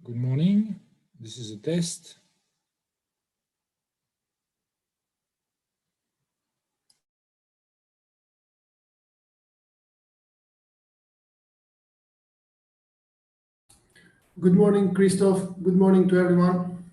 Good morning. This is a test. Good morning, Christoph. Good morning to everyone.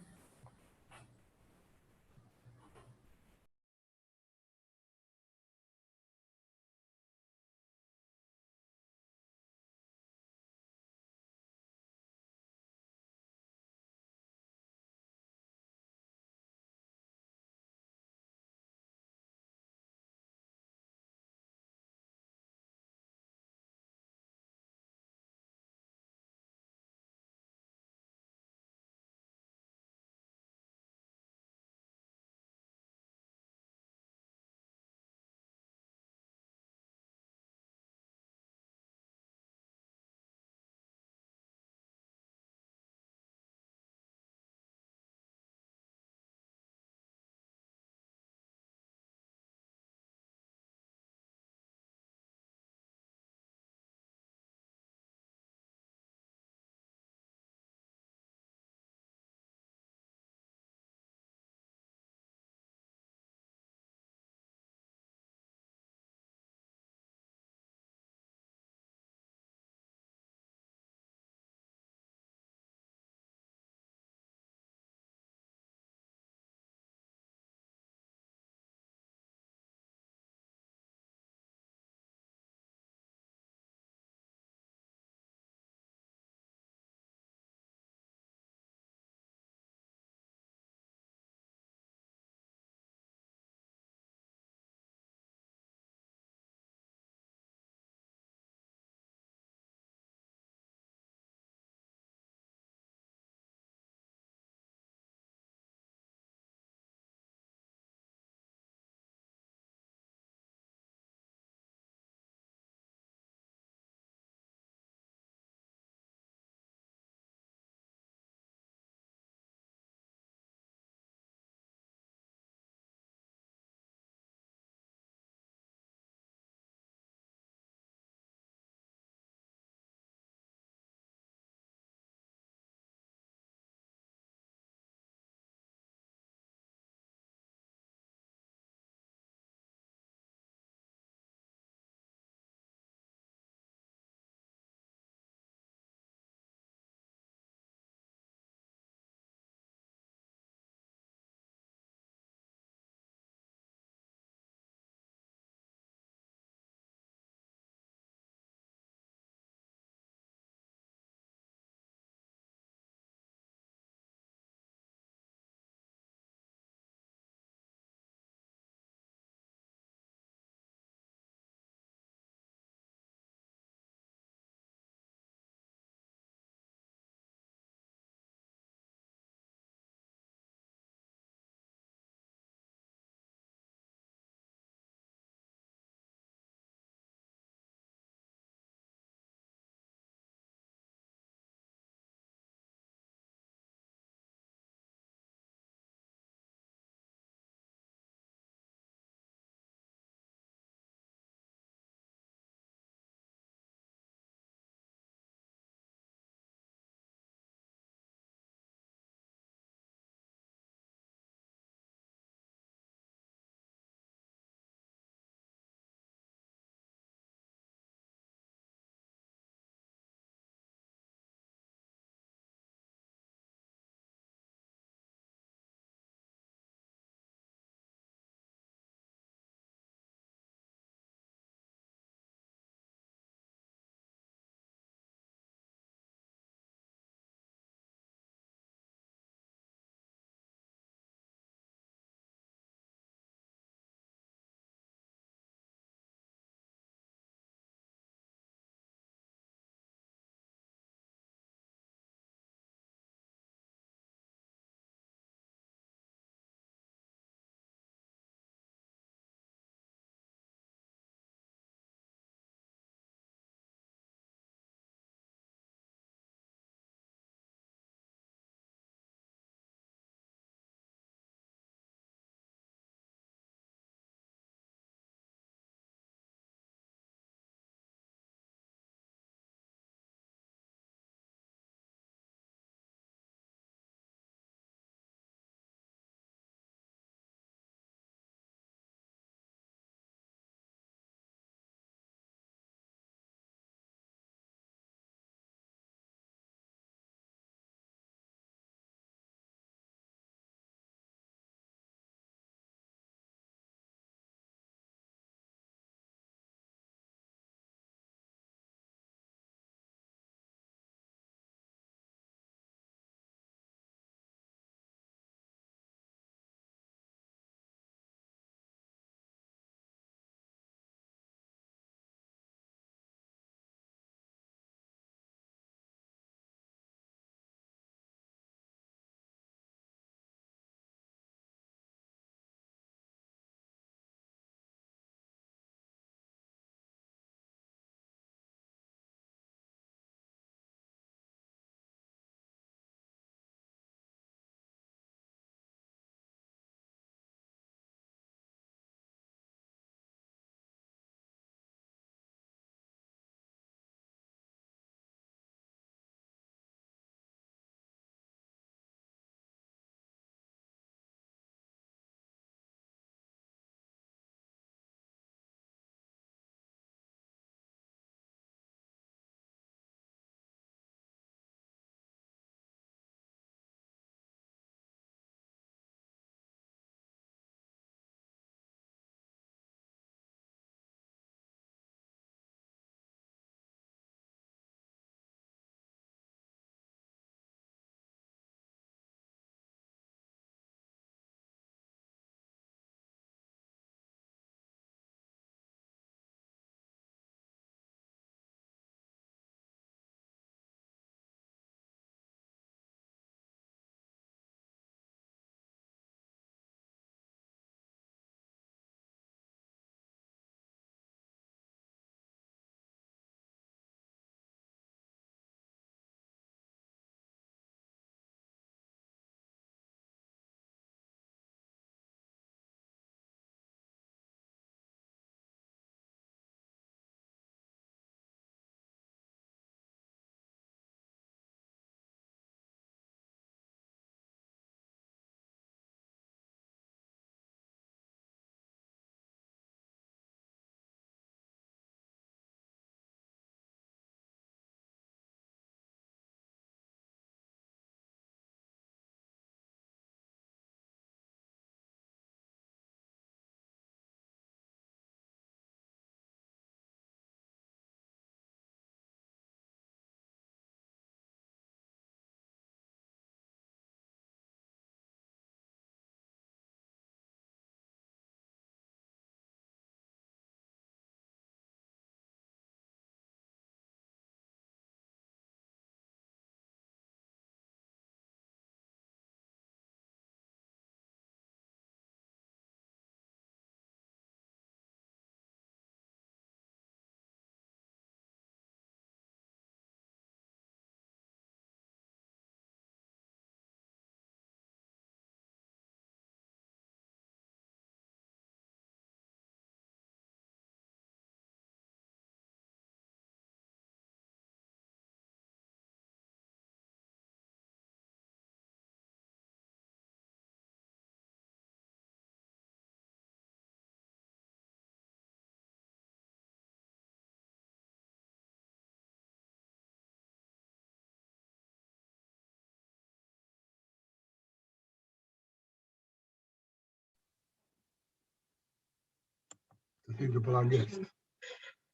Intră pe la guest.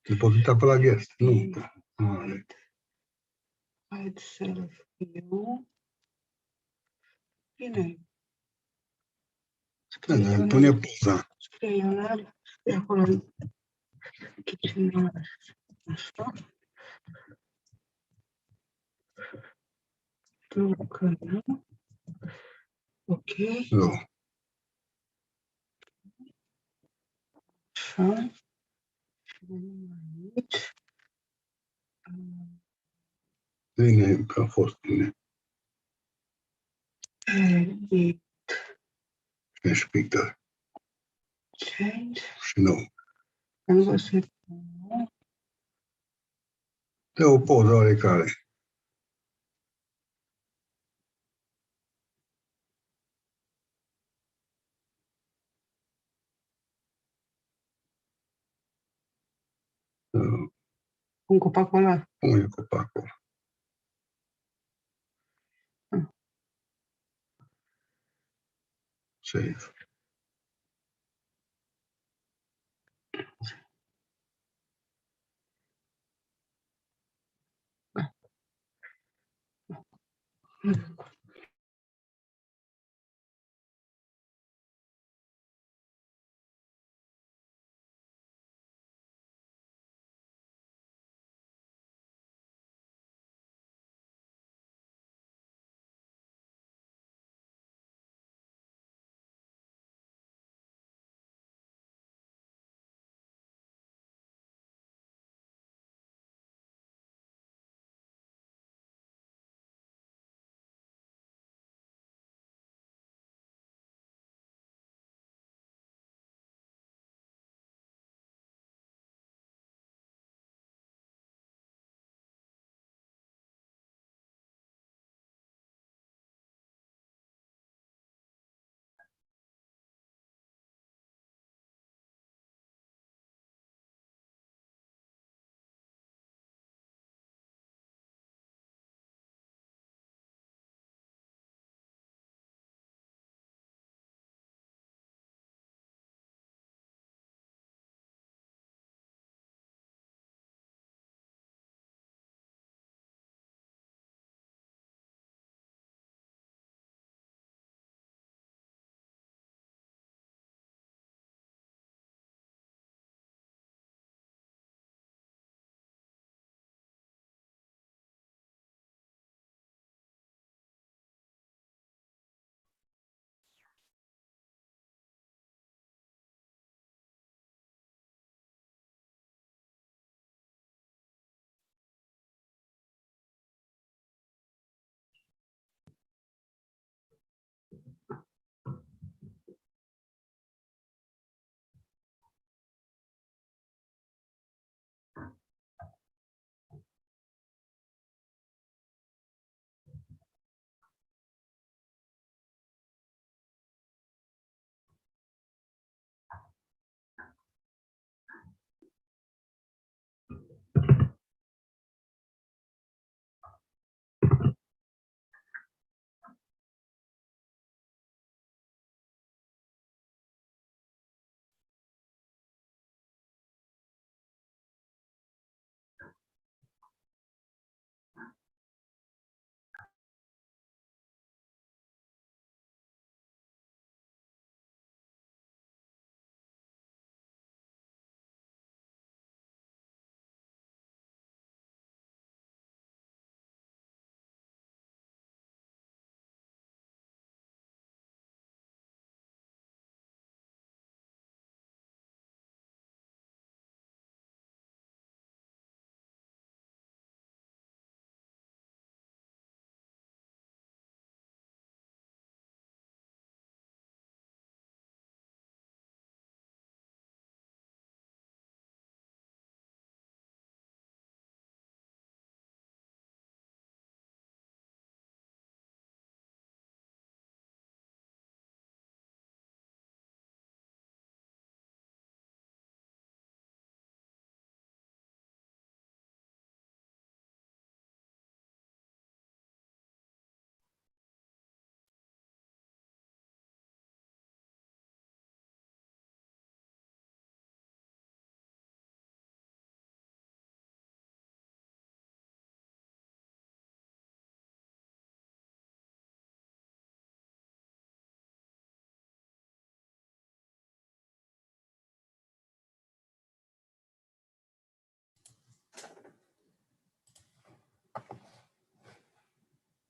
Te poți uita pe la guest. Nu are. Hide self view. Bine, Da, pune poza. scrie Ionel, scrie acolo în kitchen. Așa. Lucrăm. Ok, Nu. așa. Și venim aici. Bine că a fost bine. Edit, Ești pictor. change, Și nu. canvas, Dă o poză oarecare. un copac ăla. Cum e copacul? Save.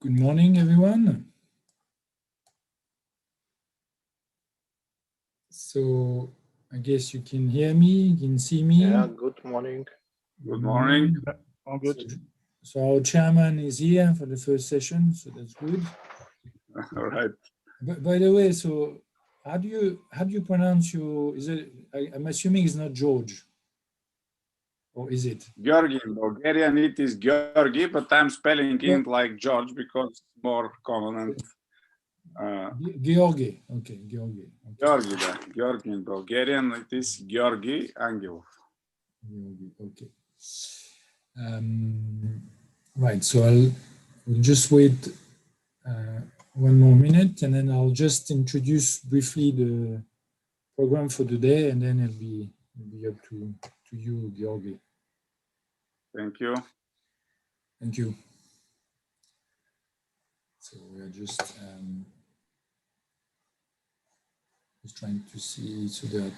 Good morning, everyone. So I guess you can hear me, you can see me. Yeah, good morning. Good morning. All good. So our chairman is here for the first session, so that's good. All right. By the way, so how do you pronounce your? Is it? I'm assuming it's not George, or is it? Georgi. In Bulgarian, it is Georgi, but I'm spelling it like George because it's more common. And Georgi. Okay, Georgi. Okay. Georgi, Georgi in Bulgarian, it is Georgi Angelov. Georgi. Okay. Right. So we'll just wait one more minute, and then I'll just introduce briefly the program for today, and then it'll be up to you, Georgi. Thank you. Thank you. So we are just trying to see so that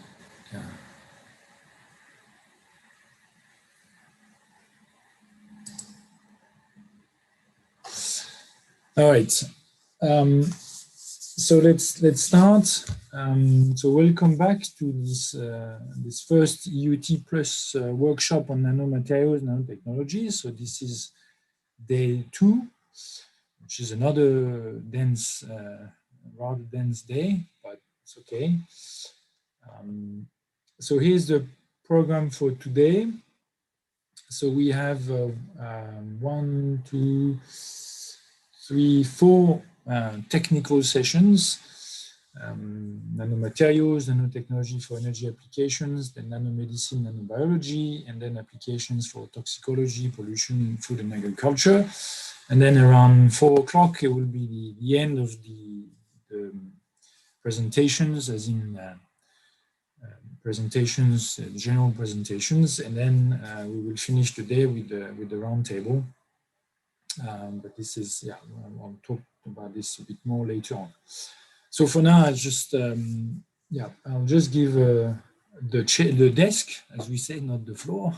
All right. So let's start. So welcome back to this first EUT Plus workshop on nanomaterials, nanotechnologies. So this is day 2, which is another dense, rather dense day, but it's okay. So here's the program for today. So we have 1, 2, 3, 4 technical sessions, nanomaterials, nanotechnology for energy applications, then nanomedicine, nanobiology, and then applications for toxicology, pollution, food and agriculture. And then around 4 o'clock, it will be the end of the presentations, as in presentations, general presentations, and then we will finish today with the round table. But this is, yeah, I'll talk about this a bit more later on. So for now, I just, I'll just give the desk, as we say, not the floor,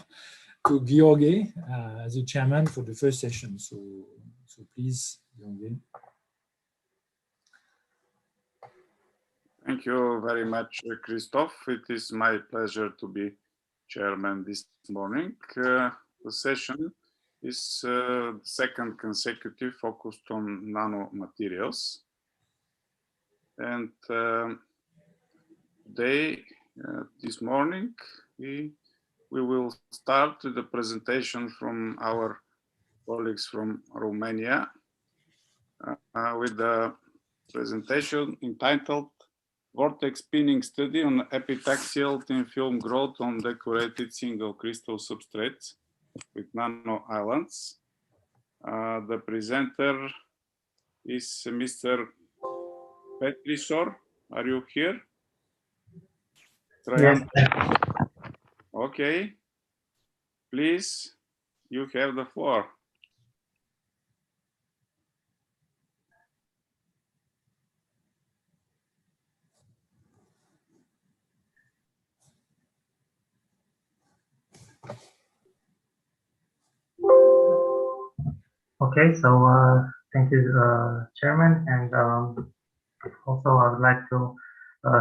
to Georgi as the chairman for the first session. So please, Georgi. Thank you very much, Christoph. It is my pleasure to be chairman this morning. The session is the second consecutive focused on nanomaterials. And today, this morning, we will start the presentation from our colleagues from Romania with the presentation entitled Vortex Spinning Study on Epitaxial Thin Film Growth on Decorated Single Crystal Substrates with Nano Islands. The presenter is Mr. Petrisor. Are you here? Yes. Okay. Please, you have the floor. Okay, so thank you, Chairman, and also I would like to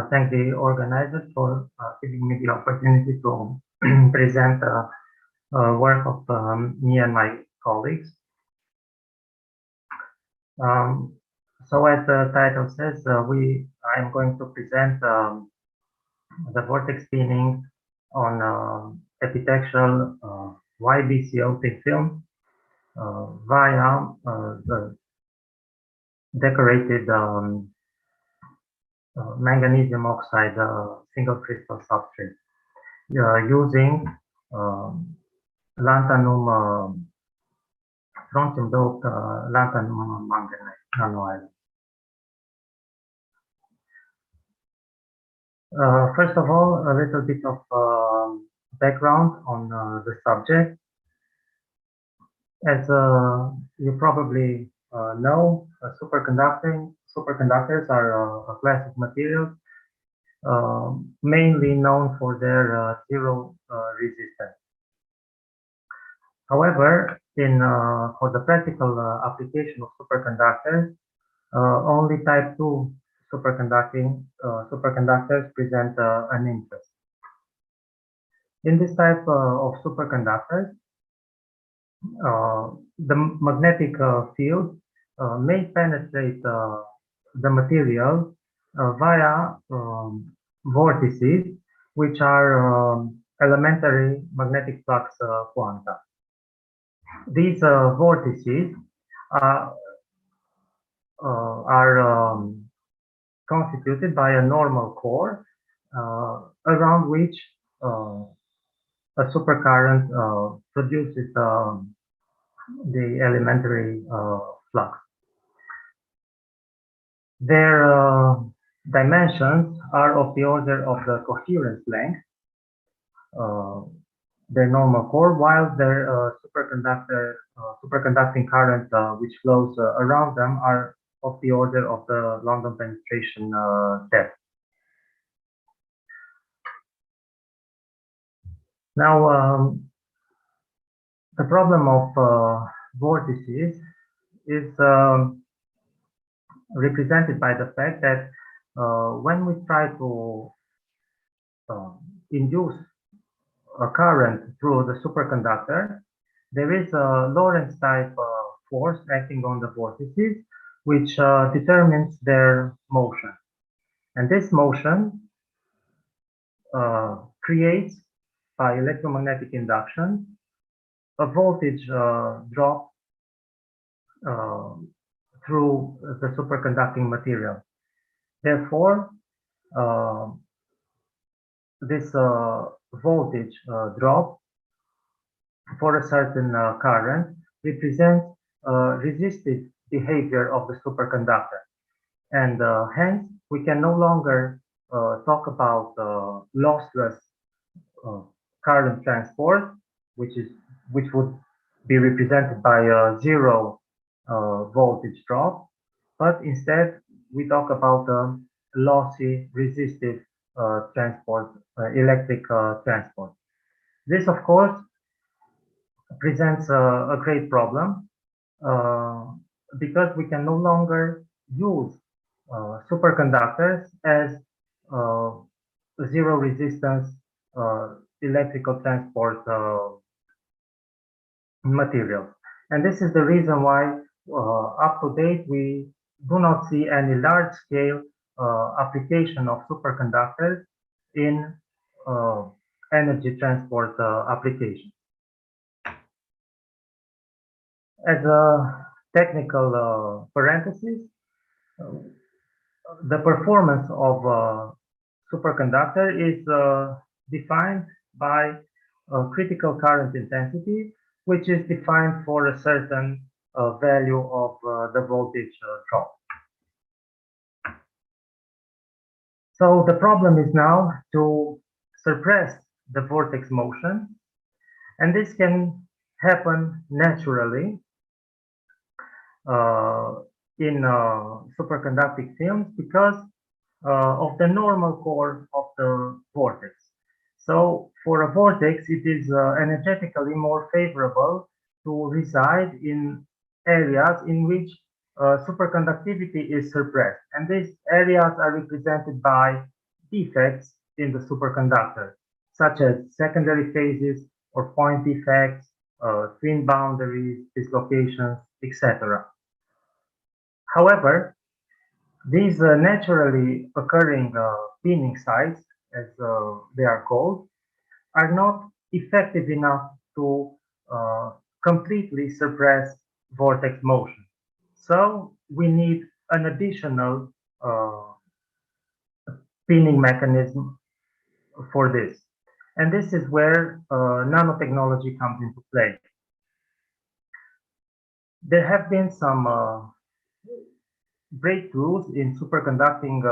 thank the organizers for giving me the opportunity to present work of me and my colleagues. So as the title says, I am going to present the vortex spinning on epitaxial YBCO thin film via the decorated magnesium oxide single crystal substrate using lanthanum strontium doped lanthanum manganese nanoisland. First of all, a little bit of background on the subject. As you probably know, superconductors are a class of materials mainly known for their zero resistance. However, for the practical application of superconductors, only type 2 superconductors present an interest. In this type of superconductors, the magnetic field may penetrate the material via vortices, which are elementary magnetic flux quanta. These vortices are constituted by a normal core around which a supercurrent produces the elementary flux. Their dimensions are of the order of the coherence length, their normal core, while their superconducting current which flows around them are of the order of the London penetration depth. Now, the problem of vortices is represented by the fact that when we try to induce a current through the superconductor, there is a Lorentz type force acting on the vortices, which determines their motion. And this motion creates, by electromagnetic induction, a voltage drop through the superconducting material. Therefore, this voltage drop for a certain current represents resistive behavior of the superconductor. And hence, we can no longer talk about lossless current transport, which would be represented by a zero voltage drop, but instead we talk about lossy resistive transport, electric transport. This, of course, presents a great problem because we can no longer use superconductors as zero resistance electrical transport materials. And this is the reason why up to date we do not see any large-scale application of superconductors in energy transport applications. As a technical parenthesis, the performance of a superconductor is defined by critical current intensity, which is defined for a certain value of the voltage drop. So the problem is now to suppress the vortex motion, and this can happen naturally in superconducting films because of the normal core of the vortex. So for a vortex, it is energetically more favorable to reside in areas in which superconductivity is suppressed. And these areas are represented by defects in the superconductor, such as secondary phases or point defects, twin boundaries, dislocations, etc. However, these naturally occurring pinning sites, as they are called, are not effective enough to completely suppress vortex motion. So we need an additional pinning mechanism for this. And this is where nanotechnology comes into play. There have been some breakthroughs in superconducting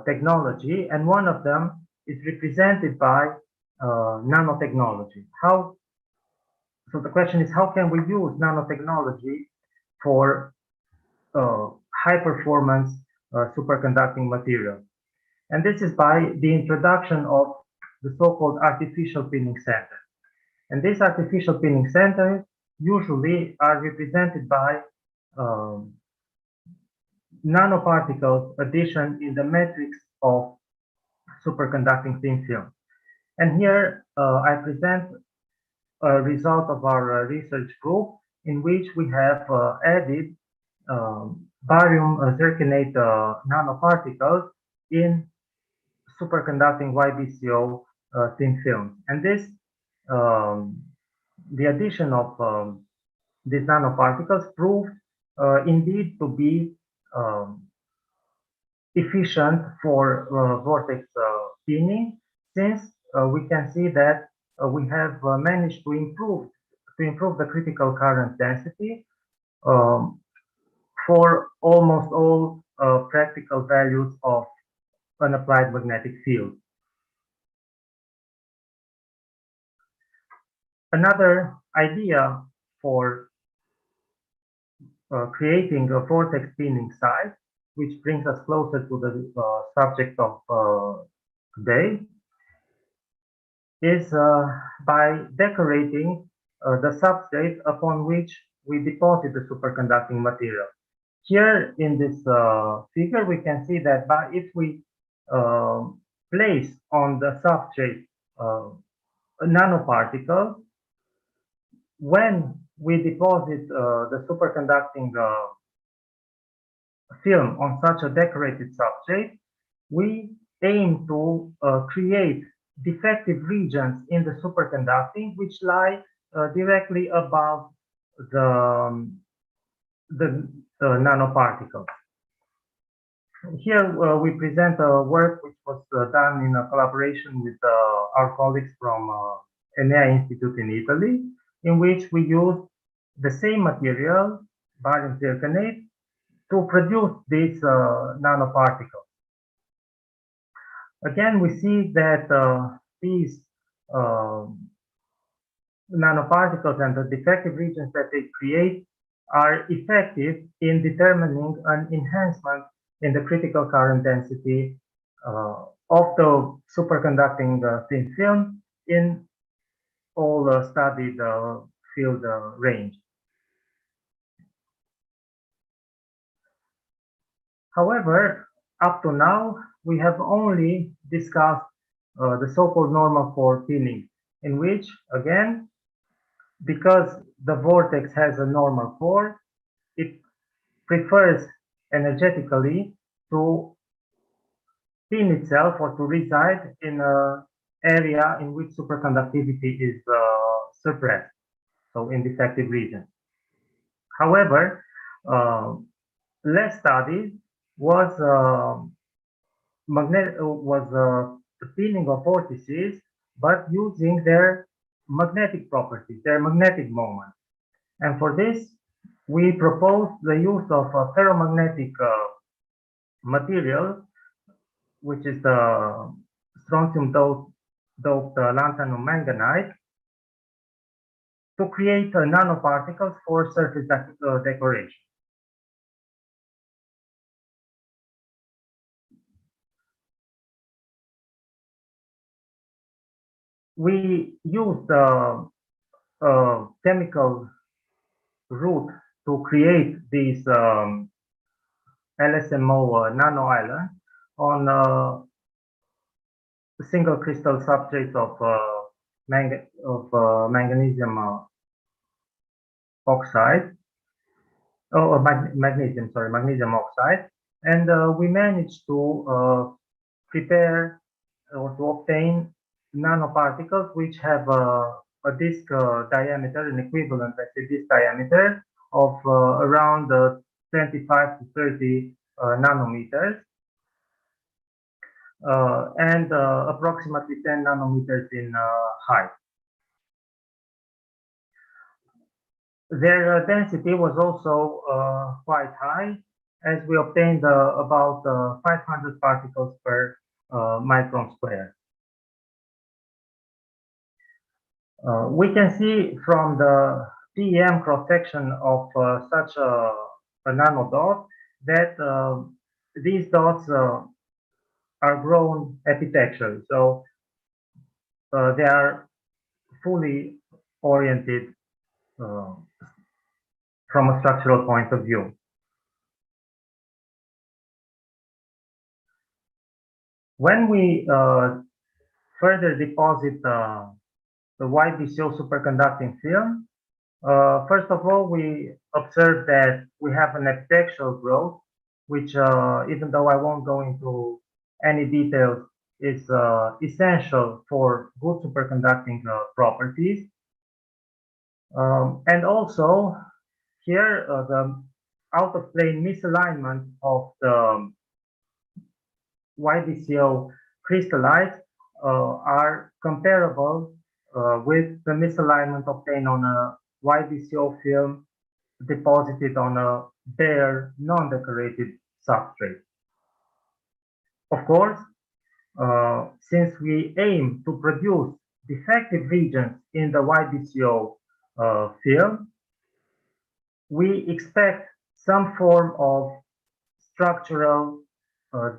technology, and one of them is represented by nanotechnology. So the question is, how can we use nanotechnology for high performance superconducting material? And this is by the introduction of the so-called artificial pinning center. And these artificial pinning centers usually are represented by nanoparticles addition in the matrix of superconducting thin film. And here I present a result of our research group in which we have added barium zirconate nanoparticles in superconducting YBCO thin films. And this, the addition of these nanoparticles proved indeed to be efficient for vortex pinning, since we can see that we have managed to improve the critical current density for almost all practical values of an applied magnetic field. Another idea for creating a vortex pinning site, which brings us closer to the subject of today, is by decorating the substrate upon which we deposit the superconducting material. Here in this figure, we can see that if we place on the substrate a nanoparticle, when we deposit the superconducting film on such a decorated substrate, we aim to create defective regions in the superconducting which lie directly above the nanoparticles. Here we present a work which was done in a collaboration with our colleagues from Enea Institute in Italy, in which we used the same material, barium zirconate, to produce these nanoparticles. Again, we see that these nanoparticles and the defective regions that they create are effective in determining an enhancement in the critical current density of the superconducting thin film in all studied field range. However, up to now, we have only discussed the so-called normal core pinning, in which, again, because the vortex has a normal core, it prefers energetically to pin itself or to reside in an area in which superconductivity is suppressed, so in defective regions. However, less studied was the pinning of vortices, but using their magnetic properties, their magnetic moment. And for this, we propose the use of a ferromagnetic material, which is the strontium doped lanthanum manganite, to create nanoparticles for surface decoration. We used the chemical route to create these LSMO nano islands on single crystal substrates of magnesium oxide, magnesium oxide, and we managed to prepare or to obtain nanoparticles which have a disk diameter, an equivalent, let's say, disk diameter of around 25 to 30 nanometers, and approximately 10 nanometers in height. Their density was also quite high, as we obtained about 500 particles per micron square. We can see from the PEM cross-section of such a nanodot that these dots are grown epitextually. So they are fully oriented from a structural point of view. When we further deposit the YBCO superconducting film, first of all, we observe that we have an epitaxial growth, which, even though I won't go into any details, is essential for good superconducting properties. And also, here, the out-of-plane misalignment of the YBCO crystallites are comparable with the misalignment obtained on a YBCO film deposited on a bare, non-decorated substrate. Of course, since we aim to produce defective regions in the YBCO film, we expect some form of structural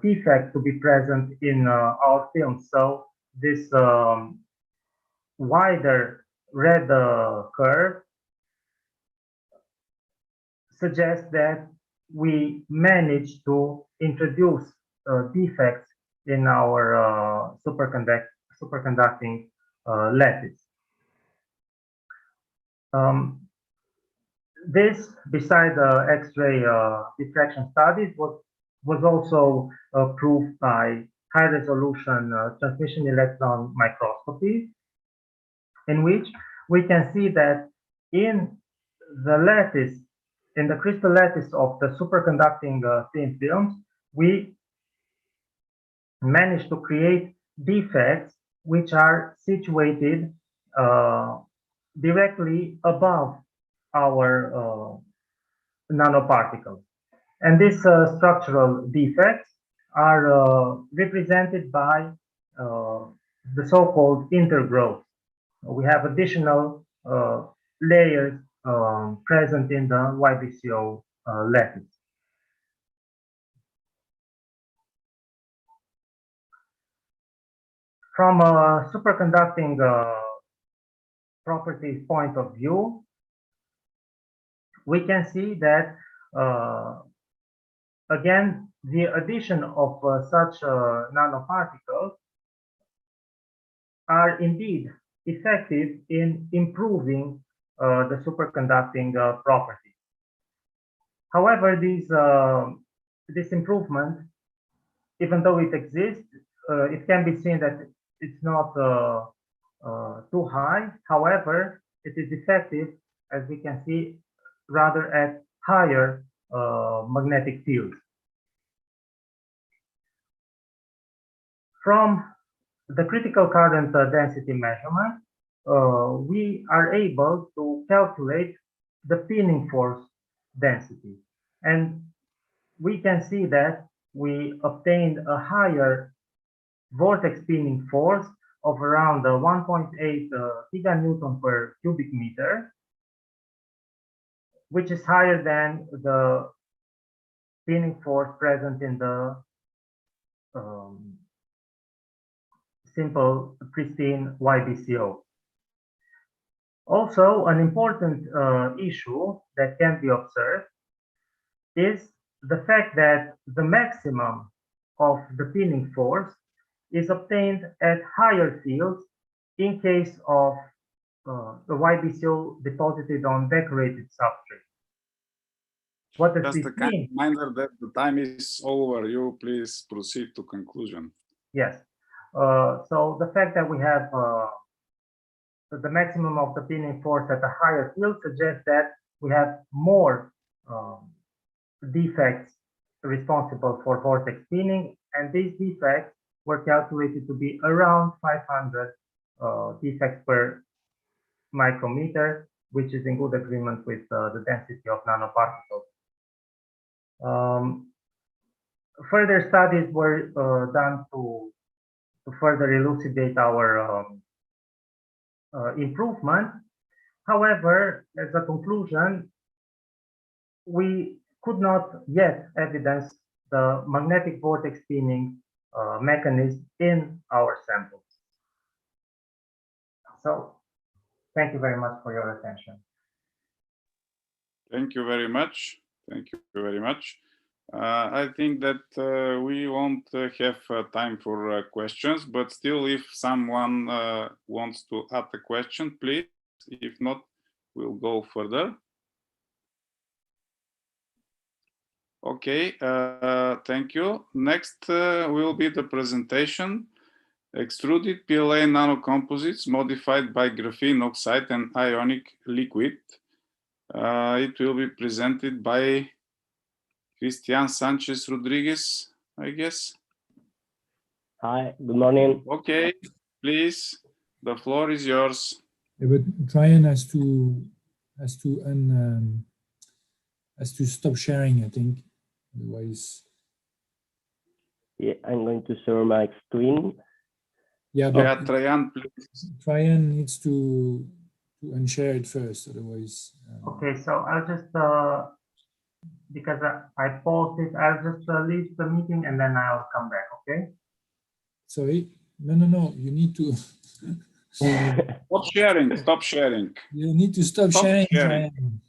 defect to be present in our film. So this wider red curve suggests that we managed to introduce defects in our superconducting lattice. This, beside the X-ray diffraction studies, was also proved by high-resolution transmission electron microscopy, in which we can see that in the lattice, in the crystal lattice of the superconducting thin films, we managed to create defects which are situated directly above our nanoparticles. And these structural defects are represented by the so-called intergrowth. We have additional layers present in the YBCO lattice. From a superconducting properties point of view, we can see that again, the addition of such nanoparticles are indeed effective in improving the superconducting properties. However, this improvement, even though it exists, it can be seen that it's not too high. However, it is effective, as we can see, rather at higher magnetic fields. From the critical current density measurement, we are able to calculate the pinning force density. And we can see that we obtained a higher vortex pinning force of around 1.8 giganewton per cubic meter, which is higher than the pinning force present in the simple pristine YBCO. Also, an important issue that can be observed is the fact that the maximum of the pinning force is obtained at higher fields in case of the YBCO deposited on decorated substrate. What does Just this a kind mean? reminder that the time is over. You please proceed to conclusion. Yes. So the fact that we have the maximum of the pinning force at a higher field suggests that we have more defects responsible for vortex pinning, and these defects were calculated to be around 500 defects per micrometer, which is in good agreement with the density of nanoparticles. Further studies were done to further elucidate our improvement. However, as a conclusion, we could not yet evidence the magnetic vortex pinning mechanism in our samples. So, thank you very much for your attention. Thank you very much. Thank you very much. I think that we won't have time for questions, but still, if someone wants to add a question, please. If not, we'll go further. Okay, thank you. Next will be the presentation. Extruded PLA nanocomposites modified by graphene oxide and ionic liquid. It will be presented by Cristian Sanchez Rodriguez, I guess. Hi, good morning. Okay, please, the floor is yours. Yeah, but Ryan has to stop sharing, I think. Otherwise, Yeah, I'm going to share my screen. yeah, but Yeah, Trajan, please. Ryan needs to unshare it first. Otherwise, Okay, so I'll just, because I paused it, I'll just leave the meeting and then I'll come back, okay? sorry, no. You need to. Stop sharing, stop sharing. You need to stop Stop sharing. sharing. Ryan.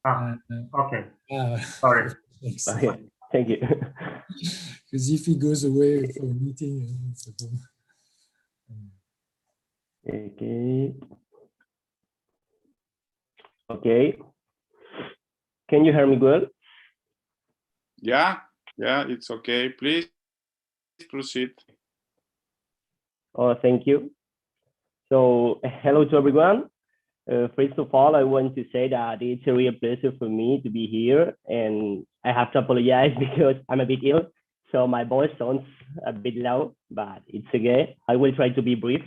Ah, okay, Yeah. sorry. Thanks. Okay, thank you. Because if he goes away for a meeting, it's a problem. Okay. Okay. Can you hear me well? Yeah, it's okay. Please proceed. Oh, thank you. So, hello to everyone. First of all, I want to say that it's a real pleasure for me to be here, and I have to apologize because I'm a bit ill, so my voice sounds a bit loud, but it's okay. I will try to be brief.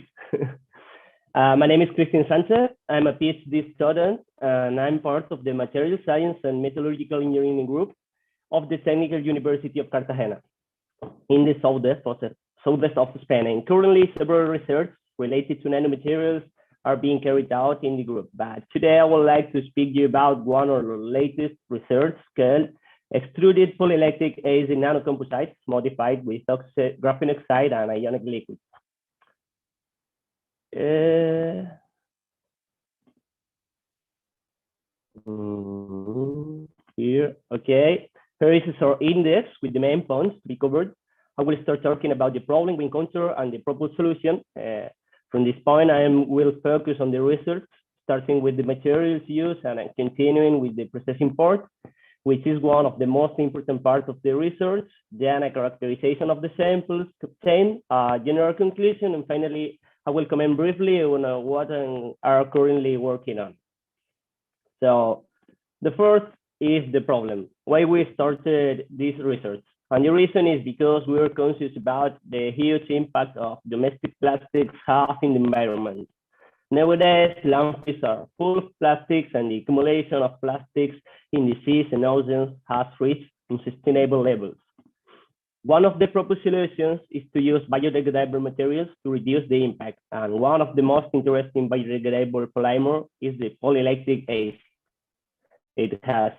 My name is Cristian Sanchez. I'm a PhD student, and I'm part of the Material Science and Metallurgical Engineering group of the Technical University of Cartagena in the southwest of Spain. And currently, several research related to nanomaterials are being carried out in the group. But today, I would like to speak to you about one of the latest research called extruded polyelectric acid nanocomposites modified with graphene oxide and ionic liquid. Here, okay. Here is our index with the main points to be covered. I will start talking about the problem we encounter and the proposed solution. From this point, I will focus on the research, starting with the materials used and continuing with the processing part, which is one of the most important parts of the research, then a characterization of the samples to obtain a general conclusion, and finally, I will comment briefly on what I are currently working on. So the first is the problem, why we started this research. And the reason is because we are conscious about the huge impact of domestic plastics have in the environment. Nowadays, landfills are full of plastics, and the accumulation of plastics in the seas and oceans has reached unsustainable levels. One of the proposed solutions is to use biodegradable materials to reduce the impact. And one of the most interesting biodegradable polymer is the polyelectric acid. It has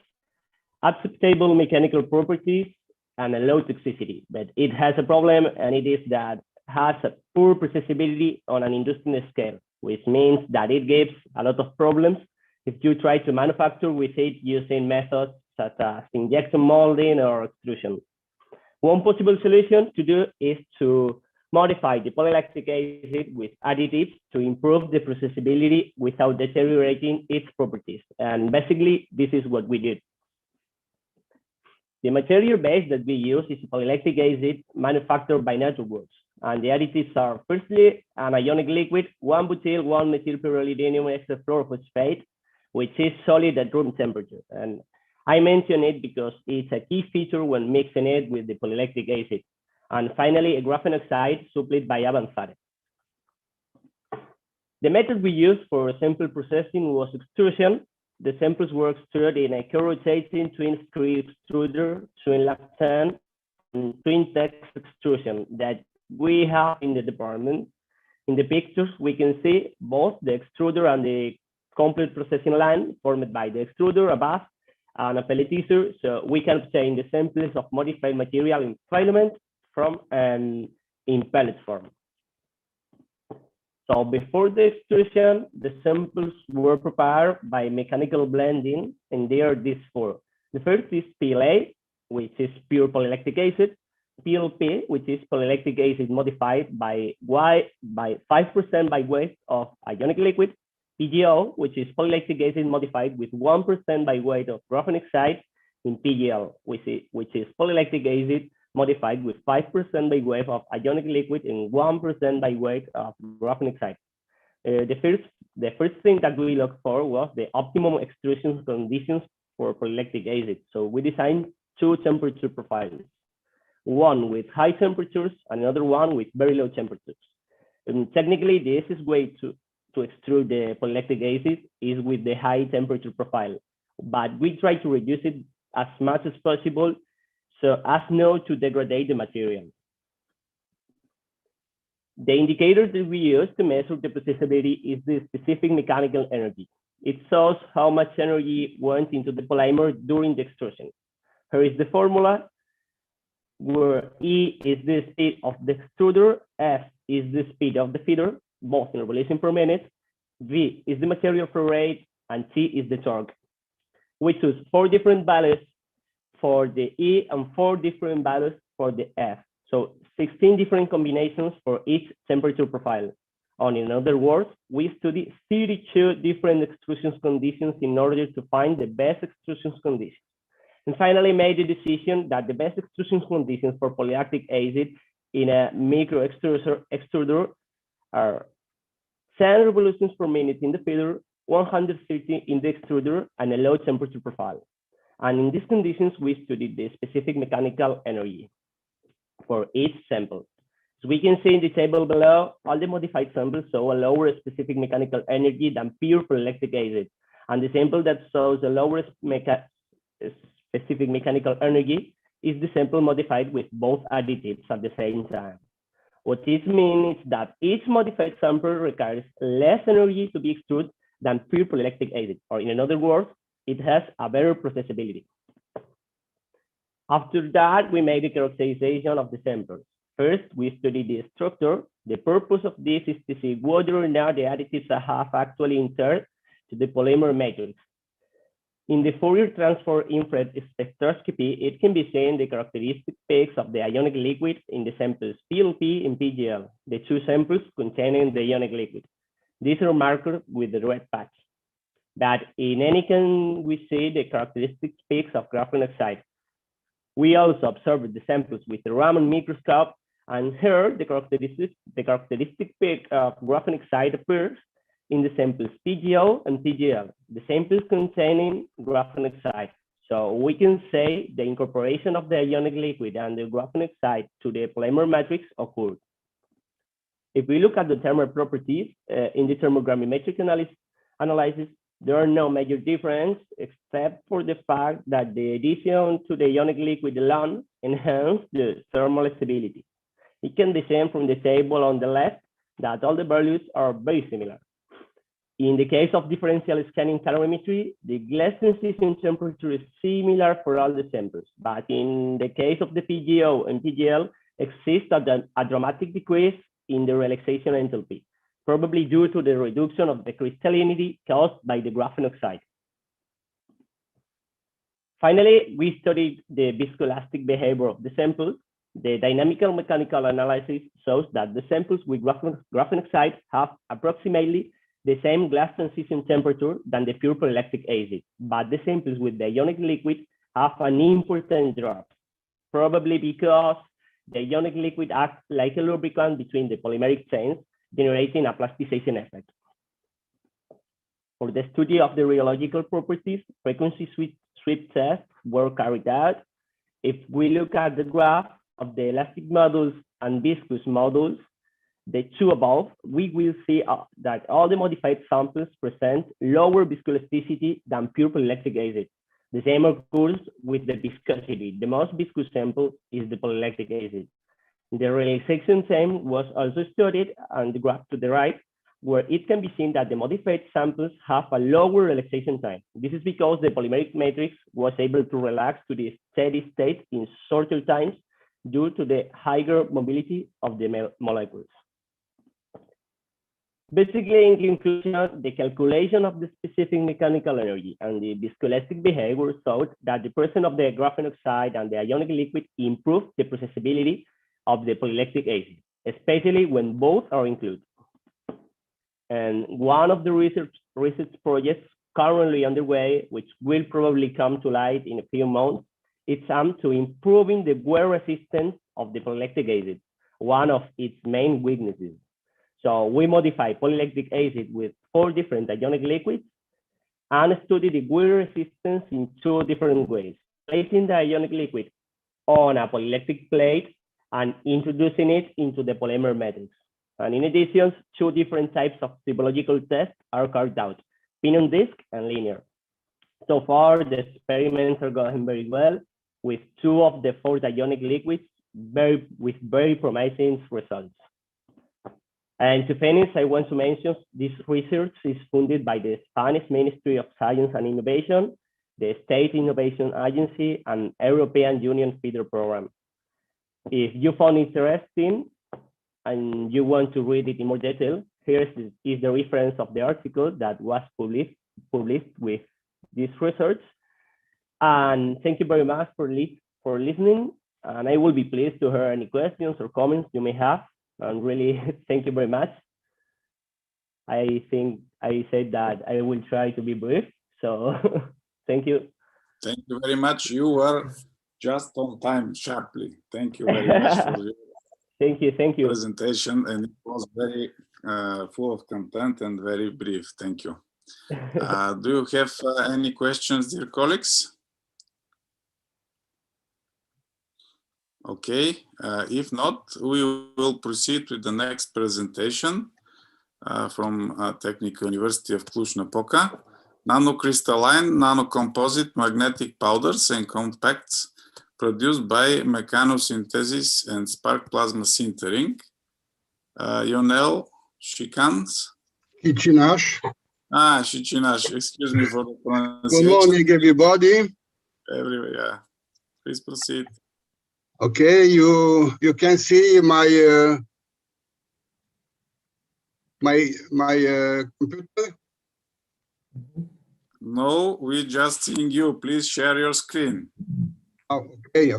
acceptable mechanical properties and a low toxicity, but it has a problem, and it is that has a poor processability on an industrial scale, which means that it gives a lot of problems if you try to manufacture with it using methods such as injection molding or extrusion. One possible solution to do is to modify the polyelectric acid with additives to improve the processability without deteriorating its properties. And basically, this is what we did. The material base that we use is polyelectric acid manufactured by NatureWorks. And the additives are firstly an ionic liquid, 1-butyl 1-methylpyrrolidinium hexafluorophosphate, which is solid at room temperature. And I mention it because it's a key feature when mixing it with the polyelectric acid. And finally, a graphene oxide supplied by Avanzare. The method we used for sample processing was extrusion. The samples were extruded in a co-rotating twin-screw extruder, twin-lactan, and twin-tex extrusion that we have in the department. In the pictures, we can see both the extruder and the complete processing line formed by the extruder, a bath, and a pelletizer, so we can obtain the samples of modified material in filament from and in pellet form. So before the extrusion, the samples were prepared by mechanical blending, and they are these four. The first is PLA, which is pure polylactic acid, PLP, which is polylactic acid modified by 5% by weight of ionic liquid, PGO, which is polylactic acid modified with 1% by weight of graphene oxide, in PGL, which is polylactic acid modified with 5% by weight of ionic liquid and 1% by weight of graphene oxide. The first thing that we looked for was the optimum extrusion conditions for polylactic acid. So we designed two temperature profiles, one with high temperatures and another one with very low temperatures. And technically, the easiest way to extrude the polylactic acid is with the high temperature profile, but we try to reduce it as much as possible so as not to degrade the material. The indicator that we use to measure the processability is the specific mechanical energy. It shows how much energy went into the polymer during the extrusion. Here is the formula, where E is the speed of the extruder, F is the speed of the feeder, both in revolution per minute, V is the material flow rate, and T is the torque. We choose 4 different values for the E and 4 different values for the F. So 16 different combinations for each temperature profile. Or in other words, we study 32 different extrusion conditions in order to find the best extrusion conditions. And finally made the decision that the best extrusion conditions for polylactic acid in a micro extruder are 10 revolutions per minute in the feeder, 130 in the extruder, and a low temperature profile. And in these conditions, we studied the specific mechanical energy for each sample. So we can see in the table below, all the modified samples show a lower specific mechanical energy than pure polylactic acid. And the sample that shows a lower specific mechanical energy is the sample modified with both additives at the same time. What this means is that each modified sample requires less energy to be extruded than pure polylactic acid, or in other words, it has a better processability. After that, we made the characterization of the samples. First, we studied the structure. The purpose of this is to see whether or not the additives have actually entered to the polymer matrix. In the Fourier transform infrared spectroscopy, it can be seen the characteristic peaks of the ionic liquid in the samples PLP and PGL, the two samples containing the ionic liquid. These are marked with the red patch. But in any case, we see the characteristic peaks of graphene oxide. We also observed the samples with the Raman microscope, and here the characteristic peak of graphene oxide appears in the samples PGO and PGL, the samples containing graphene oxide. So we can say the incorporation of the ionic liquid and the graphene oxide to the polymer matrix occurred. If we look at the thermal properties in the thermogravimetric analysis, there are no major difference except for the fact that the addition to the ionic liquid alone enhances the thermal stability. It can be seen from the table on the left that all the values are very similar. In the case of differential scanning calorimetry, the glass transition temperature is similar for all the samples, but in the case of the PGO and PGL, exists a dramatic decrease in the relaxation enthalpy, probably due to the reduction of the crystallinity caused by the graphene oxide. Finally, we studied the viscoelastic behavior of the samples. The dynamical mechanical analysis shows that the samples with graphene oxide have approximately the same glass transition temperature than the pure polylactic acid, but the samples with the ionic liquid have an important drop, probably because the ionic liquid acts like a lubricant between the polymeric chains, generating a plasticization effect. For the study of the rheological properties, frequency sweep tests were carried out. If we look at the graph of the elastic modules and viscous modules, the two above, we will see that all the modified samples present lower viscoelasticity than pure polylactic acid. The same occurs with the viscosity. The most viscous sample is the polylactic acid. The relaxation time was also studied on the graph to the right, where it can be seen that the modified samples have a lower relaxation time. This is because the polymeric matrix was able to relax to the steady state in shorter times due to the higher mobility of the molecules. Basically, in conclusion, the calculation of the specific mechanical energy and the viscoelastic behavior showed that the presence of the graphene oxide and the ionic liquid improved the processability of the polylactic acid, especially when both are included. And one of the research projects currently underway, which will probably come to light in a few months, is aimed to improving the wear resistance of the polylactic acid, one of its main weaknesses. So we modify polylactic acid with 4 different ionic liquids and study the wear resistance in 2 different ways, placing the ionic liquid on a polylactic plate and introducing it into the polymer matrix. And in addition, 2 different types of typological tests are carried out, pinion disk and linear. So far, the experiments are going very well with 2 of the 4 ionic liquids with very promising results. And to finish, I want to mention this research is funded by the Spanish Ministry of Science and Innovation, the State Innovation Agency, and European Union feeder program. If you found it interesting and you want to read it in more detail, here is the reference of the article that was published with this research. And thank you very much for listening. And I will be pleased to hear any questions or comments you may have. And really, thank you very much. I think I said that I will try to be brief. So thank you. Thank you very much. You were just on time, sharply. Thank you very much for your thank you. presentation. And it was very full of content and very brief. Thank you. Do you have any questions, dear colleagues? Okay, if not, we will proceed with the next presentation from Technical University of Cluj-Napoca. Nanocrystalline, nanocomposite magnetic powders and compacts produced by mechanosynthesis and spark plasma sintering. Ionel Shikans. Chichinash. Shikinash, excuse me for the pronunciation. Good morning, everybody. Yeah. Please proceed. Okay, you can see my computer. No, we just seeing you. Please share your screen. Oh, okay.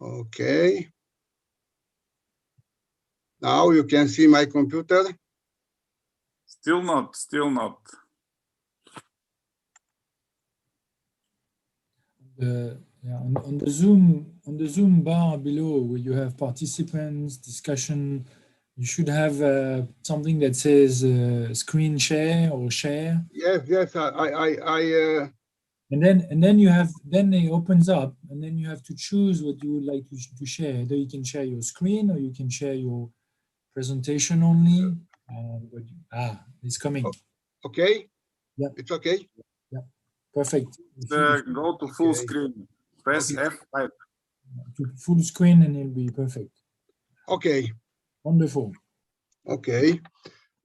Okay. Now you can see my computer. Still not. On the Zoom bar below, where you have participants, discussion, you should have something that says screen share or share. Yes. And then it opens up, and then you have to choose what you would like to share. Either you can share your screen or you can share your presentation only. It's coming. Okay. Yeah. It's okay. Yeah. Perfect. Go to full screen. Press F5. To full screen, and it'll be perfect. Okay. Wonderful. Okay.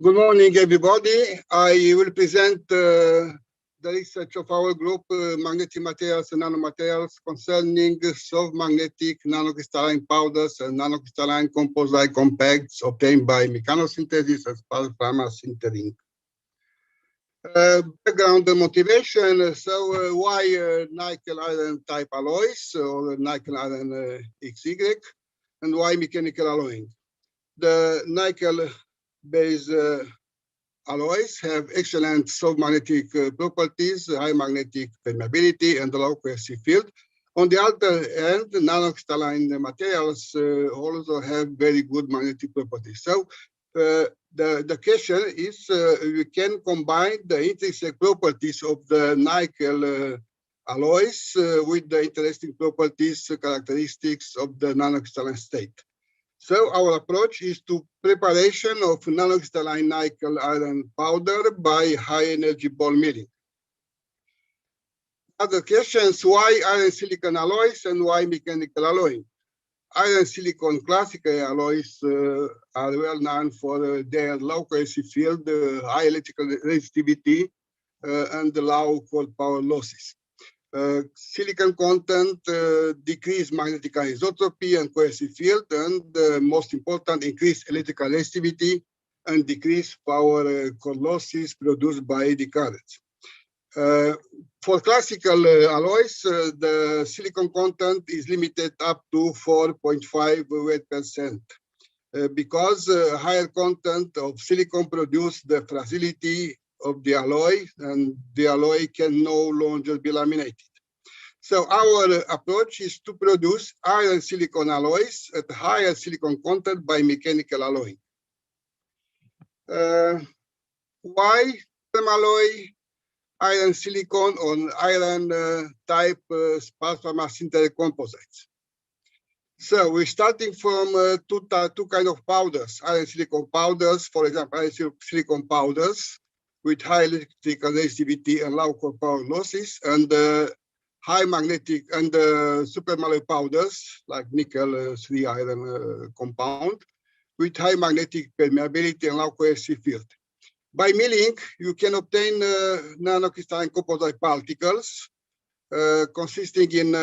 Good morning, everybody. I will present the research of our group, magnetic materials and nanomaterials, concerning soft magnetic nanocrystalline powders and nanocrystalline composite compacts obtained by mechanosynthesis and spark plasma sintering. Background motivation. So why nickel iron type alloys or nickel iron XY, and why mechanical alloying? The nickel based alloys have excellent soft magnetic properties, high magnetic permeability, and low coercive field. On the other hand, nanocrystalline materials also have very good magnetic properties. So the question is, we can combine the intrinsic properties of the nickel alloys with the interesting properties, characteristics of the nanocrystalline state. So our approach is to preparation of nanocrystalline nickel iron powder by high energy ball milling. Other questions: why iron silicon alloys and why mechanical alloying? Iron silicon classical alloys are well known for their low coercive field, high electrical resistivity, and low cold power losses. silicon content, decrease magnetic anisotropy and cohesive field, and most important, increase electrical resistivity and decrease power core losses produced by eddy currents. For classical alloys, the silicon content is limited up to 4.5 weight%, because higher content of silicon produce the fragility of the alloy, and the alloy can no longer be laminated. So our approach is to produce iron silicon alloys at higher silicon content by mechanical alloying. Why alloy iron silicon on iron type sparse sintered composites? So we're starting from two kind of powders, iron silicon powders, for example, iron silicon powders with high electrical resistivity and low core power losses, and high magnetic and supermalloy powders like nickel 3 iron compound with high magnetic permeability and low cohesive field. By milling, you can obtain nanocrystalline composite particles consisting in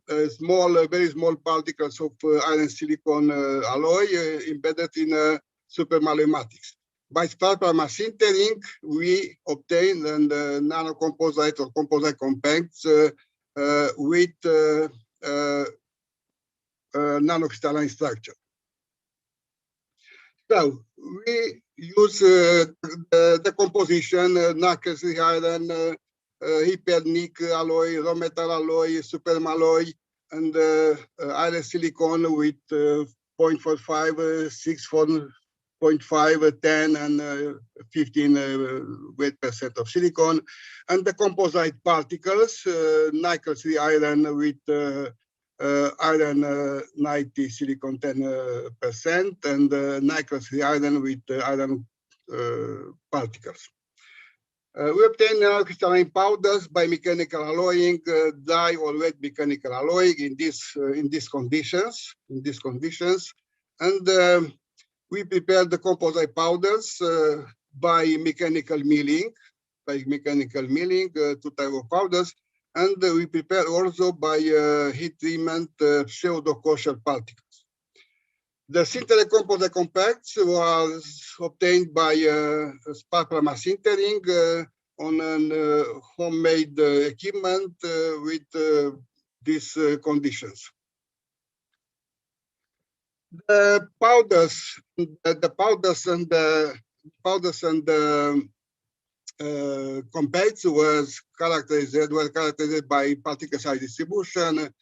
very small particles of iron silicon alloy embedded in supermalloy matrix. By sparse sintering, we obtain nanocomposite or composite compacts with nanocrystalline structure. So we use the composition, nickel 3 iron, hypernic alloy, raw metal alloy, supermalloy, and iron silicon with 0.45, 6, 4.5, 10, and 15 weight% of silicon, and the composite particles, nickel 3 iron with iron 90 silicon 10%, and nickel 3 iron with iron particles. We obtain crystalline powders by mechanical alloying, dry or wet mechanical alloying in these conditions. And we prepare the composite powders by mechanical milling, two types of powders, and we prepare also by heat treatment pseudo-kosher particles. The sintered composite compacts was obtained by sparse sintering on a homemade equipment with these conditions. The powders and the compacts were characterized by particle size distribution,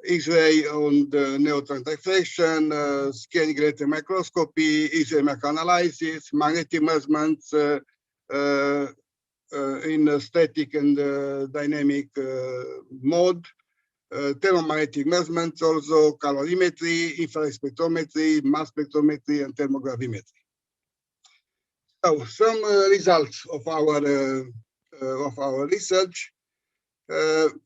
X-ray on the neutron diffraction, scanning electron microscopy, X-ray microanalysis, magnetic measurements in static and dynamic mode, thermomagnetic measurements, also calorimetry, infrared spectrometry, mass spectrometry, and thermogravimetry. So some results of our research.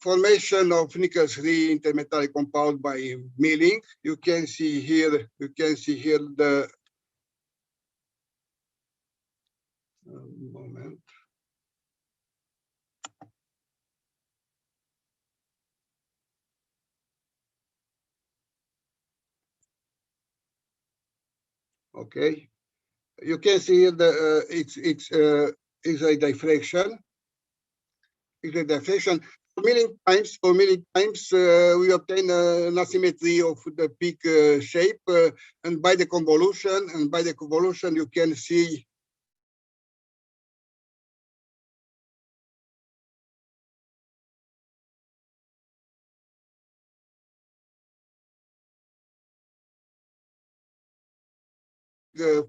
Formation of nickel 3 intermetallic compound by milling. You can see here the moment. Okay, you can see here the X-ray diffraction. For milling times, we obtain an asymmetry of the peak shape, and by the convolution, you can see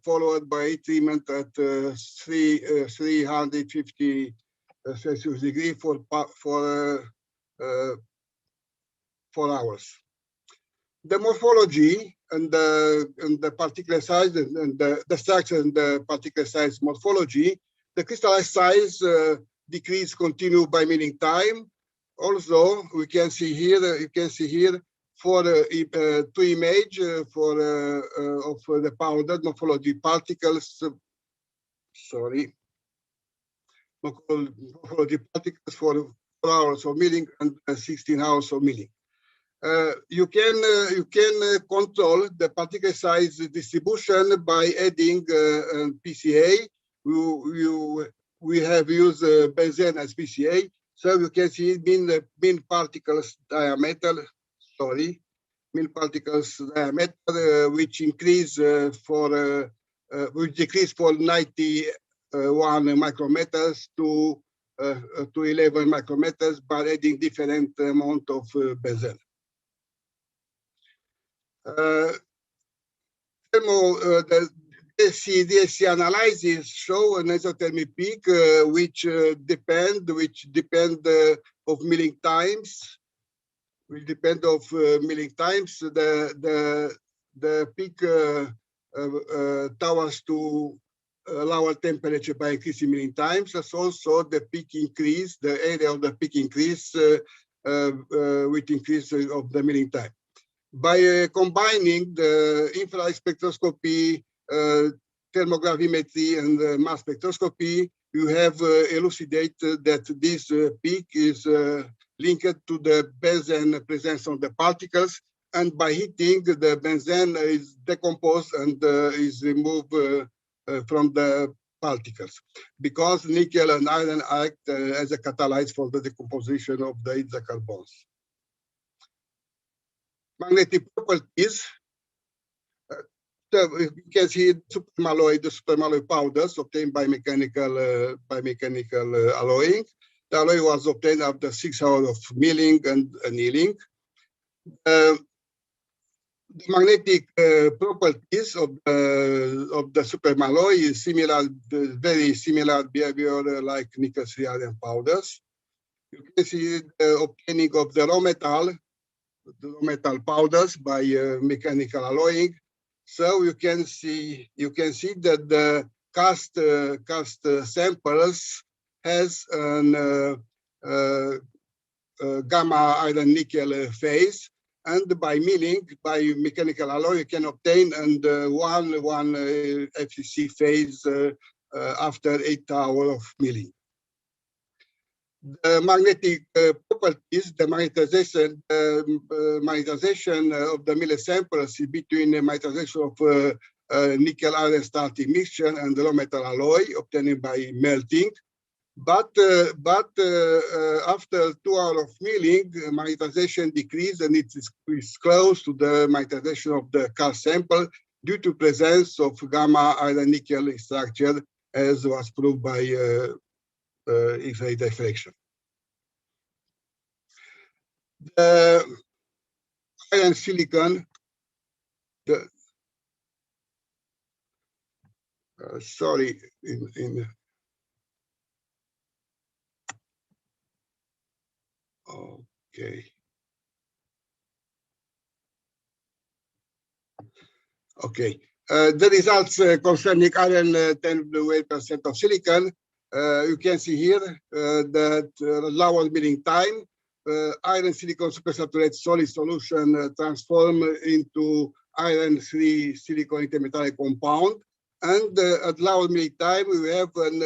followed by treatment at 350 Celsius degree for 4 hours. The morphology and the particle size and the structure and the particle size morphology, the crystallized size decrease continue by milling time. Also, we can see here, for two image of the powder morphology particles. Morphology particles 4 hours of milling and 16 hours of milling. You can control the particle size distribution by adding PCA. We have used benzene as PCA, so you can see mean particles diameter. Sorry, mean particles diameter, which increase which decrease for 91 micrometers to 11 micrometers by adding different amount of benzene. The DSC analysis show an isothermic peak which depend of milling times. Will depend of milling times. The peak towards to lower temperature by increasing milling times. As also the peak increase, the area of the peak increase with increase of the milling time. By combining the infrared spectroscopy, thermogravimetry, and mass spectroscopy, you have elucidated that this peak is linked to the benzene presence of the particles, and by heating, the benzene is decomposed and is removed from the particles, because nickel and iron act as a catalyst for the decomposition of the hydrocarbons. Magnetic properties. So you can see the supermalloy powders obtained by mechanical alloying. The alloy was obtained after 6 hours of milling and annealing. The magnetic properties of the supermalloy is similar, very similar behavior like nickel-3 iron powders. You can see the obtaining of the raw metal powders by mechanical alloying. So you can see that the cast samples has an gamma iron nickel phase, and by milling, by mechanical alloy, you can obtain one FCC phase after 8 hours of milling. The magnetic properties, the magnetization of the milling samples between the magnetization of nickel iron starting mixture and the raw metal alloy obtained by melting. But after 2 hours of milling, magnetization decreased and it is close to the magnetization of the cast sample due to presence of gamma iron nickel structure, as was proved by X-ray diffraction. The iron silicon, sorry, okay. Okay. The results concerning iron 10% of silicon, you can see here that lower milling time, iron silicon supersaturated solid solution transform into iron 3 silicon intermetallic compound, and at lower milling time we have an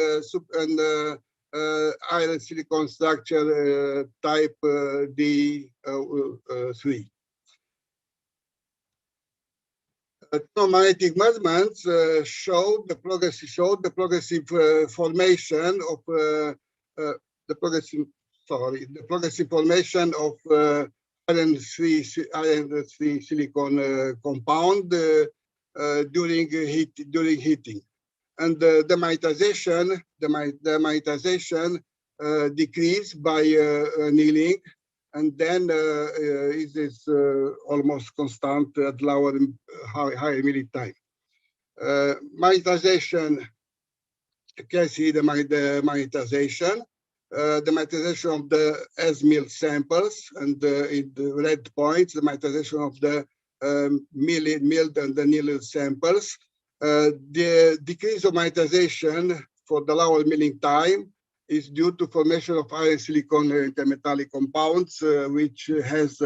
iron silicon structure type D3. Thermomagnetic measurements showed the progressive formation of the progressive formation of iron 3 silicon compound during heating, and the magnetization decreased by annealing, and then it is almost constant at lower higher milling time. Magnetization, you can see the magnetization of the as-milled samples, and in the red points, the magnetization of the milled and annealed samples. The decrease of magnetization for the lower milling time is due to formation of iron silicon intermetallic compounds, which has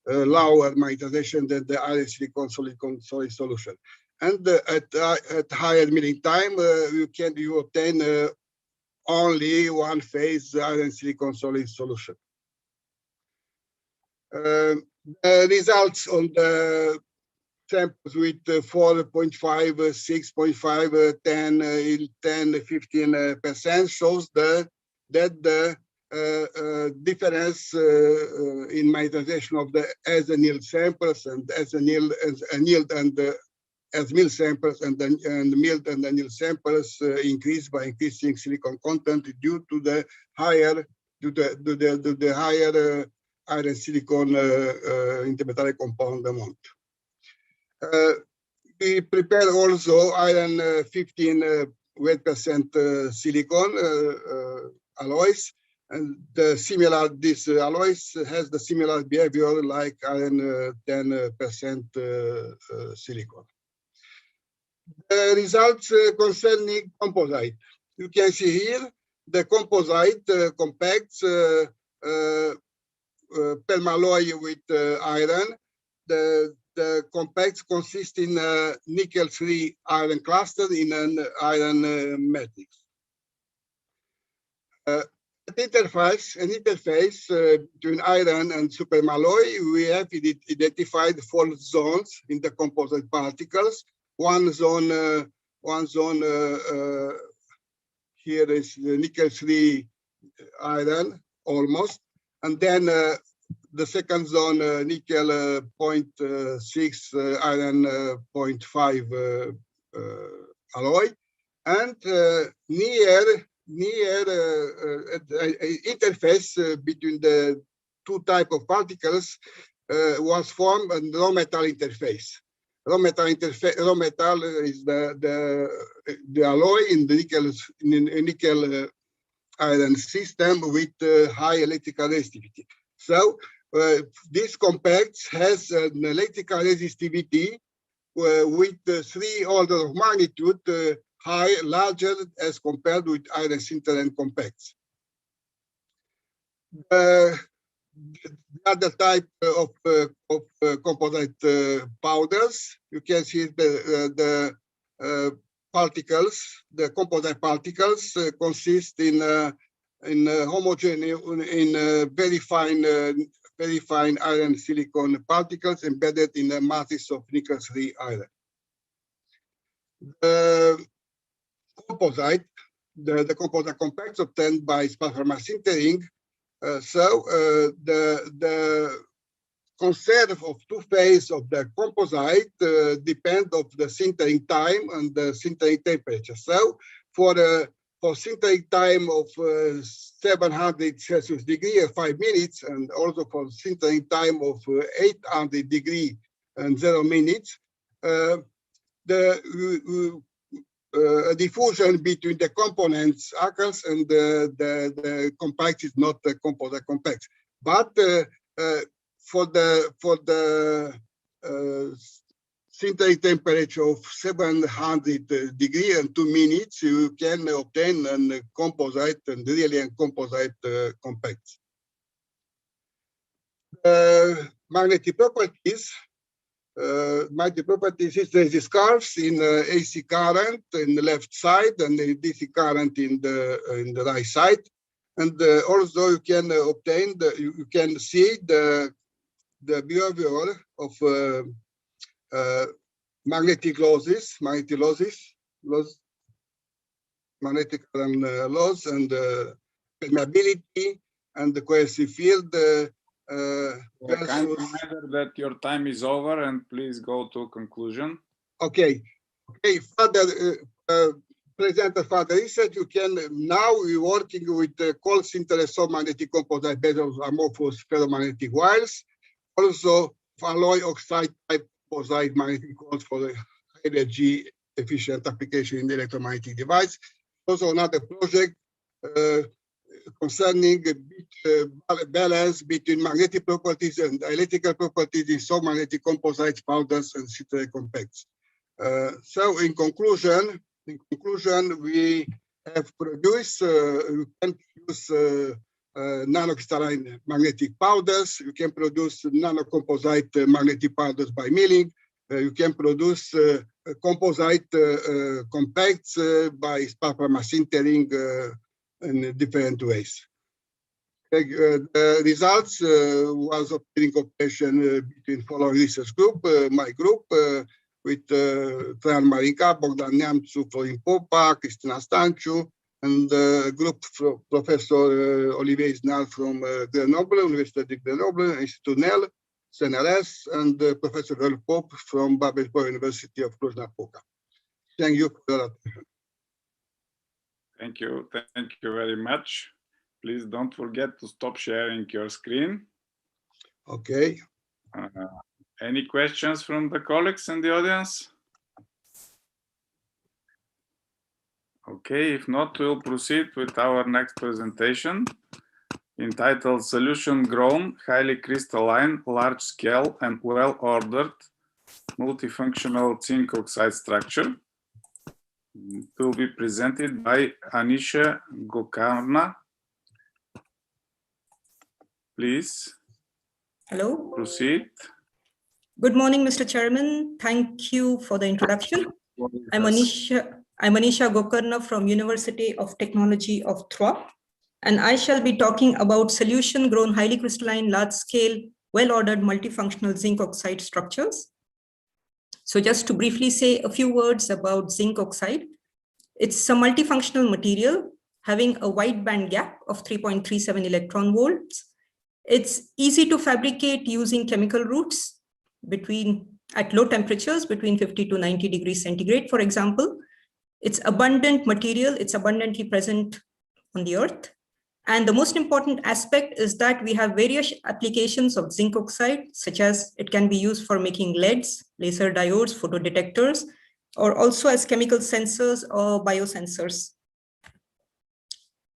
lower magnetization than the iron silicon solid solution. And at higher milling time, you obtain only one phase iron silicon solid solution. The results on the samples with 4.5, 6.5, 10, 15% shows that the difference in mineralization of the as annealed samples and as annealed and as milled samples and milled and annealed samples increase by increasing silicon content due to the higher higher iron silicon intermetallic compound amount. We prepare also iron 15 weight percent silicon alloys, and this alloys has the similar behavior like iron 10% silicon. The results concerning composite. You can see here the composite compacts permalloy with iron. The compacts consist in nickel-3 iron cluster in an iron matrix. An interface between iron and supermalloy, we have identified 4 zones in the composite particles. One zone here is the nickel-3 iron almost, and then the second zone nickel 0.6 iron 0.5 alloy, and near interface between the 2 types of particles was formed a raw metal interface. Raw metal is the alloy in the nickel iron system with high electrical resistivity. So this compact has an electrical resistivity with 3 orders of magnitude larger as compared with iron sintered compacts. The other type of composite powders, you can see the particles. The composite particles consist in homogeneous, very fine iron silicon particles embedded in a matrix of nickel-3 iron. The composite compacts obtained by spatula sintering. The conserve of 2 phases of the composite depend of the sintering time and the sintering temperature. So for sintering time of 700 Celsius degree 5 minutes, and also for sintering time of 800 degree and 0 minutes, diffusion between the components occurs, and the compact is not the composite compact. But for the sintering temperature of 700 degree and 2 minutes, you can obtain a composite and really a composite compact. Magnetic properties. Magnetic properties is the curves in AC current in the left side and the DC current in the right side, and also you can obtain you can see the behavior of magnetic losses, magnetic current loss, and permeability and the coercive field. Kind reminder that your time is over, and please go to conclusion. Okay. Further present further research. You can now we're working with cold sintered magnetic composite based on amorphous ferromagnetic wires. Also, alloy oxide type composite magnetic coils for the energy efficient application in the electromagnetic device. Also, another project concerning balance between magnetic properties and electrical properties in soft magnetic composites, powders, and sintered compacts. So, in conclusion, we have produced, we can produce nanocrystalline magnetic powders. You can produce nanocomposite magnetic powders by milling. You can produce composite compacts by spatula sintering in different ways. The results was obtained in cooperation between following research group, my group, with Traian Marica, Bogdan Neamțu, Florin Popa, Cristina Stanciu, and the group from Professor Olivier Isnal from Grenoble, University de Grenoble, Institut NEL, CNRS, and Professor Earl Pope from Babelsberg University of Cluj-Napoca. Thank you for your attention. Thank you very much. Please don't forget to stop sharing your screen. Okay. Any questions from the colleagues in the audience? Okay, if not, we'll proceed with our next presentation, entitled Solution Grown, Highly Crystalline, Large Scale and Well-Ordered Multifunctional Zinc Oxide Structure. It will be presented by Anisha Gokarna. Please. Hello. Proceed. Good morning, Mr. Chairman. Thank you for the introduction. I'm Anisha Gokarna from University of Technology of Troyes, and I shall be talking about solution-grown, highly crystalline, large-scale, well-ordered multifunctional zinc oxide structures. So just to briefly say a few words about zinc oxide, it's a multifunctional material having a wide band gap of 3.37 electron volts. It's easy to fabricate using chemical routes at low temperatures between 50 to 90 degrees centigrade, for example. It's abundant material, it's abundantly present on the earth. And the most important aspect is that we have various applications of zinc oxide, such as it can be used for making LEDs, laser diodes, photodetectors, or also as chemical sensors or biosensors.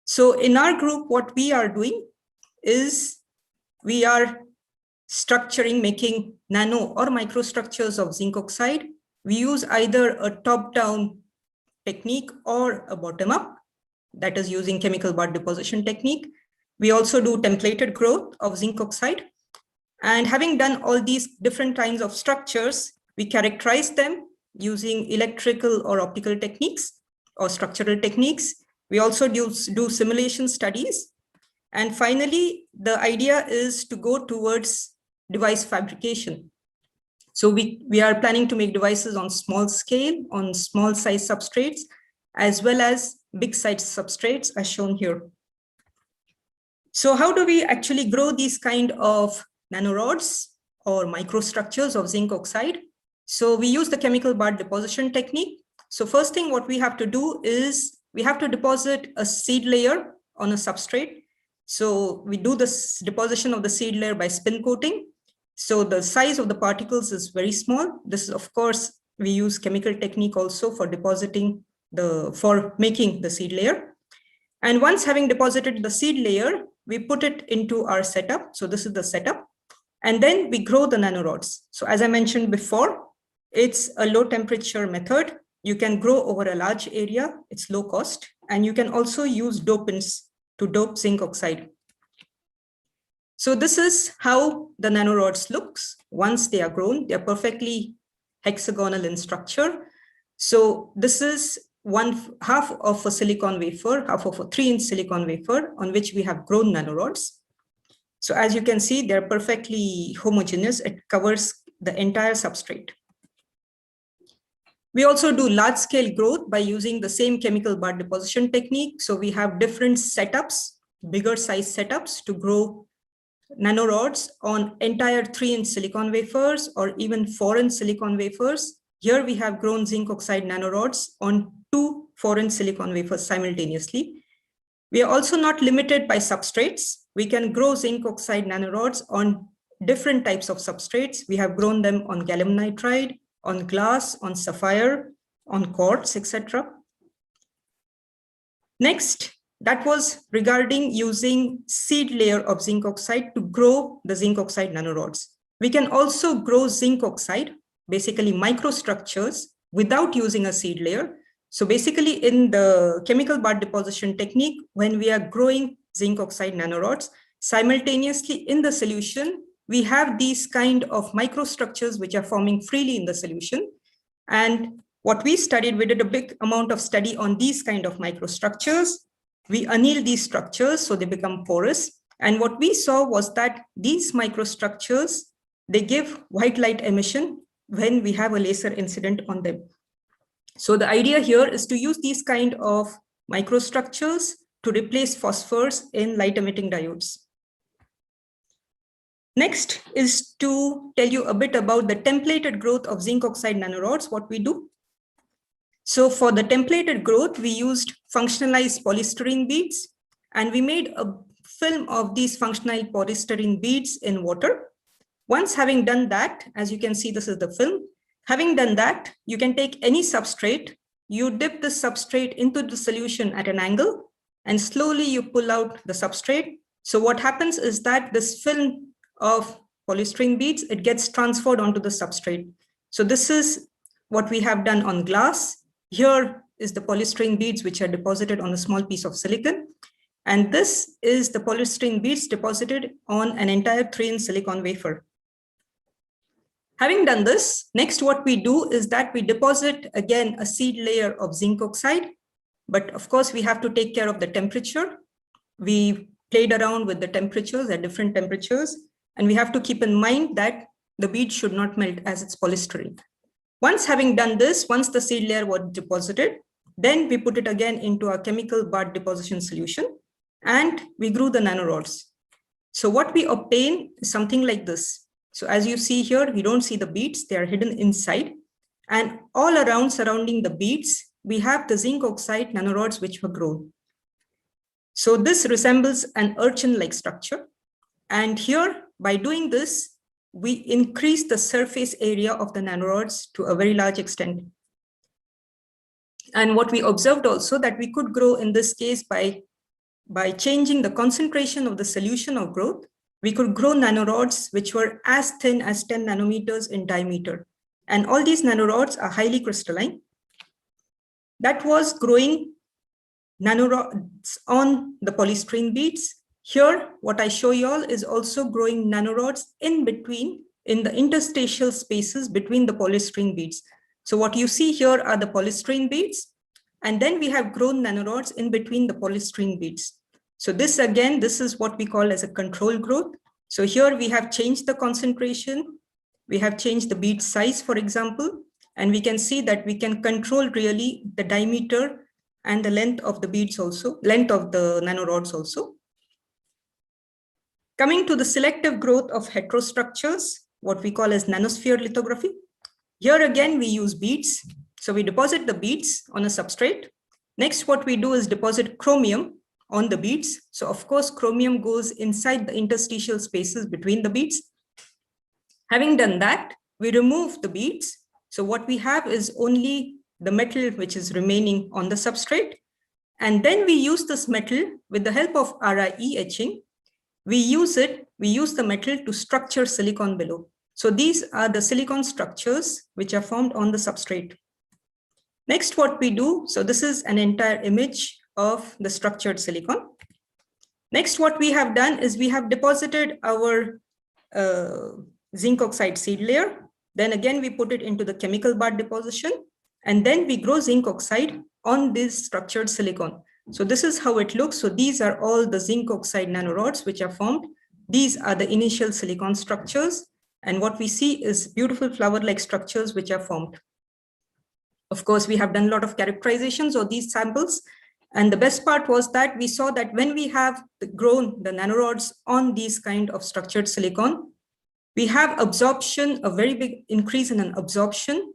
So in our group, what we are doing is we are making nano or microstructures of zinc oxide. We use either a top-down technique or a bottom-up, that is using chemical bar deposition technique. We also do templated growth of zinc oxide. And having done all these different kinds of structures, we characterize them using electrical or optical techniques or structural techniques. We also do simulation studies. And finally, the idea is to go towards device fabrication. So we are planning to make devices on small scale, on small size substrates, as well as big size substrates as shown here. So how do we actually grow these kind of nanorods or microstructures of zinc oxide? So we use the chemical bar deposition technique. So first thing what we have to do is we have to deposit a seed layer on a substrate. So we do this deposition of the seed layer by spin coating. So the size of the particles is very small. This is, of course, we use chemical technique also for making the seed layer. And once having deposited the seed layer, we put it into our setup. So this is the setup. And then we grow the nanorods. So as I mentioned before, it's a low temperature method. You can grow over a large area. It's low cost. And you can also use dopants to dope zinc oxide. So this is how the nanorods looks. Once they are grown, they're perfectly hexagonal in structure. So this is half of a silicon wafer, half of a 3-inch silicon wafer on which we have grown nanorods. So as you can see, they're perfectly homogeneous. It covers the entire substrate. We also do large scale growth by using the same chemical bar deposition technique. So we have different setups, bigger size setups to grow nanorods on entire 3-inch silicon wafers or even 4-inch silicon wafers. Here we have grown zinc oxide nanorods on 2 4-inch silicon wafers simultaneously. We are also not limited by substrates. We can grow zinc oxide nanorods on different types of substrates. We have grown them on gallium nitride, on glass, on sapphire, on quartz, etc. Next, that was regarding using seed layer of zinc oxide to grow the zinc oxide nanorods. We can also grow zinc oxide, basically microstructures, without using a seed layer. So basically in the chemical bar deposition technique, when we are growing zinc oxide nanorods, simultaneously in the solution, we have these kind of microstructures which are forming freely in the solution. And what we studied, we did a big amount of study on these kind of microstructures. we anneal these structures so they become porous. And what we saw was that these microstructures, they give white light emission when we have a laser incident on them. So the idea here is to use these kind of microstructures to replace phosphors in light emitting diodes. Next is to tell you a bit about the templated growth of zinc oxide nanorods, what we do. So for the templated growth, we used functionalized polystyrene beads, and we made a film of these functional polystyrene beads in water. Once having done that, as you can see, this is the film. Having done that, you can take any substrate, you dip the substrate into the solution at an angle, and slowly you pull out the substrate. So what happens is that this film of polystyrene beads, it gets transferred onto the substrate. So this is what we have done on glass. Here is the polystyrene beads which are deposited on a small piece of silicon. And this is the polystyrene beads deposited on an entire 3-inch silicon wafer. Having done this, next what we do is that we deposit again a seed layer of zinc oxide. But of course, we have to take care of the temperature. We played around with the temperatures at different temperatures. And we have to keep in mind that the bead should not melt as it's polystyrene. Once having done this, once the seed layer was deposited, then we put it again into our chemical bath deposition solution and we grew the nanorods. So what we obtain is something like this. So as you see here, we don't see the beads, they are hidden inside. And all around surrounding the beads, we have the zinc oxide nanorods which were grown. So this resembles an urchin-like structure. And here, by doing this, we increase the surface area of the nanorods to a very large extent. And what we observed also that we could grow in this case by changing the concentration of the solution of growth, we could grow nanorods which were as thin as 10 nanometers in diameter. And all these nanorods are highly crystalline. That was growing nanorods on the polystyrene beads. Here, what I show you all is also growing nanorods in between, in the interstitial spaces between the polystyrene beads. So what you see here are the polystyrene beads, and then we have grown nanorods in between the polystyrene beads. So this again, this is what we call as a control growth. So here we have changed the concentration, we have changed the bead size, for example, and we can see that we can control really the diameter and the length of the beads also, length of the nanorods also. Coming to the selective growth of heterostructures, what we call as nanosphere lithography. Here again, we use beads. So we deposit the beads on a substrate. Next, what we do is deposit chromium on the beads. So of course, chromium goes inside the interstitial spaces between the beads. Having done that, we remove the beads. So what we have is only the metal which is remaining on the substrate. And then we use this metal with the help of RIE etching. We use the metal to structure silicon below. So these are the silicon structures which are formed on the substrate. Next, what we do, so this is an entire image of the structured silicon. Next, what we have done is we have deposited our zinc oxide seed layer. Then again, we put it into the chemical bath deposition, and then we grow zinc oxide on this structured silicon. So this is how it looks. So these are all the zinc oxide nanorods which are formed. These are the initial silicon structures. And what we see is beautiful flower-like structures which are formed. Of course, we have done a lot of characterizations of these samples. And the best part was that we saw that when we have grown the nanorods on these kind of structured silicon, we have absorption, a very big increase in an absorption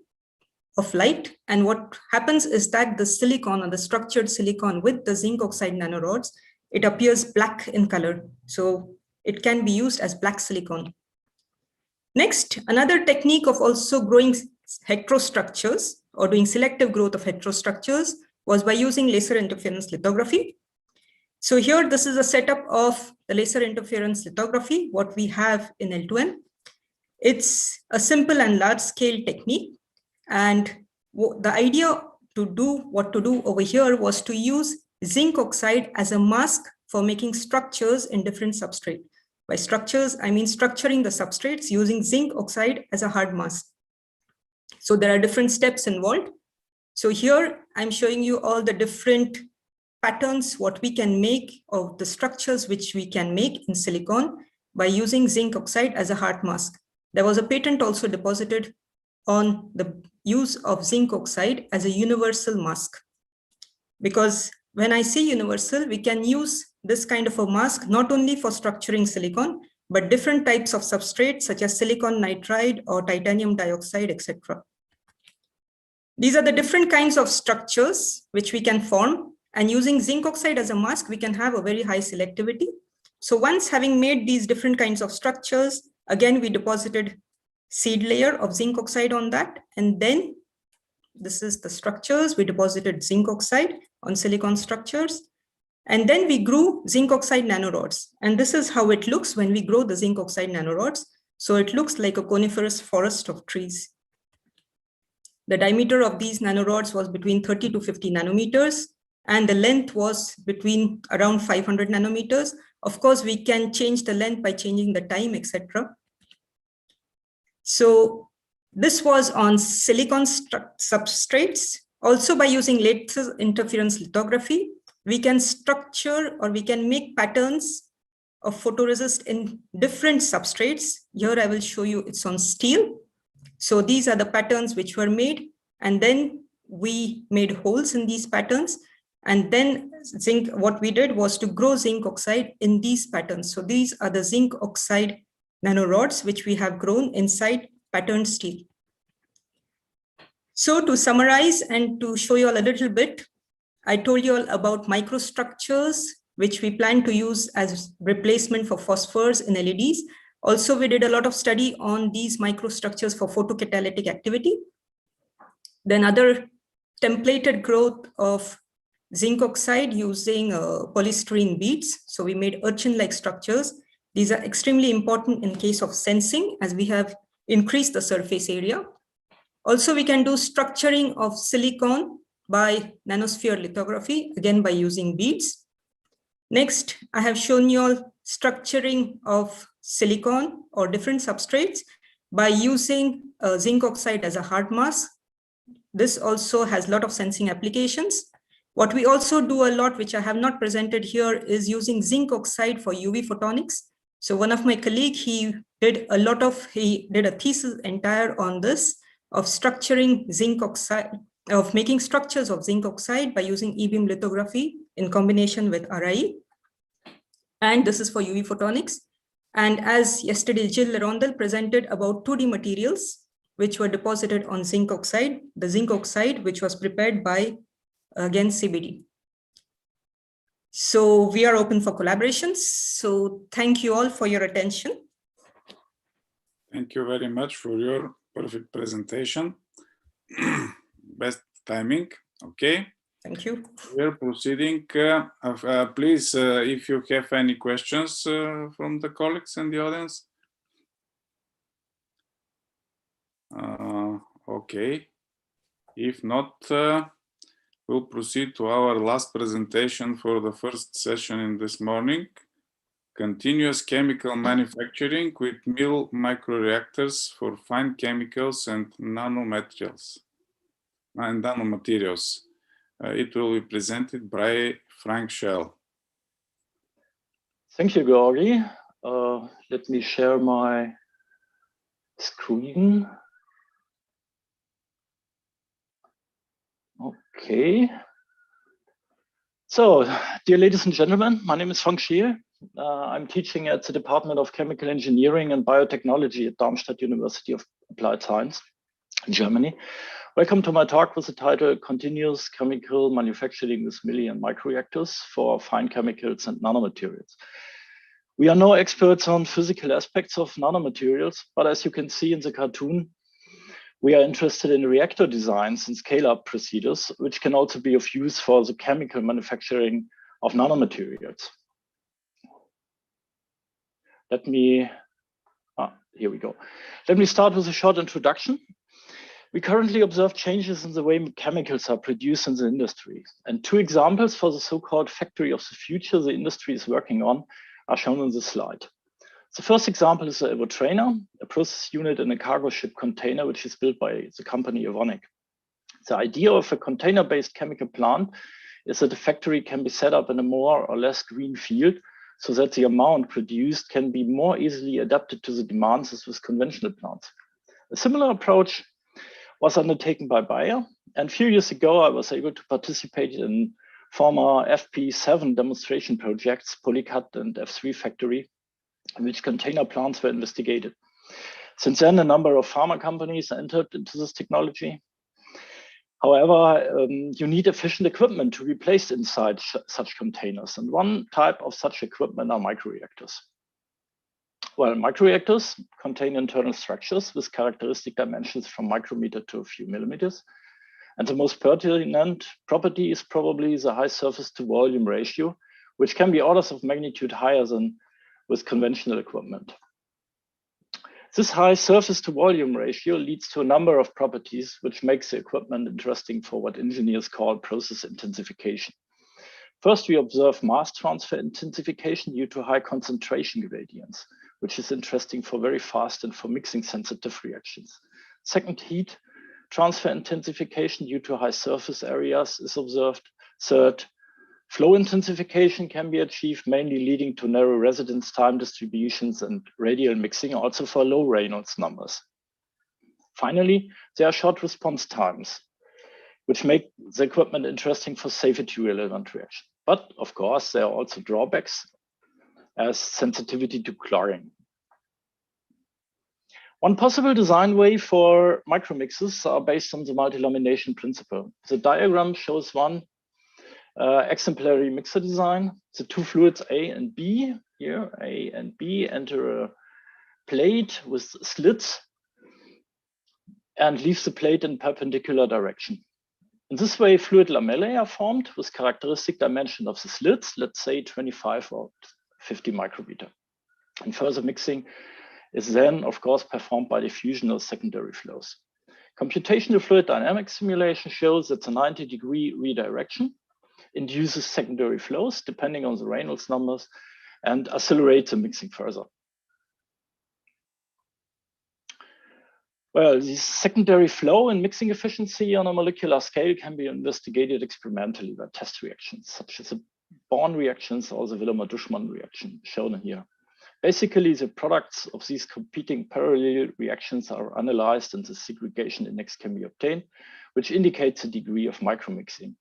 of light. And what happens is that the silicon or the structured silicon with the zinc oxide nanorods, it appears black in color. So it can be used as black silicon. Next, another technique of also growing heterostructures or doing selective growth of heterostructures was by using laser interference lithography. So here, this is a setup of the laser interference lithography, what we have in EUTINN. It's a simple and large scale technique. And the idea to do over here was to use zinc oxide as a mask for making structures in different substrate. By structures, I mean structuring the substrates using zinc oxide as a hard mask. So there are different steps involved. So here I'm showing you all the different patterns, what we can make of the structures which we can make in silicon by using zinc oxide as a hard mask. There was a patent also deposited on the use of zinc oxide as a universal mask. Because when I say universal, we can use this kind of a mask not only for structuring silicon, but different types of substrates such as silicon nitride or titanium dioxide, etc. These are the different kinds of structures which we can form, and using zinc oxide as a mask, we can have a very high selectivity. So once having made these different kinds of structures, again, we deposited seed layer of zinc oxide on that. And then this is the structures. We deposited zinc oxide on silicon structures. And then we grew zinc oxide nanorods. And this is how it looks when we grow the zinc oxide nanorods. So it looks like a coniferous forest of trees. The diameter of these nanorods was between 30 to 50 nanometers, and the length was between around 500 nanometers. Of course, we can change the length by changing the time, etc. So this was on silicon substrates. Also, by using laser interference lithography, we can structure or we can make patterns of photoresist in different substrates. Here I will show you it's on steel. So these are the patterns which were made, and then we made holes in these patterns. And then what we did was to grow zinc oxide in these patterns. So these are the zinc oxide nanorods which we have grown inside patterned steel. So to summarize and to show you all a little bit, I told you all about microstructures which we plan to use as replacement for phosphors in LEDs. Also, we did a lot of study on these microstructures for photocatalytic activity. Then other templated growth of zinc oxide using polystyrene beads. So we made urchin-like structures. These are extremely important in case of sensing, as we have increased the surface area. Also, we can do structuring of silicon by nanosphere lithography, again by using beads. Next, I have shown you all structuring of silicon or different substrates by using zinc oxide as a hard mask. This also has a lot of sensing applications. What we also do a lot, which I have not presented here, is using zinc oxide for UV photonics. So one of my colleagues, he did a thesis entire on this, of structuring zinc oxide, of making structures of zinc oxide by using E-beam lithography in combination with RI. And this is for UV photonics. And as yesterday, Jill Rondel presented about 2D materials, which were deposited on zinc oxide, the zinc oxide, which was prepared by, again, CBD. So we are open for collaborations. So thank you all for your attention. Thank you very much for your perfect presentation. Best timing. Okay. Thank you. We're proceeding. Please, if you have any questions from the colleagues in the audience. Okay. If not, we'll proceed to our last presentation for the first session in this morning. Continuous chemical manufacturing with mill microreactors for fine chemicals and nanomaterials. It will be presented by Frank Schell. Thank you, Georgi. Let me share my screen. Okay. So, dear ladies and gentlemen, my name is Frank Schell. I'm teaching at the Department of Chemical Engineering and Biotechnology at Darmstadt University of Applied Science in Germany. Welcome to my talk with the title Continuous Chemical Manufacturing with Milli and Microreactors for Fine Chemicals and Nanomaterials. We are no experts on physical aspects of nanomaterials, but as you can see in the cartoon, we are interested in reactor designs and scale-up procedures, which can also be of use for the chemical manufacturing of nanomaterials. Here we go. Let me start with a short introduction. We currently observe changes in the way chemicals are produced in the industry. And two examples for the so-called factory of the future the industry is working on are shown on this slide. The first example is the EUTINN, a process unit in a cargo ship container, which is built by the company Evonik. The idea of a container-based chemical plant is that the factory can be set up in a more or less green field so that the amount produced can be more easily adapted to the demands as with conventional plants. A similar approach was undertaken by Bayer, and a few years ago I was able to participate in former FP7 demonstration projects, Polycat and F3 factory, in which container plants were investigated. Since then, a number of pharma companies entered into this technology. However, you need efficient equipment to be placed inside such containers. And one type of such equipment are microreactors. Well, microreactors contain internal structures with characteristic dimensions from micrometer to a few millimeters. And the most pertinent property is probably the high surface to volume ratio, which can be orders of magnitude higher than with conventional equipment. This high surface to volume ratio leads to a number of properties which makes the equipment interesting for what engineers call process intensification. First, we observe mass transfer intensification due to high concentration gradients, which is interesting for very fast and for mixing sensitive reactions. Second, heat transfer intensification due to high surface areas is observed. Third, flow intensification can be achieved, mainly leading to narrow residence time distributions and radial mixing, also for low Reynolds numbers. Finally, there are short response times, which make the equipment interesting for safety relevant reaction. But of course, there are also drawbacks as sensitivity to chlorine. One possible design way for micromixes are based on the multilamination principle. The diagram shows one exemplary mixer design. The two fluids A and B, here A and B, enter a plate with slits and leave the plate in perpendicular direction. In this way, fluid lamellae are formed with characteristic dimension of the slits, let's say 25 or 50 micrometer. And further mixing is then, of course, performed by diffusion or secondary flows. Computational fluid dynamics simulation shows that the 90-degree redirection induces secondary flows depending on the Reynolds numbers and accelerates the mixing further. Well, the secondary flow and mixing efficiency on a molecular scale can be investigated experimentally by test reactions, such as the Born reactions or the Willemer-Duschmann reaction shown here. Basically, the products of these competing parallel reactions are analyzed and the segregation index can be obtained, which indicates the degree of micromixing,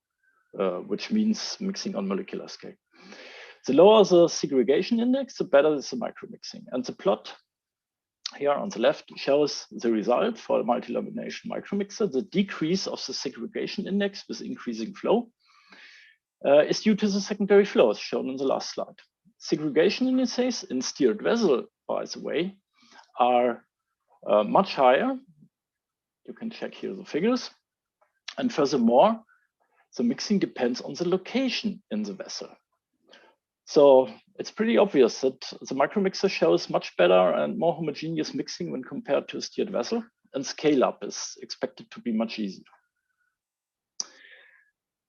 which means mixing on molecular scale. The lower the segregation index, the better is the micromixing. And the plot here on the left shows the result for a multilamination micromixer. The decrease of the segregation index with increasing flow is due to the secondary flows shown in the last slide. Segregation indices in steered vessel, by the way, are much higher. You can check here the figures. And furthermore, the mixing depends on the location in the vessel. So it's pretty obvious that the micromixer shows much better and more homogeneous mixing when compared to a steered vessel, and scale up is expected to be much easier.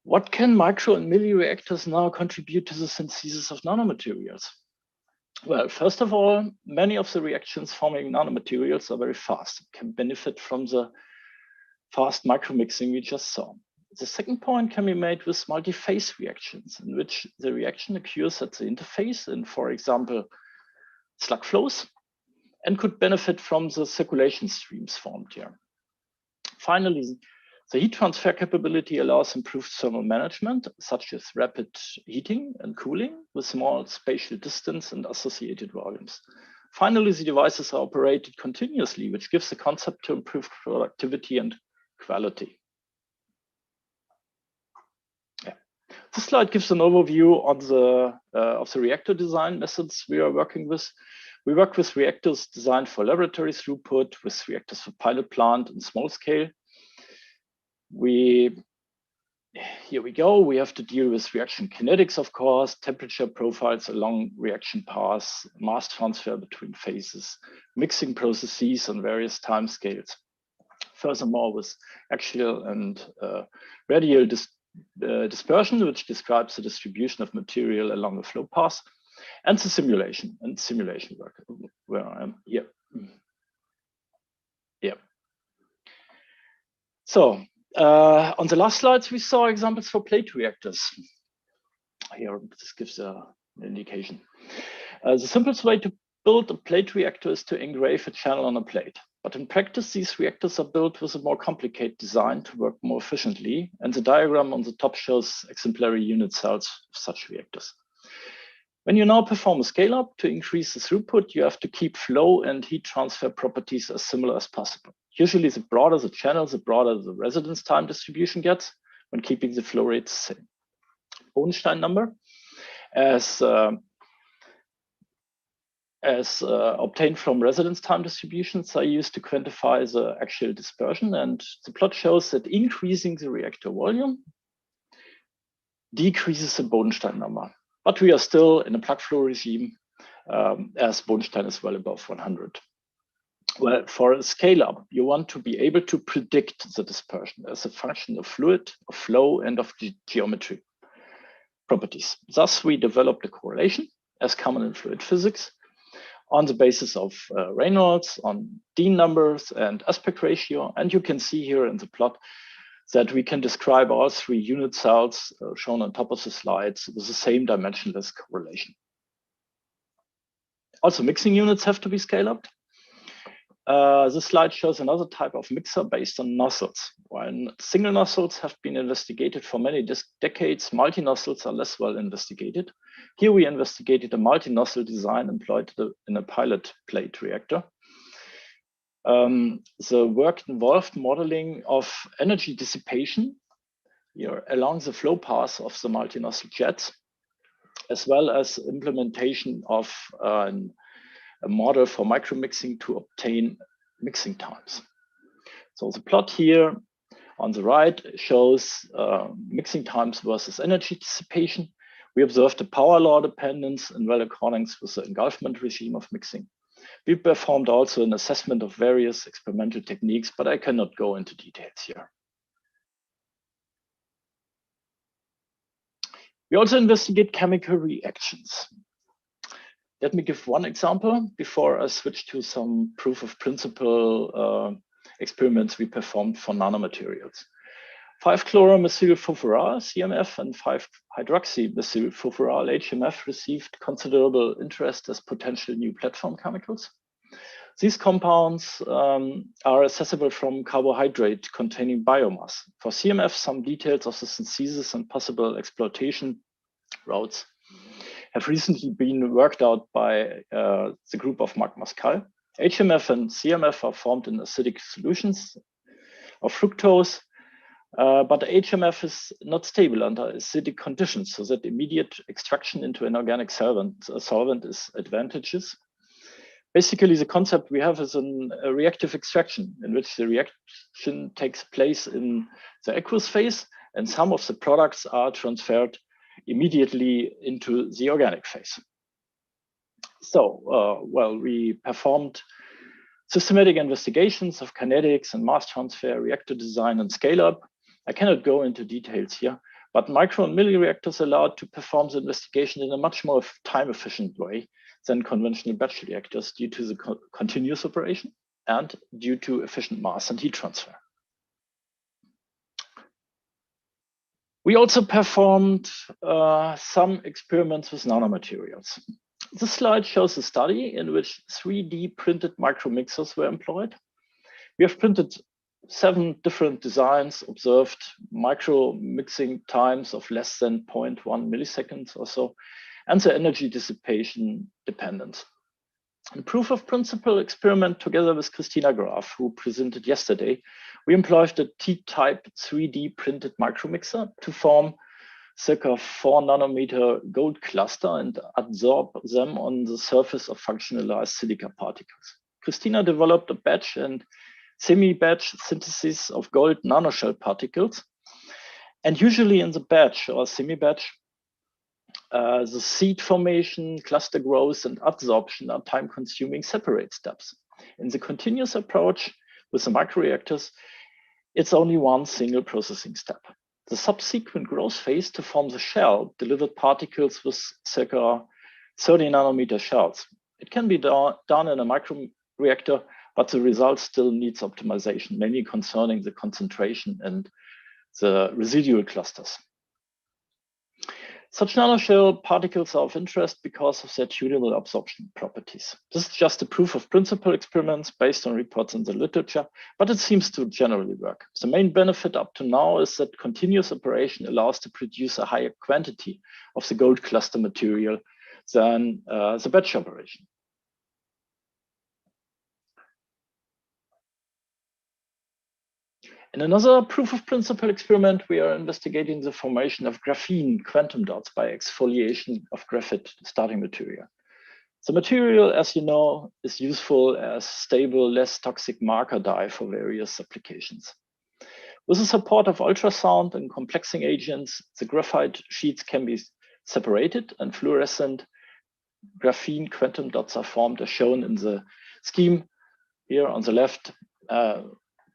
What can micro and milli reactors now contribute to the synthesis of nanomaterials? Well, first of all, many of the reactions forming nanomaterials are very fast, can benefit from the fast micromixing we just saw. The second point can be made with multi-phase reactions, in which the reaction occurs at the interface in, for example, slug flows, and could benefit from the circulation streams formed here. Finally, the heat transfer capability allows improved thermal management, such as rapid heating and cooling with small spatial distance and associated volumes. Finally, the devices are operated continuously, which gives the concept to improve productivity and quality. This slide gives an overview on of the reactor design methods we are working with. We work with reactors designed for laboratory throughput, with reactors for pilot plant and small scale. Here we go. We have to deal with reaction kinetics, of course, temperature profiles along reaction paths, mass transfer between phases, mixing processes on various time scales. Furthermore, with axial and radial dispersion, which describes the distribution of material along a flow path, and the simulation work, where I am here. Yeah. So On the last slides, we saw examples for plate reactors. Here, this gives an indication. The simplest way to build a plate reactor is to engrave a channel on a plate. But in practice, these reactors are built with a more complicated design to work more efficiently. And the diagram on the top shows exemplary unit cells of such reactors. When you now perform a scale-up to increase the throughput, you have to keep flow and heat transfer properties as similar as possible. Usually, the broader the channel, the broader the residence time distribution gets when keeping the flow rate the same. Bodenstein number, as obtained from residence time distributions, are used to quantify the actual dispersion. And the plot shows that increasing the reactor volume decreases the Bodenstein number. But we are still in a plug flow regime as Bodenstein is well above 100. Well, for a scale up, you want to be able to predict the dispersion as a function of fluid, of flow, and of geometry properties. Thus, we developed a correlation as common in fluid physics on the basis of Reynolds, on Dean numbers and aspect ratio. And you can see here in the plot that we can describe all three unit cells shown on top of the slides with the same dimensionless correlation. Also, mixing units have to be scale up. This slide shows another type of mixer based on nozzles. While single nozzles have been investigated for many decades, multi-nozzles are less well investigated. Here we investigated a multi-nozzle design employed in a pilot plate reactor. The work involved modeling of energy dissipation here along the flow path of the multi-nozzle jets, as well as implementation of a model for micromixing to obtain mixing times. So the plot here on the right shows mixing times versus energy dissipation. We observed a power law dependence in well accordance with the engulfment regime of mixing. We performed also an assessment of various experimental techniques, but I cannot go into details here. We also investigate chemical reactions. Let me give one example before I switch to some proof of principle experiments we performed for nanomaterials. 5-chloromethylfurfural, CMF, and 5-hydroxymethylfurfural, HMF, received considerable interest as potential new platform chemicals. These compounds are accessible from carbohydrate-containing biomass. For CMF, some details of the synthesis and possible exploitation routes have recently been worked out by the group of Marc Mascal. HMF and CMF are formed in acidic solutions of fructose, but HMF is not stable under acidic conditions, so that immediate extraction into an organic solvent is advantageous. Basically, the concept we have is a reactive extraction, in which the reaction takes place in the aqueous phase, and some of the products are transferred immediately into the organic phase. So, well, we performed systematic investigations of kinetics and mass transfer, reactor design, and scale-up. I cannot go into details here, but micro and milli reactors allowed to perform the investigation in a much more time-efficient way than conventional batch reactors due to the continuous operation and due to efficient mass and heat transfer. We also performed some experiments with nanomaterials. This slide shows a study in which 3D printed micromixers were employed. We have printed 7 different designs, observed micro mixing times of less than 0.1 milliseconds or so, and the energy dissipation dependence. In proof of principle experiment together with Christina Graf, who presented yesterday, we employed a T-type 3D printed micromixer to form circa 4 nanometer gold cluster and adsorb them on the surface of functionalized silica particles. Christina developed a batch and semi-batch synthesis of gold nanoshell particles. And usually in the batch or semi-batch, the seed formation, cluster growth, and adsorption are time-consuming separate steps. In the continuous approach with the microreactors, it's only one single processing step. The subsequent growth phase to form the shell delivered particles with circa 30 nanometer shells. It can be done in a microreactor, but the result still needs optimization, mainly concerning the concentration and the residual clusters. Such nanoshell particles are of interest because of their tunable absorption properties. This is just a proof of principle experiments based on reports in the literature, but it seems to generally work. The main benefit up to now is that continuous operation allows to produce a higher quantity of the gold cluster material than the batch operation. In another proof of principle experiment, we are investigating the formation of graphene quantum dots by exfoliation of graphite starting material. The material, as you know, is useful as stable, less toxic marker dye for various applications. With the support of ultrasound and complexing agents, the graphite sheets can be separated and fluorescent graphene quantum dots are formed as shown in the scheme here on the left,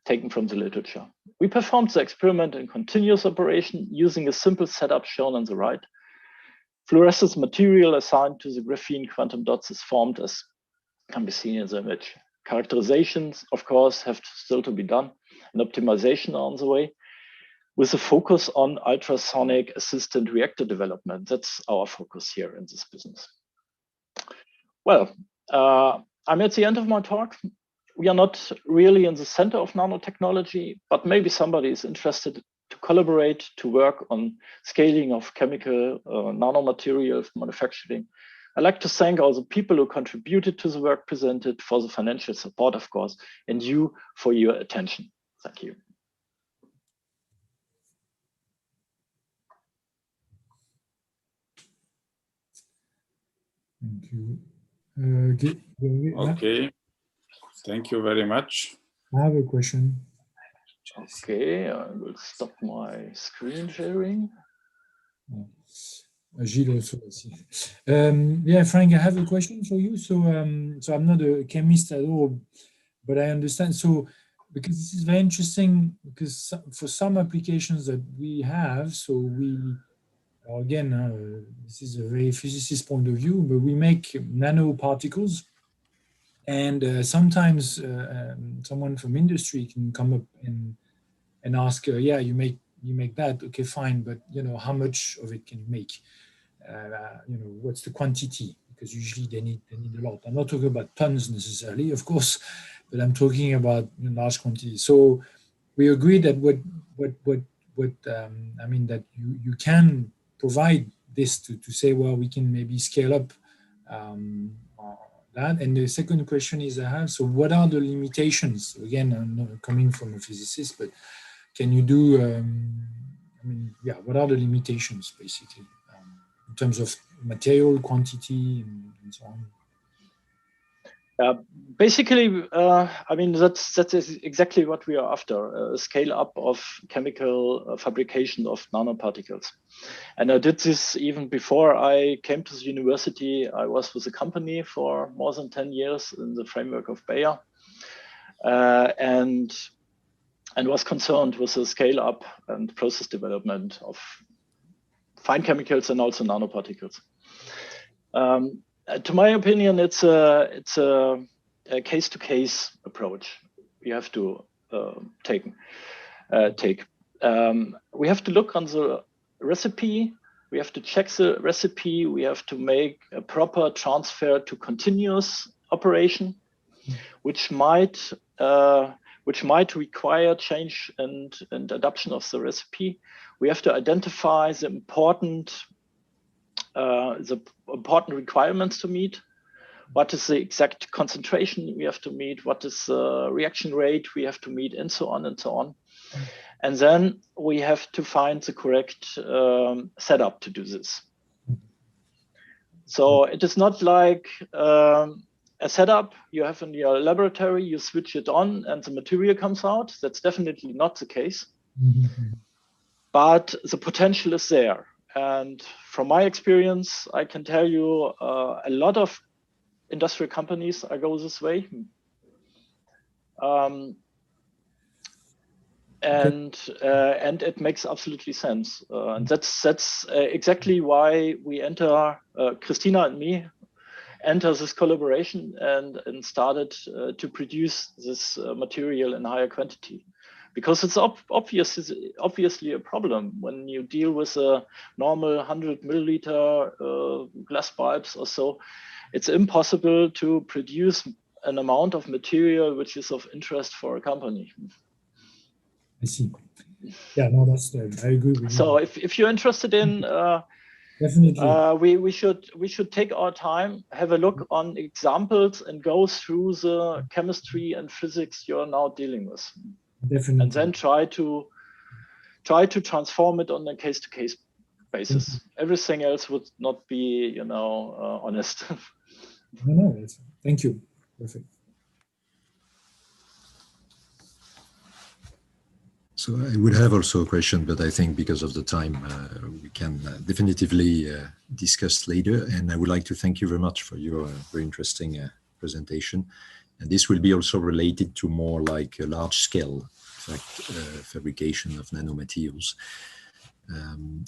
taken from the literature. We performed the experiment in continuous operation using a simple setup shown on the right. Fluorescence material assigned to the graphene quantum dots is formed as can be seen in the image. Characterizations, of course, have still to be done, and optimization are on the way, with a focus on ultrasonic assistant reactor development. That's our focus here in this business. Well, I'm at the end of my talk. We are not really in the center of nanotechnology, but maybe somebody is interested to collaborate, to work on scaling of chemical nanomaterial manufacturing. I'd like to thank all the people who contributed to the work presented, for the financial support, of course, and you for your attention. Thank you. Thank you. Okay. Thank you very much. I have a question. Okay, I will stop my screen sharing. Gilles also, I see. Yeah, Frank, I have a question for you. So, so I'm not a chemist at all, but I understand. So, because this is very interesting, because for some applications that we have, so we, again, this is a very physicist point of view, but we make nanoparticles. And sometimes someone from industry can come up and ask, yeah, you make that, okay, fine, but you know, how much of it can you make? You know, what's the quantity? Because usually they need a lot. I'm not talking about tons necessarily, of course, but I'm talking about large quantities. So we agree that I mean that you can provide this to say, well, we can maybe scale up that. And the second question is I have, so what are the limitations? Again, I'm not coming from a physicist, but can you do, I mean, yeah, what are the limitations basically in terms of material quantity and so on? Basically, I mean, that's exactly what we are after, a scale up of chemical fabrication of nanoparticles. And I did this even before I came to the university. I was with a company for more than 10 years in the framework of Bayer, and was concerned with the scale up and process development of fine chemicals and also nanoparticles. To my opinion, it's a case-to-case approach we have to take. We have to look on the recipe. We have to check the recipe. We have to make a proper transfer to continuous operation, which might require change and adoption of the recipe. We have to identify the important requirements to meet. What is the exact concentration we have to meet? What is the reaction rate we have to meet, and so on and so on. And then we have to find the correct setup to do this. So it is not like a setup you have in your laboratory, you switch it on and the material comes out. That's definitely not the case. But the potential is there. And from my experience, I can tell you a lot of industrial companies go this way. And it makes absolutely sense. And that's exactly why we Christina and me enter this collaboration and started to produce this material in higher quantity. because it's obviously a problem when you deal with a normal 100 milliliter glass pipes or so. It's impossible to produce an amount of material which is of interest for a company. I see. Yeah, no, that's I agree with you. So if you're interested in, definitely, we should take our time, have a look on examples, and go through the chemistry and physics you're now dealing with. Definitely. And then try to transform it on a case-to-case basis. Everything else would not be, you know, honest. No, thank you. Perfect. So I would have also a question, but I think because of the time, we can definitively discuss later. And I would like to thank you very much for your very interesting presentation. And this will be also related to more like a large scale fabrication of nanomaterials.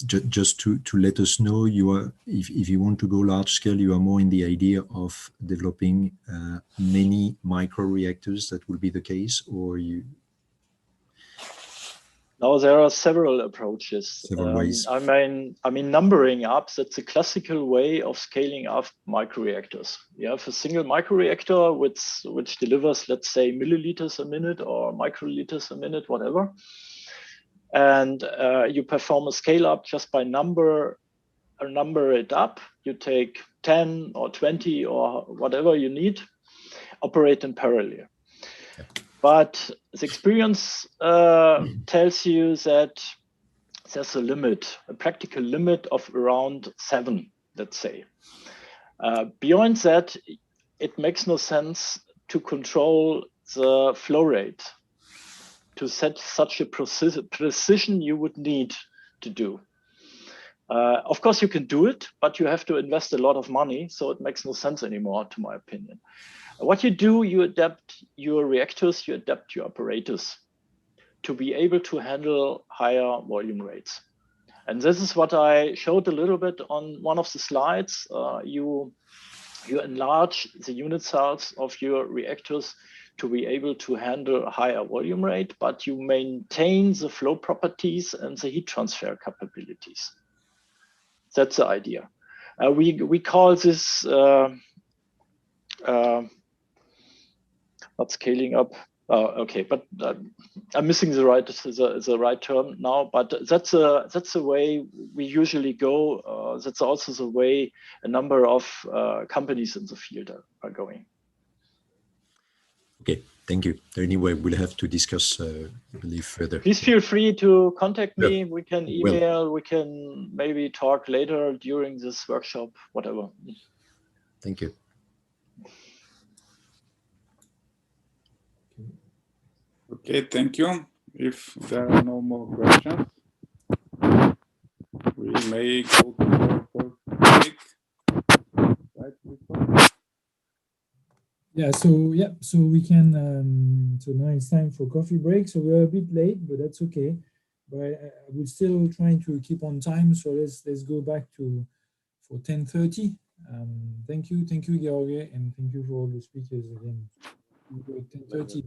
Just to let us know, you are, if you want to go large scale, you are more in the idea of developing many microreactors. That will be the case, or you? No, there are several approaches. Several ways. I mean, numbering up, that's a classical way of scaling up microreactors. You have a single microreactor which delivers, let's say, milliliters a minute or microliters a minute, whatever. And you perform a scale up just by number it up. You take 10 or 20 or whatever you need, operate in parallel. But the experience tells you that there's a limit, a practical limit of around 7, let's say. Beyond that, it makes no sense to control the flow rate, to set such a precision you would need to do. Of course, you can do it, but you have to invest a lot of money, so it makes no sense anymore, to my opinion. What you do, you adapt your reactors, you adapt your apparatus to be able to handle higher volume rates. And this is what I showed a little bit on one of the slides. You enlarge the unit cells of your reactors to be able to handle a higher volume rate, but you maintain the flow properties and the heat transfer capabilities. That's the idea. We call this not scaling up. Okay, but I'm missing the right term now. But that's a way we usually go. That's also the way a number of companies in the field are going. Okay, thank you. Anyway, we'll have to discuss, I believe, further. Please feel free to contact me. Yeah. We can email. We can maybe talk later during this workshop. Whatever. Thank you. Okay, thank you. If there are no more questions, we may go to the first break. Right, Christoph? So we can. So now it's time for coffee break. So we're a bit late, but that's okay. But I would still trying to keep on time. So let's go back to for 10:30. Thank you, George, and thank you for all the speakers again. 10:30.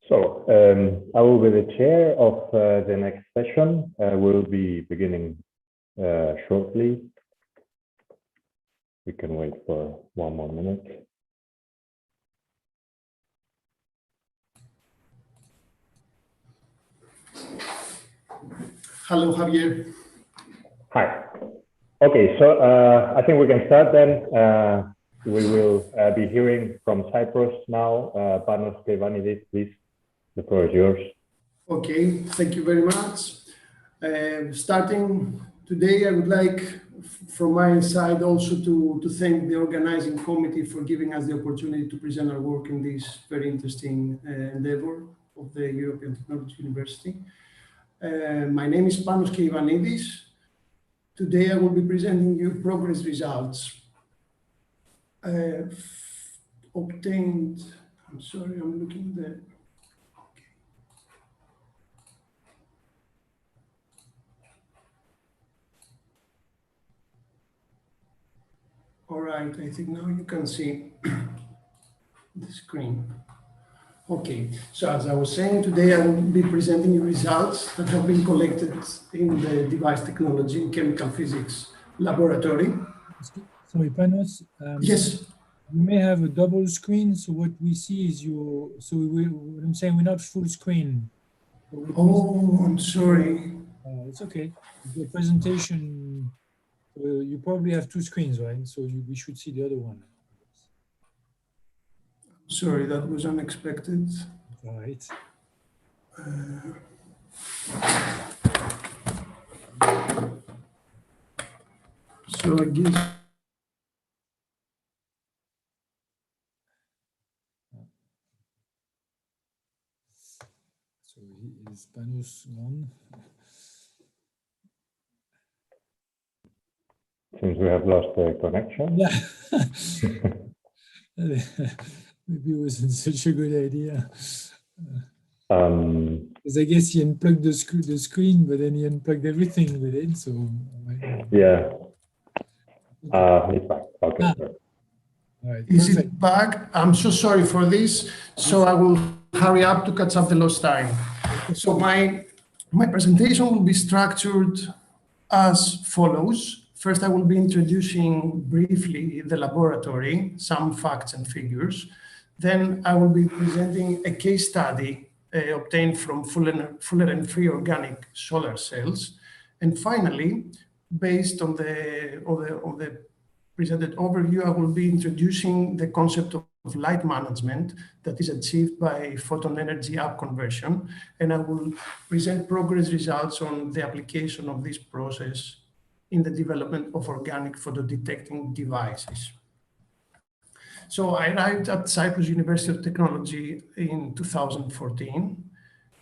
So I will be the chair of the next session. We'll be beginning shortly. We can wait for 1 more minute. Hello, Javier. Hi. Okay, so I think we can start then. We will be hearing from Cyprus now. Panos Klevanidis, please. The floor is yours. Okay, thank you very much. Starting today, I would like, from my side, also to thank the organizing committee for giving us the opportunity to present our work in this very interesting endeavor of the European Technology University. My name is Panos Klevanidis. Today, I will be presenting you progress results obtained. I'm sorry, I'm looking at the. All right, I think now you can see the screen. Okay, so as I was saying, today I will be presenting you results that have been collected in the Device Technology and Chemical Physics Laboratory. Sorry, Panos. Yes. You may have a double screen, so what we see is your. So what I'm saying, we're not full screen. Oh, I'm sorry. It's okay. The presentation. You probably have two screens, right? So we should see the other one. Sorry, that was unexpected. All right. So I guess. So is Panos on? Since we have lost the connection. Yeah. Maybe it wasn't such a good idea. Because I guess he unplugged the screen, but then he unplugged everything with it. So yeah. It's back. Okay. All right, is perfect. it back? I'm so sorry for this. So I will hurry up to catch up the lost time. So my presentation will be structured as follows. First, I will be introducing briefly the laboratory, some facts and figures. Then I will be presenting a case study obtained from fullerene-free organic solar cells. And finally, based on the presented overview, I will be introducing the concept of light management that is achieved by photon energy upconversion. And I will present progress results on the application of this process in the development of organic photodetecting devices. So I arrived at Cyprus University of Technology in 2014,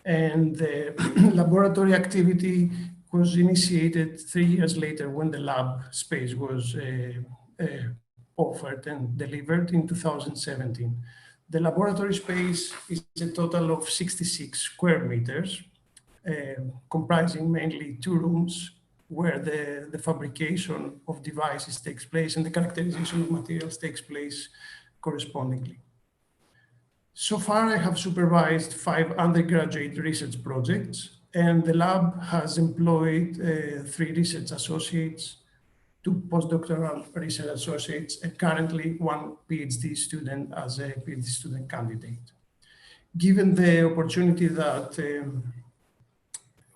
and the laboratory activity was initiated 3 years later when the lab space was offered and delivered in 2017. The laboratory space is a total of 66 square meters, comprising mainly 2 rooms, where the fabrication of devices takes place and the characterization of materials takes place correspondingly. So far, I have supervised 5 undergraduate research projects, and the lab has employed 3 research associates, 2 postdoctoral research associates, and currently 1 PhD student as a PhD student candidate. Given the opportunity that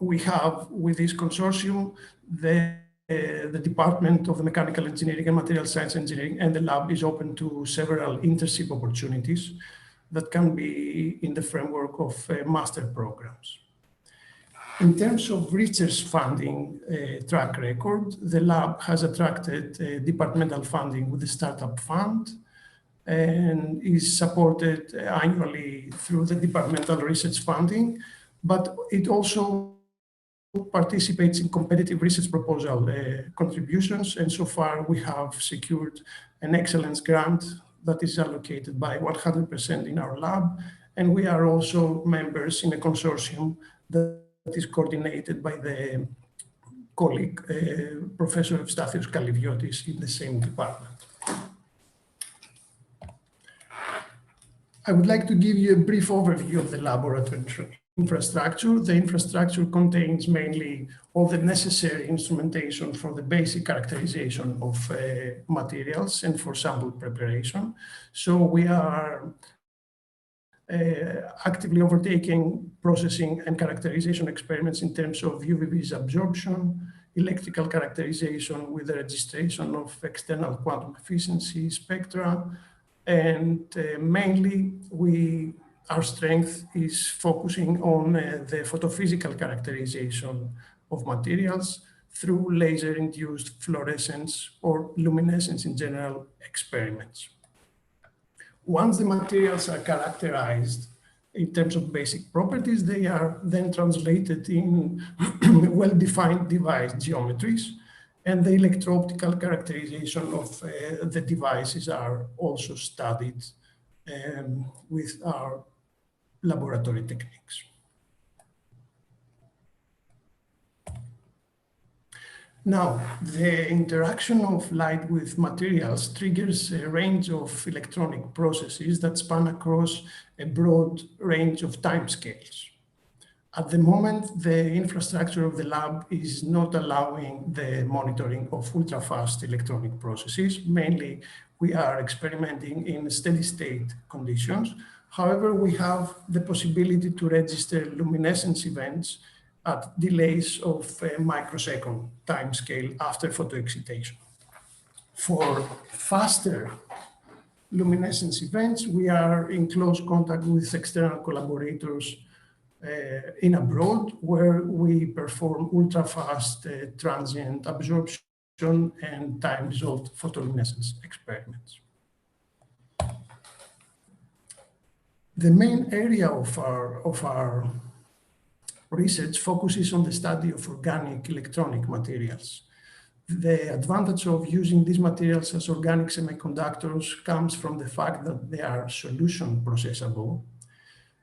we have with this consortium, the Department of Mechanical Engineering and Material Science Engineering and the lab is open to several internship opportunities that can be in the framework of master programs. In terms of research funding track record, the lab has attracted departmental funding with the Startup Fund and is supported annually through the departmental research funding, but it also participates in competitive research proposal contributions, and so far we have secured an excellence grant that is allocated by 100% in our lab, and we are also members in a consortium that is coordinated by the colleague, Professor Evstathios Kaliviotis in the same department. I would like to give you a brief overview of the laboratory infrastructure. The infrastructure contains mainly all the necessary instrumentation for the basic characterization of materials and for sample preparation. So we are actively overtaking processing and characterization experiments in terms of UV-Vis absorption, electrical characterization with the registration of external quantum efficiency spectra, and mainly our strength is focusing on the photophysical characterization of materials through laser-induced fluorescence or luminescence in general experiments. Once the materials are characterized in terms of basic properties, they are then translated in well-defined device geometries, and the electro-optical characterization of the devices are also studied with our laboratory techniques. Now, the interaction of light with materials triggers a range of electronic processes that span across a broad range of timescales. At the moment, the infrastructure of the lab is not allowing the monitoring of ultra-fast electronic processes. Mainly, we are experimenting in steady-state conditions. However, we have the possibility to register luminescence events at delays of a microsecond timescale after photoexcitation. For faster luminescence events, we are in close contact with external collaborators in abroad, where we perform ultra-fast transient absorption and time-resolved photoluminescence experiments. The main area of our research focuses on the study of organic electronic materials. The advantage of using these materials as organic semiconductors comes from the fact that they are solution processable.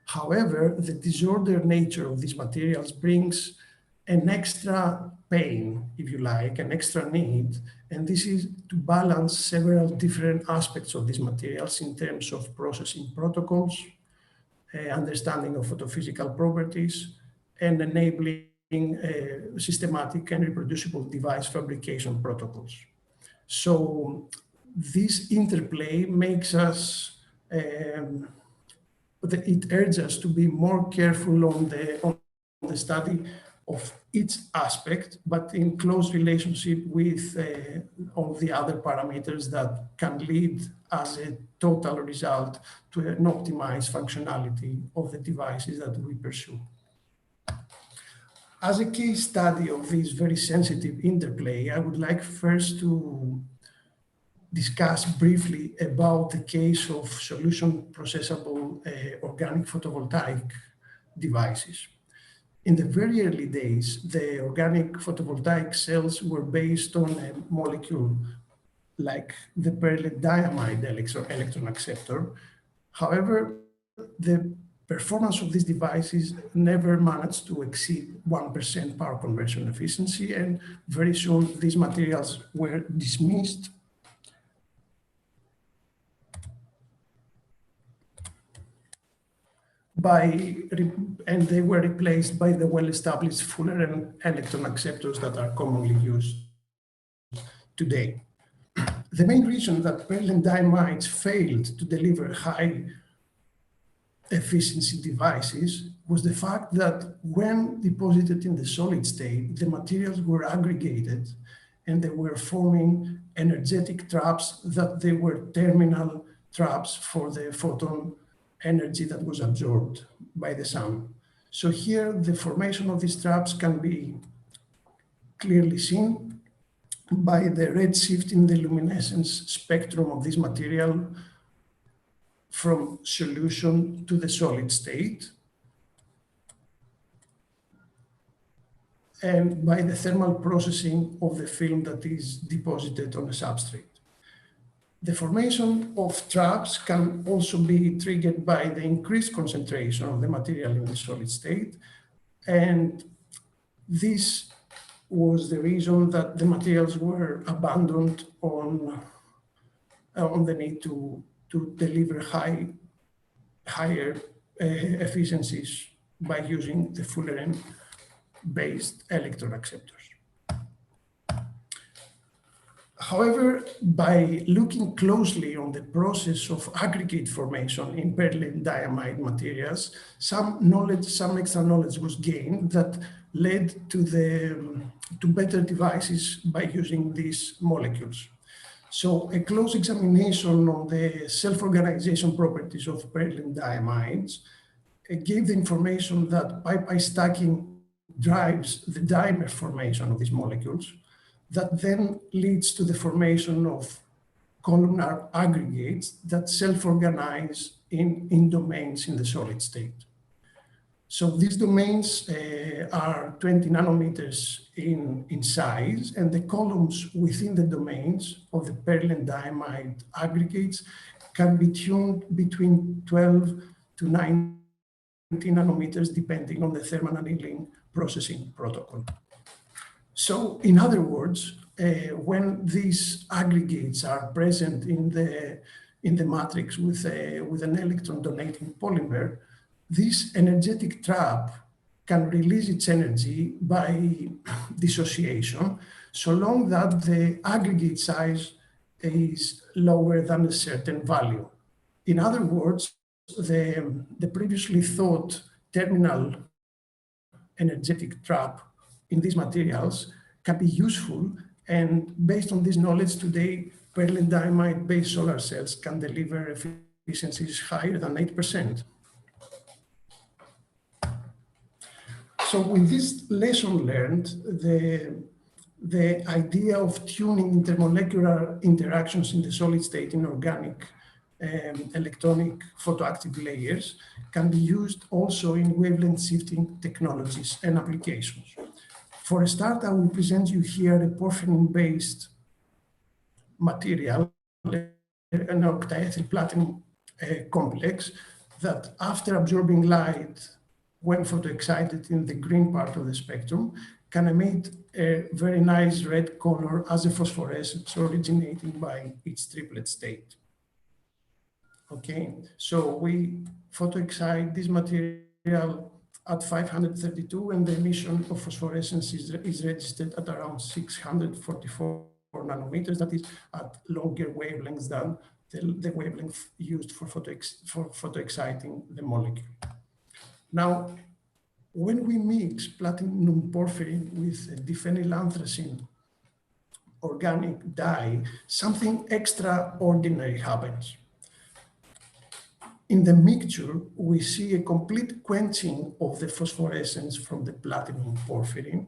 However, the disordered nature of these materials brings an extra pain, if you like, an extra need, and this is to balance several different aspects of these materials in terms of processing protocols, understanding of photophysical properties, and enabling systematic and reproducible device fabrication protocols. So this interplay makes us, it urges us to be more careful on the study of each aspect, but in close relationship with all the other parameters that can lead as a total result to an optimized functionality of the devices that we pursue. As a case study of this very sensitive interplay, I would like first to discuss briefly about the case of solution processable organic photovoltaic devices. In the very early days, the organic photovoltaic cells were based on a molecule like the pearlite diamide electron acceptor. However, the performance of these devices never managed to exceed 1% power conversion efficiency, and very soon these materials were dismissed and they were replaced by the well-established Fuller electron acceptors that are commonly used today. The main reason that pearlite diamides failed to deliver high efficiency devices was the fact that when deposited in the solid state, the materials were aggregated and they were forming energetic traps that they were terminal traps for the photon energy that was absorbed by the sun. So here, the formation of these traps can be clearly seen by the redshift in the luminescence spectrum of this material from solution to the solid state, and by the thermal processing of the film that is deposited on a substrate. The formation of traps can also be triggered by the increased concentration of the material in the solid state, and this was the reason that the materials were abandoned on the need to deliver high higher efficiencies by using the fullerene-based electrode acceptors. However, by looking closely on the process of aggregate formation in pearlene diamide materials, some extra knowledge was gained that led to better devices by using these molecules. So a close examination on the self-organization properties of pearlene diamides gave the information that pi-pi stacking drives the dimer formation of these molecules, that then leads to the formation of columnar aggregates that self-organize in domains in the solid state. So these domains are 20 nanometers in size, and the columns within the domains of the pearlene diamide aggregates can be tuned between 12 to 19 nanometers, depending on the thermal annealing processing protocol. So in other words, when these aggregates are present in the matrix with an electron donating polymer, this energetic trap can release its energy by dissociation, so long that the aggregate size is lower than a certain value. In other words, the previously thought terminal energetic trap in these materials can be useful, and based on this knowledge today, pearlene diamide-based solar cells can deliver efficiencies higher than 8%. So with this lesson learned, the idea of tuning intermolecular interactions in the solid state in organic electronic photoactive layers can be used also in wavelength shifting technologies and applications. For a start, I will present you here a porphyrin-based material, an octaethyl platinum complex that, after absorbing light when photoexcited in the green part of the spectrum, can emit a very nice red color as a phosphorescence originating by its triplet state. Okay, so we photoexcite this material at 532, and the emission of phosphorescence is registered at around 644 nanometers. That is at longer wavelengths than the wavelength used for photoexciting the molecule. Now, when we mix platinum porphyrin with diphenylanthracene organic dye, something extraordinary happens. In the mixture, we see a complete quenching of the phosphorescence from the platinum porphyrin,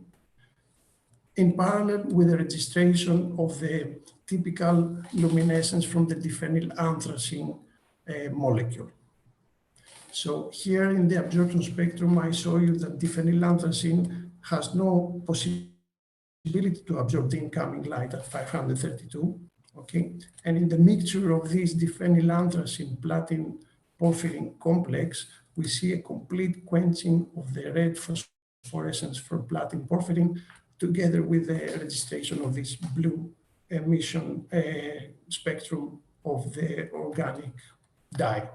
in parallel with the registration of the typical luminescence from the diphenylanthracene molecule. So here in the absorption spectrum, I show you that diphenylanthracene has no possibility to absorb the incoming light at 532, okay? And in the mixture of this diphenylanthracene platinum porphyrin complex, we see a complete quenching of the red phosphorescence from platinum porphyrin, together with the registration of this blue emission spectrum of the organic dye.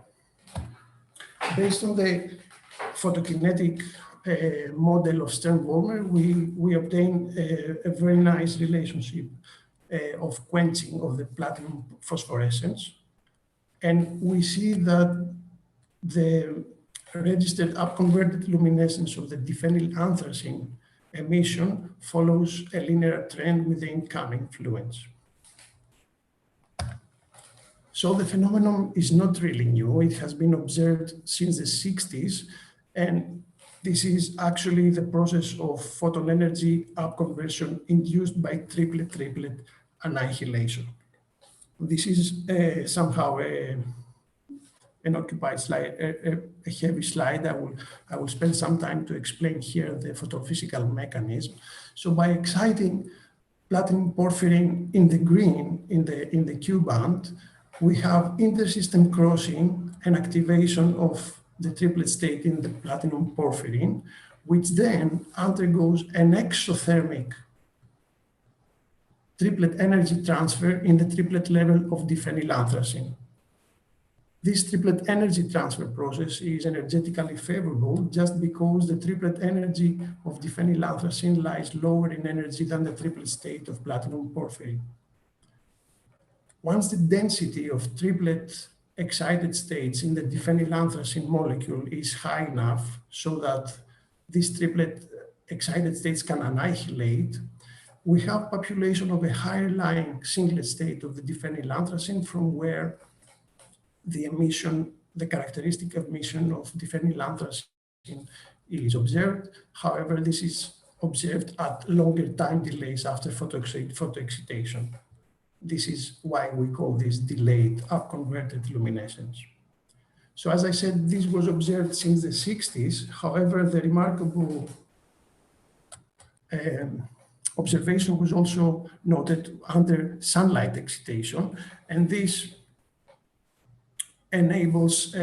Based on the photokinetic model of Stern-Volmer, we obtain a very nice relationship of quenching of the platinum phosphorescence. And we see that the registered upconverted luminescence of the diphenylanthracene emission follows a linear trend with the incoming fluence. So the phenomenon is not really new. It has been observed since the 60s, and this is actually the process of photon energy upconversion induced by triplet annihilation. This is somehow an occupied slide, a heavy slide. I will spend some time to explain here the photophysical mechanism. So by exciting platinum porphyrin in the green, in the Q band, we have intersystem crossing and activation of the triplet state in the platinum porphyrin, which then undergoes an exothermic triplet energy transfer in the triplet level of diphenylanthracene. This triplet energy transfer process is energetically favorable just because the triplet energy of diphenylanthracene lies lower in energy than the triplet state of platinum porphyrin. Once the density of triplet excited states in the diphenylanthracene molecule is high enough so that these triplet excited states can annihilate, we have population of a higher lying singlet state of the diphenylanthracene from where the emission, the characteristic emission of diphenylanthracene is observed. However, this is observed at longer time delays after photoexcitation. This is why we call this delayed upconverted luminescence. So as I said, this was observed since the 60s. However, the remarkable observation was also noted under sunlight excitation, and this enables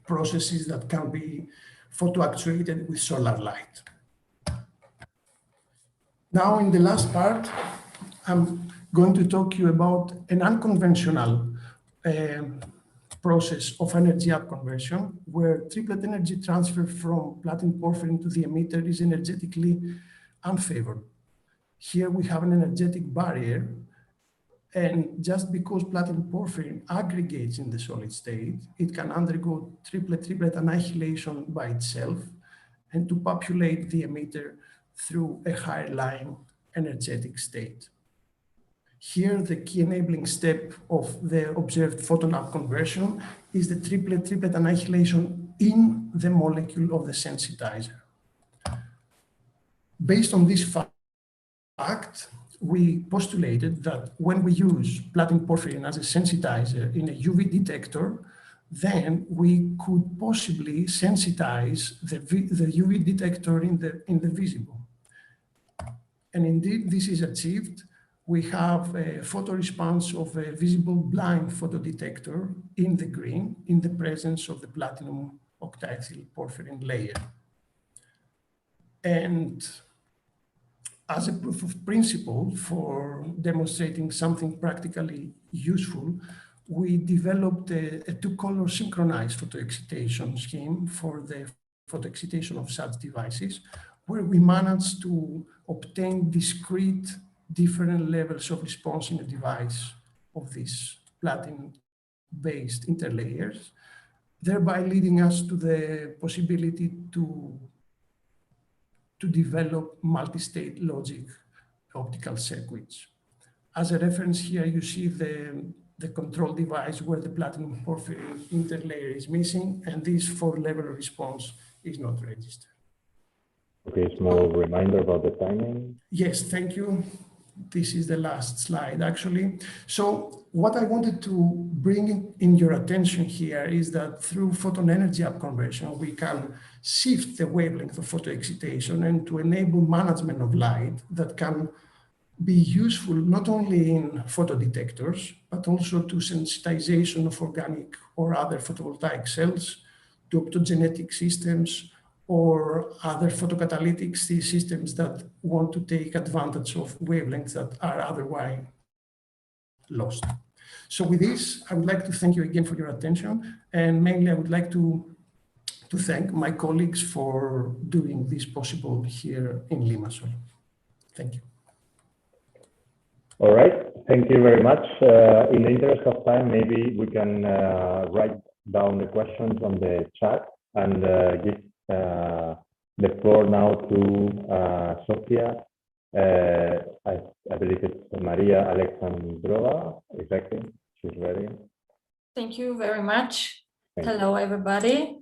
processes that can be photoactuated with solar light. Now, in the last part, I'm going to talk to you about an unconventional process of energy upconversion, where triplet energy transfer from platinum porphyrin to the emitter is energetically unfavored. Here we have an energetic barrier, and just because platinum porphyrin aggregates in the solid state, it can undergo triplet annihilation by itself and to populate the emitter through a higher lying energetic state. Here, the key enabling step of the observed photon upconversion is the triplet annihilation in the molecule of the sensitizer. Based on this fact, we postulated that when we use platinum porphyrin as a sensitizer in a UV detector, then we could possibly sensitize the UV detector in the visible. And indeed, this is achieved. We have a photoresponse of a visible blind photodetector in the green in the presence of the platinum octadiethyl porphyrin layer. And as a proof of principle for demonstrating something practically useful, we developed a two-color synchronized photoexcitation scheme for the photoexcitation of such devices, where we managed to obtain discrete different levels of response in a device of these platinum-based interlayers, thereby leading us to the possibility to develop multi-state logic optical circuits. As a reference here, you see the control device where the platinum porphyrin interlayer is missing, and this 4-level response is not registered. Okay, small reminder about the timing. Yes, thank you. This is the last slide, actually. So what I wanted to bring in your attention here is that through photon energy upconversion, we can shift the wavelength of photoexcitation and to enable management of light that can be useful not only in photodetectors, but also to sensitization of organic or other photovoltaic cells, to optogenetic systems, or other photocatalytic systems that want to take advantage of wavelengths that are otherwise lost. So with this, I would like to thank you again for your attention. And mainly, I would like to thank my colleagues for doing this possible here in Limassol. Thank you. All right, thank you very much. In the interest of time, maybe we can write down the questions on the chat and give the floor now to Sofia. I believe it's Maria Alexandrova. Exactly, she's ready. Thank you very much. Hello, everybody.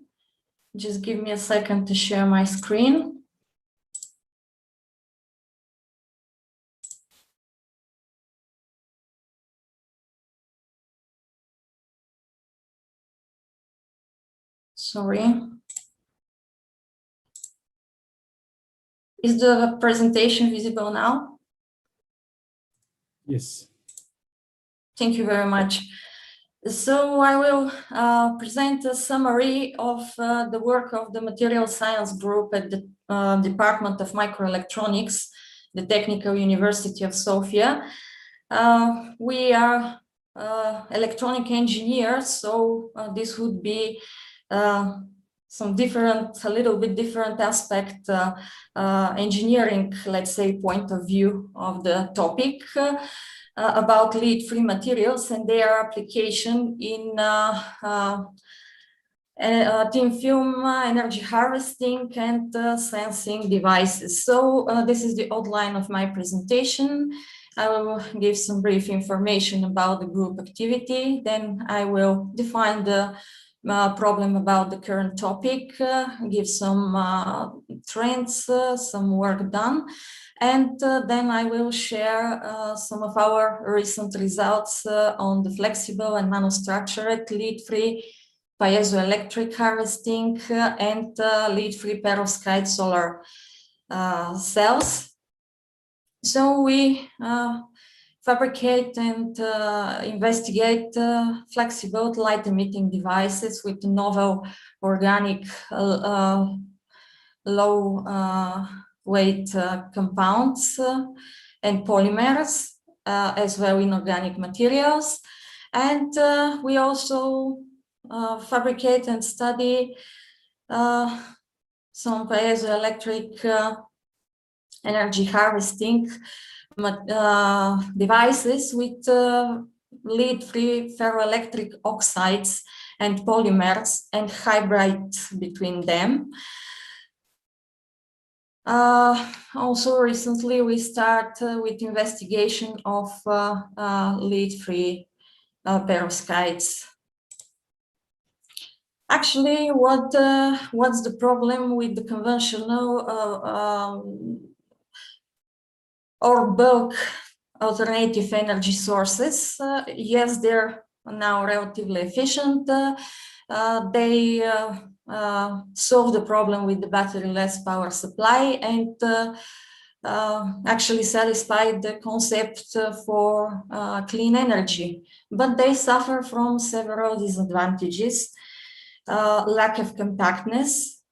Just give me a second to share my screen. Sorry. Is the presentation visible now? Yes. Thank you very much. So I will present a summary of the work of the Material Science Group at the Department of Microelectronics, the Technical University of Sofia. We are electronic engineer, so this would be some different, a little bit different aspect, engineering, let's say, point of view of the topic about lead-free materials and their application in thin film energy harvesting and sensing devices. So this is the outline of my presentation. I will give some brief information about the group activity. Then I will define the problem about the current topic, give some trends, some work done. And then I will share some of our recent results on the flexible and nanostructured lead-free piezoelectric harvesting and lead-free perovskite solar cells. So we fabricate and investigate flexible light-emitting devices with novel organic low-weight compounds and polymers, as well as inorganic materials. And we also fabricate and study some piezoelectric energy harvesting devices with lead-free ferroelectric oxides and polymers and hybrid between them. Also recently we start with investigation of lead-free perovskites. Actually, what's the problem with the conventional or bulk alternative energy sources? Yes, they're now relatively efficient. They solve the problem with the battery-less power supply and actually satisfy the concept for clean energy. But they suffer from several disadvantages. Lack of compactness,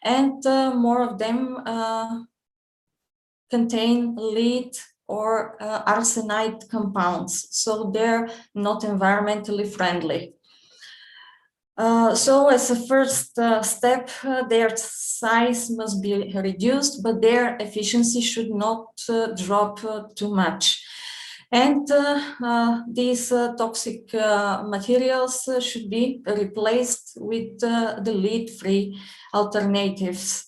and more of them contain lead or arsenide compounds, so they're not environmentally friendly. So as a first step, their size must be reduced, but their efficiency should not drop too much. And these toxic materials should be replaced with the lead-free alternatives,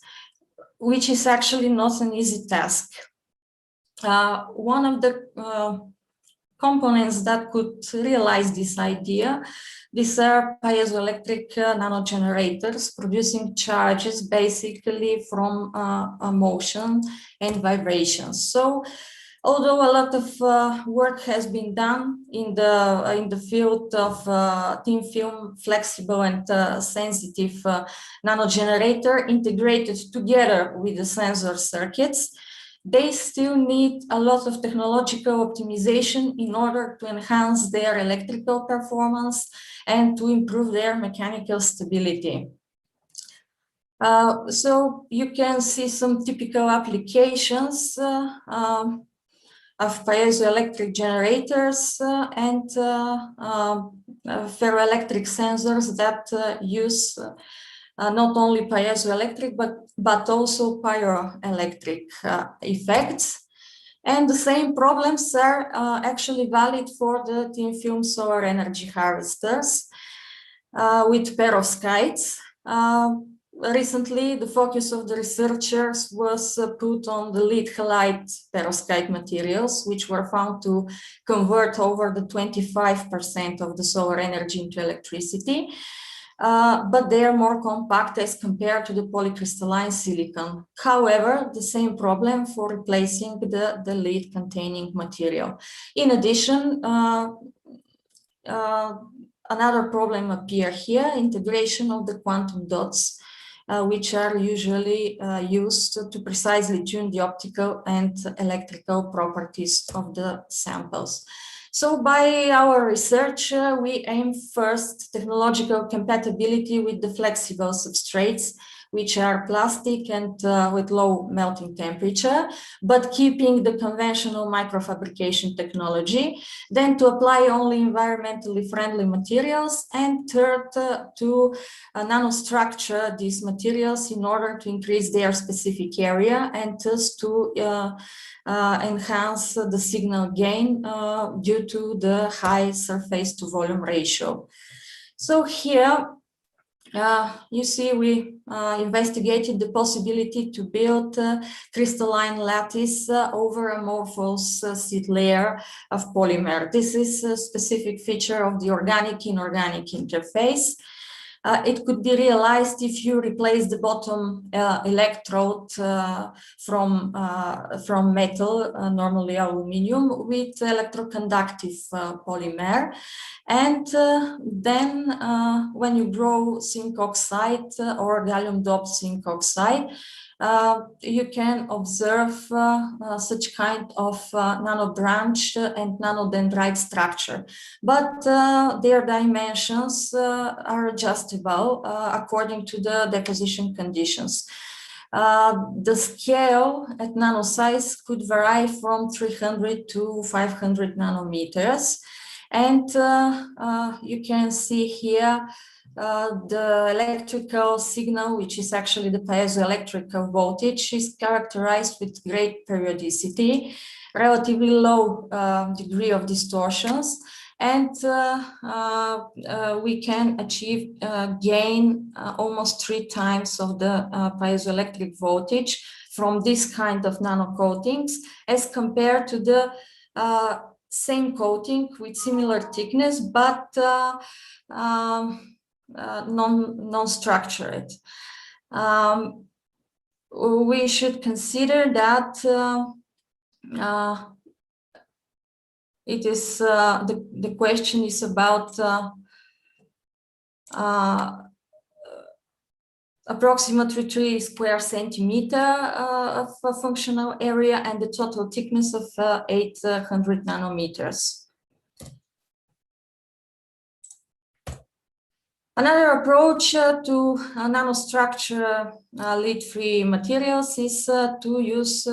which is actually not an easy task. One of the components that could realize this idea, these are piezoelectric nanogenerators producing charges basically from motion and vibrations. So although a lot of work has been done in the field of thin film, flexible and sensitive nanogenerator integrated together with the sensor circuits, they still need a lot of technological optimization in order to enhance their electrical performance and to improve their mechanical stability. So you can see some typical applications of piezoelectric generators and ferroelectric sensors that use not only piezoelectric but also pyroelectric effects. And the same problems are actually valid for the thin film solar energy harvesters with perovskites. Recently, the focus of the researchers was put on the lead halide perovskite materials, which were found to convert over the 25% of the solar energy into electricity, but they are more compact as compared to the polycrystalline silicon. However, the same problem for replacing the lead-containing material. In addition, another problem appears here, integration of the quantum dots, which are usually used to precisely tune the optical and electrical properties of the samples. So by our research, we aim first technological compatibility with the flexible substrates which are plastic and with low melting temperature, but keeping the conventional microfabrication technology. Then to apply only environmentally friendly materials, and third, to nanostructure these materials in order to increase their specific area and thus to enhance the signal gain due to the high surface to volume ratio. So here you see we investigated the possibility to build crystalline lattice over amorphous seed layer of polymer. This is a specific feature of the organic-inorganic interface. It could be realized if you replace the bottom electrode from metal, normally aluminum, with electroconductive polymer. And then when you grow zinc oxide or gallium doped zinc oxide, you can observe such kind of nanobranch and nanodendrite structure, but their dimensions are adjustable according to the deposition conditions. The scale at nano size could vary from 300 to 500 nanometers. And you can see here the electrical signal, which is actually the piezoelectrical voltage, is characterized with great periodicity, relatively low degree of distortions, and we can achieve gain almost 3 times of the piezoelectric voltage from this kind of nano coatings as compared to the same coating with similar thickness, but non-structured. We should consider that it is the question is about approximately 3 square centimeter of functional area and the total thickness of 800 nanometers. Another approach to nanostructure lead-free materials is to use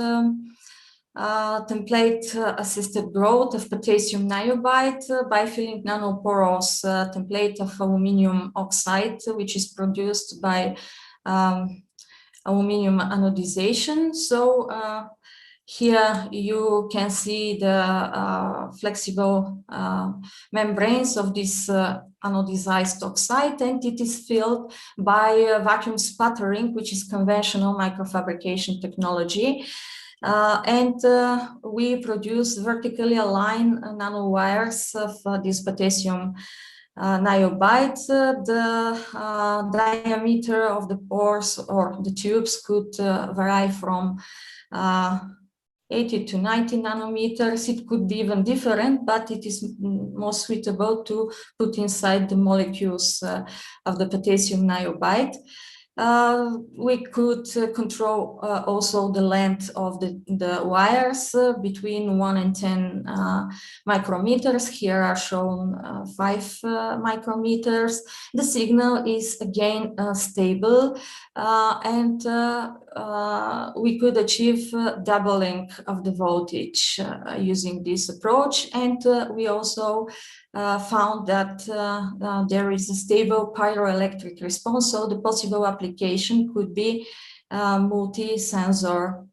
template-assisted growth of potassium niobate by filling nanoporous template of aluminum oxide, which is produced by aluminum anodization. So here you can see the flexible membranes of this anodized oxide, and it is filled by vacuum sputtering, which is conventional microfabrication technology. We produce vertically aligned nanowires of this potassium niobate. The diameter of the pores or the tubes could vary from 80 to 90 nanometers. It could be even different, but it is more suitable to put inside the molecules of the potassium niobate. We could control also the length of the wires between 1 and 10 micrometers. Here are shown 5 micrometers. The signal is again stable, and we could achieve doubling of the voltage using this approach. And we also found that there is a stable pyroelectric response, so the possible application could be multi-sensor.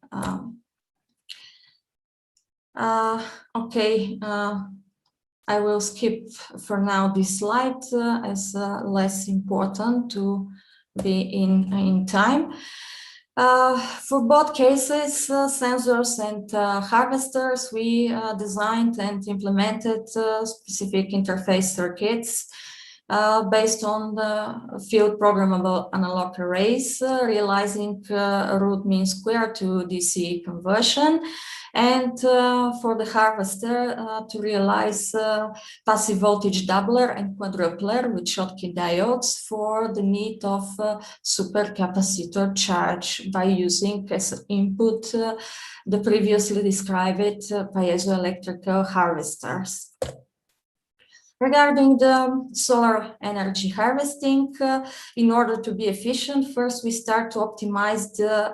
Okay, I will skip for now this slide as less important to be in time. For both cases, sensors and harvesters, we designed and implemented specific interface circuits based on the field programmable analog arrays, realizing root mean square to DC conversion, and for the harvester to realize passive voltage doubler and quadrupler with Schottky diodes for the need of supercapacitor charge by using as input the previously described piezoelectrical harvesters. Regarding the solar energy harvesting, in order to be efficient, first we start to optimize the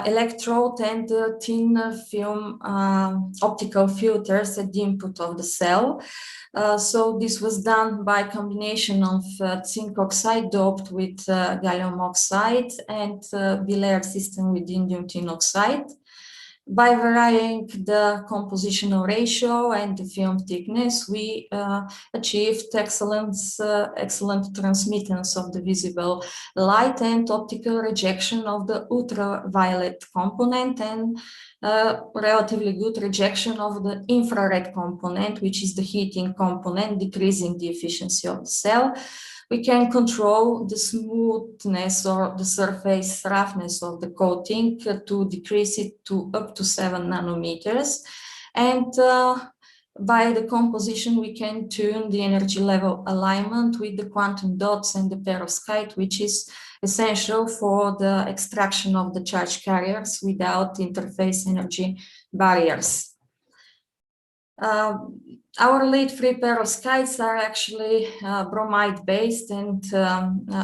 electrode and thin film optical filters at the input of the cell. So this was done by combination of zinc oxide doped with gallium oxide and bilayer system with indium tin oxide. By varying the compositional ratio and the film thickness, we achieved excellent transmittance of the visible light and optical rejection of the ultraviolet component, and relatively good rejection of the infrared component, which is the heating component, decreasing the efficiency of the cell. We can control the smoothness or the surface roughness of the coating to decrease it to up to 7 nanometers. And by the composition, we can tune the energy level alignment with the quantum dots and the perovskite, which is essential for the extraction of the charge carriers without interface energy barriers. Our lead-free perovskites are actually bromide-based and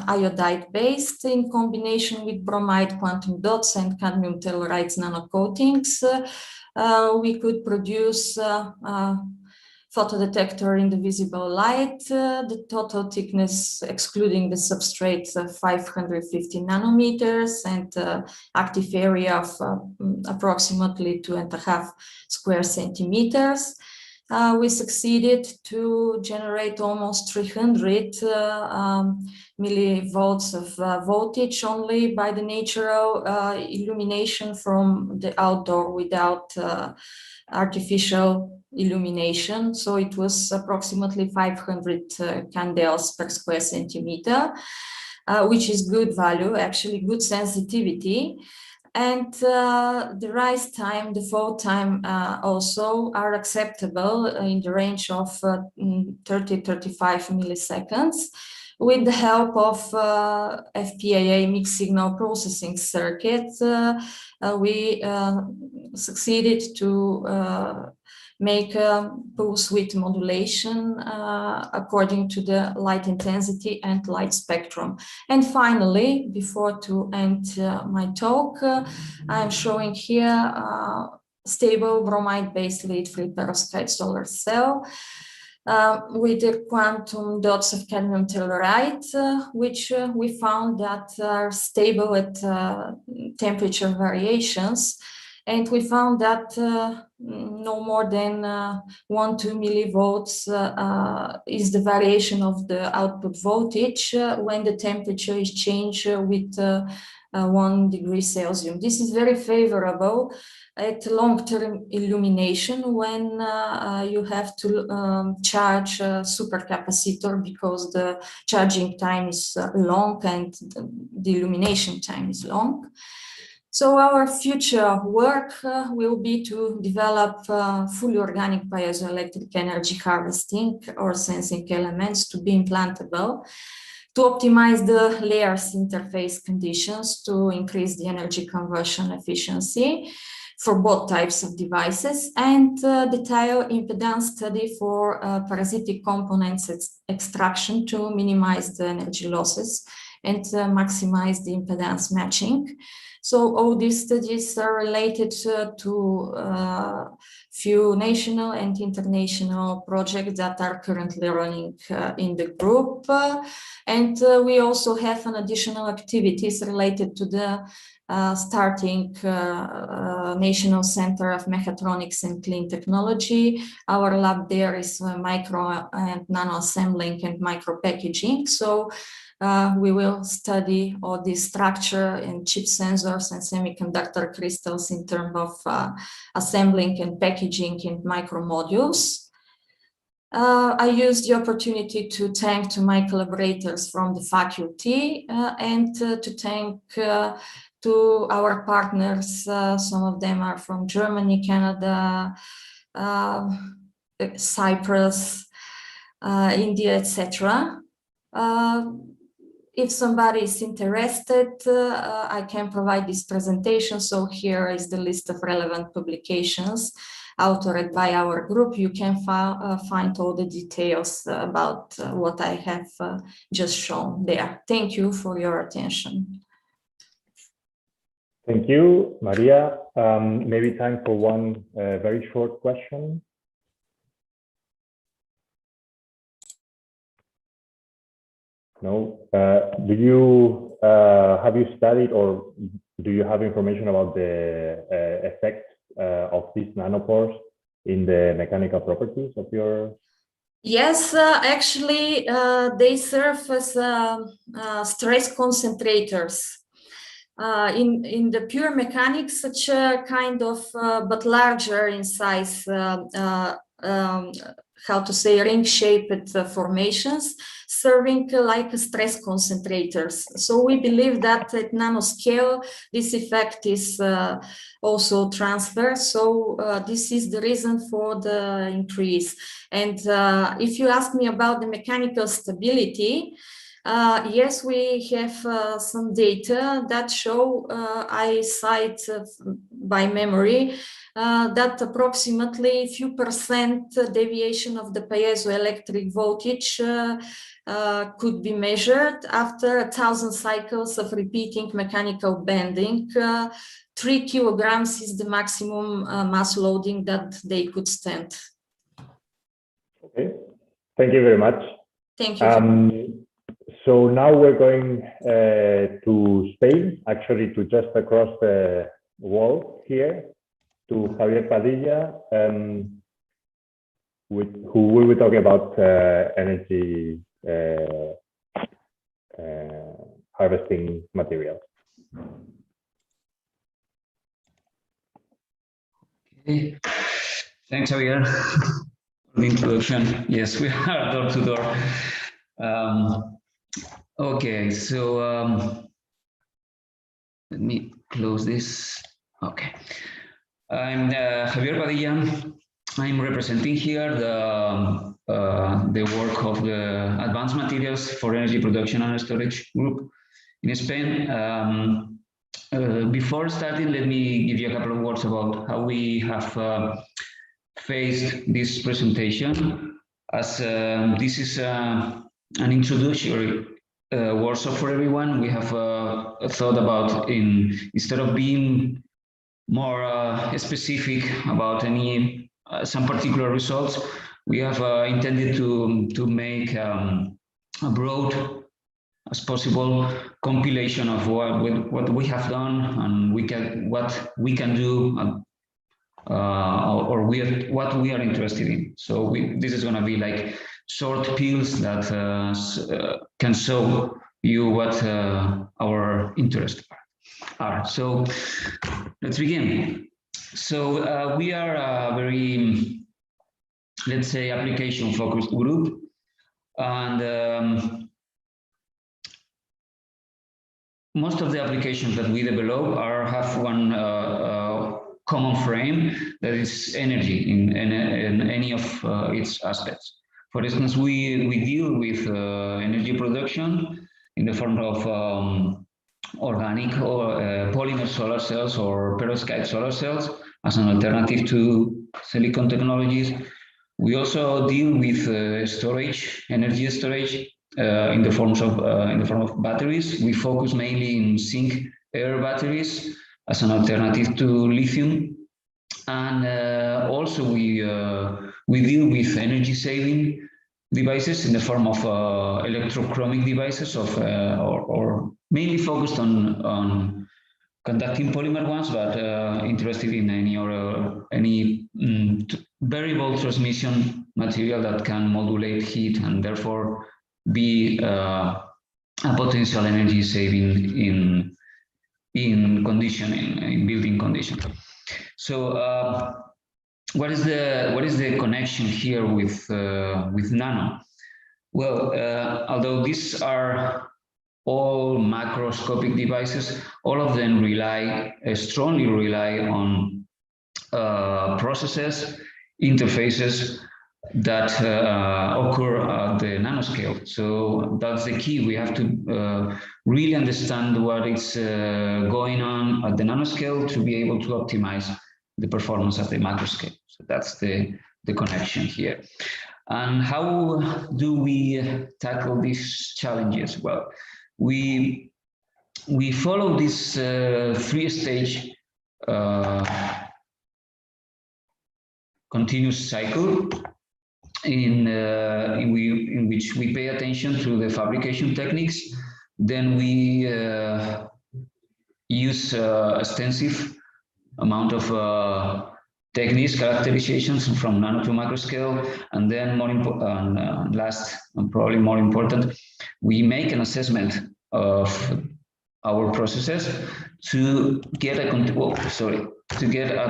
iodide-based. In combination with bromide quantum dots and cadmium tellurides nanocoatings, we could produce photodetector in the visible light. The total thickness, excluding the substrate, 550 nanometers, and active area of approximately 2.5 square centimeters. We succeeded to generate almost 300 millivolts of voltage only by the natural illumination from the outdoor without artificial illumination. So it was approximately 500 candles per square centimeter, which is good value, actually good sensitivity. And the rise time, the fall time also are acceptable in the range of 30-35 milliseconds. With the help of FPAA mixed signal processing circuit, we succeeded to make a pulse width modulation according to the light intensity and light spectrum. And finally, before to end my talk, I'm showing here stable bromide-based lead-free perovskite solar cell with the quantum dots of cadmium telluride, which we found that are stable at temperature variations. And we found that no more than 1-2 millivolts is the variation of the output voltage when the temperature is changed with 1 degree Celsius. This is very favorable at long-term illumination when you have to charge a supercapacitor because the charging time is long and the illumination time is long. So our future work will be to develop fully organic piezoelectric energy harvesting or sensing elements to be implantable, to optimize the layers interface conditions to increase the energy conversion efficiency for both types of devices, and detail impedance study for parasitic components extraction to minimize the energy losses and maximize the impedance matching. So all these studies are related to few national and international projects that are currently running in the group. And we also have an additional activities related to the starting National Center of Mechatronics and Clean Technology. Our lab there is micro and nano assembling and micro packaging. So we will study all the structure and chip sensors and semiconductor crystals in terms of assembling and packaging in micro modules. I used the opportunity to thank to my collaborators from the faculty and to thank to our partners. Some of them are from Germany, Canada, Cyprus, India, etc. If somebody is interested, I can provide this presentation. So here is the list of relevant publications. authored by our group, you can find all the details about what I have just shown there. Thank you for your attention. Thank you, Maria. Maybe time for one very short question. No. Do you have you studied or do you have information about the effects of these nanopores in the mechanical properties of your? Yes, actually, they serve as stress concentrators. In the pure mechanics, such a kind of, but larger in size, how to say, ring-shaped formations, serving like stress concentrators. So we believe that at nanoscale, this effect is also transferred. So this is the reason for the increase. And if you ask me about the mechanical stability, yes, we have some data that show, I cite by memory, that approximately few percent deviation of the piezoelectric voltage could be measured after 1,000 cycles of repeating mechanical bending. 3 kilograms is the maximum mass loading that they could stand. Okay, thank you very much. Thank you. So now we're going to Spain, actually to just across the wall here, to Javier Padilla, who will be talking about energy harvesting materials. Okay. Thanks, Javier, for the introduction. Yes, we are door to door. Okay, so let me close this. Okay. I'm Javier Padilla. I'm representing here the work of the Advanced Materials for Energy Production and Storage group in Spain. Before starting, let me give you a couple of words about how we have faced this presentation, as this is an introductory workshop for everyone. We have thought about, instead of being more specific about some particular results, we have intended to make a broad as possible compilation of what we have done and what we can do, or what we are interested in. So this is going to be like short pills that can show you what our interests are. So let's begin. So we are a very, let's say, application-focused group, and most of the applications that we develop have one common frame, that is energy in any of its aspects. For instance, we deal with energy production in the form of organic or polymer solar cells or perovskite solar cells as an alternative to silicon technologies. We also deal with storage, energy storage, in the form of batteries. We focus mainly in zinc air batteries as an alternative to lithium, and also we deal with energy saving devices in the form of electrochromic devices or mainly focused on conducting polymer ones, but interested in any variable transmission material that can modulate heat and therefore be a potential energy saving in conditioning, in building condition. So what is the connection here with nano? Well, although these are all macroscopic devices, all of them strongly rely on processes, interfaces that occur at the nanoscale. So that's the key. We have to really understand what is going on at the nanoscale to be able to optimize the performance at the macro scale. So that's the connection here. And how do we tackle these challenges? Well, we follow this three-stage continuous cycle in which we pay attention to the fabrication techniques. Then we use extensive amount of techniques, characterizations from nano to macro scale, and then last and probably more important, we make an assessment of our processes to get a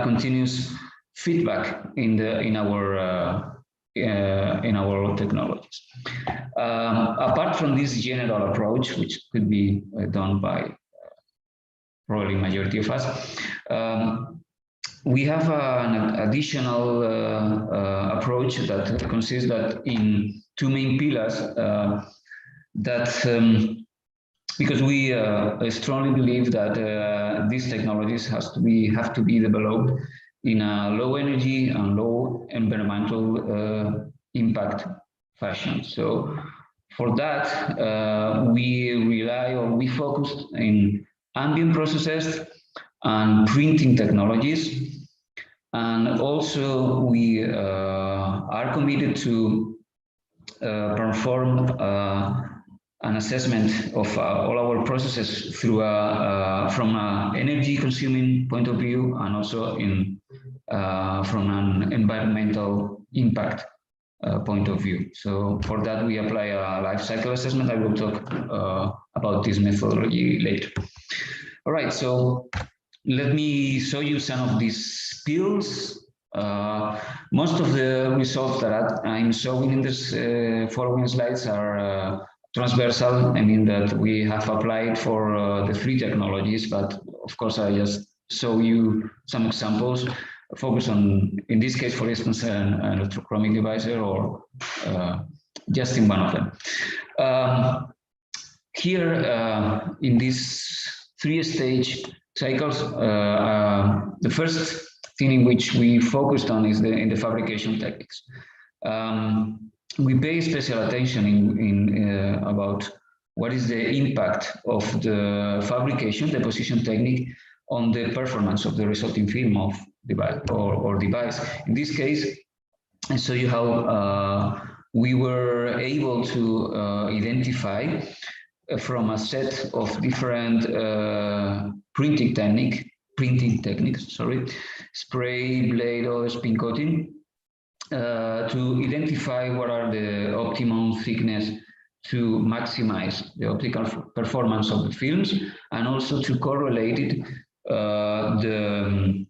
continuous feedback in our technologies. Apart from this general approach, which could be done by probably majority of us, we have an additional approach that consists in two main pillars because we strongly believe that these technologies have to be developed in a low energy and low environmental impact fashion. So for that, we focused in ambient processes and printing technologies. And also we are committed to perform an assessment of all our processes through from an energy consuming point of view, and also from an environmental impact point of view. So for that, we apply a life cycle assessment. I will talk about this methodology later. All right, so let me show you some of these pills. Most of the results that I'm showing in this following slides are transversal. I mean that we have applied for the three technologies, but of course I just show you some examples, focus on, in this case, for instance, an electrochromic divisor, or just in one of them. Here in these three-stage cycles, the first thing in which we focused on is in the fabrication techniques. We pay special attention in about what is the impact of the fabrication, deposition technique, on the performance of the resulting film of device or device. In this case, I show you how we were able to identify from a set of different printing techniques, spray, blade, or spin coating, to identify what are the optimum thickness to maximize the optical performance of the films, and also to correlate it, the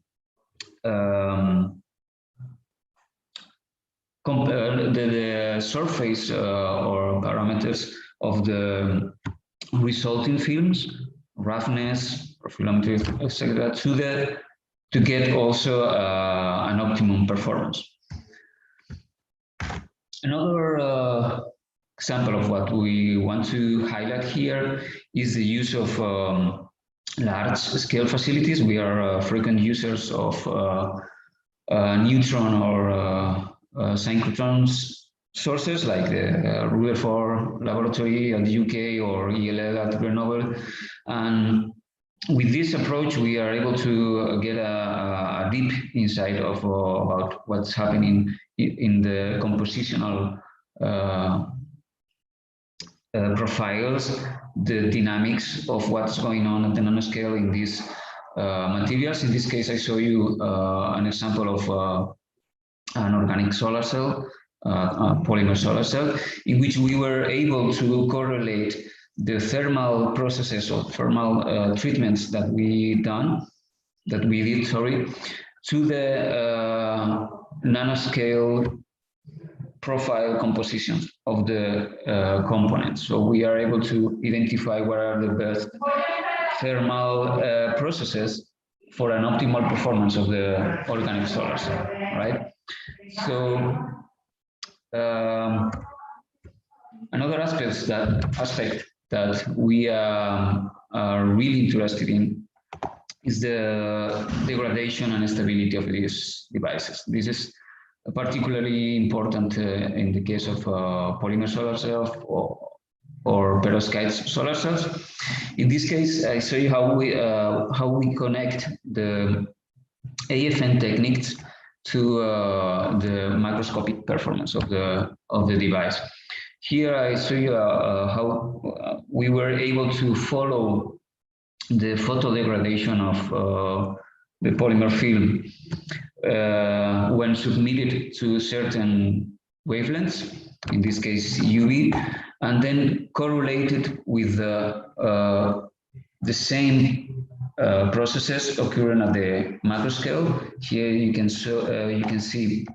surface or parameters of the resulting films, roughness, profilometry, etc., to get also an optimum performance. Another example of what we want to highlight here is the use of large-scale facilities. We are frequent users of neutron or synchrotron sources like the Rutherford Laboratory at the UK or ELL at Grenoble. And with this approach, we are able to get a deep insight of about what's happening in the compositional profiles, the dynamics of what's going on at the nanoscale in these materials. In this case, I show you an example of an organic solar cell, a polymer solar cell, in which we were able to correlate the thermal processes or thermal treatments that we did, to the nanoscale profile compositions of the components. So we are able to identify what are the best thermal processes for an optimal performance of the organic solar cell, right? So another aspect that we are really interested in is the degradation and stability of these devices. This is particularly important in the case of polymer solar cells or perovskite solar cells. In this case, I show you how we connect the AFM techniques to the microscopic performance of the device. Here I show you how we were able to follow the photo degradation of the polymer film when submitted to certain wavelengths, in this case UV, and then correlated with the same processes occurring at the macro scale. Here you can see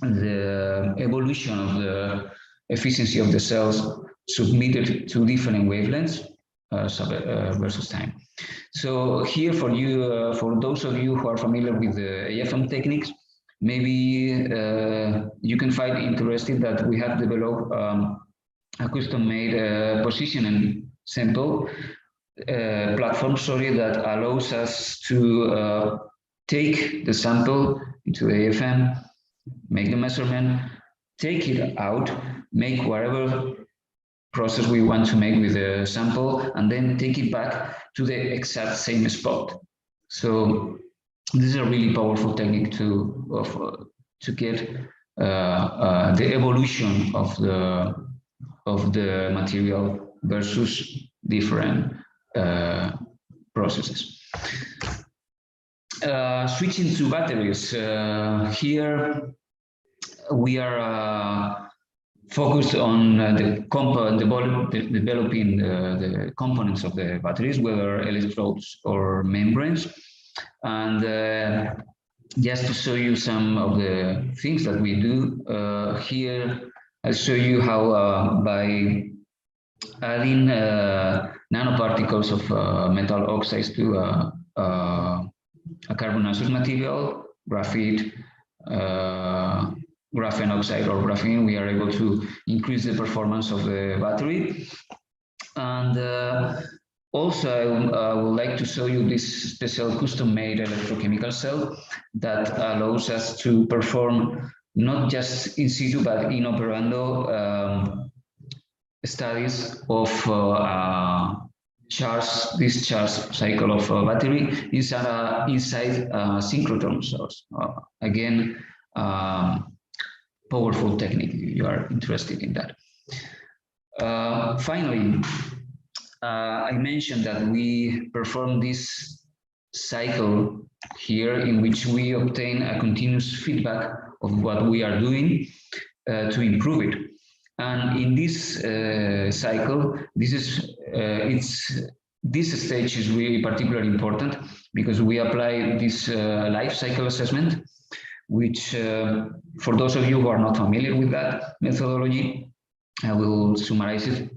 the evolution of the efficiency of the cells submitted to different wavelengths versus time. So here for you, for those of you who are familiar with the AFM techniques, maybe you can find interesting that we have developed a custom-made positioning sample platform, that allows us to take the sample into the AFM, make the measurement, take it out, make whatever process we want to make with the sample, and then take it back to the exact same spot. So this is a really powerful technique to get the evolution of the material versus different processes. Switching to batteries, here we are focused on developing the components of the batteries, whether electrodes or membranes. And just to show you some of the things that we do, here I'll show you how by adding nanoparticles of metal oxides to a carbonaceous material, graphite, graphene oxide or graphene, we are able to increase the performance of the battery. And also I would like to show you this special custom-made electrochemical cell that allows us to perform not just in situ but in operando studies of discharge cycle of battery inside synchrotron cells. Again, powerful technique, you are interested in that. Finally, I mentioned that we perform this cycle here in which we obtain a continuous feedback of what we are doing to improve it. And in this cycle, this stage is really particularly important because we apply this life cycle assessment, which for those of you who are not familiar with that methodology, I will summarize it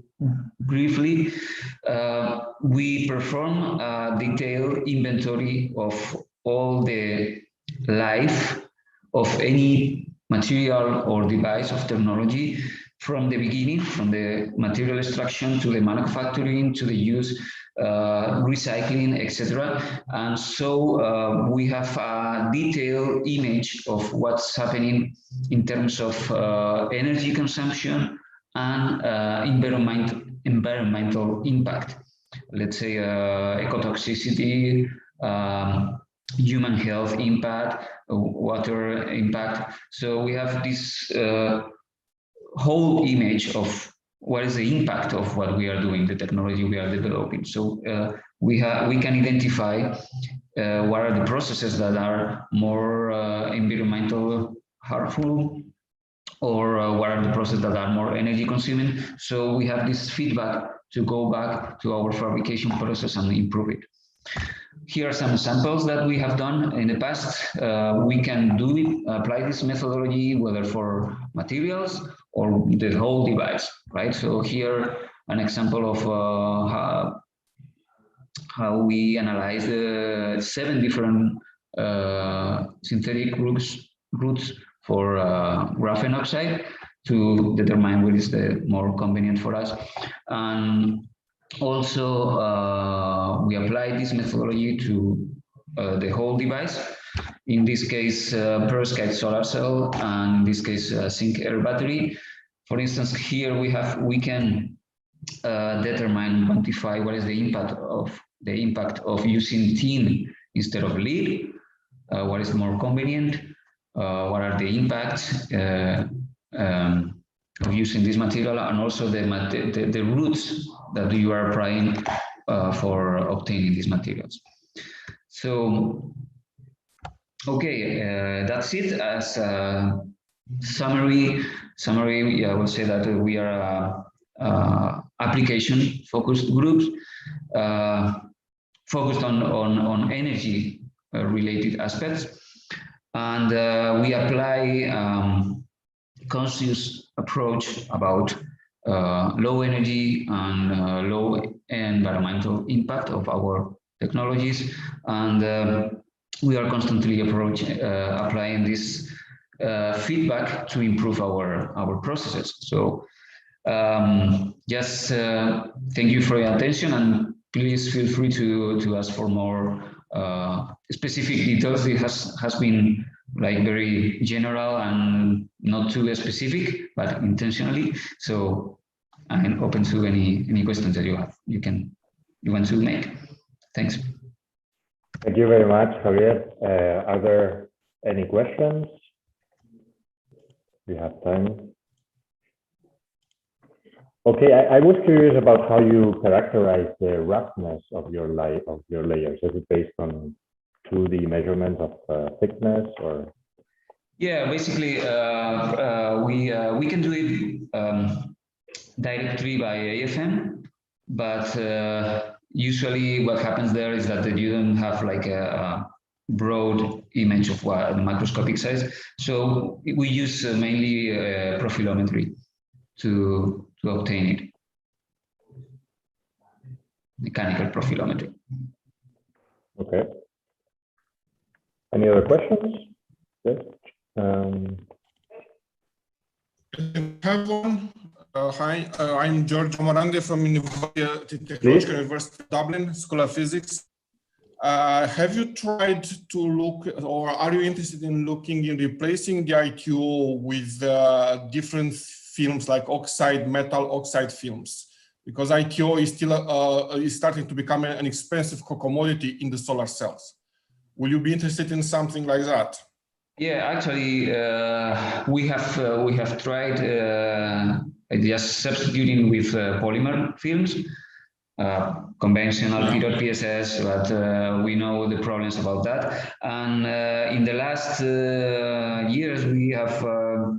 briefly. We perform a detailed inventory of all the life of any material or device of technology from the beginning, from the material extraction to the manufacturing, to the use, recycling, etc. And so we have a detailed image of what's happening in terms of energy consumption and environmental impact. Let's say ecotoxicity, human health impact, water impact. So we have this whole image of what is the impact of what we are doing, the technology we are developing. So we can identify what are the processes that are more environmental harmful, or what are the processes that are more energy consuming. So we have this feedback to go back to our fabrication process and improve it. Here are some examples that we have done in the past. We can apply this methodology whether for materials or the whole device, right? So here an example of how we analyze the 7 different synthetic routes for graphene oxide to determine what is the more convenient for us. And also we apply this methodology to the whole device. In this case, perovskite solar cell, and in this case, zinc air battery. For instance, here we can determine, quantify what is the impact of using tin instead of lead. What is more convenient? What are the impacts of using this material, and also the routes that you are applying for obtaining these materials. So, okay, that's it. As a summary, I will say that we are application-focused groups focused on energy-related aspects, and we apply conscious approach about low energy and low environmental impact of our technologies, and we are constantly applying this feedback to improve our processes. So just thank you for your attention, and please feel free to ask for more specific details. It has been like very general and not too specific, but intentionally. So I'm open to any questions that you want to make. Thanks. Thank you very much, Javier. Are there any questions? We have time. Okay, I was curious about how you characterize the roughness of your layers. Is it based on 2D measurements of thickness, or? Yeah, basically we can do it directly by AFM, but usually what happens there is that you don't have like a broad image of what the microscopic size. So we use mainly profilometry to obtain it. Mechanical profilometry. Okay. Any other questions? Yes. I have one. Hi, I'm Giorgio Morandi from Technological University of Dublin, School of Physics. Have you tried to look, or are you interested in looking in replacing the ITO with different films like metal oxide films? Because ITO is still is starting to become an expensive commodity in the solar cells. Will you be interested in something like that? Yeah, actually, we have tried just substituting with polymer films, conventional period PSS, but we know the problems about that. And in the last years, we have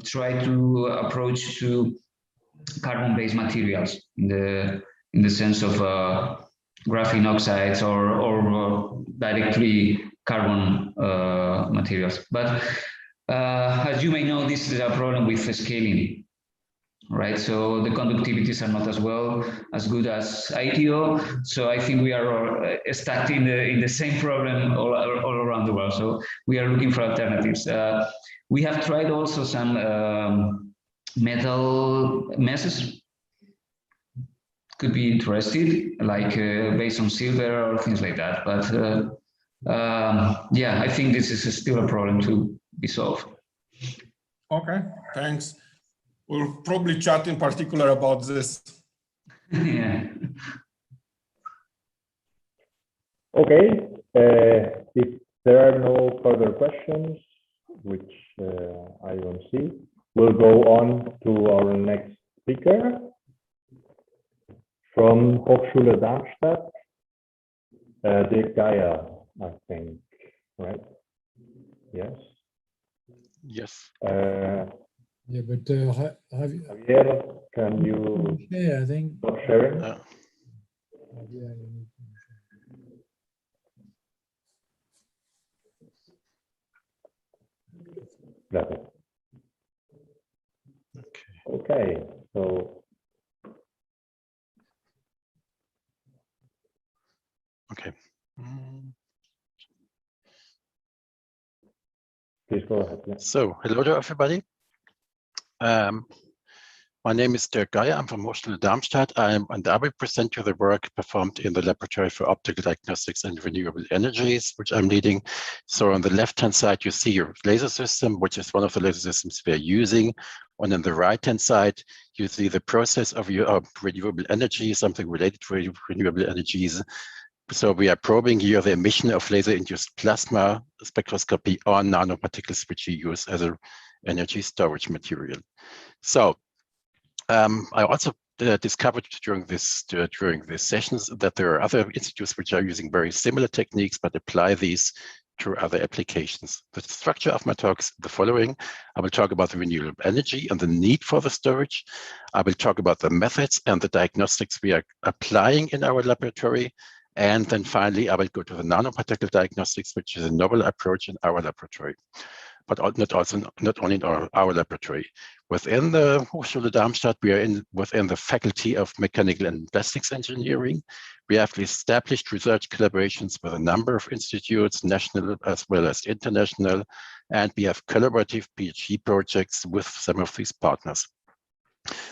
tried to approach to carbon-based materials in the sense of graphene oxides or directly carbon materials. But as you may know, this is a problem with scaling, right? So the conductivities are not as good as ITO. So I think we are stuck in the same problem all around the world. So we are looking for alternatives. We have tried also some metal meshes. Could be interested, like based on silver or things like that. But yeah, I think this is still a problem to be solved. Okay, thanks. We'll probably chat in particular about this. Yeah. Okay, if there are no further questions, which I don't see, we'll go on to our next speaker from Hochschule Darmstadt, Dirk Geyer, I think, right? Yes. Yes. Yeah, but have you, Javier, can you I think stop sharing? yeah, you need to Got it. Okay, so okay. Please go ahead. Yeah. So, hello to everybody. My My name is Dirk Geyer. I'm from Hochschule Darmstadt. And I will present you the work performed in the Laboratory for Optical Diagnostics and Renewable Energies, which I'm leading. So on the left-hand side, you see your laser system, which is one of the laser systems we are using. And on the right-hand side, you see the process of your renewable energy, something related to renewable energies. So we are probing here the emission of laser-induced plasma spectroscopy on nanoparticles, which we use as an energy storage material. So I also discovered during these sessions that there are other institutes which are using very similar techniques, but apply these to other applications. The structure of my talk is the following. I will talk about the renewable energy and the need for the storage. I will talk about the methods and the diagnostics we are applying in our laboratory. And then finally, I will go to the nanoparticle diagnostics, which is a novel approach in our laboratory, but not only in our laboratory. Within the Hochschule Darmstadt, we are within the Faculty of Mechanical and Plastics Engineering. We have established research collaborations with a number of institutes, national as well as international, and we have collaborative PhD projects with some of these partners.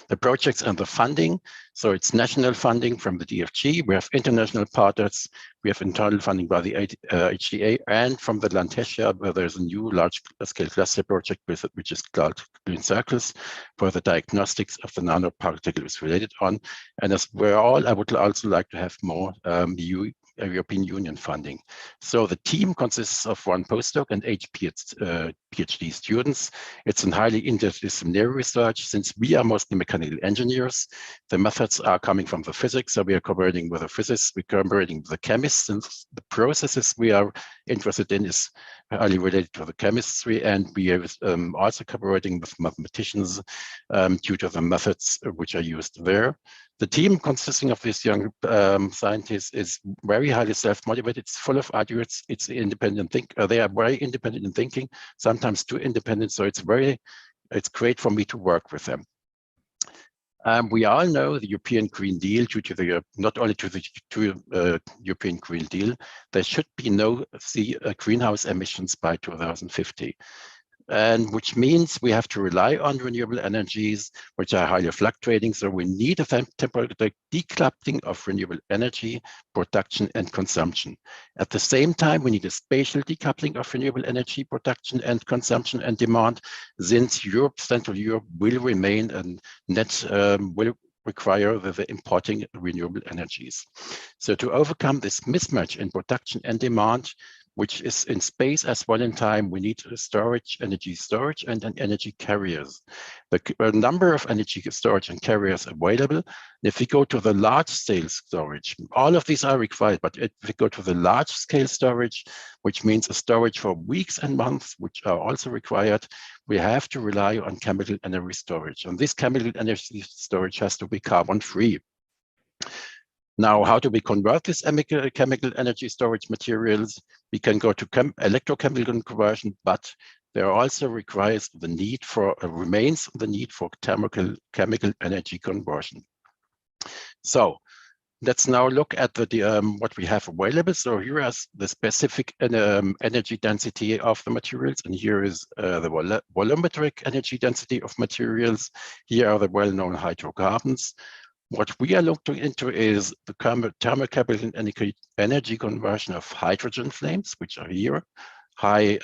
The projects and the funding, so it's national funding from the DFG, we have international partners, we have internal funding by the HDA, and from the Land Hesse, where there's a new large-scale cluster project which is called Green Circles for the diagnostics of the nanoparticles related on. And as we're all, I would also like to have more European Union funding. So the team consists of 1 postdoc and 8 PhD students. It's a highly interdisciplinary research. Since we are mostly mechanical engineers, the methods are coming from the physics. So we are cooperating with the physicists, we're cooperating with the chemists, and the processes we are interested in is highly related to the chemistry. And we are also cooperating with mathematicians due to the methods which are used there. The team consisting of these young scientists is very highly self-motivated. It's full of ideas. It's independent they are very independent in thinking, sometimes too independent. So it's great for me to work with them. We all know the European Green Deal, due to the not only to the European Green Deal, there should be no greenhouse emissions by 2050. And which means we have to rely on renewable energies, which are highly fluctuating. So we need a temporary decoupling of renewable energy production and consumption. At the same time, we need a spatial decoupling of renewable energy production and consumption and demand, since Central Europe will remain and will require the importing renewable energies. So to overcome this mismatch in production and demand, which is in space as well in time, we need energy storage and energy carriers. The number of energy storage and carriers available, if we go to the large scale storage, all of these are required, but if we go to the large scale storage, which means a storage for weeks and months, which are also required, we have to rely on chemical energy storage. And this chemical energy storage has to be carbon free. Now, how do we convert this chemical energy storage materials? We can go to electrochemical conversion, but there also remains the need for chemical energy conversion. So let's now look at what we have available. So here is the specific energy density of the materials, and here is the volumetric energy density of materials. Here are the well-known hydrocarbons. What we are looking into is the thermochemical energy conversion of hydrogen flames, which are here, high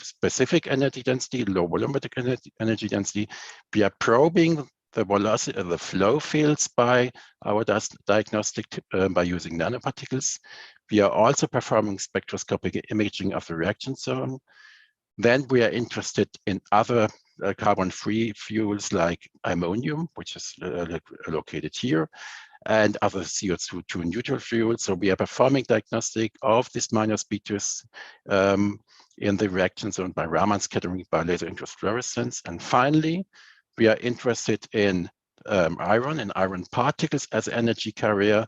specific energy density, low volumetric energy density. We are probing the velocity of the flow fields by our diagnostic by using nanoparticles. We are also performing spectroscopic imaging of the reaction zone. Then we are interested in other carbon-free fuels like ammonium, which is located here, and other CO2 neutral fuels. So we are performing diagnostic of this minor species in the reaction zone by Raman scattering by laser interfluorescence. And finally, we are interested in iron and iron particles as energy carrier.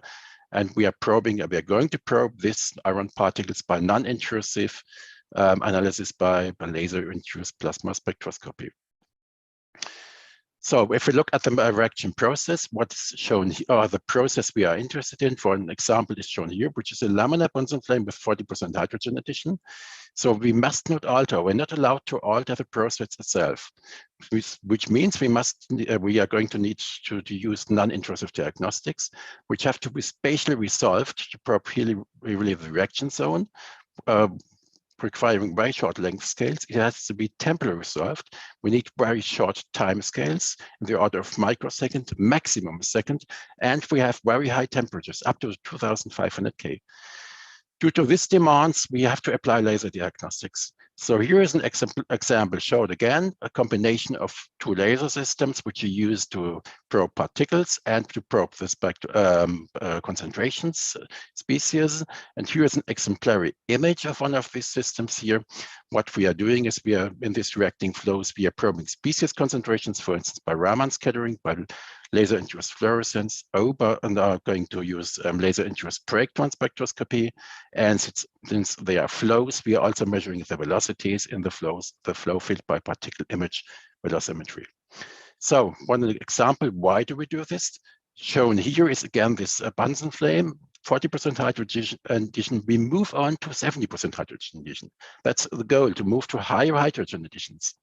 And we are going to probe these iron particles by non-intrusive analysis by laser-induced plasma spectroscopy. So if we look at the reaction process, what's shown here are the process we are interested in. For an example is shown here, which is a laminar Bunsen flame with 40% hydrogen addition. So we must not alter, we're not allowed to alter the process itself, which means we are going to need to use non-intrusive diagnostics, which have to be spatially resolved to probe really the reaction zone, requiring very short length scales. It has to be temporally resolved. We need very short time scales in the order of microsecond, maximum a second, and we have very high temperatures, up to 2500 K. Due to these demands, we have to apply laser diagnostics. So here is an example showed again, a combination of two laser systems, which you use to probe particles and to probe the concentrations, species. And here is an exemplary image of one of these systems here. What we are doing is we are in these reacting flows, we are probing species concentrations, for instance, by Raman scattering, by laser-induced fluorescence, and are going to use laser-induced breakdown spectroscopy. And since they are flows, we are also measuring the velocities in the flows, the flow field by particle image velocimetry. So one example, why do we do this? Shown here is again this Bunsen flame, 40% hydrogen addition. We move on to 70% hydrogen addition. That's the goal, to move to higher hydrogen additions.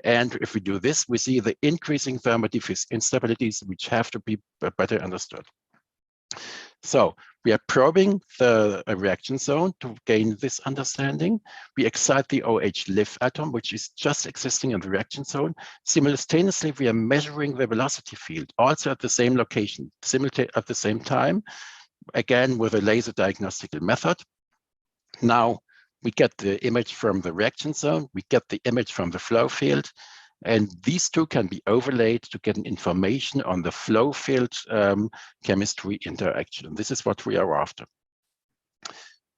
And if we do this, we see the increasing thermodifuse instabilities, which have to be better understood. So we are probing the reaction zone to gain this understanding. We excite the OH LIF atom, which is just existing in the reaction zone. Simultaneously, we are measuring the velocity field, also at the same location, at the same time, again with a laser diagnostical method. Now we get the image from the reaction zone, we get the image from the flow field, and these two can be overlaid to get an information on the flow field chemistry interaction. And this is what we are after.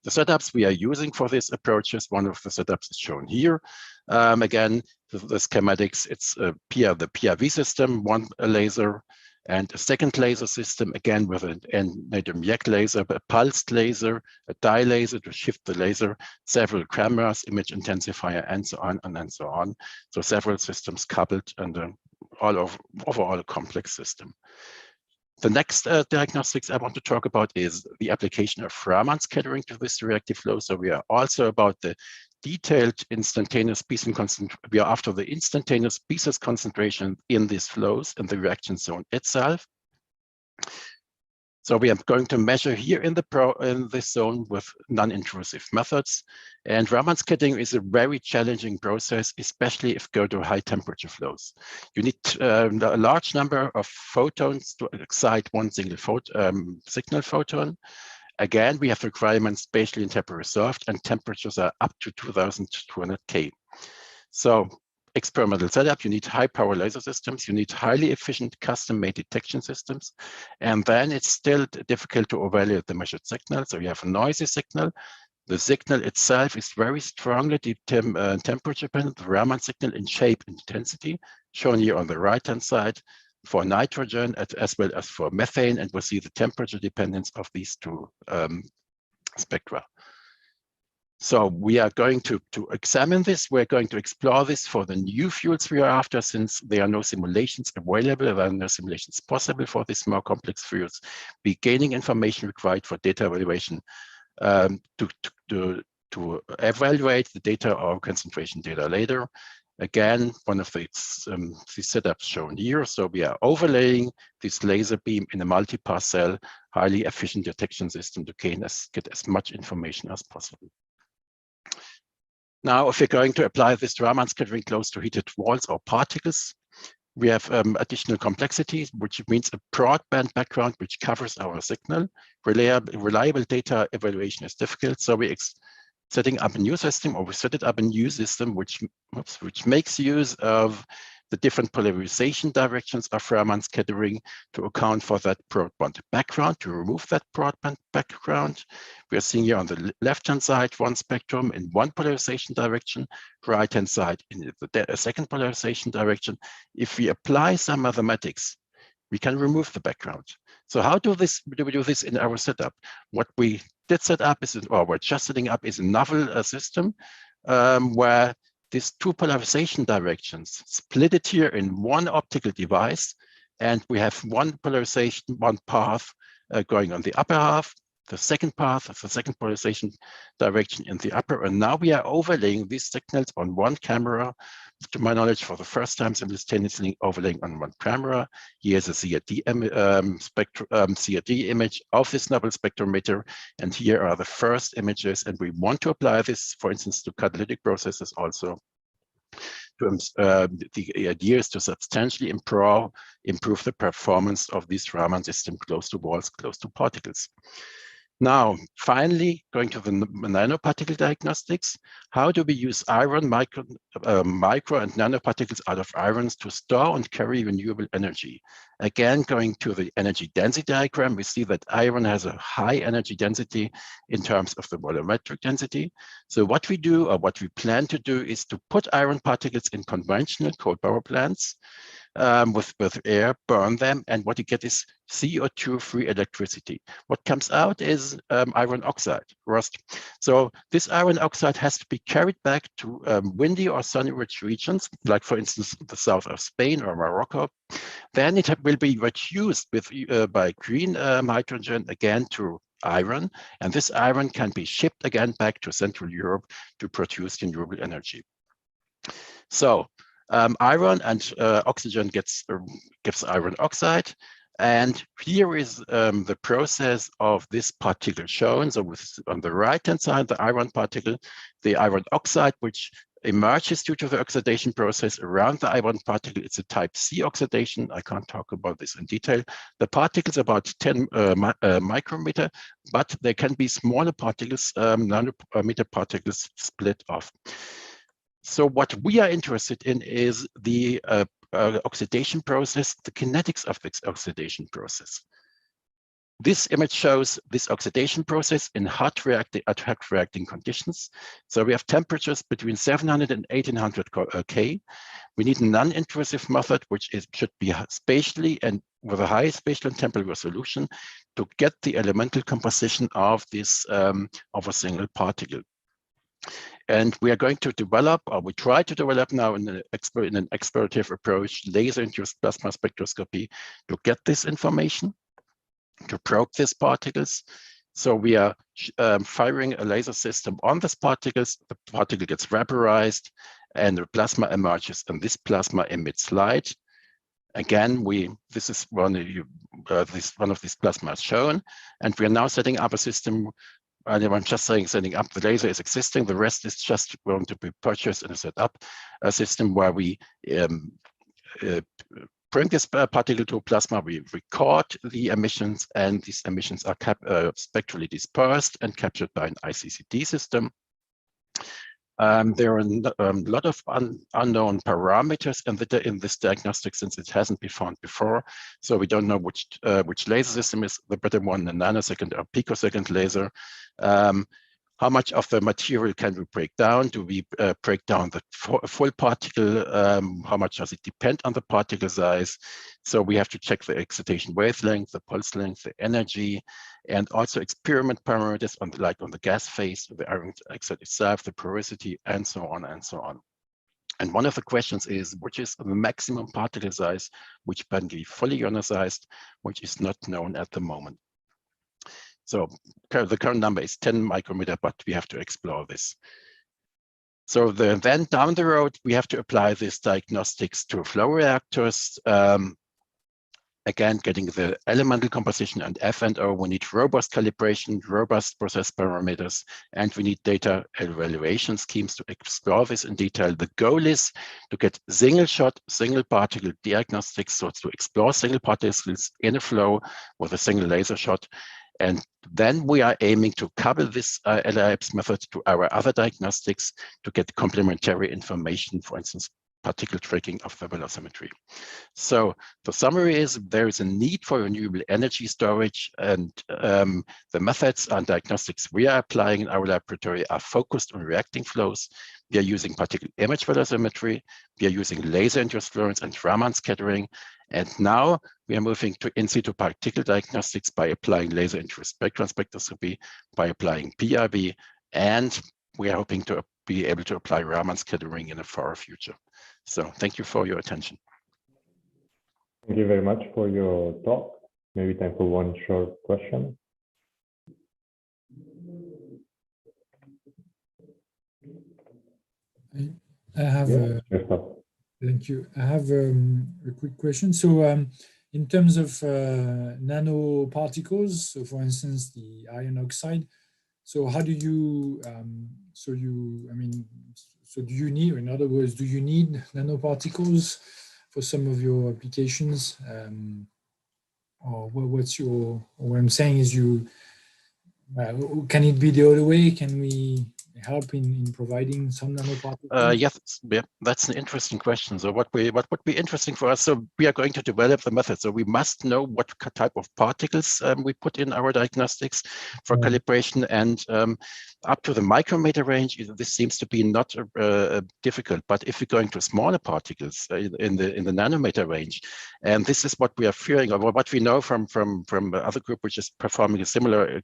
The setups we are using for this approach is one of the setups is shown here. Again, the schematics, it's the PRV system, one laser, and a second laser system, again with an natrium YAG laser, a pulsed laser, a dye laser to shift the laser, several cameras, image intensifier, and so on and so on. So several systems coupled and overall a complex system. The next diagnostics I want to talk about is the application of Raman scattering to this reactive flow. So we are also about the detailed instantaneous species concentration. We are after the instantaneous species concentration in these flows in the reaction zone itself. So we are going to measure here in this zone with non-intrusive methods. And Raman scattering is a very challenging process, especially if you go to high temperature flows. You need a large number of photons to excite one single signal photon. Again, we have requirements spatially and temporally resolved, and temperatures are up to 2200 K. So experimental setup, you need high power laser systems, you need highly efficient custom-made detection systems, and then it's still difficult to evaluate the measured signal. So you have a noisy signal. The signal itself is very strongly temperature dependent, the Raman signal in shape and intensity, shown here on the right-hand side for nitrogen as well as for methane, and we'll see the temperature dependence of these two spectra. So we are going to examine this. We're going to explore this for the new fuels we are after, since there are no simulations available, there are no simulations possible for these more complex fuels. We're gaining information required for data evaluation to evaluate the data or concentration data later. Again, one of the setups shown here. So we are overlaying this laser beam in a multi-pass cell, highly efficient detection system to get as much information as possible. Now, if we're going to apply this Raman scattering close to heated walls or particles, we have additional complexities, which means a broadband background which covers our signal. Reliable data evaluation is difficult, so we setting up a new system, or we set it up a new system which makes use of the different polarization directions of Raman scattering to account for that broadband background, to remove that broadband background. We are seeing here on the left-hand side one spectrum in one polarization direction, right-hand side in the second polarization direction. If we apply some mathematics, we can remove the background. So how do we do this in our setup? What we did set up is, or we're just setting up, is a novel system where these two polarization directions, split it here in one optical device, and we have one polarization, one path going on the upper half, the second path of the second polarization direction in the upper, and now we are overlaying these signals on one camera, to my knowledge, for the first time simultaneously overlaying on one camera. Here's a CRT image of this novel spectrometer, and here are the first images, and we want to apply this, for instance, to catalytic processes also. The idea is to substantially improve the performance of this Raman system close to walls, close to particles. Now, finally, going to the nanoparticle diagnostics, how do we use iron, micro and nanoparticles out of irons to store and carry renewable energy? Again, going to the energy density diagram, we see that iron has a high energy density in terms of the volumetric density. So what we do, or what we plan to do, is to put iron particles in conventional coal power plants, with air, burn them, and what you get is CO2-free electricity. What comes out is iron oxide, rust. So this iron oxide has to be carried back to windy or sunny-rich regions, like for instance, the south of Spain or Morocco. Then it will be reduced by green hydrogen again to iron, and this iron can be shipped again back to Central Europe to produce renewable energy. So iron and oxygen gives iron oxide, and here is the process of this particle shown. So on the right-hand side, the iron particle, the iron oxide, which emerges due to the oxidation process around the iron particle. It's a type C oxidation. I can't talk about this in detail. The particle is about 10 micrometer, but there can be smaller particles, nanometer particles split off. So what we are interested in is the oxidation process, the kinetics of this oxidation process. This image shows this oxidation process in hot reacting conditions. So we have temperatures between 700 and 1800 K. We need a non-intrusive method, which should be spatially and with a high spatial and temporal resolution to get the elemental composition of this of a single particle. And we are going to develop, or we try to develop now in an explorative approach, laser-induced plasma spectroscopy to get this information, to probe these particles. So we are firing a laser system on these particles. The particle gets vaporized, and the plasma emerges, and this plasma emits light. Again, this is one of these plasmas shown, and we are now setting up a system. I'm just saying setting up, the laser is existing, the rest is just going to be purchased and set up a system where we bring this particle to plasma, we record the emissions, and these emissions are spectrally dispersed and captured by an ICCD system. There are a lot of unknown parameters in this diagnostic, since it hasn't been found before. So we don't know which laser system is the better one, a nanosecond or picosecond laser. How much of the material can we break down? Do we break down the full particle? How much does it depend on the particle size? So we have to check the excitation wavelength, the pulse length, the energy, and also experiment parameters on the gas phase, the iron oxide itself, the porosity, and so on and so on. And one of the questions is, which is the maximum particle size which can be fully ionized, which is not known at the moment. So the current number is 10 micrometer, but we have to explore this. So then down the road, we have to apply these diagnostics to flow reactors. Again, getting the elemental composition and F and O, we need robust calibration, robust process parameters, and we need data evaluation schemes to explore this in detail. The goal is to get single shot, single particle diagnostics, so to explore single particles in a flow with a single laser shot. And then we are aiming to couple this LIAPS method to our other diagnostics to get complementary information, for instance, particle tracking of the velocimetry. So the summary is there is a need for renewable energy storage, and the methods and diagnostics we are applying in our laboratory are focused on reacting flows. We are using particle image velocimetry, we are using laser-induced fluorescence and Raman scattering, and now we are moving to in situ particle diagnostics by applying laser-induced spectral spectroscopy, by applying PRV, and we are hoping to be able to apply Raman scattering in the far future. So thank you for your attention. Thank you very much for your talk. Maybe time for one short question. I have thank you. I have a quick question. So in terms of nanoparticles, so for instance, the iron oxide, so how do you, so do you need, or in other words, do you need nanoparticles for some of your applications? Or what I'm saying is can it be the other way? Can we help in providing some nanoparticles? Yes, that's an interesting question. So what would be interesting for us, so we are going to develop the method. So we must know what type of particles we put in our diagnostics for calibration, and up to the micrometer range, this seems to be not difficult. But if we're going to smaller particles in the nanometer range, and this is what we are fearing, or what we know from other group which is performing a similar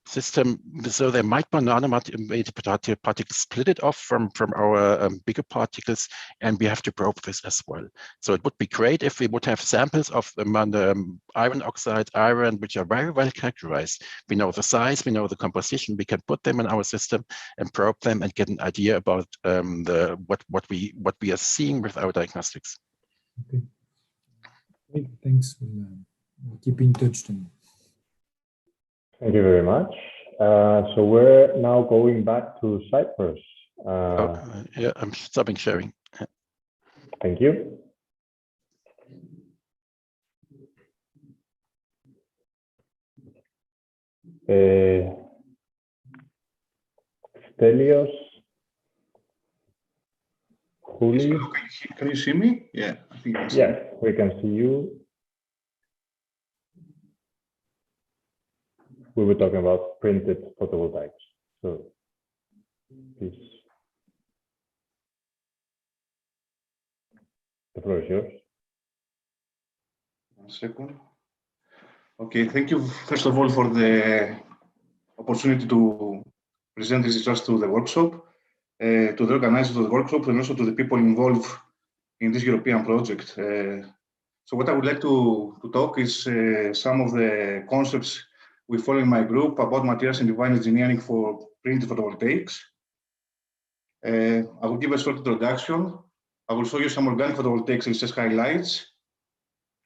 system, so there might be nanomaterial particles split it off from our bigger particles, and we have to probe this as well. So it would be great if we would have samples of the iron oxide, iron, which are very well characterized. We know the size, we know the composition, we can put them in our system and probe them and get an idea about what we are seeing with our diagnostics. Okay. Great. Thanks. We'll keep in touch then. Thank you very much. So we're now going back to Cyprus. Yeah, I'm stopping sharing. Thank you. Stelios, Juli. Can you see me? Yeah, I think you can see yes, me. we can see you. We were talking about printed photovoltaics. So please, the floor is yours. 1 second. Okay, thank you first of all for the opportunity to present these results to the workshop, to the organizers of the workshop, and also to the people involved in this European project. So what I would like to talk is some of the concepts we follow in my group about materials and design engineering for printed photovoltaics. I will give a short introduction. I will show you some organic photovoltaics research highlights.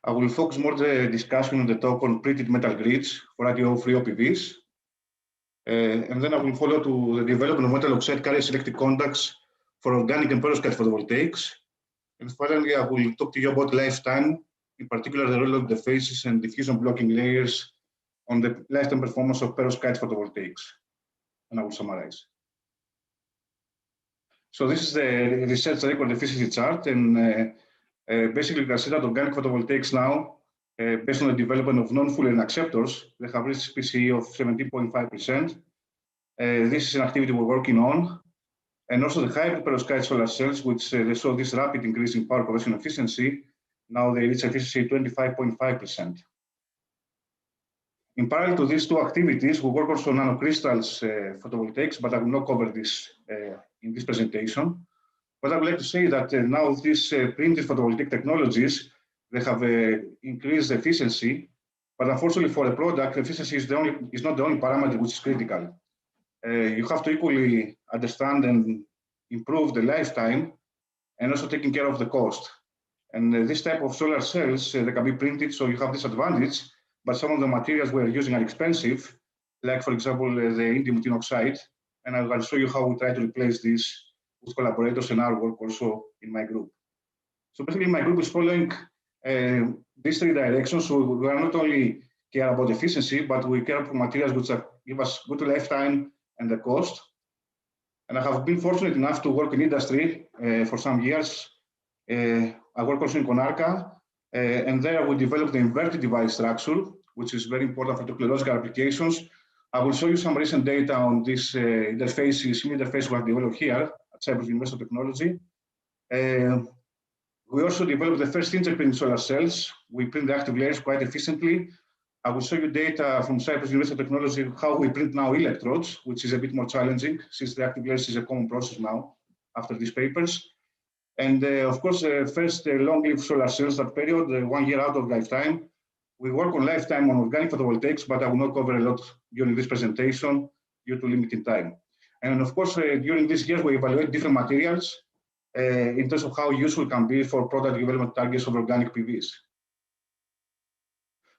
I will focus more the discussion on the talk on printed metal grids for radio-free OPVs. And then I will follow to the development of metal oxide carrier selective contacts for organic and perovskite photovoltaics. And finally, I will talk to you about lifetime, in particular the role of the phases and diffusion blocking layers on the lifetime performance of perovskite photovoltaics. And I will summarize. So this is the research record efficiency chart, and basically you can see that organic photovoltaics now, based on the development of non-Full-N acceptors, they have reached PCE of 17.5%. This is an activity we're working on. And also the hybrid perovskite solar cells, which they saw this rapid increase in power conversion efficiency. Now they reach efficiency 25.5%. In parallel to these two activities, we work also on nanocrystals photovoltaics, but I will not cover this in this presentation. But I would like to say that now these printed photovoltaic technologies, they have increased efficiency, but unfortunately for a product, efficiency is not the only parameter which is critical. You have to equally understand and improve the lifetime and also taking care of the cost. And this type of solar cells, they can be printed, so you have this advantage, but some of the materials we're using are expensive, like for example, the indium tin oxide, and I will show you how we try to replace this with collaborators and our work also in my group. So basically my group is following these three directions. So we are not only care about efficiency, but we care about materials which give us good lifetime and the cost. And I have been fortunate enough to work in industry for some years. I work also in Konarka, and there we developed the inverted device structure, which is very important for technological applications. I will show you some recent data on this interfaces, new interface we have developed here at Cyprus University of Technology. We also developed the first interprint solar cells. We print the active layers quite efficiently. I will show you data from Cyprus University of Technology, how we print now electrodes, which is a bit more challenging since the active layers is a common process now after these papers. And of course, first long-lived solar cells, that period, 1 year out of lifetime. We work on lifetime on organic photovoltaics, but I will not cover a lot during this presentation due to limited time. And of course, during this year, we evaluate different materials in terms of how useful it can be for product development targets of organic PVs.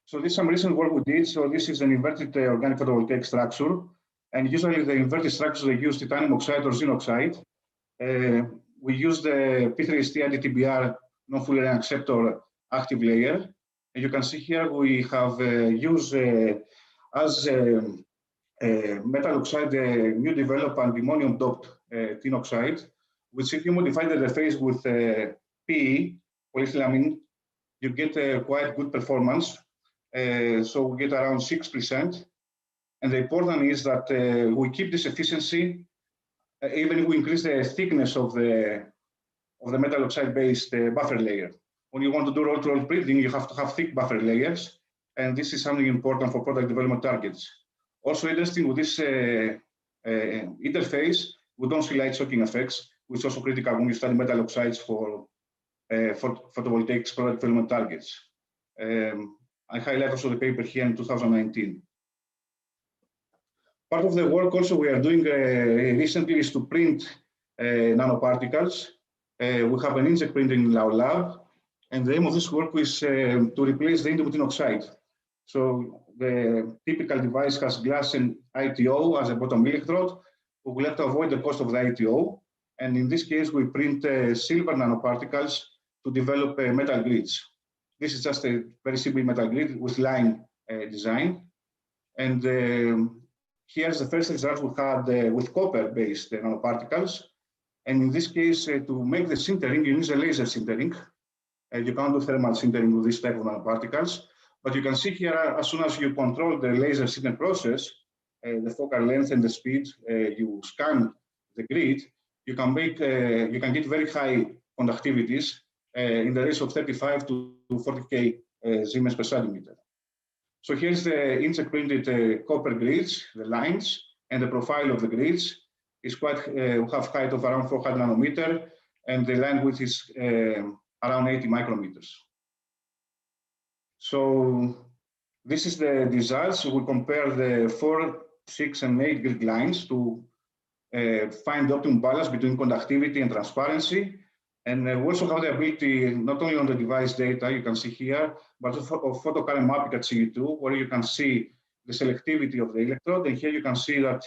So this is some recent work we did. So this is an inverted organic photovoltaic structure. And usually the inverted structures, they use titanium oxide or zinc oxide. We use the P3ST IDTBR non-fully acceptor active layer. And you can see here we have used as metal oxide new developed antimonium doped tin oxide, which if you modify the interface with PE, polyethylamine, you get quite good performance. So we get around 6%. And the important is that we keep this efficiency even if we increase the thickness of the metal oxide-based buffer layer. When you want to do roll-to-roll printing, you have to have thick buffer layers, and this is something important for product development targets. Also interesting with this interface, we don't see light shocking effects, which is also critical when you study metal oxides for photovoltaics product development targets. I highlight also the paper here in 2019. Part of the work also we are doing recently is to print nanoparticles. We have an inkjet printing in our lab, and the aim of this work is to replace the indium tin oxide. So the typical device has glass and ITO as a bottom electrode. We will have to avoid the cost of the ITO, and in this case, we print silver nanoparticles to develop metal grids. This is just a very simple metal grid with line design, and here's the first result we had with copper-based nanoparticles. And in this case, to make the sintering, you use a laser sintering. You can't do thermal sintering with this type of nanoparticles. But you can see here, as soon as you control the laser sintering process, the focal length and the speed, you scan the grid, you can get very high conductivities in the range of 35 to 40K Siemens per centimeter. So here's the inkjet printed copper grids, the lines, and the profile of the grids is quite, we have height of around 400 nanometer, and the line width is around 80 micrometers. So this is the results. We compare the 4, 6, and 8 grid lines to find the optimum balance between conductivity and transparency. And we also have the ability, not only on the device data you can see here, but of photocurrent mapping at CU2, where you can see the selectivity of the electrode. And here you can see that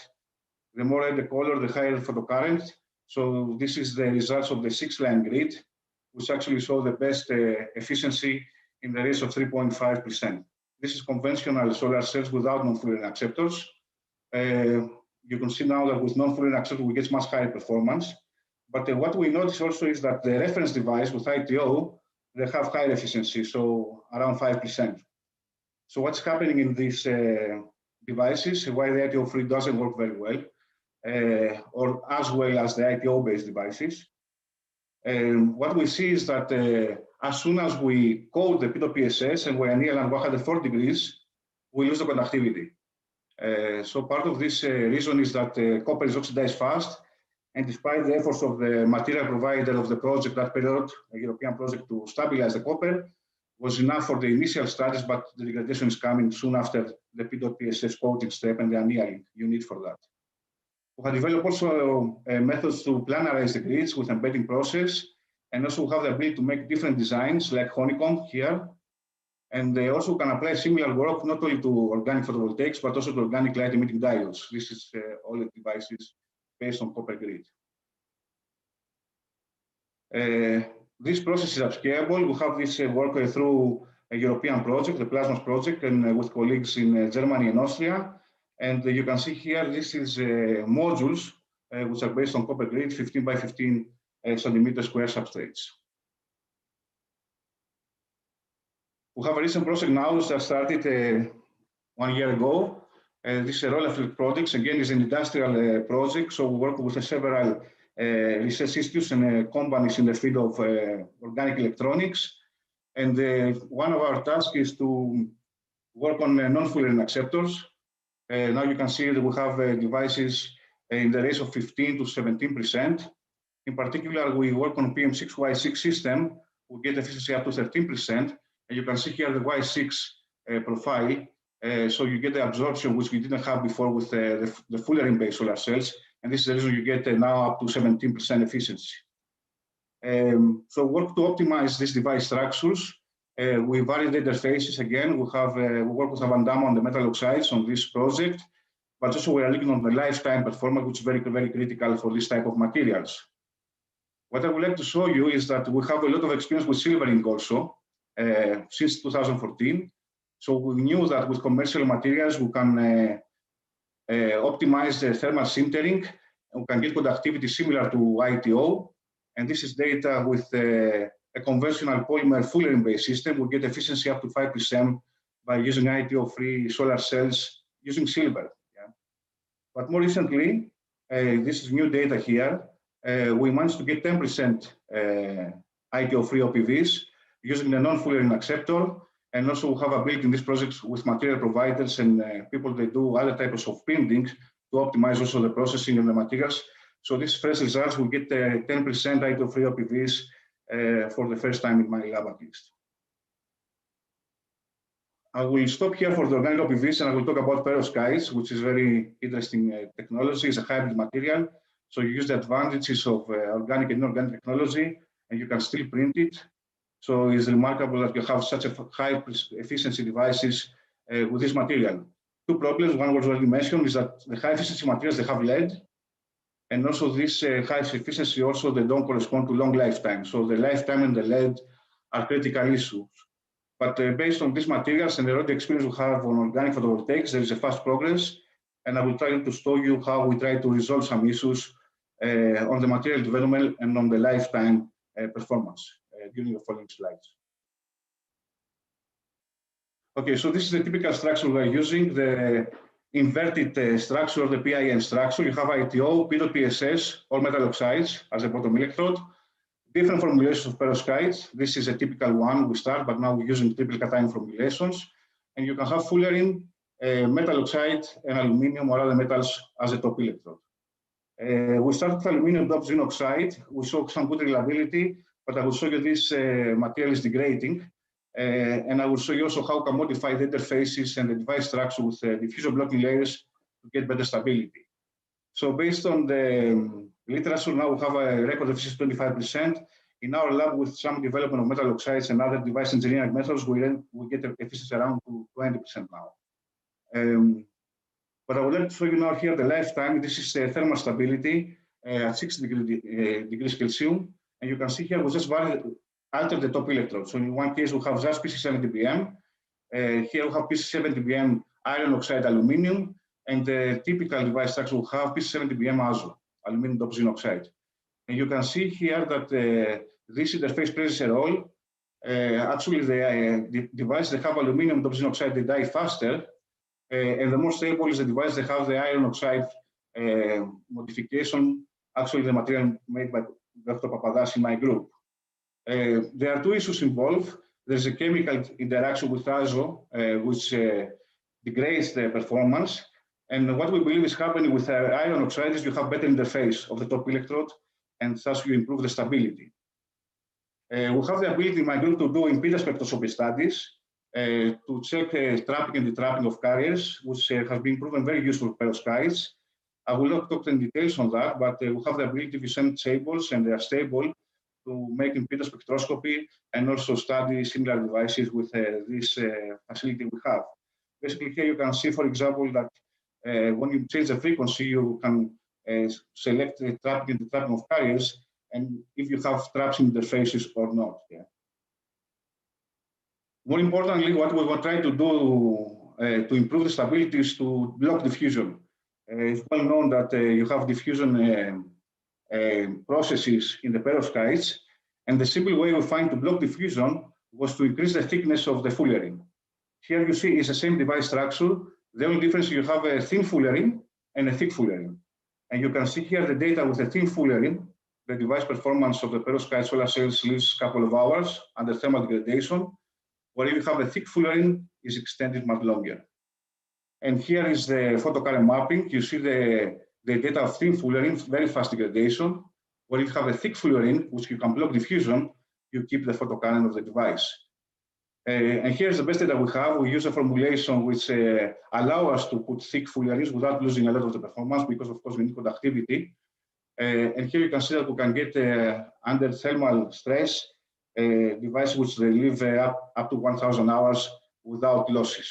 the more red the color, the higher the photocurrent. So this is the results of the 6-line grid, which actually show the best efficiency in the range of 3.5%. This is conventional solar cells without non-Fourier acceptors. You can see now that with non-Fourier acceptors, we get much higher performance. But what we notice also is that the reference device with ITO, they have higher efficiency, so around 5%. So what's happening in these devices, why the ITO-free doesn't work very well, or as well as the ITO-based devices? What we see is that as soon as we code the pitot PSS and we are near 104 degrees, we lose the conductivity. So part of this reason is that copper is oxidized fast. And despite the efforts of the material provider of the project, that period, a European project to stabilize the copper, was enough for the initial studies, but the degradation is coming soon after the pitot PSS coating step and the annealing you need for that. We have developed also methods to planarize the grids with embedding process, and also have the ability to make different designs like honeycomb here. And they also can apply similar work not only to organic photovoltaics, but also to organic light emitting diodes. This is all the devices based on copper grid. This process is upscalable. We have this work through a European project, the Plasmas project, and with colleagues in Germany and Austria. And you can see here, this is modules which are based on copper grid, 15 by 15 centimeter square substrates. We have a recent project now that started 1 year ago. This is a roller-filled project. Again, it's an industrial project. So we work with several research institutes and companies in the field of organic electronics. And one of our tasks is to work on non-fullerene acceptors. Now you can see that we have devices in the range of 15 to 17%. In particular, we work on PM6Y6 system. We get efficiency up to 13%. And you can see here the Y6 profile. So you get the absorption, which we didn't have before with the fullerene-based solar cells. And this is the reason you get now up to 17% efficiency. So work to optimize these device structures. We validate their phases again. We work with Avandama on the metal oxides on this project, but also we are looking on the lifetime performance, which is very, very critical for this type of materials. What I would like to show you is that we have a lot of experience with silver ink also since 2014. So we knew that with commercial materials, we can optimize the thermal sintering, and we can get conductivity similar to ITO. And this is data with a conventional polymer fullerene-based system. We get efficiency up to 5% by using ITO-free solar cells using silver. Yeah. But more recently, this is new data here. We managed to get 10% ITO-free OPVs using the non-fullerene acceptor. And also we have ability in these projects with material providers and people that do other types of printing to optimize also the processing of the materials. So these first results will get 10% ITO-free OPVs for the first time in my lab at least. I will stop here for the organic OPVs and I will talk about perovskites, which is very interesting technology. It's a hybrid material. So you use the advantages of organic and inorganic technology and you can still print it. So it's remarkable that you have such a high efficiency devices with this material. Two problems, one was already mentioned, is that the high efficiency materials, they have lead. And also this high efficiency also, they don't correspond to long lifetime. So the lifetime and the lead are critical issues. But based on these materials and the already experience we have on organic photovoltaics, there is a fast progress. And I will try to show you how we try to resolve some issues on the material development and on the lifetime performance during the following slides. Okay, so this is the typical structure we are using, the inverted structure of the PIN structure. You have ITO, PSS, or metal oxides as a bottom electrode. Different formulations of perovskites. This is a typical one we start, but now we're using triple cation formulations. And you can have fullerene, metal oxide, and aluminum or other metals as a top electrode. We start with aluminum doped zinc oxide. We saw some good reliability, but I will show you this material is degrading. And I will show you also how we can modify the interfaces and the device structure with diffusion blocking layers to get better stability. So based on the literature, now we have a record efficiency 25%. In our lab, with some development of metal oxides and other device engineering methods, we get efficiency around to 20% now. But I would like to show you now here the lifetime. This is thermal stability at 60 degrees Celsius. And you can see here we just alter the top electrode. So in one case, we have just PC70BM. Here we have PC70BM iron oxide aluminum. And the typical device structure will have PC70BM azo, aluminum doped zinc oxide. And you can see here that this interface plays a role. Actually, the device that have aluminum doped zinc oxide, they die faster. And the more stable is the device that have the iron oxide modification, actually the material made by Dr. Papadas in my group. There are two issues involved. There's a chemical interaction with azo, which degrades the performance. And what we believe is happening with iron oxide is you have better interface of the top electrode, and thus you improve the stability. We have the ability in my group to do impedance spectroscopy studies to check trapping and detrapping of carriers, which has been proven very useful for perovskites. I will not talk in details on that, but we have the ability to send cables, and they are stable, to make impedance spectroscopy and also study similar devices with this facility we have. Basically, here you can see, for example, that when you change the frequency, you can select the trapping and detrapping of carriers, and if you have traps in interfaces or not. Yeah. More importantly, what we will try to do to improve the stability is to block diffusion. It's well known that you have diffusion processes in the perovskites, and the simple way we find to block diffusion was to increase the thickness of the fullerene. Here you see is the same device structure. The only difference is you have a thin fullerene and a thick fullerene. And you can see here the data with the thin fullerene. The device performance of the perovskite solar cells lives a couple of hours under thermal degradation. where if you have a thick fullerene, is extended much longer. And here is the photocurrent mapping. You see the data of thin fullerene, very fast degradation, where if you have a thick fullerene, which you can block diffusion, you keep the photocurrent of the device. And here's the best data we have. We use a formulation which allow us to put thick fullerenes without losing a lot of the performance, because of course we need conductivity. And here you can see that we can get under thermal stress devices which they live up to 1,000 hours without losses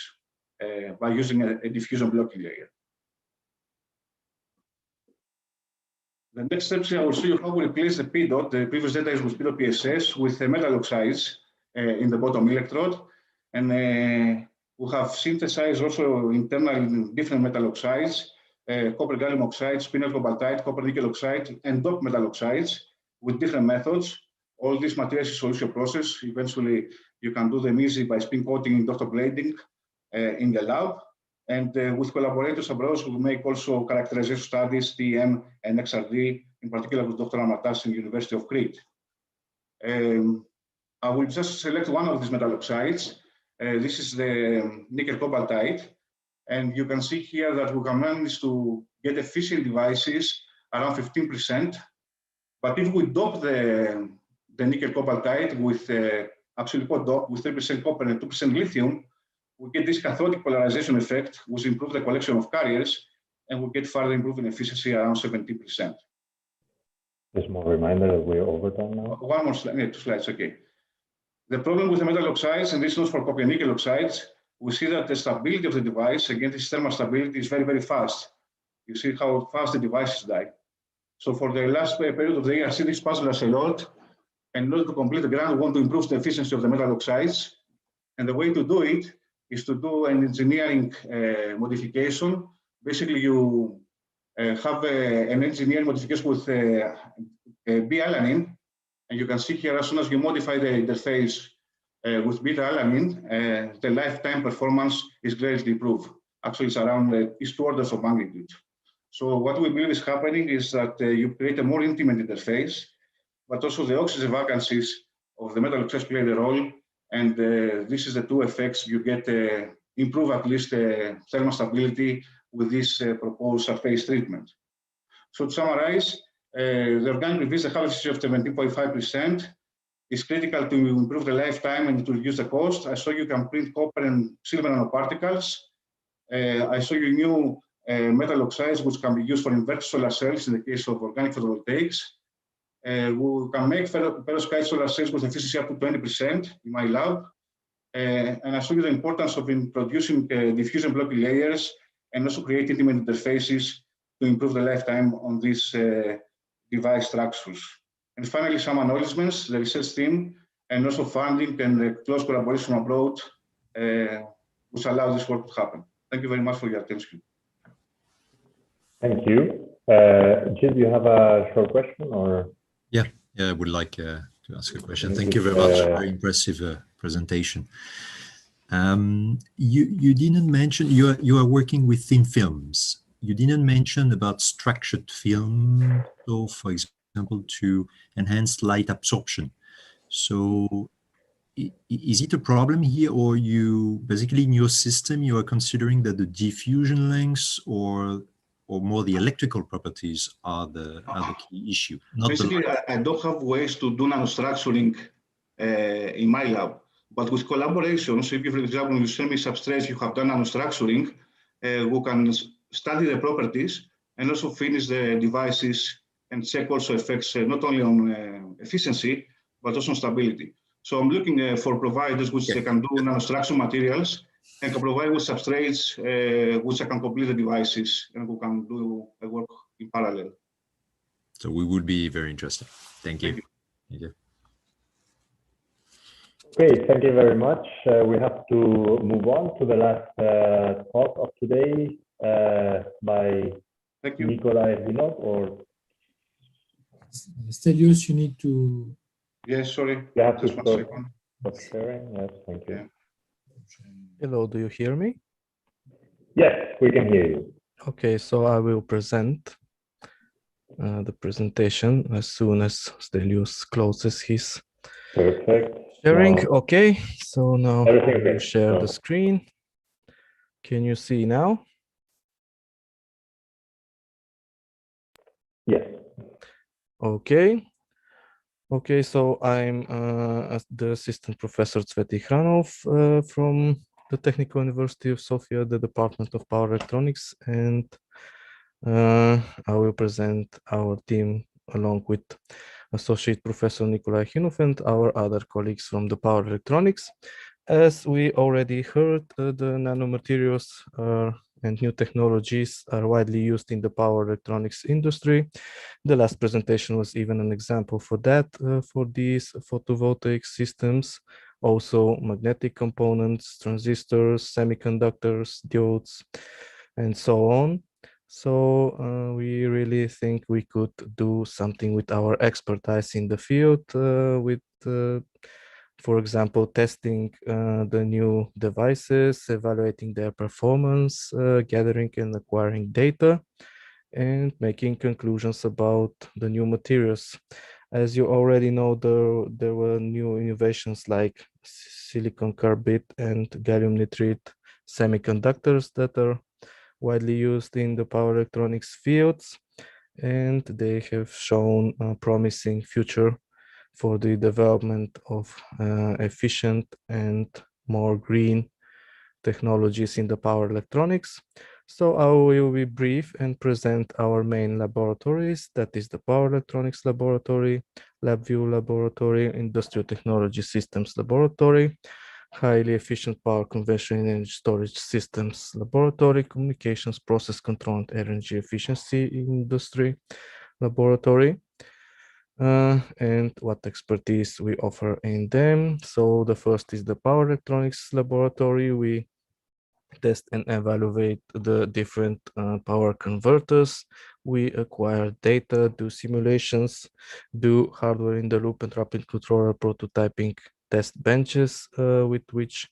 by using a diffusion blocking layer. The next steps I will show you how we replace the PDOT. The previous data is with PDOT PSS with metal oxides in the bottom electrode. And we have synthesized also internally different metal oxides, copper gallium oxide, spinel cobaltite, copper nickel oxide, and doped metal oxides with different methods. All these materials is solution process. Eventually, you can do them easy by spin coating and doctor blading in the lab. And with collaborators abroad, we make also characterization studies, TM and XRD, in particular with Dr. Amatas in the University of Crete. I will just select one of these metal oxides. This is the nickel cobaltite. And you can see here that we can manage to get efficient devices around 15%. But if we dope the nickel cobaltite with absolute dope with 3% copper and 2% lithium, we get this cathodic polarization effect, which improves the collection of carriers, and we get further improving efficiency around 70%. Just more reminder that we're over time now. One more slide, 2 slides, okay. The problem with the metal oxides, and this is not for copper and nickel oxides, we see that the stability of the device, again, this thermal stability is very, very fast. You see how fast the devices die. So for the last period of the year, I see this puzzle as a lot. And in order to complete the grant, we want to improve the efficiency of the metal oxides. And the way to do it is to do an engineering modification. Basically, you have an engineering modification with B-alanine. And you can see here, as soon as you modify the interface with beta-alanine, the lifetime performance is greatly improved. Actually, it's around it's 2 orders of magnitude. So what we believe is happening is that you create a more intimate interface, but also the oxygen vacancies of the metal oxides play the role. And this is the 2 effects. You get improve at least thermal stability with this proposed surface treatment. So to summarize, the organic release have efficiency of 17.5%. It's critical to improve the lifetime and to reduce the cost. I saw you can print copper and silver nanoparticles. I saw you new metal oxides, which can be used for inverted solar cells in the case of organic photovoltaics. We can make perovskite solar cells with efficiency up to 20% in my lab. And I show you the importance of introducing diffusion blocking layers and also creating intimate interfaces to improve the lifetime on these device structures. And finally, some acknowledgements, the research team, and also funding and the close collaboration abroad, which allow this work to happen. Thank you very much for your attention. Thank you. Jill, do you have a short question or? Yeah, I would like to ask a question. Thank you very much. Very impressive presentation. You didn't mention you are working with thin films. You didn't mention about structured film, so for example, to enhance light absorption. So is it a problem here, or you basically in your system you are considering that the diffusion lengths or more the electrical properties are the key issue? Basically, I don't have ways to do nanostructuring in my lab, but with collaborations, if you, for example, you send me substrates, you have done nanostructuring, we can study the properties and also finish the devices and check also effects not only on efficiency, but also on stability. So I'm looking for providers which can do nanostructure materials and can provide with substrates which can complete the devices, and we can do a work in parallel. So we would be very interested. Thank you. Thank you. Okay, thank you very much. We have to move on to the last talk of today by Nikolai Vinod or Stelios, you need to. Yes, sorry. You have to just 1 second. Stop sharing. Yes, thank you. Hello, do you hear me? Yes, we can hear you. Okay, so I will present the presentation as soon as Stelios closes his Perfect. Sharing, No. okay. So now Everything I will okay. share the So, screen. Can you see now? yes. Okay. Okay, so I'm the assistant professor Cveti Hranov from the Technical University of Sofia, the Department of Power Electronics, and I will present our team along with Associate Professor Nikolai Hinov and our other colleagues from the Power Electronics. As we already heard, the nanomaterials and new technologies are widely used in the power electronics industry. The last presentation was even an example for that, for these photovoltaic systems, also magnetic components, transistors, semiconductors, diodes, and so on. So we really think we could do something with our expertise in the field, for example, testing the new devices, evaluating their performance, gathering and acquiring data, and making conclusions about the new materials. As you already know, there were new innovations like silicon carbide and gallium nitride semiconductors that are widely used in the power electronics fields, and they have shown a promising future for the development of efficient and more green technologies in the power electronics. So I will be brief and present our main laboratories. That is the Power Electronics Laboratory, LabVIEW Laboratory, Industrial Technology Systems Laboratory, Highly Efficient Power Conversion and Energy Storage Systems Laboratory, Communications, Process Control and Energy Efficiency Industry Laboratory. And what expertise we offer in them. So the first is the Power Electronics Laboratory. We test and evaluate the different power converters. We acquire data, do simulations, do hardware in the loop and rapid controller prototyping test benches with which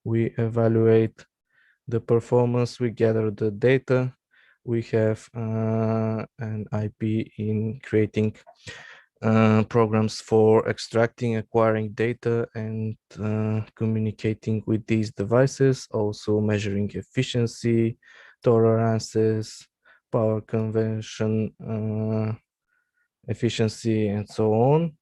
we evaluate the performance. We gather the data. We have an IP in creating programs for extracting, acquiring data, and communicating with these devices, also measuring efficiency, tolerances, power conversion, efficiency, and so on.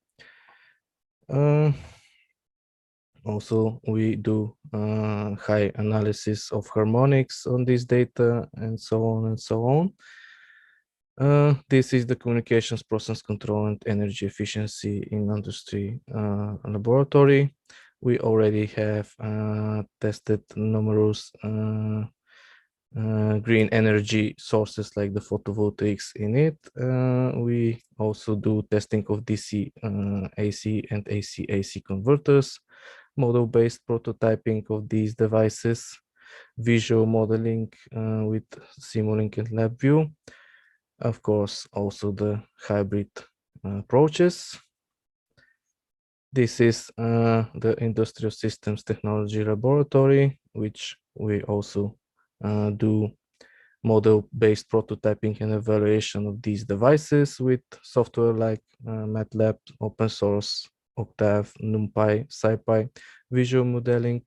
Also, we do high analysis of harmonics on this data, and so on and so on. This is the communications, process control, and energy efficiency in industry laboratory. We already have tested numerous green energy sources like the photovoltaics in it. We also do testing of DC AC and AC converters, model-based prototyping of these devices, visual modeling with Simulink and LabVIEW. Of course, also the hybrid approaches. This is the Industrial Systems Technology Laboratory, which we also do model-based prototyping and evaluation of these devices with software like MATLAB, open source, Octave, NumPy, SciPy, visual modeling,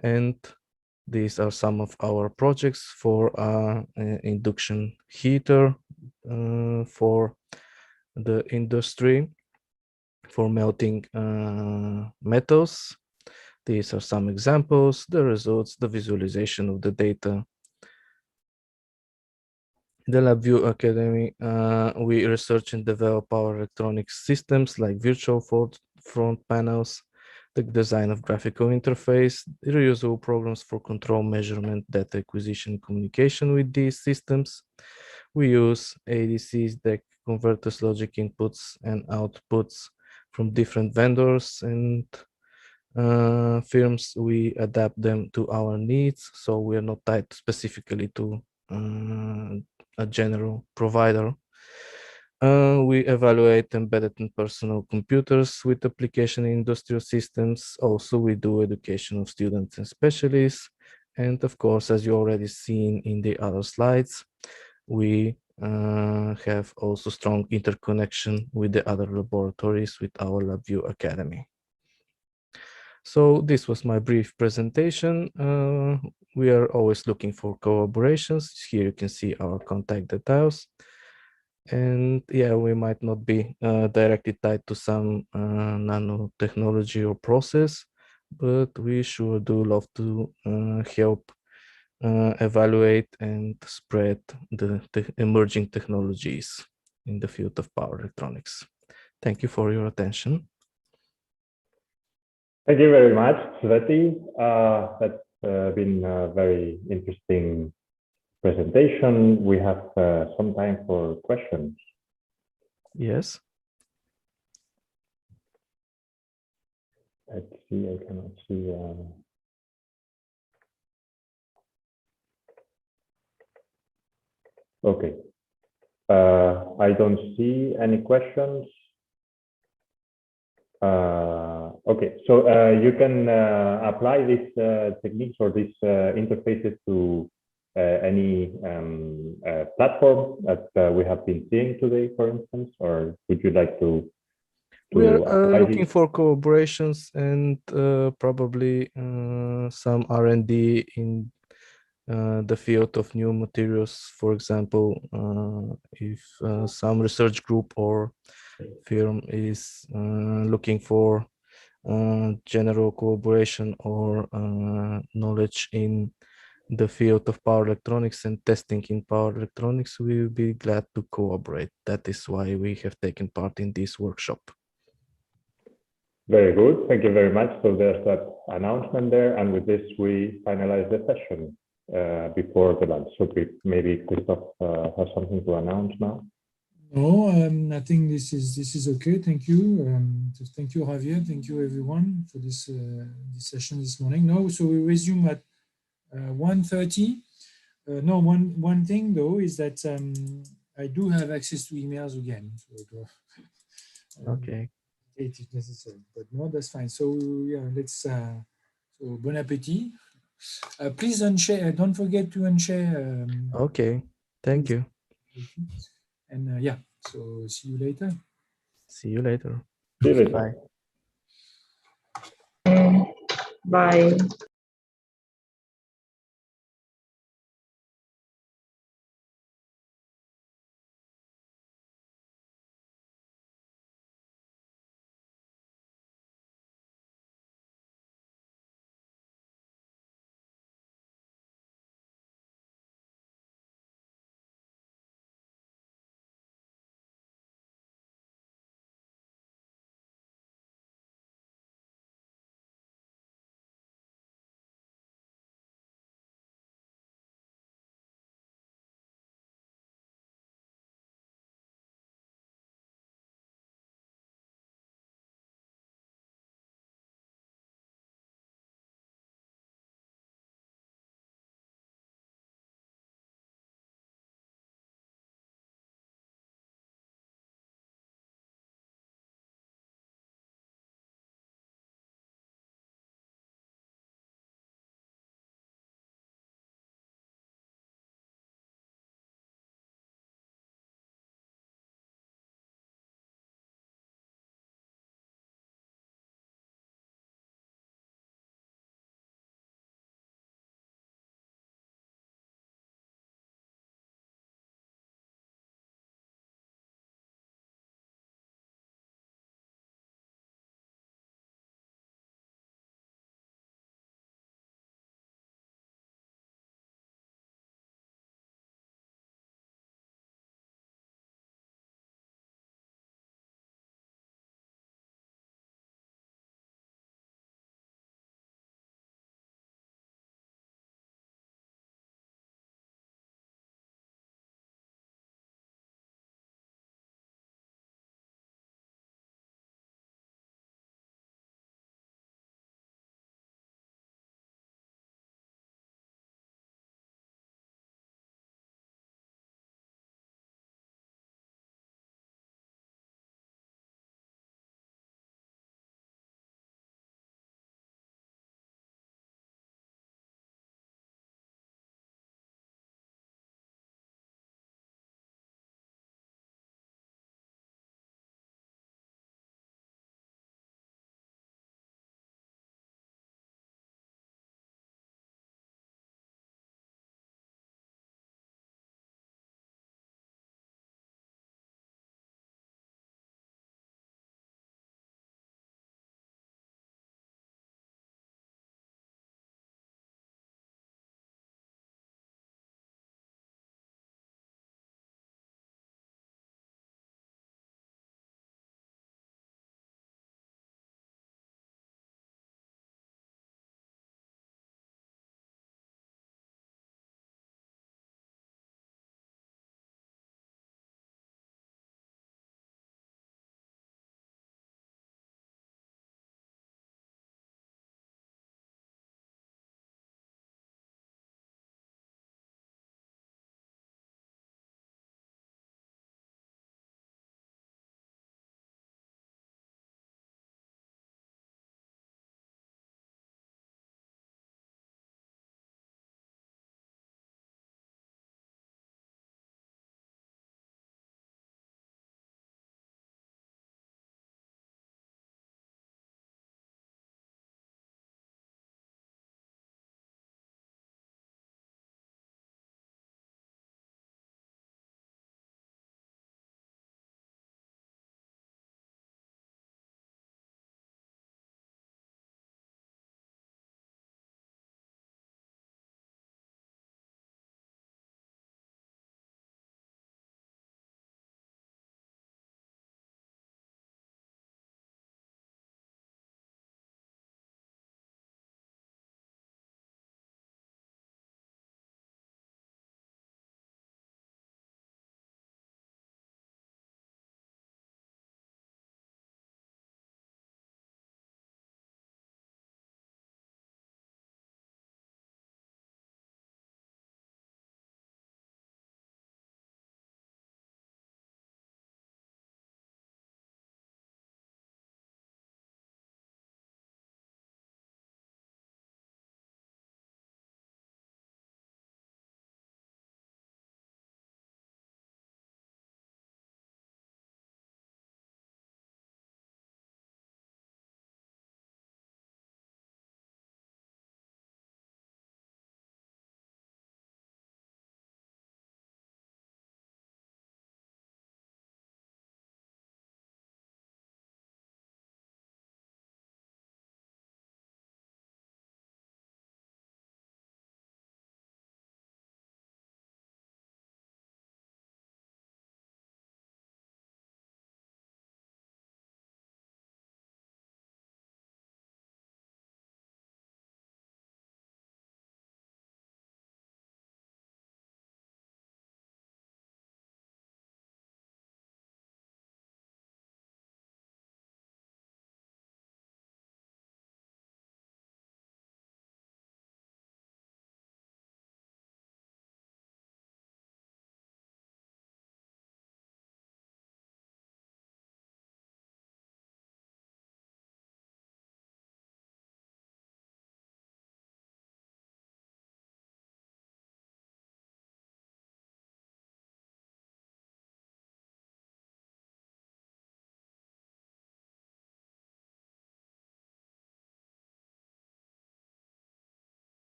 and these are some of our projects for induction heater for the industry for melting metals. These are some examples, the results, the visualization of the data. The LabVIEW Academy, we research and develop power electronics systems like virtual front panels, the design of graphical interface, reusable programs for control, measurement, data acquisition, communication with these systems. We use ADCs, DEC converters, logic inputs and outputs from different vendors and firms. We adapt them to our needs, so we are not tied specifically to a general provider. We evaluate embedded and personal computers with application in industrial systems. Also, we do education of students and specialists. And of course, as you already seen in the other slides, we have also strong interconnection with the other laboratories with our LabVIEW Academy. So this was my brief presentation. We are always looking for collaborations. Here you can see our contact details. And yeah, we might not be directly tied to some nanotechnology or process, but we sure do love to help evaluate and spread the emerging technologies in the field of power electronics. Thank you for your attention. Thank you very much, Sveti. That's been a very interesting presentation. We have some time for questions. Yes. Let's see, I cannot see. Okay. I don't see any questions. Okay, so you can apply these techniques or these interfaces to any platform that we have been seeing today, for instance, or would you like to we are looking these? for collaborations and probably some R&D in the field of new materials. For example, if some research group or firm is looking for general collaboration or knowledge in the field of power electronics and testing in power electronics, we will be glad to collaborate. That is why we have taken part in this workshop. Very good. Thank you very much. So there's that announcement there. And with this, we finalize the session before the lunch. So maybe Christoph has something to announce now. No, I think this is okay. Thank you. Thank you, Javier. Thank you, everyone, for this session this morning. No, so we resume at 1:30. No, one thing though is that I do have access to emails again. So okay. If necessary, but no, that's fine. So yeah, let's. So bon appetit. Please unshare. Don't forget to unshare. Okay. Thank you. And yeah, so see you later. See you later. See you later. Bye. Bye.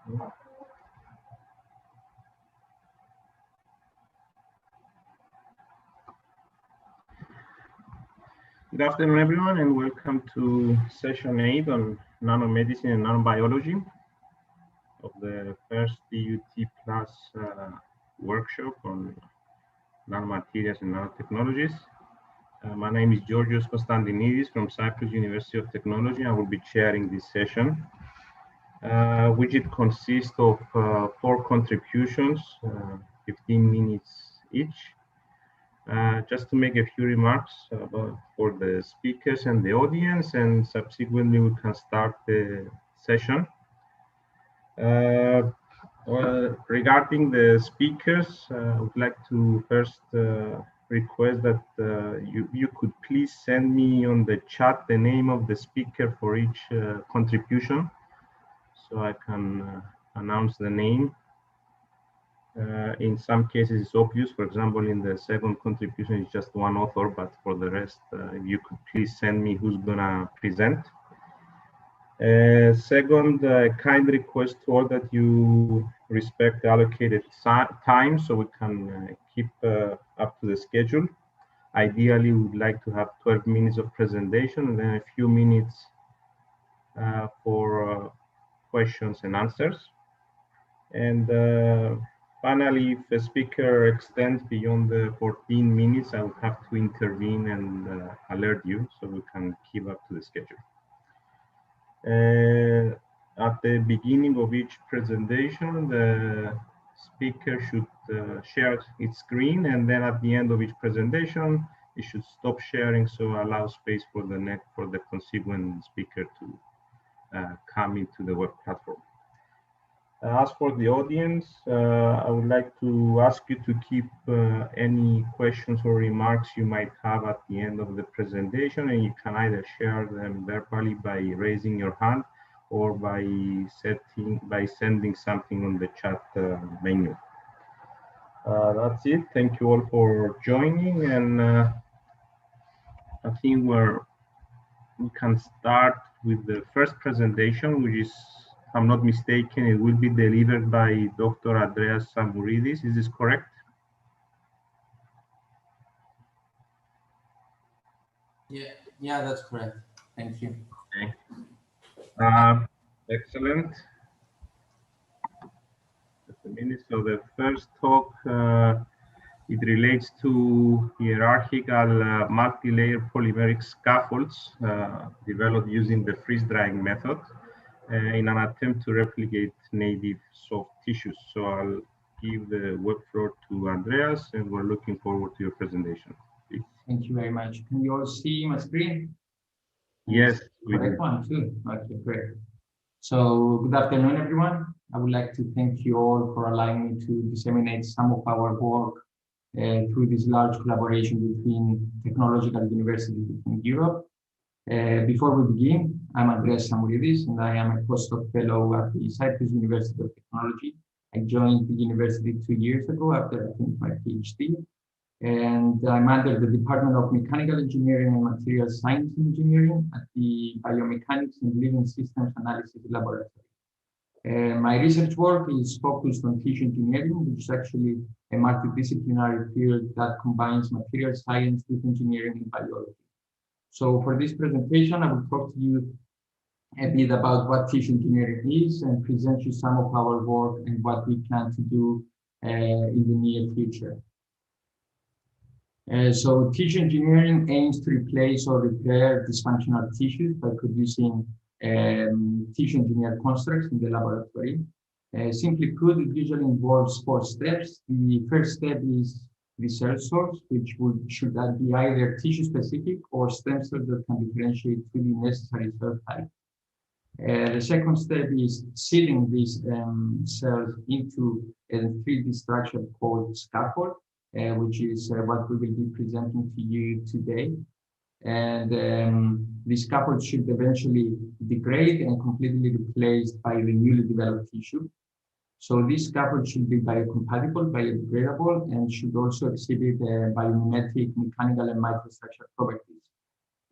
Good afternoon, everyone, and welcome to session 8 on nanomedicine and nanobiology of the first EUT Plus workshop on nanomaterials and nanotechnologies. My name is Georgios Konstantinidis from Cyprus University of Technology. I will be chairing this session, which it consists of 4 contributions, 15 minutes each. Just to make a few remarks for the speakers and the audience, and subsequently we can start the session. Well, regarding the speakers, I would like to first request that you could please send me on the chat the name of the speaker for each contribution, so I can announce the name. In some cases it's obvious. For example, in the second contribution it's just one author, but for the rest, if you could please send me who's gonna present. Second, kind request to all that you respect the allocated time so we can keep up to the schedule. Ideally, we would like to have 12 minutes of presentation and then a few minutes for questions and answers. And finally, if a speaker extends beyond the 14 minutes, I will have to intervene and alert you so we can keep up to the schedule. At the beginning of each presentation, the speaker should share its screen, and then at the end of each presentation, it should stop sharing, so allow space for the consequent speaker to come into the web platform. As for the audience, I would like to ask you to keep any questions or remarks you might have at the end of the presentation, and you can either share them verbally by raising your hand or by sending something on the chat menu. That's it. Thank you all for joining, and I think we can start with the first presentation, which is, if I'm not mistaken, it will be delivered by Dr. Andreas Samouridis. Is this correct? Yeah, that's correct. Thank you. Okay. Excellent. Just a minute. So the first talk, it relates to hierarchical multi-layer polymeric scaffolds developed using the freeze-drying method in an attempt to replicate native soft tissues. So I'll give the web floor to Andreas, and we're looking forward to your presentation. Please. Thank you very much. Can you all see my screen? Yes, we do. Correct one too. Okay, great. So good afternoon, everyone. I would like to thank you all for allowing me to disseminate some of our work through this large collaboration between technological universities in Europe. Before we begin, I'm Andreas Samouridis, and I am a postdoc fellow at the Cyprus University of Technology. I joined the university 2 years ago after I finished my PhD, and I'm under the Department of Mechanical Engineering and Material Science Engineering at the Biomechanics and Living Systems Analysis Laboratory. My research work is focused on tissue engineering, which is actually a multidisciplinary field that combines material science with engineering and biology. So for this presentation, I will talk to you a bit about what tissue engineering is and present you some of our work and what we plan to do in the near future. So tissue engineering aims to replace or repair dysfunctional tissues by producing tissue engineered constructs in the laboratory. Simply put, it usually involves 4 steps. The first step is the cell source, which should be either tissue specific or stem cells that can differentiate to the necessary cell type. The second step is sealing these cells into a 3D structure called scaffold, which is what we will be presenting to you today. And the scaffold should eventually degrade and completely replaced by the newly developed tissue. So this scaffold should be biocompatible, biodegradable, and should also exhibit biomimetic, mechanical, and microstructural properties.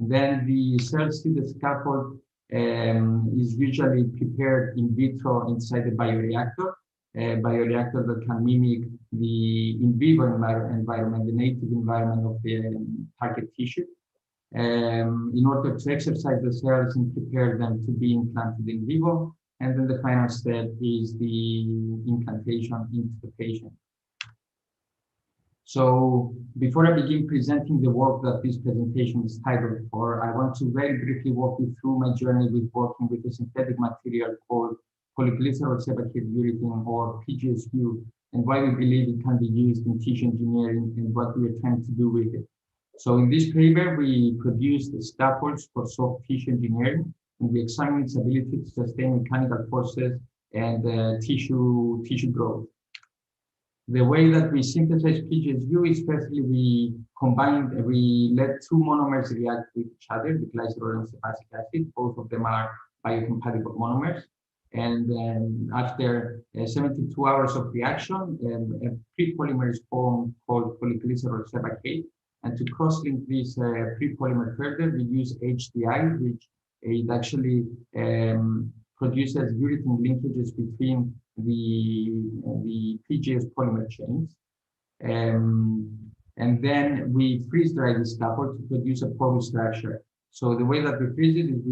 Then the cells to the scaffold is usually prepared in vitro inside the bioreactor, a bioreactor that can mimic the in vivo environment, the native environment of the target tissue, in order to exercise the cells and prepare them to be implanted in vivo. And then the final step is the implantation into the patient. So before I begin presenting the work that this presentation is titled for, I want to very briefly walk you through my journey with working with a synthetic material called polyglycerol sebacate urethane, or PGSU, and why we believe it can be used in tissue engineering and what we are trying to do with it. So in this paper, we produced the scaffolds for soft tissue engineering, and we examined its ability to sustain mechanical forces and tissue growth. The way that we synthesize PGSU is firstly we let two monomers react with each other, the glycerol and sebacic acid. Both of them are biocompatible monomers. And then after 72 hours of reaction, a prepolymer is formed called polyglycerol sebacate. And to cross-link this prepolymer further, we use HDI, which it actually produces urethane linkages between the PGS polymer chains. And then we freeze dry the scaffold to produce a porous structure. So the way that we freeze it is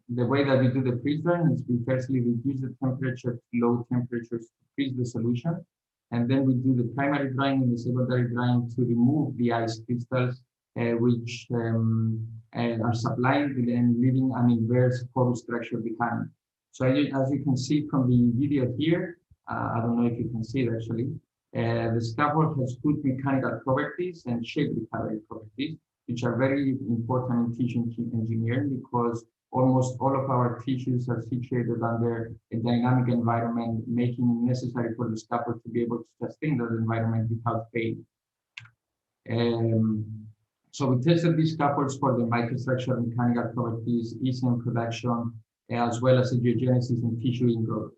the way that we do the freeze drying is we firstly reduce the temperature to low temperatures to freeze the solution. And then we do the primary drying and the secondary drying to remove the ice crystals, which are supplied and leaving an inverse porous structure behind. So as you can see from the video here, I don't know if you can see it actually, the scaffold has good mechanical properties and shape recovery properties, which are very important in tissue engineering because almost all of our tissues are situated under a dynamic environment, making it necessary for the scaffold to be able to sustain that environment without failing. So we tested these scaffolds for the microstructural mechanical properties, ECM production, as well as angiogenesis and tissue ingrowth.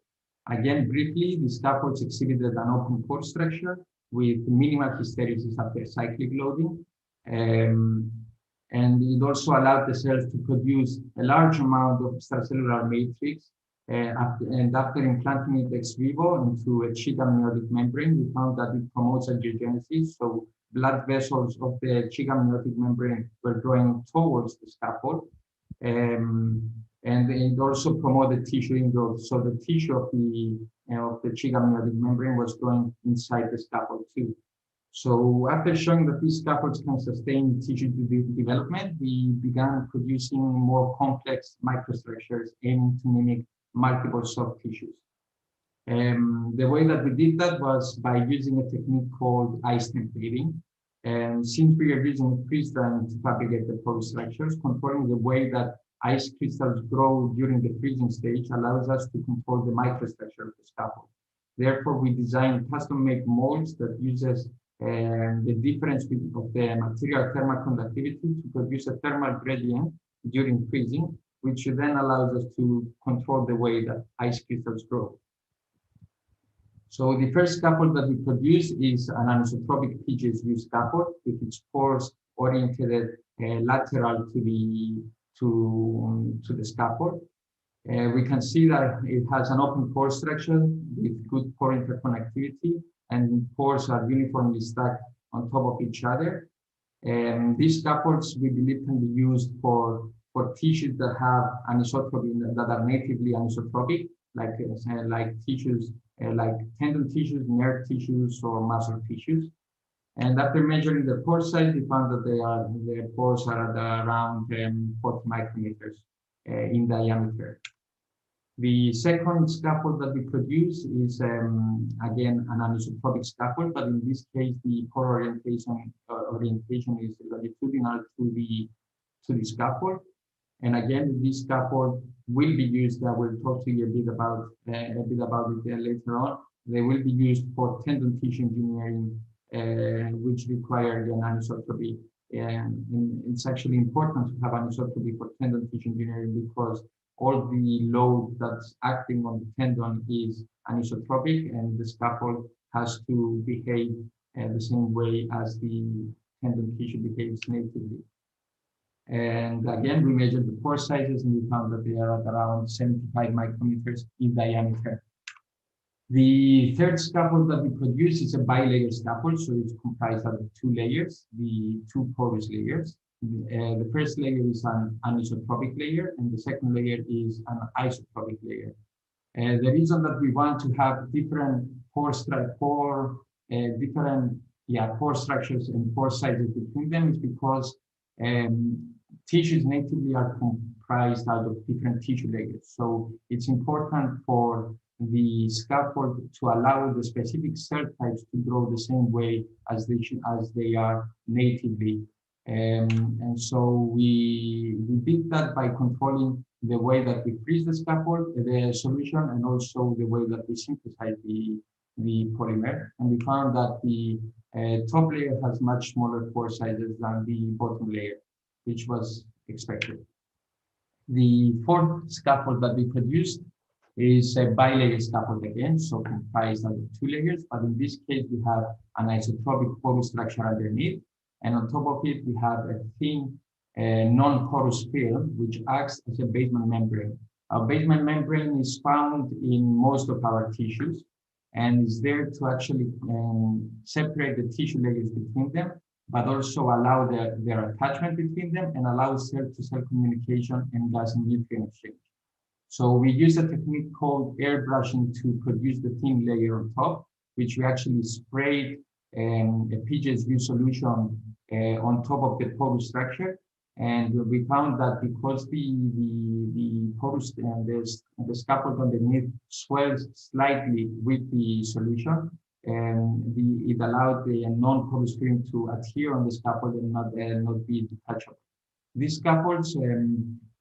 Again, briefly, the scaffolds exhibited an open pore structure with minimal hysteresis after cyclic loading. And it also allowed the cells to produce a large amount of extracellular matrix. After implanting it ex vivo into a chick amniotic membrane, we found that it promotes angiogenesis. So blood vessels of the chick amniotic membrane were growing towards the scaffold. And it also promoted tissue ingrowth. So the tissue of the chick amniotic membrane was growing inside the scaffold too. So after showing that these scaffolds can sustain tissue development, we began producing more complex microstructures aiming to mimic multiple soft tissues. The way that we did that was by using a technique called ice templating. And since we are using freeze drying to fabricate the porous structures, controlling the way that ice crystals grow during the freezing stage allows us to control the microstructure of the scaffold. Therefore, we designed custom-made molds that uses the difference of the material thermal conductivity to produce a thermal gradient during freezing, which then allows us to control the way that ice crystals grow. So the first scaffold that we produce is an anisotropic PGSU scaffold with its pores oriented lateral to the scaffold. We can see that it has an open pore structure with good pore interconnectivity, and pores are uniformly stacked on top of each other. These scaffolds, we believe, can be used for tissues that have anisotropy, that are natively anisotropic, like tissues, like tendon tissues, nerve tissues, or muscle tissues. And after measuring the pore size, we found that the pores are at around 40 micrometers in diameter. The second scaffold that we produce is, again, an anisotropic scaffold, but in this case, the pore orientation is longitudinal to the scaffold. And again, this scaffold will be used, I will talk to you a bit about it later on. They will be used for tendon tissue engineering, which require an anisotropy. And it's actually important to have anisotropy for tendon tissue engineering because all the load that's acting on the tendon is anisotropic, and the scaffold has to behave the same way as the tendon tissue behaves natively. And again, we measured the pore sizes and we found that they are at around 75 micrometers in diameter. The third scaffold that we produce is a bilayer scaffold, so it's comprised of two layers, the two porous layers. The first layer is an anisotropic layer, and the second layer is an isotropic layer. The reason that we want to have different pore structures and pore sizes between them is because tissues natively are comprised out of different tissue layers. So it's important for the scaffold to allow the specific cell types to grow the same way as they are natively. And so we did that by controlling the way that we freeze the scaffold, the solution, and also the way that we synthesize the polymer. And we found that the top layer has much smaller pore sizes than the bottom layer, which was expected. The fourth scaffold that we produced is a bilayer scaffold again, so comprised of two layers, but in this case we have an isotropic porous structure underneath, and on top of it we have a thin non-porous film which acts as a basement membrane. Our basement membrane is found in most of our tissues and is there to actually separate the tissue layers between them, but also allow their attachment between them and allow cell-to-cell communication and gas and nutrient exchange. So we use a technique called airbrushing to produce the thin layer on top, which we actually sprayed a PGSU solution on top of the porous structure. And we found that because the porous the scaffold underneath swells slightly with the solution, it allowed the non-porous film to adhere on the scaffold and not be detachable. These scaffolds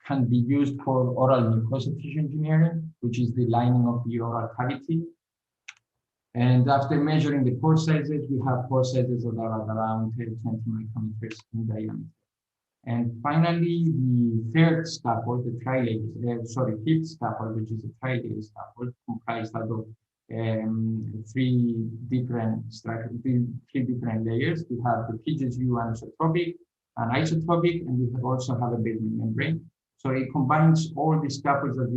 can be used for oral mucosa tissue engineering, which is the lining of the oral cavity. And after measuring the pore sizes, we have pore sizes that are around 20 micrometers in diameter. And finally, the third scaffold, the fifth scaffold, which is a tri-layer scaffold, comprised of three different layers. We have the PGSU anisotropic, an isotropic, and we also have a basement membrane. So it combines all the scaffolds that I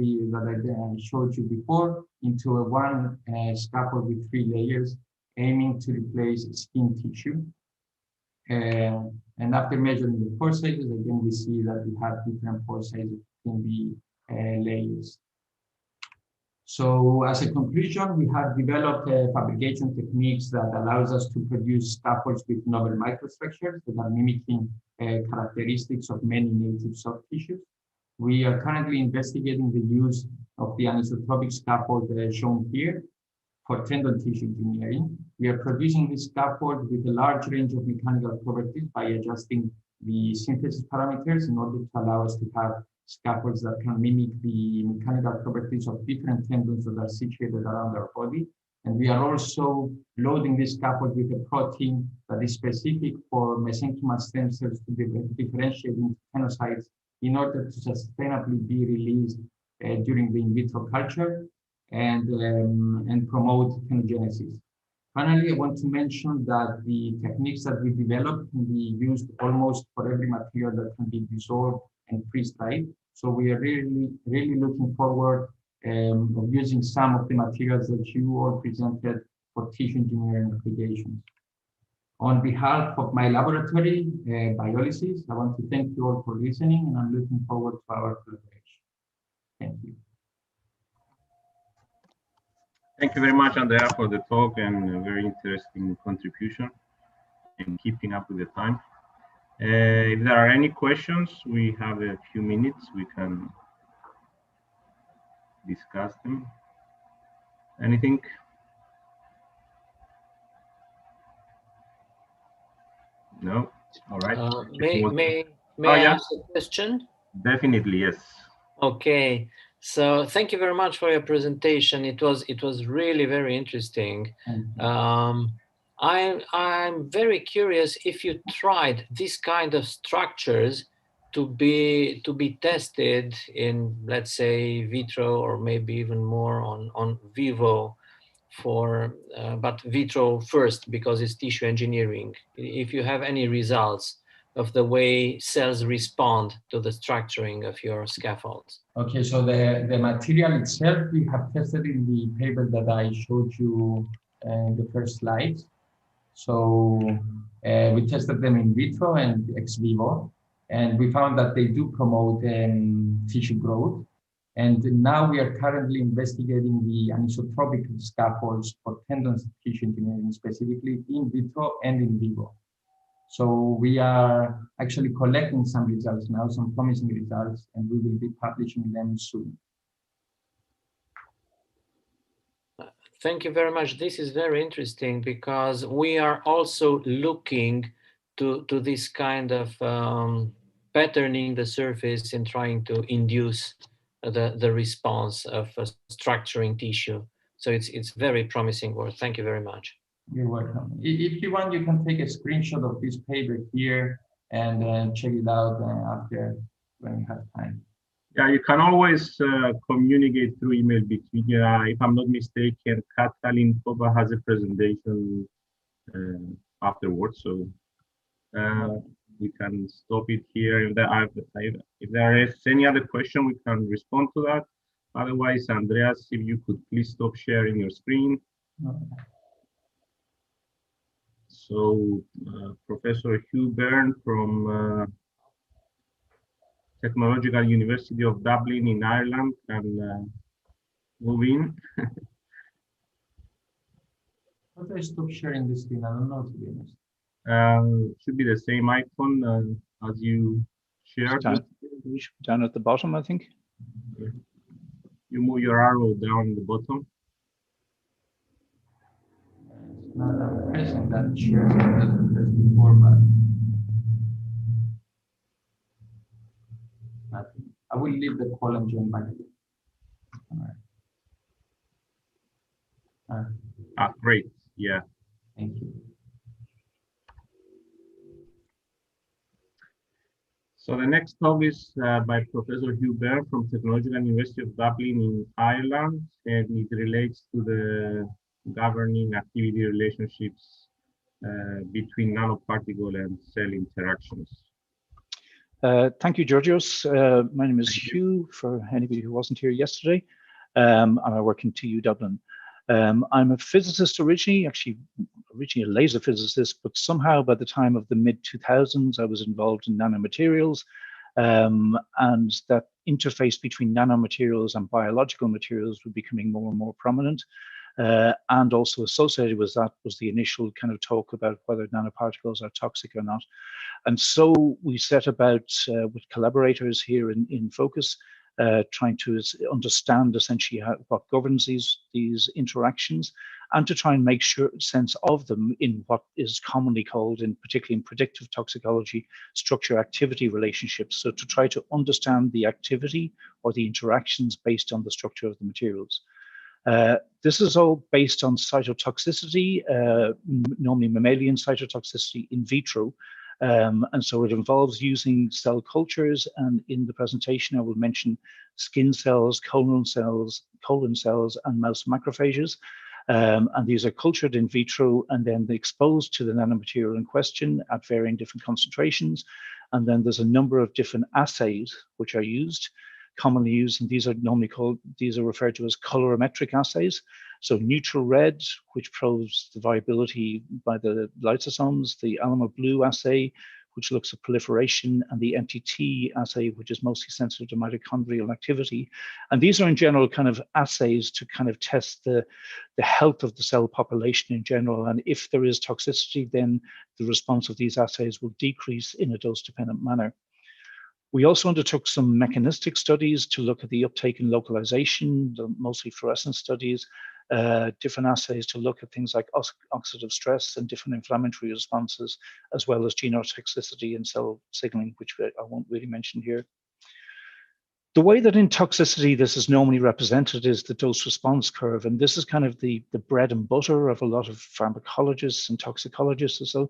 showed you before into one scaffold with three layers, aiming to replace skin tissue. And after measuring the pore sizes, again, we see that we have different pore sizes in the layers. So as a conclusion, we have developed fabrication techniques that allows us to produce scaffolds with novel microstructures that are mimicking characteristics of many native soft tissues. We are currently investigating the use of the anisotropic scaffold shown here for tendon tissue engineering. We are producing this scaffold with a large range of mechanical properties by adjusting the synthesis parameters in order to allow us to have scaffolds that can mimic the mechanical properties of different tendons that are situated around our body. And we are also loading this scaffold with a protein that is specific for mesenchymal stem cells to differentiate into tenocytes in order to sustainably be released during the in vitro culture and promote tenogenesis. Finally, I want to mention that the techniques that we developed can be used almost for every material that can be dissolved and freeze-dried. So we are really looking forward of using some of the materials that you all presented for tissue engineering applications. On behalf of my laboratory, Biolysis, I want to thank you all for listening, and I'm looking forward to our collaboration. Thank you. Thank you very much, Andrea, for the talk and a very interesting contribution and keeping up with the time. If there are any questions, we have a few minutes. We can discuss them. Anything? No? All right. May I ask a question? Definitely, yes. Okay. So thank you very much for your presentation. It was really very interesting. I'm very curious if you tried this kind of structures to be tested in, let's say, vitro or maybe even more on vivo but vitro first because it's tissue engineering. If you have any results of the way cells respond to the structuring of your scaffolds? Okay, so the material itself we have tested in the paper that I showed you in the first slide. So we tested them in vitro and ex vivo, and we found that they do promote tissue growth. And now we are currently investigating the anisotropic scaffolds for tendon tissue engineering, specifically in vitro and in vivo. So we are actually collecting some results now, some promising results, and we will be publishing them soon. Thank you very much. This is very interesting because we are also looking to this kind of patterning the surface and trying to induce the response of structuring tissue. So it's very promising work. Thank you very much. You're welcome. If you want, you can take a screenshot of this paper here and check it out after when you have time. Yeah, you can always communicate through email between you. If I'm not mistaken, Katalin Kova has a presentation afterwards, so we can stop it here. If there is any other question, we can respond to that. Otherwise, Andreas, if you could please stop sharing your screen. So, Professor Hugh Byrne from Technological University of Dublin in Ireland can move in. How do I stop sharing the screen? I don't know, to be honest. Should be the same icon as you shared. Down at the bottom, I think. You move your arrow down the bottom. I'm pressing that share before, but nothing. I will leave the call and join back again. All right. Great. Yeah. Thank you. So the next talk is by Professor Hugh Byrne from Technological University of Dublin in Ireland, and it relates to the governing activity relationships between nanoparticle and cell interactions. Thank you, Georgios. My name is Hugh, for anybody who wasn't here yesterday, and I work in TU Dublin. I'm a physicist originally a laser physicist, but somehow by the time of the mid-2000s, I was involved in nanomaterials, and that interface between nanomaterials and biological materials was becoming more and more prominent. And also associated with that was the initial kind of talk about whether nanoparticles are toxic or not. And so we set about with collaborators here in Focus, trying to understand essentially what governs these interactions, and to try and make sense of them in what is commonly called, particularly in predictive toxicology, structure-activity relationships. So to try to understand the activity or the interactions based on the structure of the materials. This is all based on cytotoxicity, normally mammalian cytotoxicity in vitro. And so it involves using cell cultures, and in the presentation I will mention skin cells, colon cells, and mouse macrophages. And these are cultured in vitro and then exposed to the nanomaterial in question at varying different concentrations. And then there's a number of different assays which are commonly used, and these are referred to as colorimetric assays. So neutral red, which probes the viability by the lysosomes, the Alamo blue assay, which looks at proliferation, and the MTT assay, which is mostly sensitive to mitochondrial activity. And these are in general kind of assays to kind of test the health of the cell population in general. And if there is toxicity, then the response of these assays will decrease in a dose-dependent manner. We also undertook some mechanistic studies to look at the uptake and localization, mostly fluorescence studies, different assays to look at things like oxidative stress and different inflammatory responses, as well as genotoxicity and cell signaling, which I won't really mention here. The way that in toxicity this is normally represented is the dose response curve, and this is kind of the bread and butter of a lot of pharmacologists and toxicologists as well,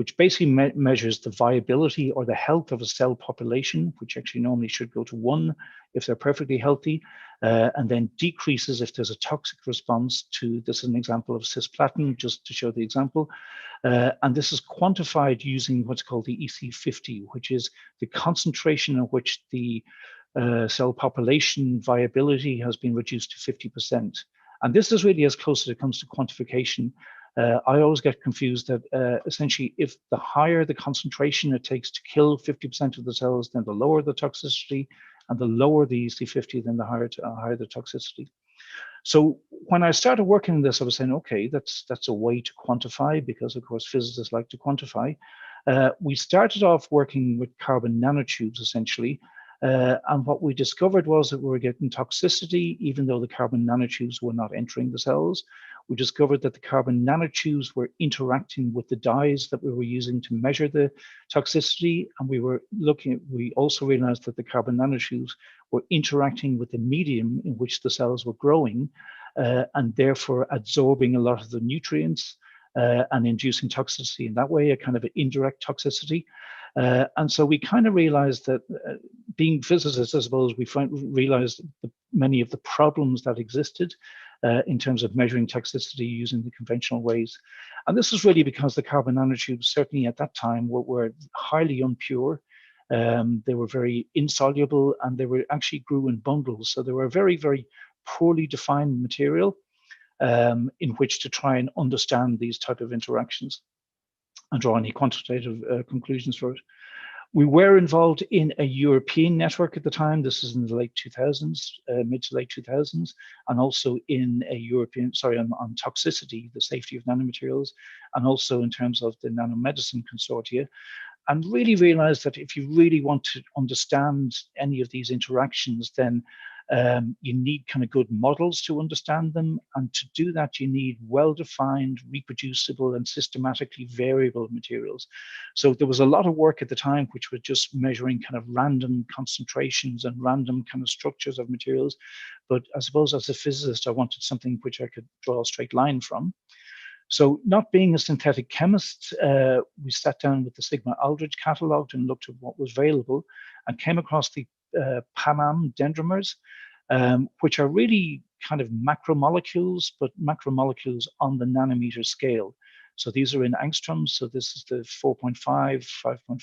which basically measures the viability or the health of a cell population, which actually normally should go to 1 if they're perfectly healthy, and then decreases if there's a toxic response to, this is an example of cisplatin, just to show the example. And this is quantified using what's called the EC50, which is the concentration at which the cell population viability has been reduced to 50%. And this is really as close as it comes to quantification. I always get confused that essentially if the higher the concentration it takes to kill 50% of the cells, then the lower the toxicity, and the lower the EC50, then the higher the toxicity. So when I started working on this, I was saying, okay, that's a way to quantify, because of course physicists like to quantify. We started off working with carbon nanotubes essentially, and what we discovered was that we were getting toxicity even though the carbon nanotubes were not entering the cells. We discovered that the carbon nanotubes were interacting with the dyes that we were using to measure the toxicity, and we also realized that the carbon nanotubes were interacting with the medium in which the cells were growing, and therefore absorbing a lot of the nutrients and inducing toxicity in that way, a kind of an indirect toxicity. And so we kind of realized that being physicists, I suppose, we realized many of the problems that existed in terms of measuring toxicity using the conventional ways. And this is really because the carbon nanotubes, certainly at that time, were highly impure. They were very insoluble, and they were actually grew in bundles. So they were a very, very poorly defined material in which to try and understand these type of interactions and draw any quantitative conclusions for it. We were involved in a European network at the time. This is in the late 2000s, mid to late 2000s, and also in a European, on toxicity, the safety of nanomaterials, and also in terms of the nanomedicine consortia, and really realized that if you really want to understand any of these interactions, then you need kind of good models to understand them. And to do that, you need well-defined, reproducible, and systematically variable materials. So there was a lot of work at the time which was just measuring kind of random concentrations and random kind of structures of materials. But I suppose as a physicist, I wanted something which I could draw a straight line from. So not being a synthetic chemist, we sat down with the Sigma Aldrich catalog and looked at what was available and came across the PAMAM dendrimers, which are really kind of macromolecules, but macromolecules on the nanometer scale. So these are in angstroms. So this is the 4.5, 5.4,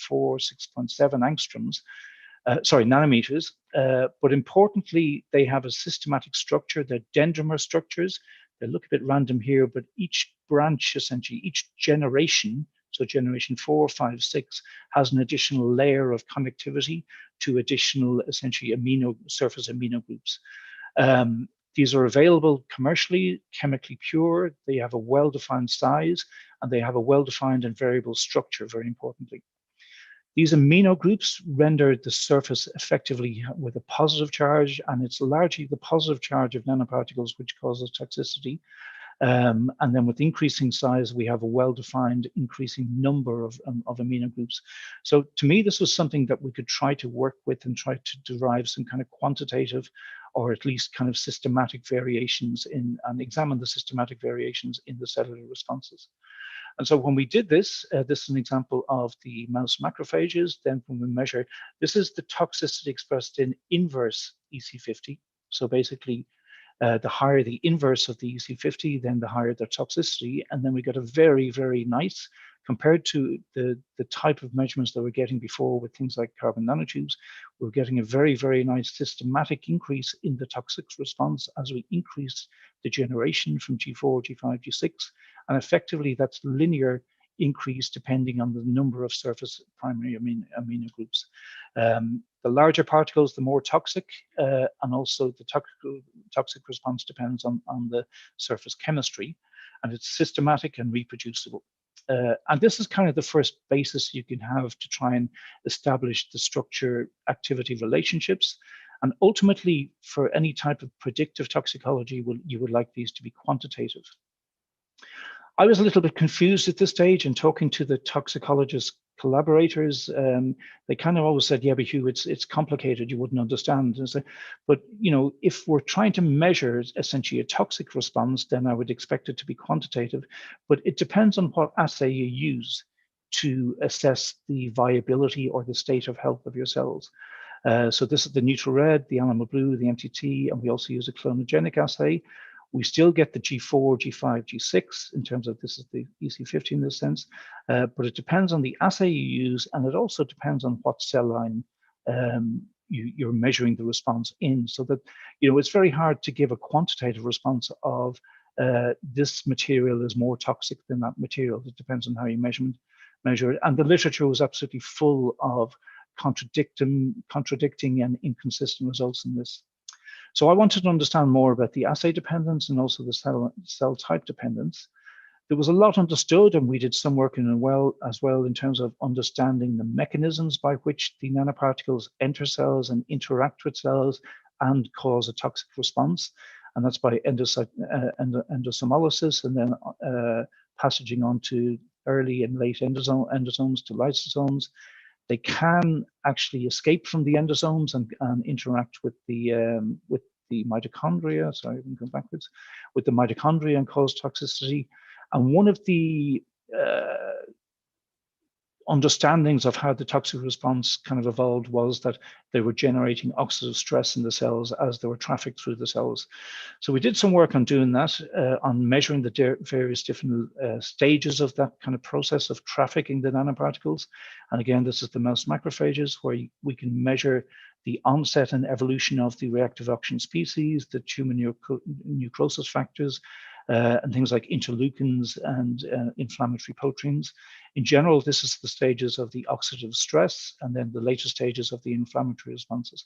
6.7 angstroms, nanometers. But importantly, they have a systematic structure. They're dendrimer structures. They look a bit random here, but each branch, essentially, each generation, so generation 4, 5, 6, has an additional layer of connectivity to additional, essentially, surface amino groups. These are available commercially, chemically pure. They have a well-defined size, and they have a well-defined and variable structure, very importantly. These amino groups render the surface effectively with a positive charge, and it's largely the positive charge of nanoparticles which causes toxicity. And then with increasing size, we have a well-defined increasing number of amino groups. So to me, this was something that we could try to work with and try to derive some kind of quantitative or at least kind of systematic variations and examine the systematic variations in the cellular responses. And so when we did this, this is an example of the mouse macrophages. Then when we measure, this is the toxicity expressed in inverse EC50. So basically, the higher the inverse of the EC50, then the higher the toxicity. And then we got a very, very nice, compared to the type of measurements that we're getting before with things like carbon nanotubes, we're getting a very, very nice systematic increase in the toxic response as we increase the generation from G4, G5, G6. And effectively, that's linear increase depending on the number of surface primary amino groups. The larger particles, the more toxic, and also the toxic response depends on the surface chemistry, and it's systematic and reproducible. And this is kind of the first basis you can have to try and establish the structure-activity relationships. And ultimately, for any type of predictive toxicology, you would like these to be quantitative. I was a little bit confused at this stage, and talking to the toxicologist collaborators, they kind of always said, yeah, but Hugh, it's complicated, you wouldn't understand. And so, but if we're trying to measure essentially a toxic response, then I would expect it to be quantitative, but it depends on what assay you use. to assess the viability or the state of health of your cells. So this is the neutral red, the animal blue, the MTT, and we also use a clonogenic assay. We still get the G4, G5, G6 in terms of this is the EC50 in this sense, but it depends on the assay you use, and it also depends on what cell line you're measuring the response in, so that, you know, it's very hard to give a quantitative response of this material is more toxic than that material. It depends on how you measure it. And the literature was absolutely full of contradicting and inconsistent results in this. So I wanted to understand more about the assay dependence and also the cell type dependence. There was a lot understood, and we did some work as well in terms of understanding the mechanisms by which the nanoparticles enter cells and interact with cells and cause a toxic response. And that's by endosomolysis and then passaging on to early and late endosomes to lysosomes. They can actually escape from the endosomes and interact with the mitochondria. Sorry, I can go backwards. With the mitochondria and cause toxicity. And one of the understandings of how the toxic response kind of evolved was that they were generating oxidative stress in the cells as they were trafficked through the cells. So we did some work on doing that, on measuring the various different stages of that kind of process of trafficking the nanoparticles. And again, this is the mouse macrophages, where we can measure the onset and evolution of the reactive oxygen species, the tumor necrosis factors, and things like interleukins and inflammatory proteins. In general, this is the stages of the oxidative stress and then the later stages of the inflammatory responses.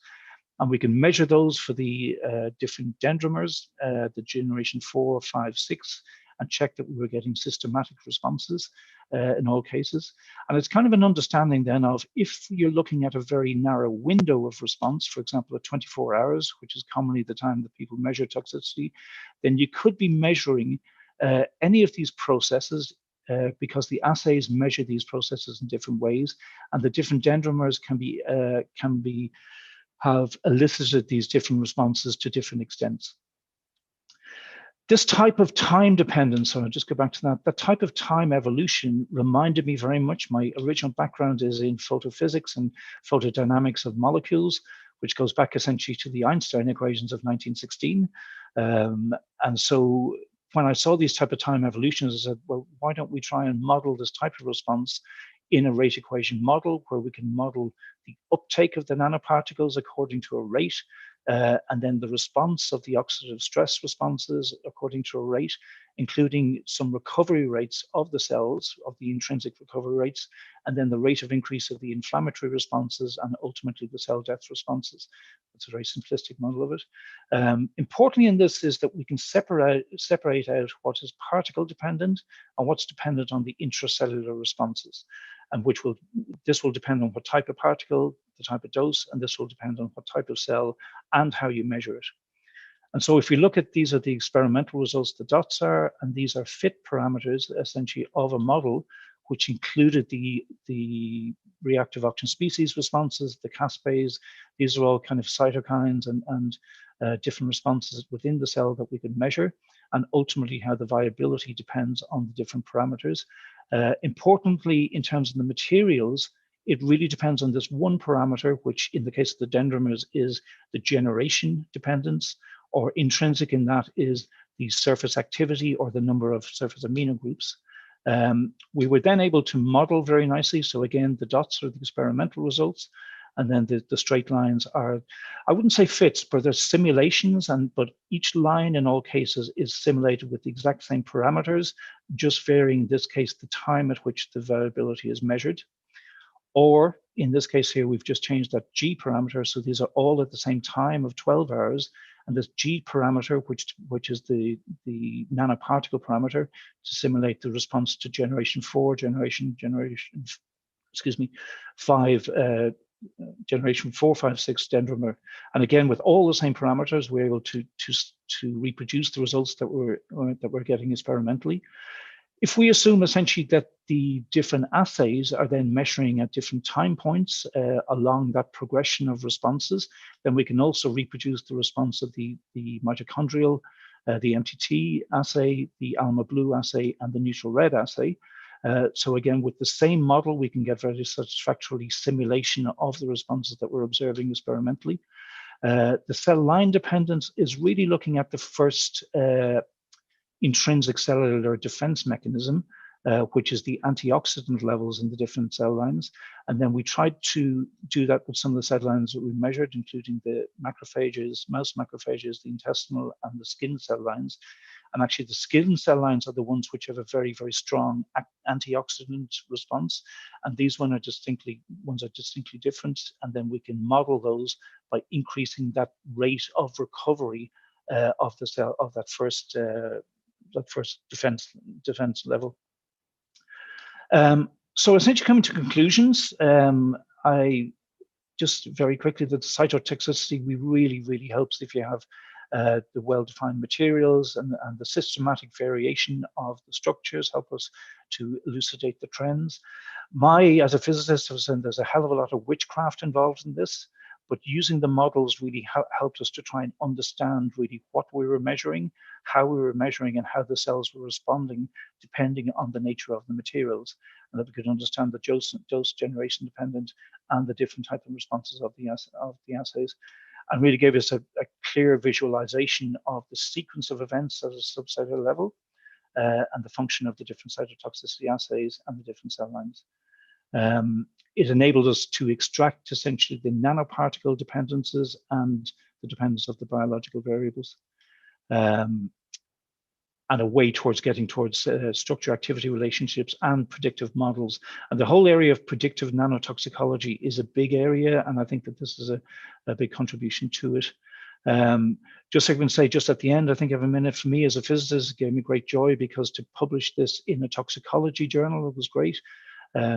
And we can measure those for the different dendrimers, the generation 4, 5, 6, and check that we were getting systematic responses in all cases. And it's kind of an understanding then of, if you're looking at a very narrow window of response, for example, at 24 hours, which is commonly the time that people measure toxicity, then you could be measuring any of these processes because the assays measure these processes in different ways, and the different dendrimers have elicited these different responses to different extents. This type of time dependence, so I'll just go back to that type of time evolution reminded me very much, my original background is in photophysics and photodynamics of molecules, which goes back essentially to the Einstein equations of 1916. And so when I saw these type of time evolutions, I said, well, why don't we try and model this type of response in a rate equation model, where we can model the uptake of the nanoparticles according to a rate, and then the response of the oxidative stress responses according to a rate, including some recovery rates of the cells, of the intrinsic recovery rates, and then the rate of increase of the inflammatory responses, and ultimately the cell death responses. That's a very simplistic model of it. Importantly in this is that we can separate out what is particle dependent and what's dependent on the intracellular responses, and this will depend on what type of particle, the type of dose, and this will depend on what type of cell and how you measure it. And so if we look at, these are the experimental results, the dots are, and these are fit parameters essentially of a model which included the reactive oxygen species responses, the caspase. These are all kind of cytokines and different responses within the cell that we can measure, and ultimately how the viability depends on the different parameters. Importantly, in terms of the materials, it really depends on this one parameter, which in the case of the dendrimers is the generation dependence, or intrinsic in that is the surface activity or the number of surface amino groups. We were then able to model very nicely. So again, the dots are the experimental results, and then the straight lines are, I wouldn't say fits, but they're simulations, but each line in all cases is simulated with the exact same parameters, just varying in this case the time at which the variability is measured. Or in this case here, we've just changed that G parameter. So these are all at the same time of 12 hours. And this G parameter, which is the nanoparticle parameter, to simulate the response to generation 4, generation 4, 5, 6 dendrimer. And again, with all the same parameters, we're able to reproduce the results that we're getting experimentally. If we assume essentially that the different assays are then measuring at different time points along that progression of responses, then we can also reproduce the response of the mitochondrial, the MTT assay, the alma blue assay, and the neutral red assay. So again, with the same model, we can get very satisfactorily simulation of the responses that we're observing experimentally. The cell line dependence is really looking at the first intrinsic cellular defense mechanism, which is the antioxidant levels in the different cell lines. And then we tried to do that with some of the cell lines that we measured, including the macrophages, mouse macrophages, the intestinal and the skin cell lines. And actually the skin cell lines are the ones which have a very, very strong antioxidant response. And these ones are distinctly different. And then we can model those by increasing that rate of recovery of the cell, of that first defense level. So essentially coming to conclusions, I just very quickly, that the cytotoxicity really helps if you have the well-defined materials, and the systematic variation of the structures help us to elucidate the trends. As a physicist, I was saying there's a hell of a lot of witchcraft involved in this, but using the models really helped us to try and understand really what we were measuring, how we were measuring, and how the cells were responding depending on the nature of the materials, and that we could understand the dose generation dependent and the different type of responses of the assays, and really gave us a clear visualization of the sequence of events at a subcellular level, and the function of the different cytotoxicity assays and the different cell lines. It enabled us to extract essentially the nanoparticle dependencies and the dependence of the biological variables, and a way towards getting towards structure activity relationships and predictive models. And the whole area of predictive nanotoxicology is a big area, and I think that this is a big contribution to it. Just so I can say just at the end, I think I have a minute. For me as a physicist, it gave me great joy, because to publish this in a toxicology journal, it was great.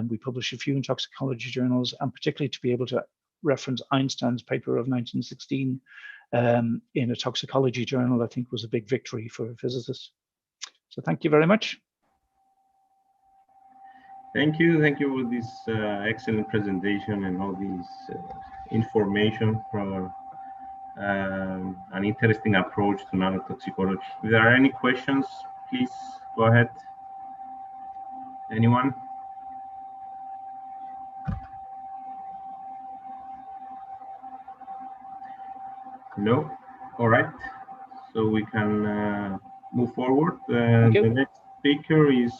We published a few in toxicology journals, and particularly to be able to reference Einstein's paper of 1916 in a toxicology journal, I think was a big victory for a physicist. So thank you very much. Thank you for this excellent presentation and all this information from an interesting approach to nanotoxicology. If there are any questions, please go ahead. Anyone? No? All right. So we can move forward. The next speaker is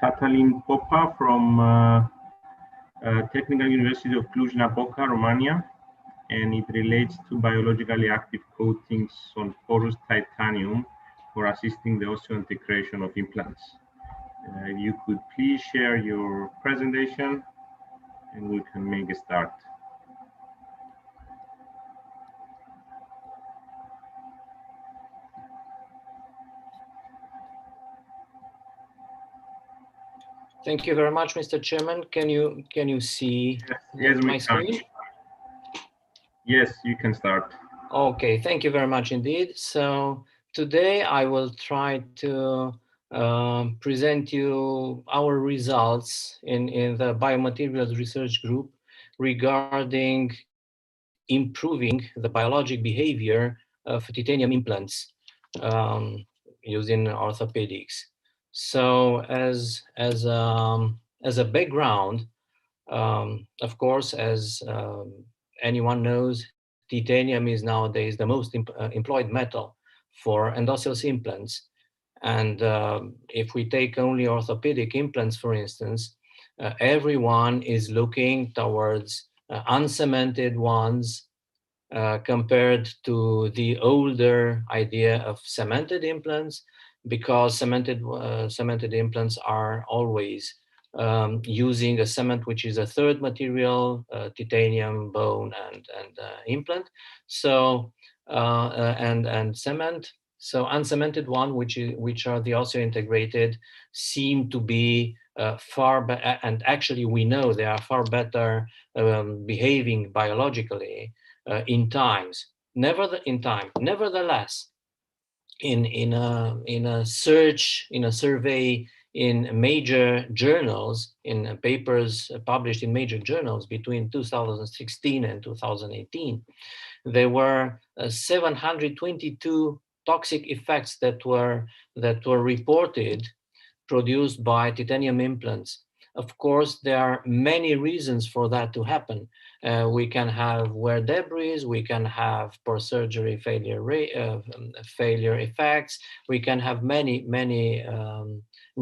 Catalin Popa from Technical University of Cluj-Napoca, Romania, and it relates to biologically active coatings on porous titanium for assisting the osseointegration of implants. You could please share your presentation and we can make a start. Thank you very much, Mr. Chairman. Can you see my screen? Yes, you can start. Okay, thank you very much indeed. So today I will try to present you our results in the biomaterials research group regarding improving the biologic behavior of titanium implants using orthopedics. So as a background, of course, as anyone knows, titanium is nowadays the most employed metal for endosseous implants. And if we take only orthopedic implants, for instance, everyone is looking towards uncemented ones compared to the older idea of cemented implants, because cemented implants are always using a cement which is a third material, titanium, bone, and implant. So and cement. So uncemented one, which are the osseointegrated, seem to be far better, and actually we know they are far better behaving biologically in times. Nevertheless, in a survey in major journals, in papers published in major journals between 2016 and 2018, there were 722 toxic effects that were reported produced by titanium implants. Of course, there are many reasons for that to happen. We can have wear debris, we can have post-surgery failure effects, we can have many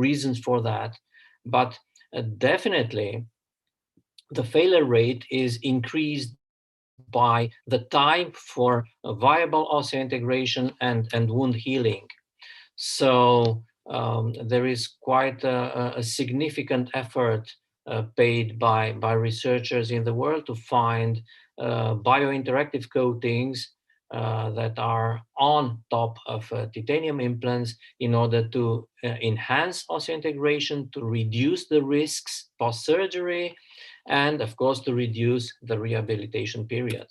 reasons for that. But definitely, the failure rate is increased by the time for a viable osseointegration and wound healing. So there is quite a significant effort paid by researchers in the world to find biointeractive coatings that are on top of titanium implants in order to enhance osseointegration, to reduce the risks post-surgery, and of course to reduce the rehabilitation period.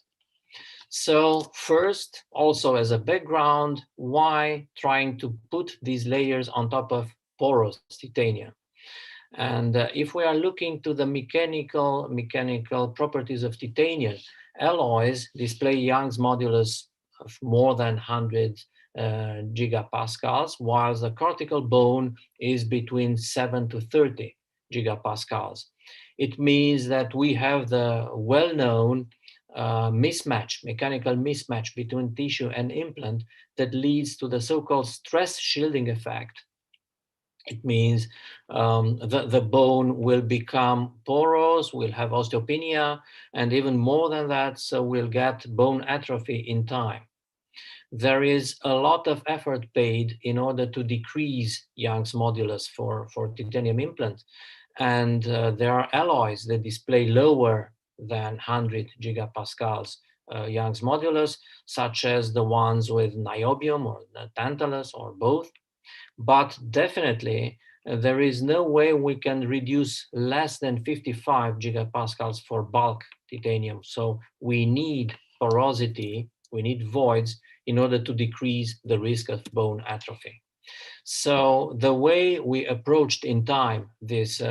So first, also as a background, why trying to put these layers on top of porous titanium? And if we are looking to the mechanical properties of titanium, alloys display Young's modulus of more than 100 gigapascals, while the cortical bone is between 7 to 30 gigapascals. It means that we have the well-known mechanical mismatch between tissue and implant that leads to the so-called stress shielding effect. It means the bone will become porous, will have osteopenia, and even more than that, so we'll get bone atrophy in time. There is a lot of effort paid in order to decrease Young's modulus for titanium implants. And there are alloys that display lower than 100 gigapascals Young's modulus, such as the ones with niobium or the tantalus or both. But definitely, there is no way we can reduce less than 55 gigapascals for bulk titanium. So we need porosity, we need voids in order to decrease the risk of bone atrophy. So the way we approached in time this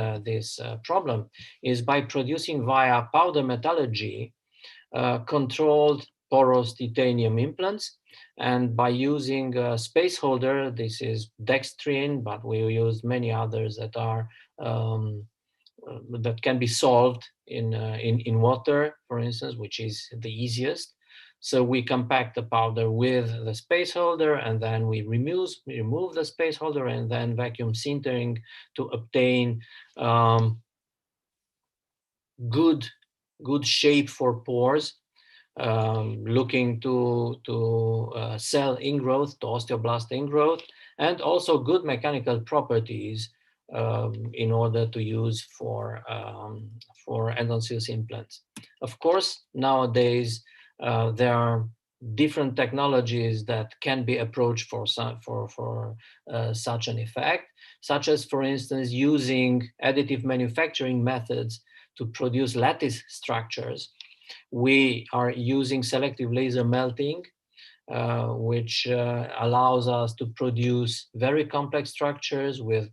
problem is by producing via powder metallurgy controlled porous titanium implants, and by using a space holder. This is dextrin, but we use many others that are that can be solved in water, for instance, which is the easiest. So we compact the powder with the space holder, and then we remove the space holder, and then vacuum sintering to obtain good shape for pores, looking to cell ingrowth, to osteoblast ingrowth, and also good mechanical properties in order to use for endosseous implants. Of course, nowadays there are different technologies that can be approached for such an effect, such as, for instance, using additive manufacturing methods to produce lattice structures. We are using selective laser melting, which allows us to produce very complex structures with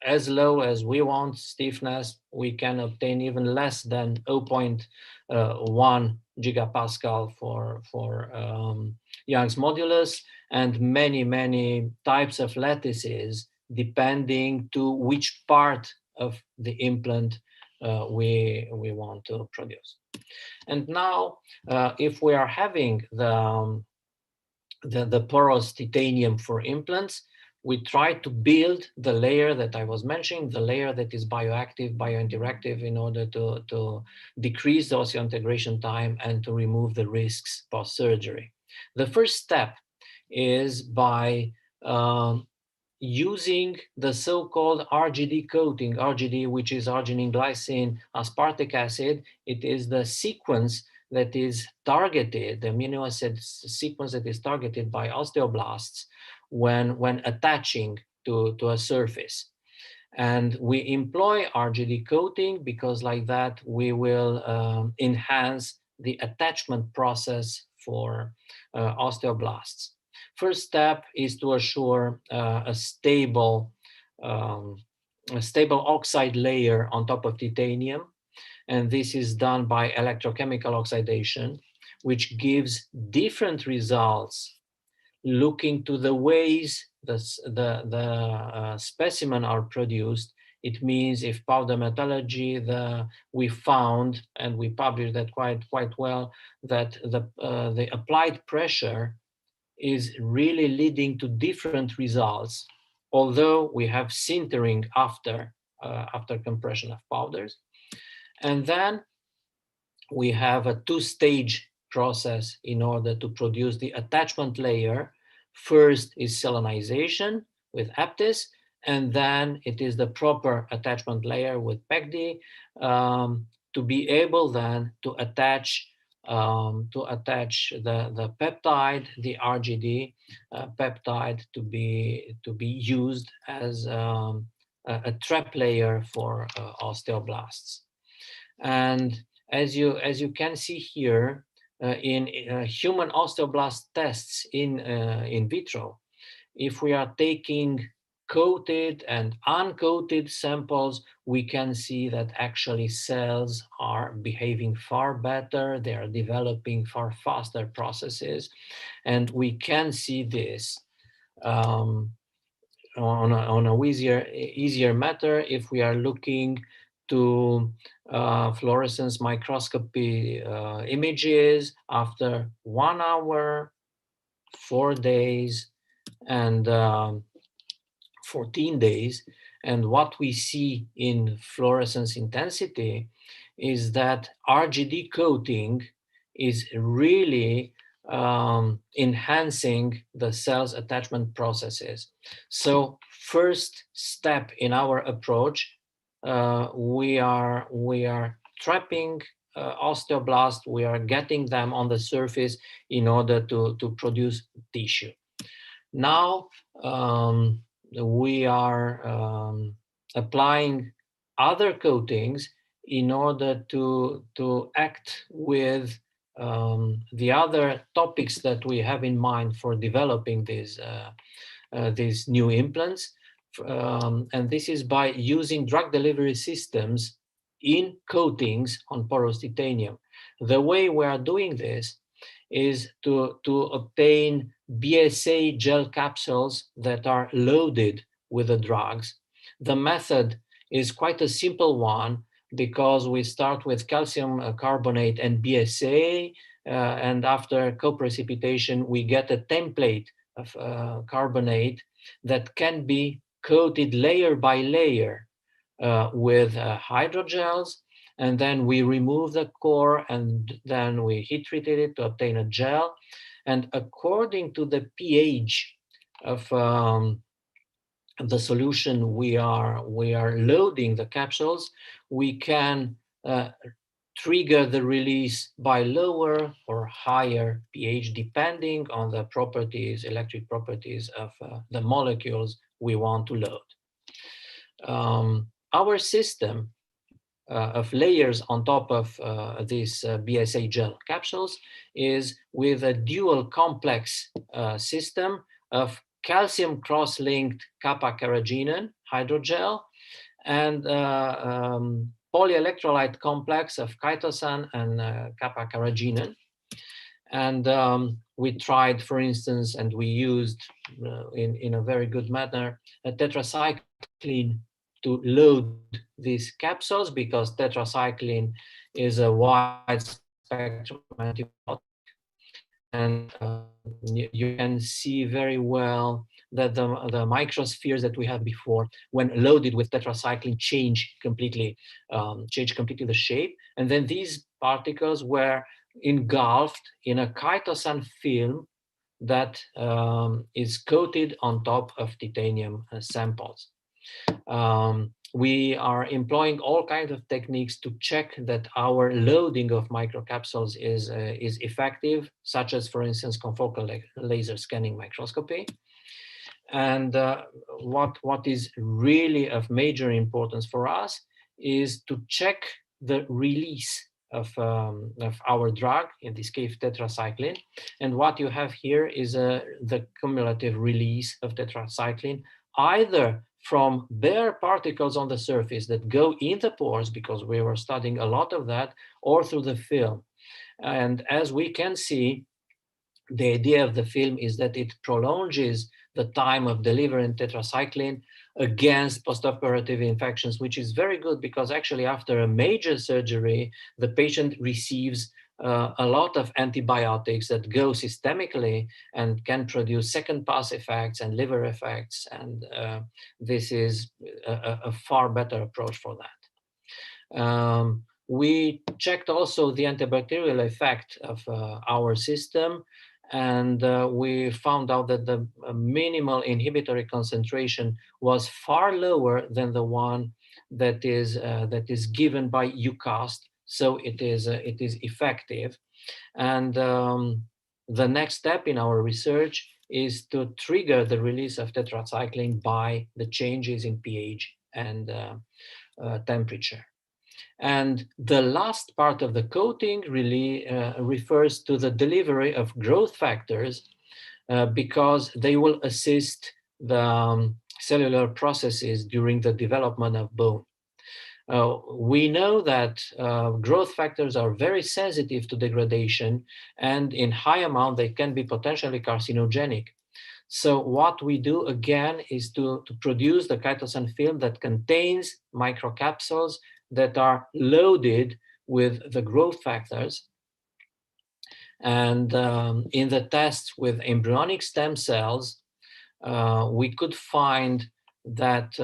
as low as we want stiffness. We can obtain even less than 0.1 gigapascal for Young's modulus, and many types of lattices depending to which part of the implant we want to produce. And now, if we are having the porous titanium for implants, we try to build the layer that I was mentioning, the layer that is bioactive, biointeractive, in order to decrease the osseointegration time and to remove the risks post-surgery. The first step is by using the so-called RGD coating, RGD, which is arginine glycine aspartic acid. It is the sequence that is targeted, the amino acid sequence that is targeted by osteoblasts when attaching to a surface. And we employ RGD coating because like that we will enhance the attachment process for osteoblasts. First step is to assure a stable oxide layer on top of titanium. And this is done by electrochemical oxidation, which gives different results looking to the ways the specimen are produced, it means if powder metallurgy, we found, and we published that quite well, that the applied pressure is really leading to different results, although we have sintering after compression of powders. And then we have a two-stage process in order to produce the attachment layer. First is selenization with APTIS, and then it is the proper attachment layer with PECD to be able then to attach the peptide, the RGD peptide, to be used as a trap layer for osteoblasts. And as you can see here, in human osteoblast tests in vitro, if we are taking coated and uncoated samples, we can see that actually cells are behaving far better, they are developing far faster processes, and we can see this on a easier matter if we are looking to fluorescence microscopy images after 1 hour, 4 days, and 14 days. And what we see in fluorescence intensity is that RGD coating is really enhancing the cell's attachment processes. So first step in our approach, we are trapping osteoblasts, we are getting them on the surface in order to produce tissue. Now we are applying other coatings in order to act with the other topics that we have in mind for developing these new implants. And this is by using drug delivery systems in coatings on porous titanium. The way we are doing this is to obtain BSA gel capsules that are loaded with the drugs. The method is quite a simple one because we start with calcium carbonate and BSA, and after co-precipitation, we get a template of carbonate that can be coated layer by layer with hydrogels, and then we remove the core and then we heat treated it to obtain a gel. And according to the pH of the solution we are loading the capsules, we can trigger the release by lower or higher pH depending on the properties, electric properties of the molecules we want to load. Our system of layers on top of these BSA gel capsules is with a dual complex system of calcium cross-linked kappa carrageenan hydrogel and polyelectrolyte complex of chitosan and kappa carrageenan. And we tried, for instance, and we used in a very good manner, a tetracycline to load these capsules because tetracycline is a wide spectrum antibiotic. And you can see very well that the microspheres that we had before, when loaded with tetracycline, change completely the shape. And then these particles were engulfed in a chitosan film that is coated on top of titanium samples. We are employing all kinds of techniques to check that our loading of microcapsules is effective, such as, for instance, confocal laser scanning microscopy. And what is really of major importance for us is to check the release of our drug, in this case tetracycline. And what you have here is the cumulative release of tetracycline, either from bare particles on the surface that go in the pores, because we were studying a lot of that, or through the film. And as we can see, the idea of the film is that it prolongs the time of delivering tetracycline against postoperative infections, which is very good because actually after a major surgery, the patient receives a lot of antibiotics that go systemically and can produce second pass effects and liver effects. And this is a far better approach for that. We checked also the antibacterial effect of our system, and we found out that the minimal inhibitory concentration was far lower than the one that is given by EUCAST. So it is effective. And the next step in our research is to trigger the release of tetracycline by the changes in pH and temperature. And the last part of the coating really refers to the delivery of growth factors because they will assist the cellular processes during the development of bone. We know that growth factors are very sensitive to degradation, and in high amount they can be potentially carcinogenic. So what we do again is to produce the chitosan film that contains microcapsules that are loaded with the growth factors. And in the tests with embryonic stem cells, we could find that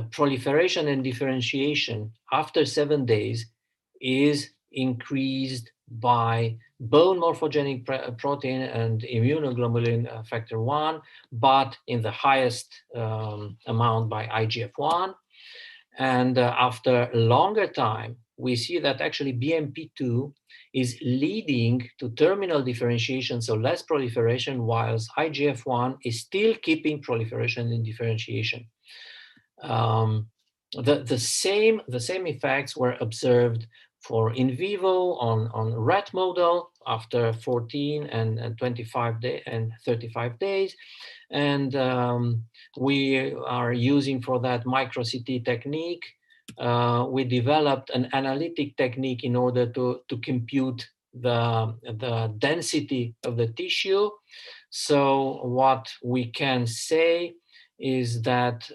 proliferation and differentiation after 7 days is increased by bone morphogenic protein and immunoglobulin factor 1, but in the highest amount by IGF-1. And after a longer time, we see that actually BMP2 is leading to terminal differentiation, so less proliferation, whilst IGF-1 is still keeping proliferation and differentiation. The same effects were observed for in vivo on rat model after 14 and 25 days and 35 days. And we are using for that micro CT technique. We developed an analytic technique in order to compute the density of the tissue. So what we can say is that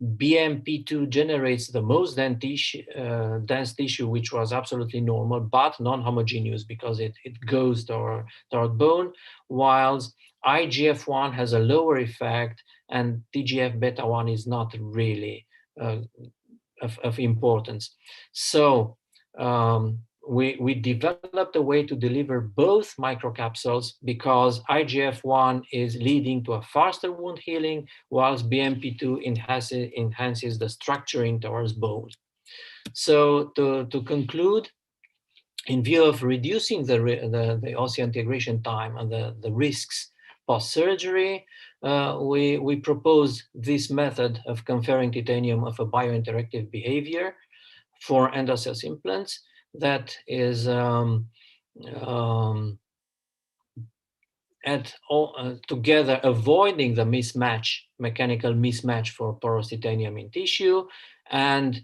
BMP2 generates the most dense tissue, which was absolutely normal, but non-homogeneous because it goes toward bone, whilst IGF-1 has a lower effect and TGF-beta-1 is not really of importance. So we developed a way to deliver both microcapsules because IGF-1 is leading to a faster wound healing, whilst BMP2 enhances the structuring towards bone. So to conclude, in view of reducing the osseointegration time and the risks post-surgery, we propose this method of conferring titanium of a biointeractive behavior for endocells implants that is together avoiding the mechanical mismatch for porous titanium in tissue, and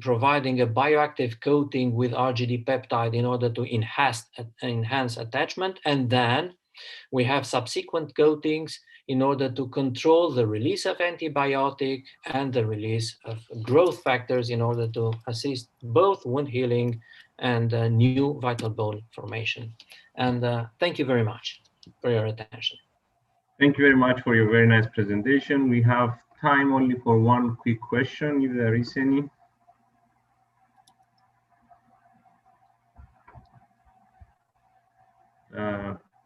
providing a bioactive coating with RGD peptide in order to enhance attachment. And then we have subsequent coatings in order to control the release of antibiotic and the release of growth factors in order to assist both wound healing and new vital bone formation. And thank you very much for your attention. Thank you very much for your very nice presentation. We have time only for one quick question, if there is any.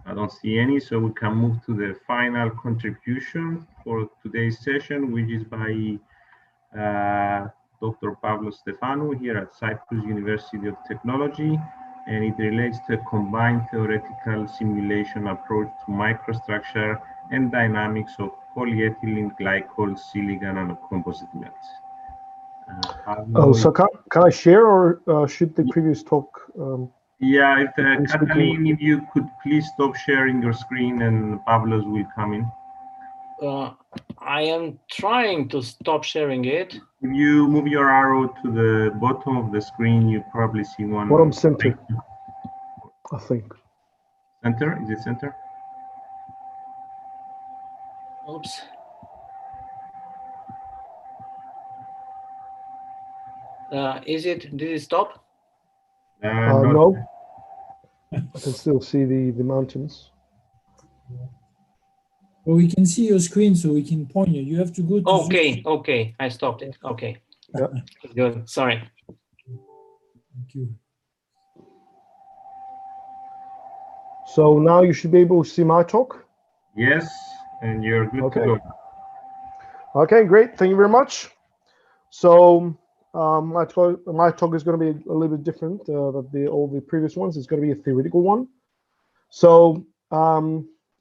I don't see any, so we can move to the final contribution for today's session, which is by Dr. Pavlos Stefanou here at Cyprus University of Technology, and it relates to a combined theoretical simulation approach to microstructure and dynamics of polyethylene glycol silicon nanocomposite melts. So can I share, or should the previous talk? Yeah, Katalin, if you could please stop sharing your screen and Pavlos will come in. I am trying to stop sharing it. If you move your arrow to the bottom of the screen, you probably see one. Bottom center, I think. Center? Is it center? Oops. Did it stop? No, I can still see the mountains. Well, we can see your screen, so we can point you. You have to go to. Okay, okay, I stopped it. Okay. Yeah. Good. Sorry. Thank you. So now you should be able to see my talk. Yes, and you're good to go. Okay, great. Thank you very much. So my talk is going to be a little bit different than all the previous ones. It's going to be a theoretical one. So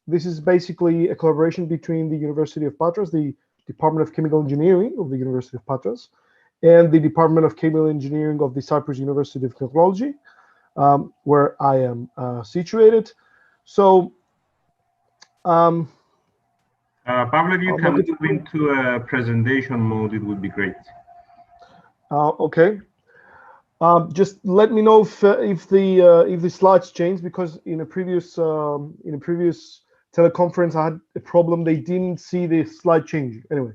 this is basically a collaboration between the University of Patras, the Department of Chemical Engineering of the University of Patras, and the Department of Chemical Engineering of the Cyprus University of Technology, where I am situated. So Pablo, if you can move into a presentation mode, it would be great. Okay. Just let me know if the slides change, because in a previous teleconference I had a problem. They didn't see the slide change. Anyway,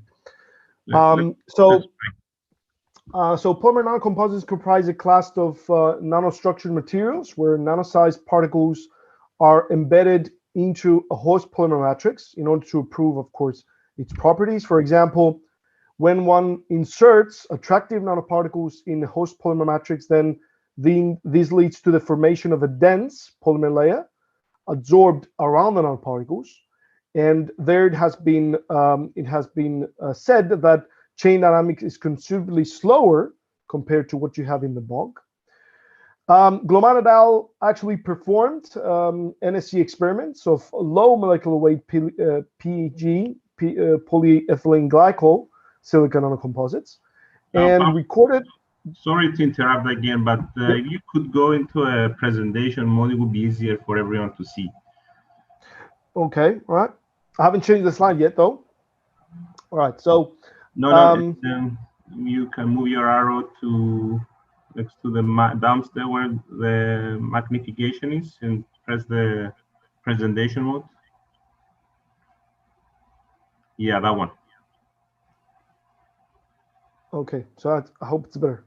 so polymer nanocomposites comprise a class of nanostructured materials where nano-sized particles are embedded into a host polymer matrix in order to improve, of course, its properties. For example, when one inserts attractive nanoparticles in the host polymer matrix, then this leads to the formation of a dense polymer layer absorbed around the nanoparticles. And there it has been said that chain dynamics is considerably slower compared to what you have in the bulk. Gloman et al. Actually performed NSC experiments of low molecular weight PEG, polyethylene glycol, silicon nanocomposites, and recorded. Sorry to interrupt again, but if you could go into a presentation mode, it would be easier for everyone to see. Okay, all right. I haven't changed the slide yet, though. All right, so you can move your arrow to next to the dumpster where the magnification is, and press the presentation mode. Yeah, that one. Okay, so I hope it's better.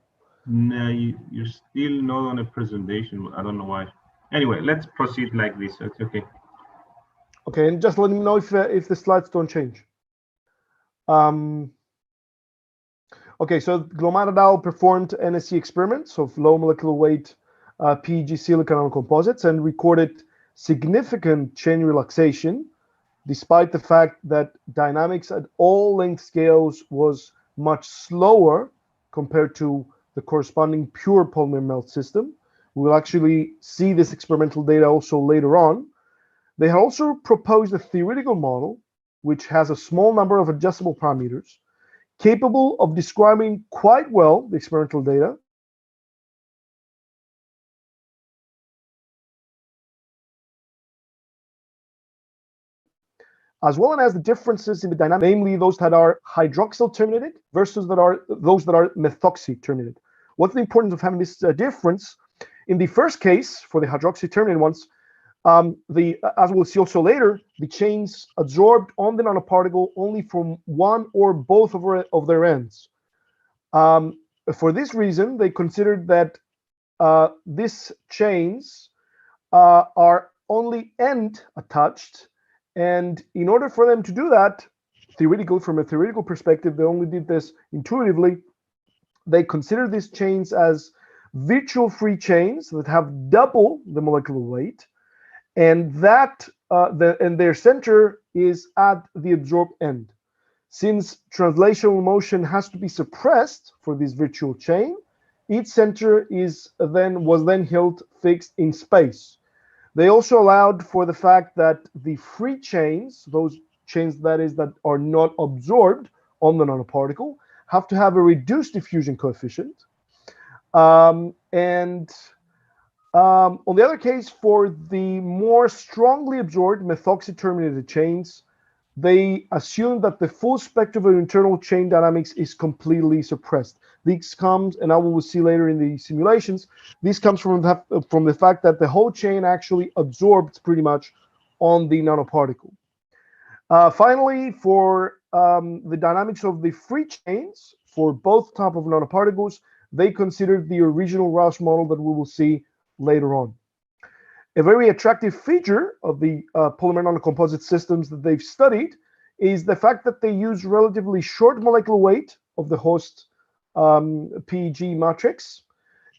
No, you're still not on a presentation. I don't know why. Anyway, let's proceed like this. It's okay. Okay, and just let me know if the slides don't change. Okay, so Gloman et al. Performed NSC experiments of low molecular weight PEG silicon nanocomposites and recorded significant chain relaxation, despite the fact that dynamics at all length scales was much slower compared to the corresponding pure polymer melt system. We will actually see this experimental data also later on. They have also proposed a theoretical model which has a small number of adjustable parameters, capable of describing quite well the experimental data, as well as the differences in the dynamics, namely those that are hydroxyl terminated versus those that are methoxy terminated. What's the importance of having this difference? In the first case, for the hydroxy terminated ones, as we'll see also later, the chains absorbed on the nanoparticle only from one or both of their ends. For this reason, they considered that these chains are only end attached, and in order for them to do that, from a theoretical perspective, they only did this intuitively. They considered these chains as virtual free chains that have double the molecular weight, and their center is at the absorbed end. Since translational motion has to be suppressed for this virtual chain, its center was then held fixed in space. They also allowed for the fact that the free chains, those chains that are not absorbed on the nanoparticle, have to have a reduced diffusion coefficient. On the other case, for the more strongly absorbed methoxy terminated chains, they assume that the full spectrum of internal chain dynamics is completely suppressed. This comes, and I will see later in the simulations, this comes from the fact that the whole chain actually absorbs pretty much on the nanoparticle. Finally, for the dynamics of the free chains for both type of nanoparticles, they considered the original Rouse model that we will see later on. A very attractive feature of the polymer nanocomposite systems that they've studied is the fact that they use relatively short molecular weight of the host PEG matrix.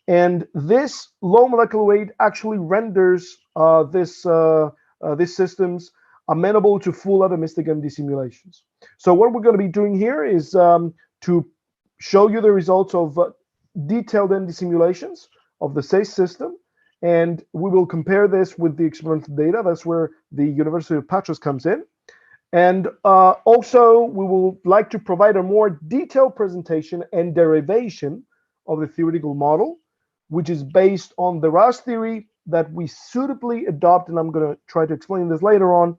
And this low molecular weight actually renders these systems amenable to full atomistic MD simulations. So what we're going to be doing here is to show you the results of detailed MD simulations of the SACE system, and we will compare this with the experimental data. That's where the University of Patras comes in. And also, we will like to provide a more detailed presentation and derivation of the theoretical model, which is based on the Rouse theory that we suitably adopt, and I'm going to try to explain this later on,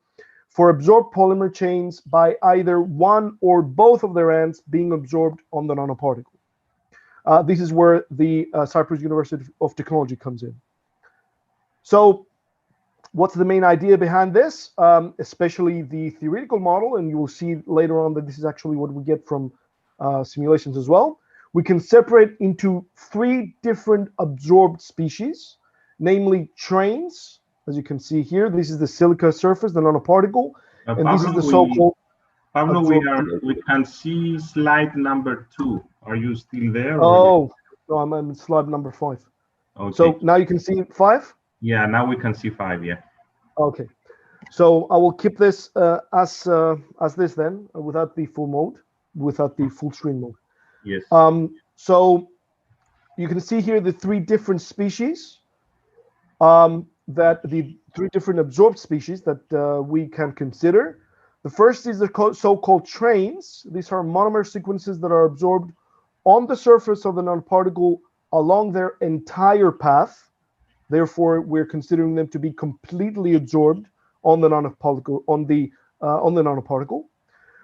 for absorbed polymer chains by either one or both of their ends being absorbed on the nanoparticle. This is where the Cyprus University of Technology comes in. So what's the main idea behind this, especially the theoretical model, and you will see later on that this is actually what we get from simulations as well. We can separate into 3 different absorbed species, namely trains, as you can see here. This is the silica surface, the nanoparticle, and Pablo, this is the so-called. Pablo, we can see slide number 2. Are you still there? Oh, no, I'm on slide number 5. Okay. So now you can see 5? Yeah, now we can see 5, yeah. Okay. So I will keep this as this then, without the full mode, without the full screen mode. Yes. So you can see here the 3 different species, that the 3 different absorbed species that we can consider. The first is the so-called trains. These are monomer sequences that are absorbed on the surface of the nanoparticle along their entire path. Therefore, we're considering them to be completely absorbed on the nanoparticle. On the nanoparticle,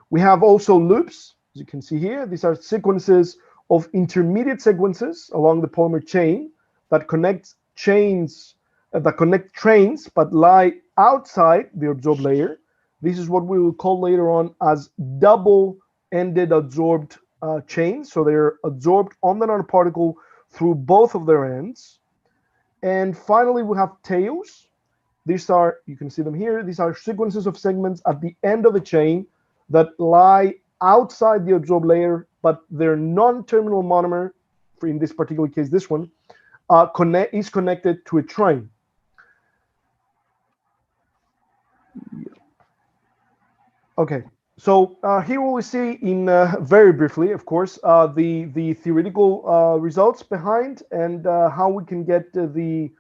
we have also loops, as you can see here. These are sequences of intermediate sequences along the polymer chain that connect chains, that connect trains, but lie outside the absorbed layer. This is what we will call later on as double-ended absorbed chains. So they're absorbed on the nanoparticle through both of their ends. And finally, we have tails. These are, you can see them here, these are sequences of segments at the end of the chain that lie outside the absorbed layer, but their non-terminal monomer, in this particular case, this one, is connected to a train. Okay, so here we see in very briefly, of course, the theoretical results behind and how we can get the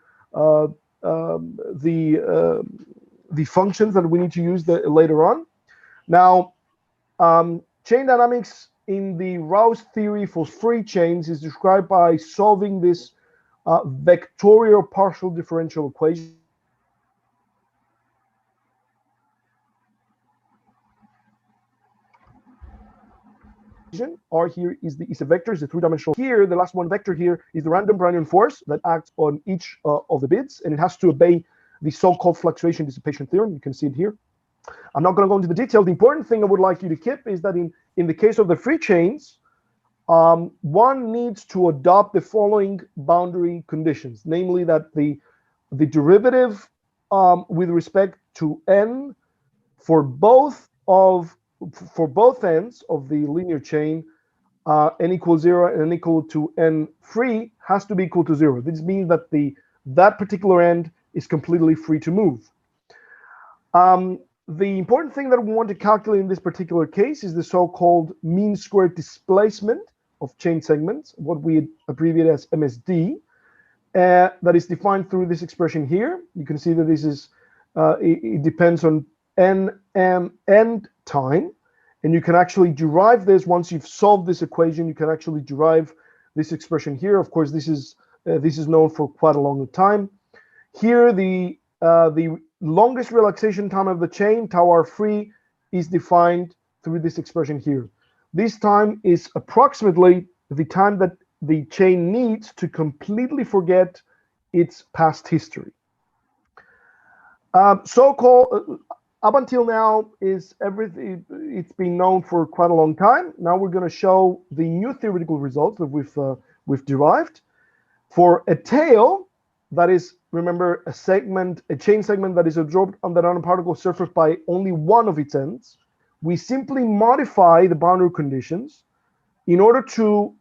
functions that we need to use later on. Now, chain dynamics in the Rouse theory for free chains is described by solving this vectorial partial differential equation. R here is a vector, is a 3-dimensional. Here, the last one vector here is the random Brownian force that acts on each of the bits, and it has to obey the so-called fluctuation dissipation theorem. You can see it here. I'm not going to go into the detail. The important thing I would like you to keep is that in the case of the free chains, one needs to adopt the following boundary conditions, namely that the derivative with respect to n for both ends of the linear chain, n equals 0 and n equal to n free, has to be equal to 0. This means that that particular end is completely free to move. The important thing that we want to calculate in this particular case is the so-called mean square displacement of chain segments, what we abbreviate as MSD, that is defined through this expression here. You can see that this is, it depends on end time, and you can actually derive this once you've solved this equation. You can actually derive this expression here. Of course, this is known for quite a long time. Here, the longest relaxation time of the chain, tau r free, is defined through this expression here. This time is approximately the time that the chain needs to completely forget its past history. up until now is everything. It's been known for quite a long time. Now we're going to show the new theoretical results that we've derived for a tail that is, remember, a chain segment that is absorbed on the nanoparticle surface by only one of its ends. We simply modify the boundary conditions in order to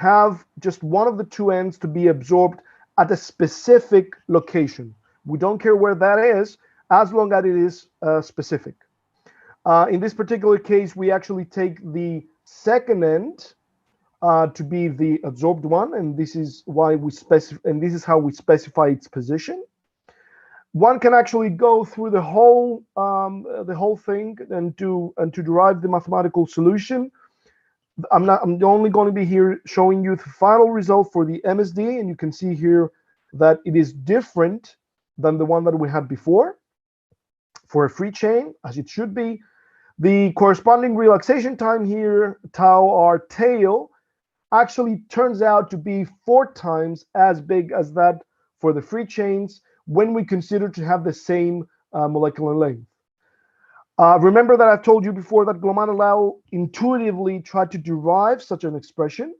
have just one of the two ends to be absorbed at a specific location. We don't care where that is, as long as it is specific. In this particular case, we actually take the second end to be the absorbed one, and this is why we specify, and this is how we specify its position. One can actually go through the whole thing and to derive the mathematical solution. I'm only going to be here showing you the final result for the MSD, and you can see here that it is different than the one that we had before for a free chain, as it should be. The corresponding relaxation time here, tau r tail, actually turns out to be 4 times as big as that for the free chains when we consider to have the same molecular length. Remember that I've told you before that Glomana intuitively tried to derive such an expression.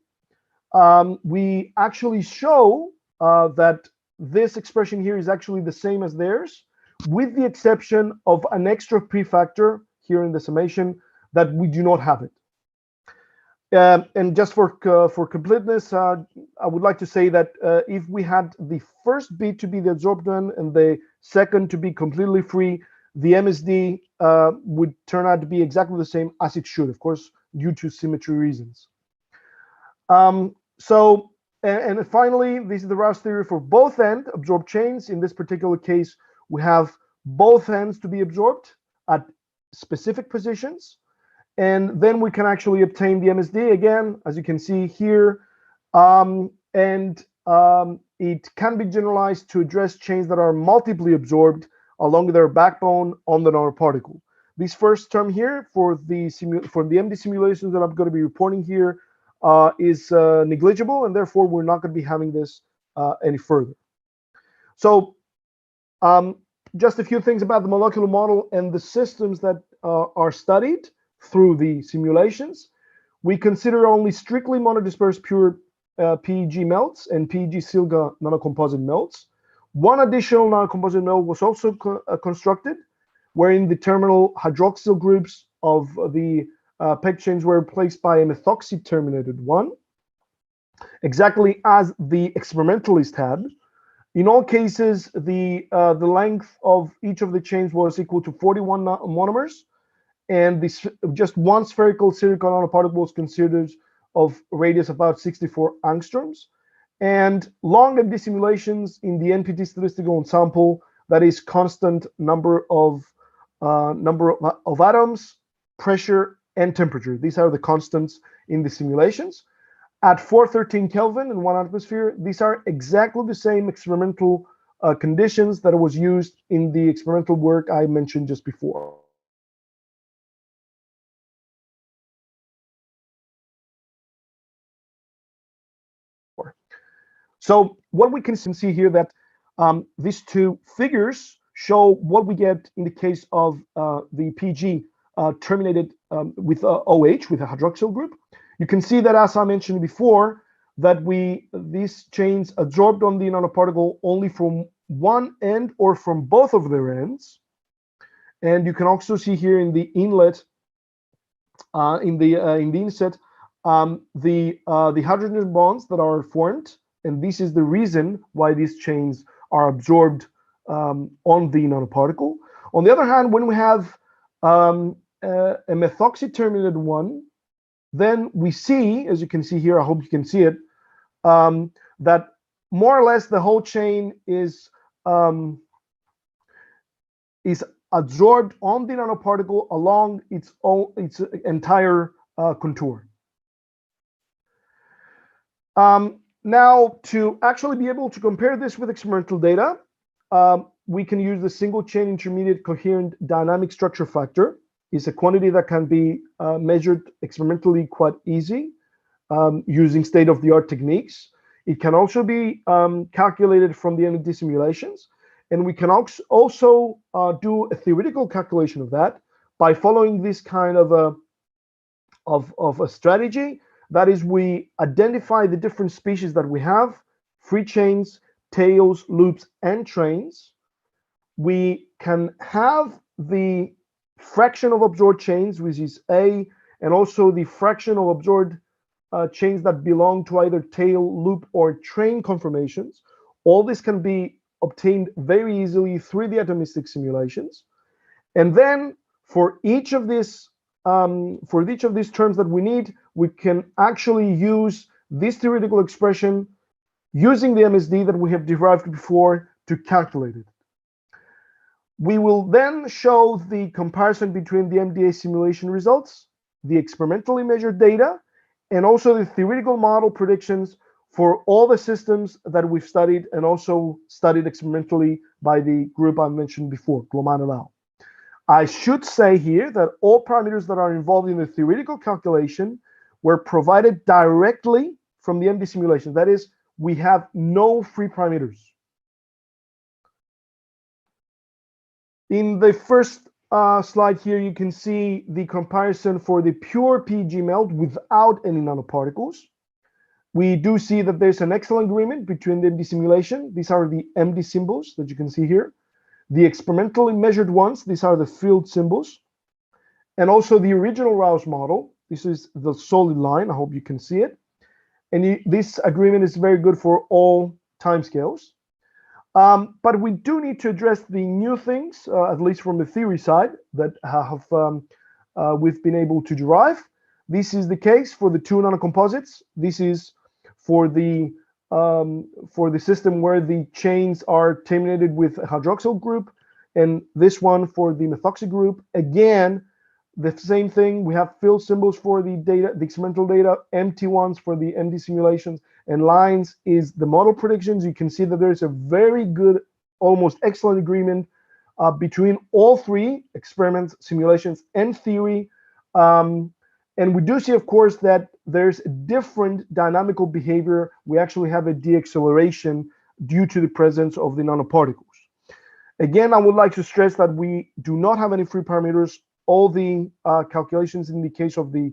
We actually show that this expression here is actually the same as theirs, with the exception of an extra prefactor here in the summation that we do not have it. And just for completeness, I would like to say that if we had the first bit to be the absorbed one and the second to be completely free, the MSD would turn out to be exactly the same as it should, of course, due to symmetry reasons. And finally, this is the Rouse theory for both end absorbed chains. In this particular case, we have both ends to be absorbed at specific positions. And then we can actually obtain the MSD again, as you can see here. It can be generalized to address chains that are multiply absorbed along their backbone on the nanoparticle. This first term here for the MD simulations that I'm going to be reporting here is negligible, and therefore we're not going to be having this any further. So just a few things about the molecular model and the systems that are studied through the simulations. We consider only strictly monodispersed pure PEG melts and PEG Silga nanocomposite melts. One additional nanocomposite melt was also constructed, wherein the terminal hydroxyl groups of the PEG chains were replaced by a methoxy terminated one, exactly as the experimentalist had. In all cases, the length of each of the chains was equal to 41 monomers, and this just one spherical silicon nanoparticle was considered of radius about 64 angstroms. And long MD simulations in the NPT statistical ensemble, that is constant number of atoms, pressure, and temperature. These are the constants in the simulations. At 413 Kelvin in 1 atmosphere, these are exactly the same experimental conditions that was used in the experimental work I mentioned just before. So what we can see here that these two figures show what we get in the case of the PG terminated with OH, with a hydroxyl group. You can see that, as I mentioned before, that these chains absorbed on the nanoparticle only from one end or from both of their ends. And you can also see here in the inlet, in the inset, the hydrogen bonds that are formed. And this is the reason why these chains are absorbed on the nanoparticle. On the other hand, when we have a methoxy terminated one, then we see, as you can see here, I hope you can see it, that more or less the whole chain is absorbed on the nanoparticle along its entire contour. Now, to actually be able to compare this with experimental data, we can use the single chain intermediate coherent dynamic structure factor. It's a quantity that can be measured experimentally quite easy using state-of-the-art techniques. It can also be calculated from the MD simulations. And we can also do a theoretical calculation of that by following this kind of a strategy. That is, we identify the different species that we have: free chains, tails, loops, and trains. We can have the fraction of absorbed chains, which is A, and also the fraction of absorbed chains that belong to either tail, loop, or train conformations. All this can be obtained very easily through the atomistic simulations. And then for each of these terms that we need, we can actually use this theoretical expression using the MSD that we have derived before to calculate it. We will then show the comparison between the MDA simulation results, the experimentally measured data, and also the theoretical model predictions for all the systems that we've studied and also studied experimentally by the group I mentioned before, Gloman et al. I should say here that all parameters that are involved in the theoretical calculation were provided directly from the MD simulation. That is, we have no free parameters. In the first slide here, you can see the comparison for the pure PEG melt without any nanoparticles. We do see that there's an excellent agreement between the MD simulation. These are the MD symbols that you can see here. The experimentally measured ones, these are the field symbols. And also the original Rouse model. This is the solid line. I hope you can see it. And this agreement is very good for all timescales. But we do need to address the new things, at least from the theory side, that we've been able to derive. This is the case for the two nanocomposites. This is for the system where the chains are terminated with a hydroxyl group, and this one for the methoxy group. Again, the same thing. We have field symbols for the data, the experimental data, empty ones for the MD simulations, and lines is the model predictions. You can see that there's a very good, almost excellent agreement between all three: experiments, simulations, and theory. And we do see, of course, that there's different dynamical behavior. We actually have a deacceleration due to the presence of the nanoparticles. Again, I would like to stress that we do not have any free parameters. All the calculations in the case of the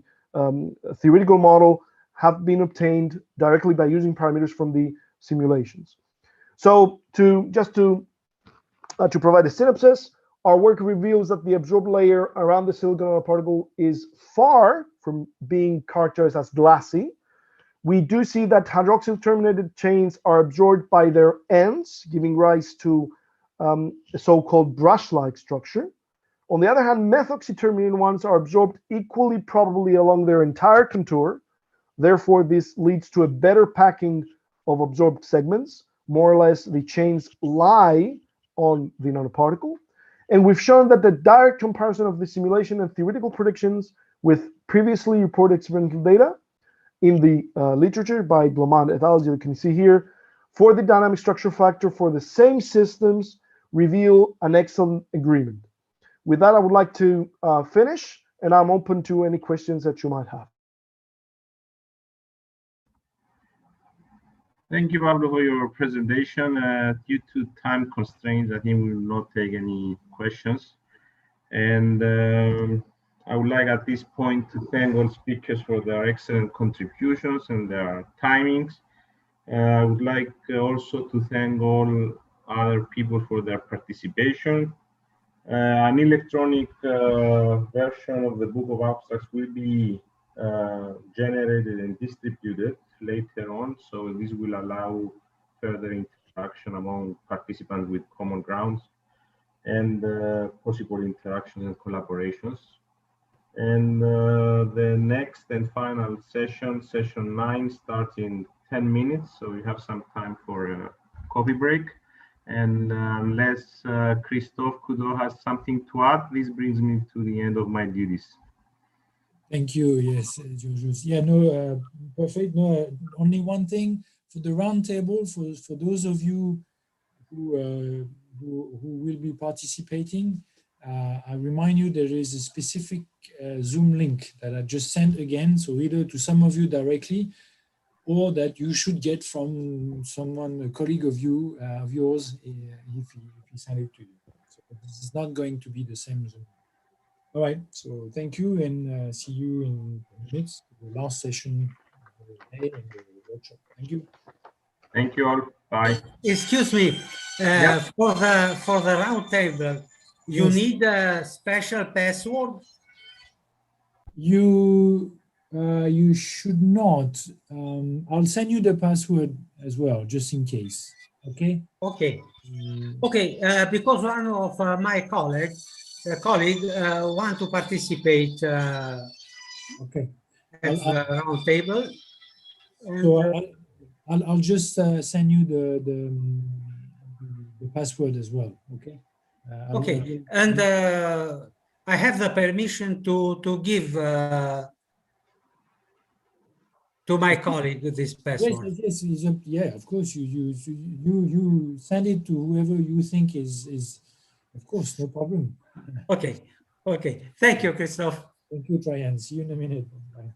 theoretical model have been obtained directly by using parameters from the simulations. So just to provide a synopsis, our work reveals that the absorbed layer around the silicon nanoparticle is far from being characterized as glassy. We do see that hydroxyl terminated chains are absorbed by their ends, giving rise to a so-called brush-like structure. On the other hand, methoxy terminated ones are absorbed equally probably along their entire contour. Therefore, this leads to a better packing of absorbed segments. More or less, the chains lie on the nanoparticle. And we've shown that the direct comparison of the simulation and theoretical predictions with previously reported experimental data in the literature by Gloman et al., as you can see here, for the dynamic structure factor for the same systems reveal an excellent agreement. With that, I would like to finish, and I'm open to any questions that you might have. Thank you, Pablo, for your presentation. Due to time constraints, I think we will not take any questions. And I would like at this point to thank all speakers for their excellent contributions and their timings. I would like also to thank all other people for their participation. An electronic version of the Book of Abstracts will be generated and distributed later on, so this will allow further interaction among participants with common grounds and possible interactions and collaborations. And the next and final session, session 9, starts in 10 minutes, so we have some time for a coffee break. And unless Christophe Coudreau has something to add, this brings me to the end of my duties. Thank you. Yes, Georgios. Yeah, no, perfect. No, only one thing for the roundtable, for those of you who will be participating, I remind you there is a specific Zoom link that I just sent again. So either to some of you directly or that you should get from someone, a colleague of yours, if he sent it to you. So this is not going to be the same Zoom. All right, so thank you, and see you in minutes, the last session of the day and the workshop. Thank you. Thank you all. Bye. Excuse me, Yeah. for the round table, you Yes. need a special password? You should not. I'll send you the password as well, just in case. Okay. Okay. Okay. Because one of my colleague want to participate. Okay. At the round table. And, So I'll just send you the password as well. Okay. okay. And I have the permission to give to my colleague this password. Yes, yeah, of course. You send it to whoever you think is of course, no problem. Okay. Okay. Thank you, Christophe. Thank you, Traian. See you in a minute. Bye.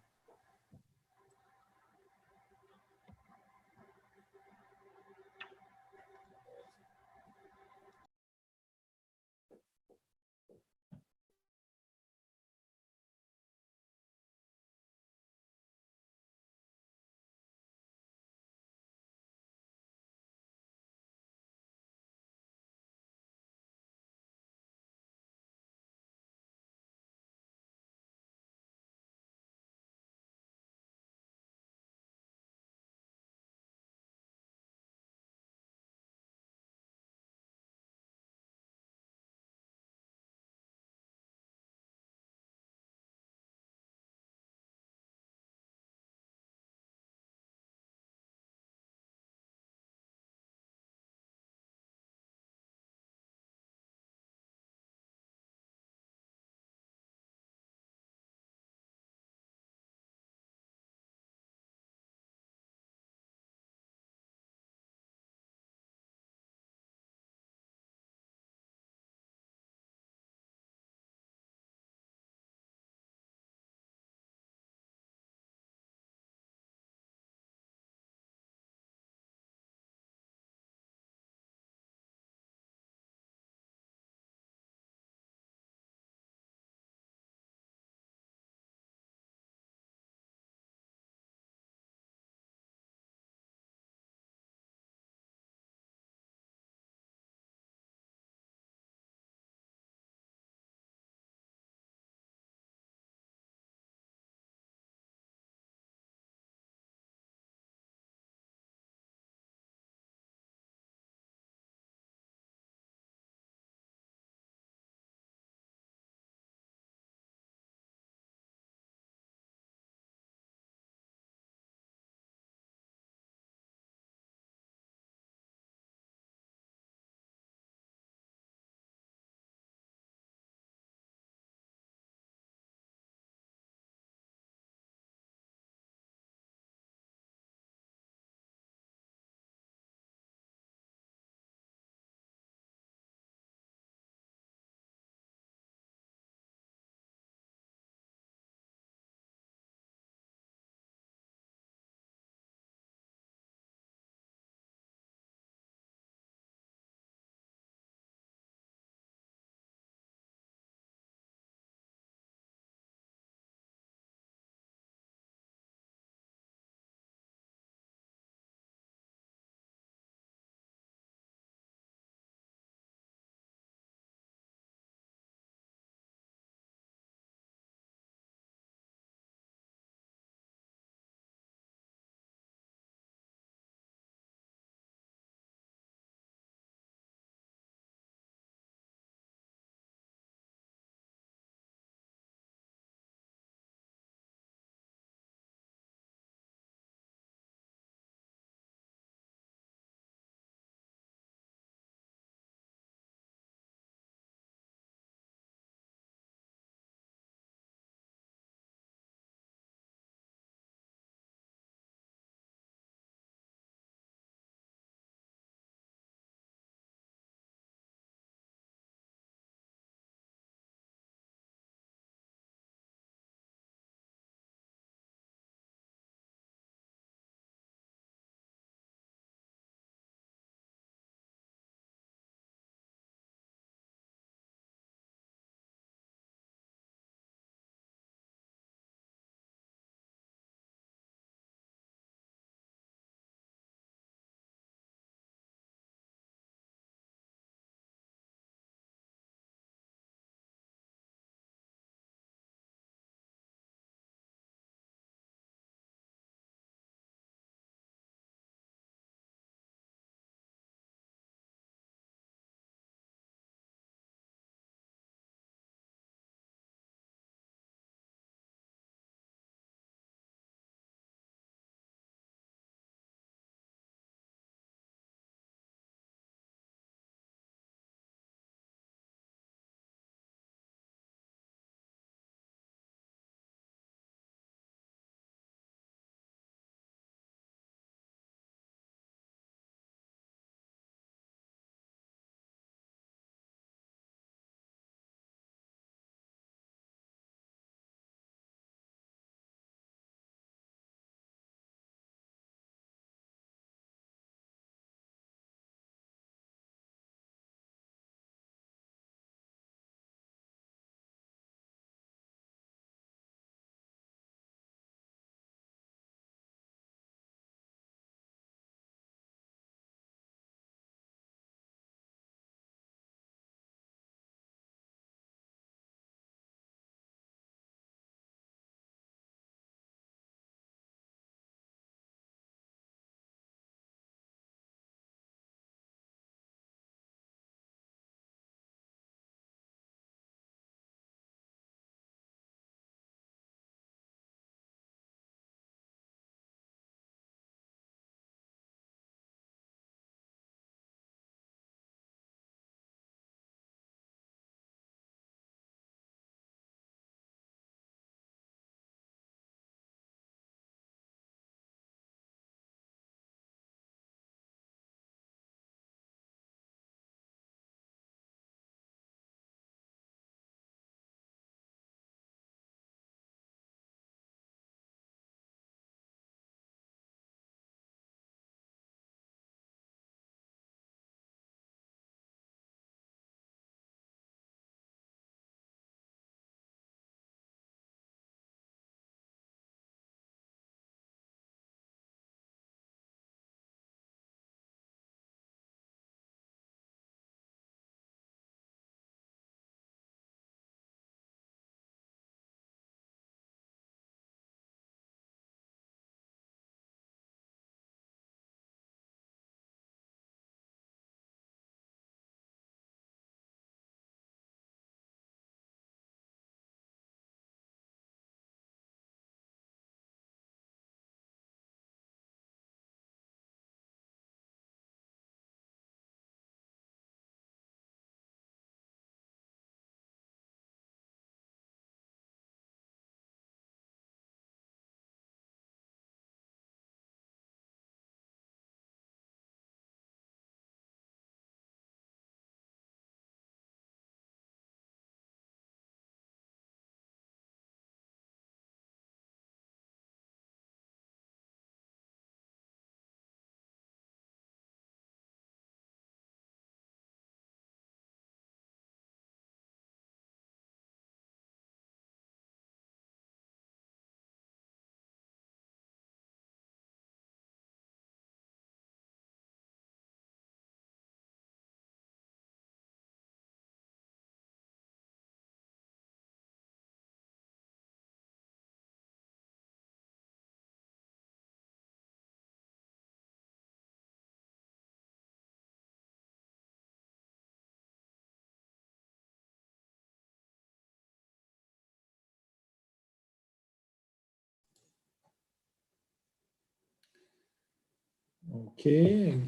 Okay,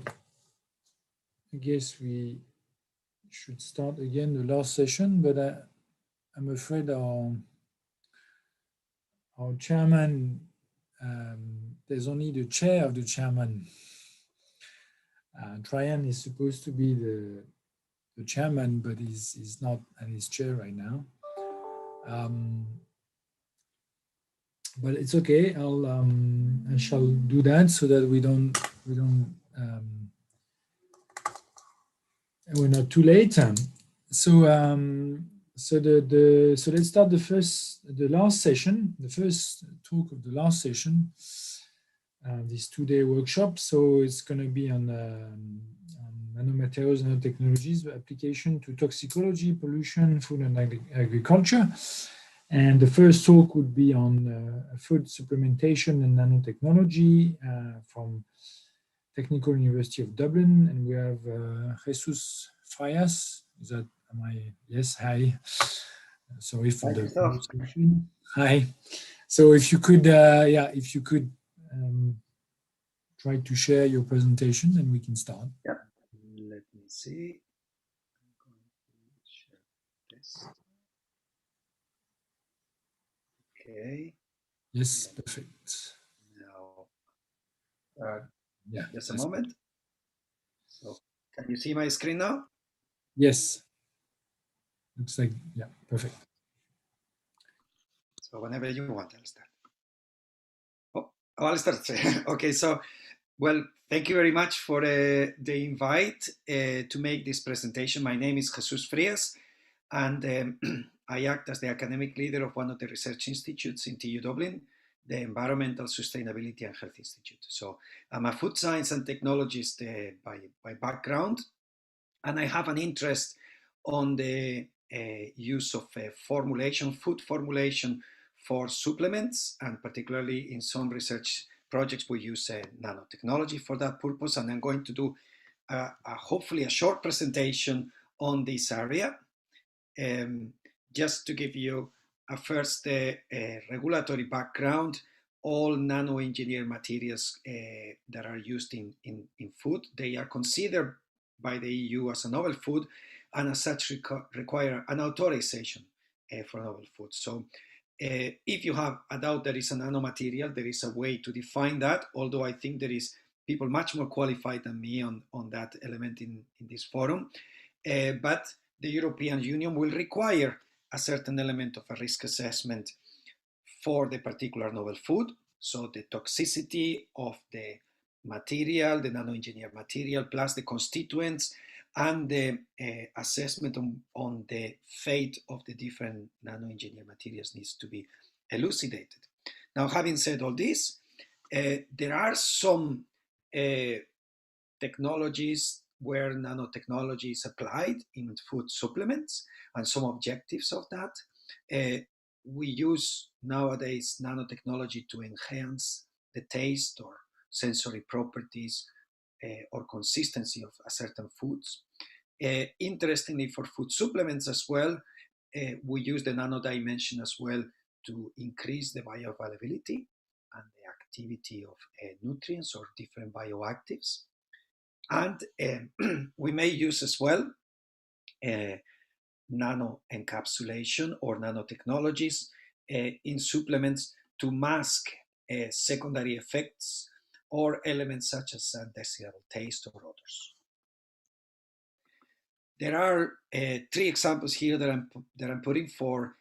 I guess we should start again the last session, but I'm afraid our chairman, there's only the chair of the chairman. Traian is supposed to be the chairman, but he's not at his chair right now. But it's okay. I shall do that so that we're not too late. So let's start the last session, the first talk of the last session, this 2-day workshop. So it's going to be on nanomaterials, nanotechnologies, application to toxicology, pollution, food and agriculture. And the first talk would be on food supplementation and nanotechnology from Technical University of Dublin. And we have Jesus Frias. Is that, yes, hi. Sorry for the pronunciation. Hi. So if you could, if you could try to share your presentation, then we can start. Yeah, let me see. I'm going to share this. Okay. Yes, perfect. Now, just a moment. Good. So, can you see my screen now? Yes. Looks like, yeah, perfect. So, whenever you want, I'll start. Oh, I'll start. Okay, so, well, thank you very much for the invite to make this presentation. My name is Jesus Frias, and I act as the academic leader of one of the research institutes in TU Dublin, the Environmental Sustainability and Health Institute. So I'm a food science and technologist by background, and I have an interest on the use of food formulation for supplements, and particularly in some research projects we use nanotechnology for that purpose. And I'm going to do hopefully a short presentation on this area. Just to give you a first regulatory background, all nano-engineered materials that are used in food, they are considered by the EU as a novel food, and as such require an authorization for novel food. So if you have a doubt there is a nanomaterial, there is a way to define that, although I think there is people much more qualified than me on that element in this forum. But the European Union will require a certain element of a risk assessment for the particular novel food. So the toxicity of the material, the nano-engineered material, plus the constituents, and the assessment on the fate of the different nano-engineered materials needs to be elucidated. Now, having said all this, there are some technologies where nanotechnology is applied in food supplements, and some objectives of that. We use nowadays nanotechnology to enhance the taste or sensory properties or consistency of certain foods. Interestingly, for food supplements as well, we use the nano dimension as well to increase the bioavailability and the activity of nutrients or different bioactives. And we may use as well nano encapsulation or nanotechnologies in supplements to mask secondary effects or elements such as undesirable taste or odors. There are 3 examples here that I'm putting for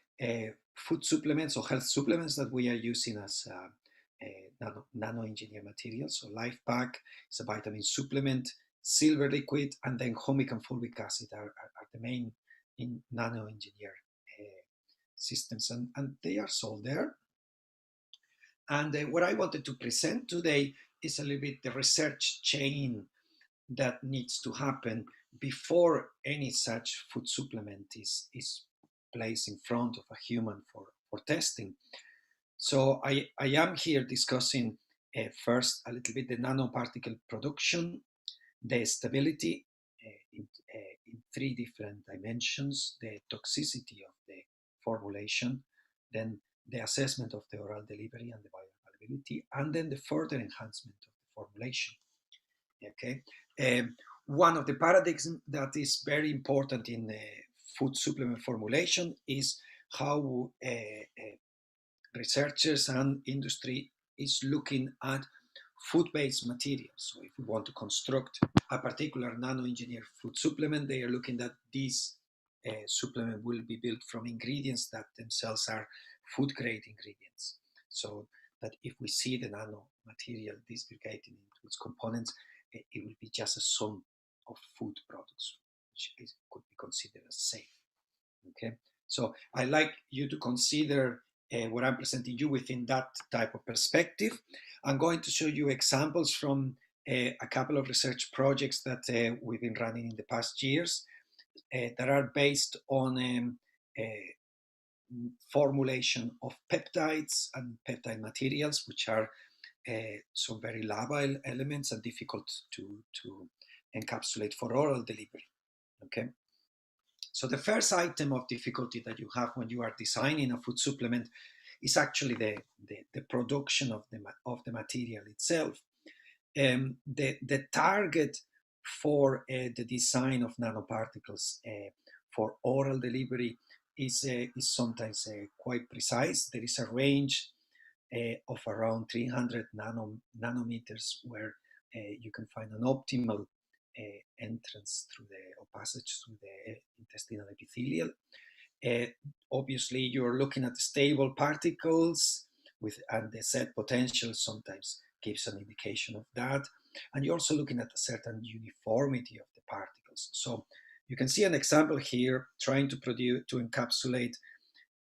food supplements or health supplements that we are using as nano-engineered materials. So LifePack is a vitamin supplement, silver liquid, and then humic and fulvic acid are the main in nano-engineered systems, and they are sold there. And what I wanted to present today is a little bit the research chain that needs to happen before any such food supplement is placed in front of a human for testing. So I am here discussing first a little bit the nanoparticle production, the stability in 3 different dimensions, the toxicity of the formulation, then the assessment of the oral delivery and the bioavailability, and then the further enhancement of the formulation. Okay. One of the paradigms that is very important in food supplement formulation is how researchers and industry is looking at food-based materials. So if we want to construct a particular nano-engineered food supplement, they are looking at this supplement will be built from ingredients that themselves are food-grade ingredients. So that if we see the nano material disgregating into its components, it will be just a sum of food products, which could be considered as safe. Okay, so I like you to consider what I'm presenting you within that type of perspective. I'm going to show you examples from a couple of research projects that we've been running in the past years that are based on formulation of peptides and peptide materials, which are some very labile elements and difficult to encapsulate for oral delivery. Okay. So the first item of difficulty that you have when you are designing a food supplement is actually the production of the material itself. The target for the design of nanoparticles for oral delivery is sometimes quite precise. There is a range of around 300 nanometers where you can find an optimal entrance through or passage through the intestinal epithelial. Obviously, you're looking at stable particles and the set potential sometimes gives an indication of that. And you're also looking at a certain uniformity of the particles. So you can see an example here trying to encapsulate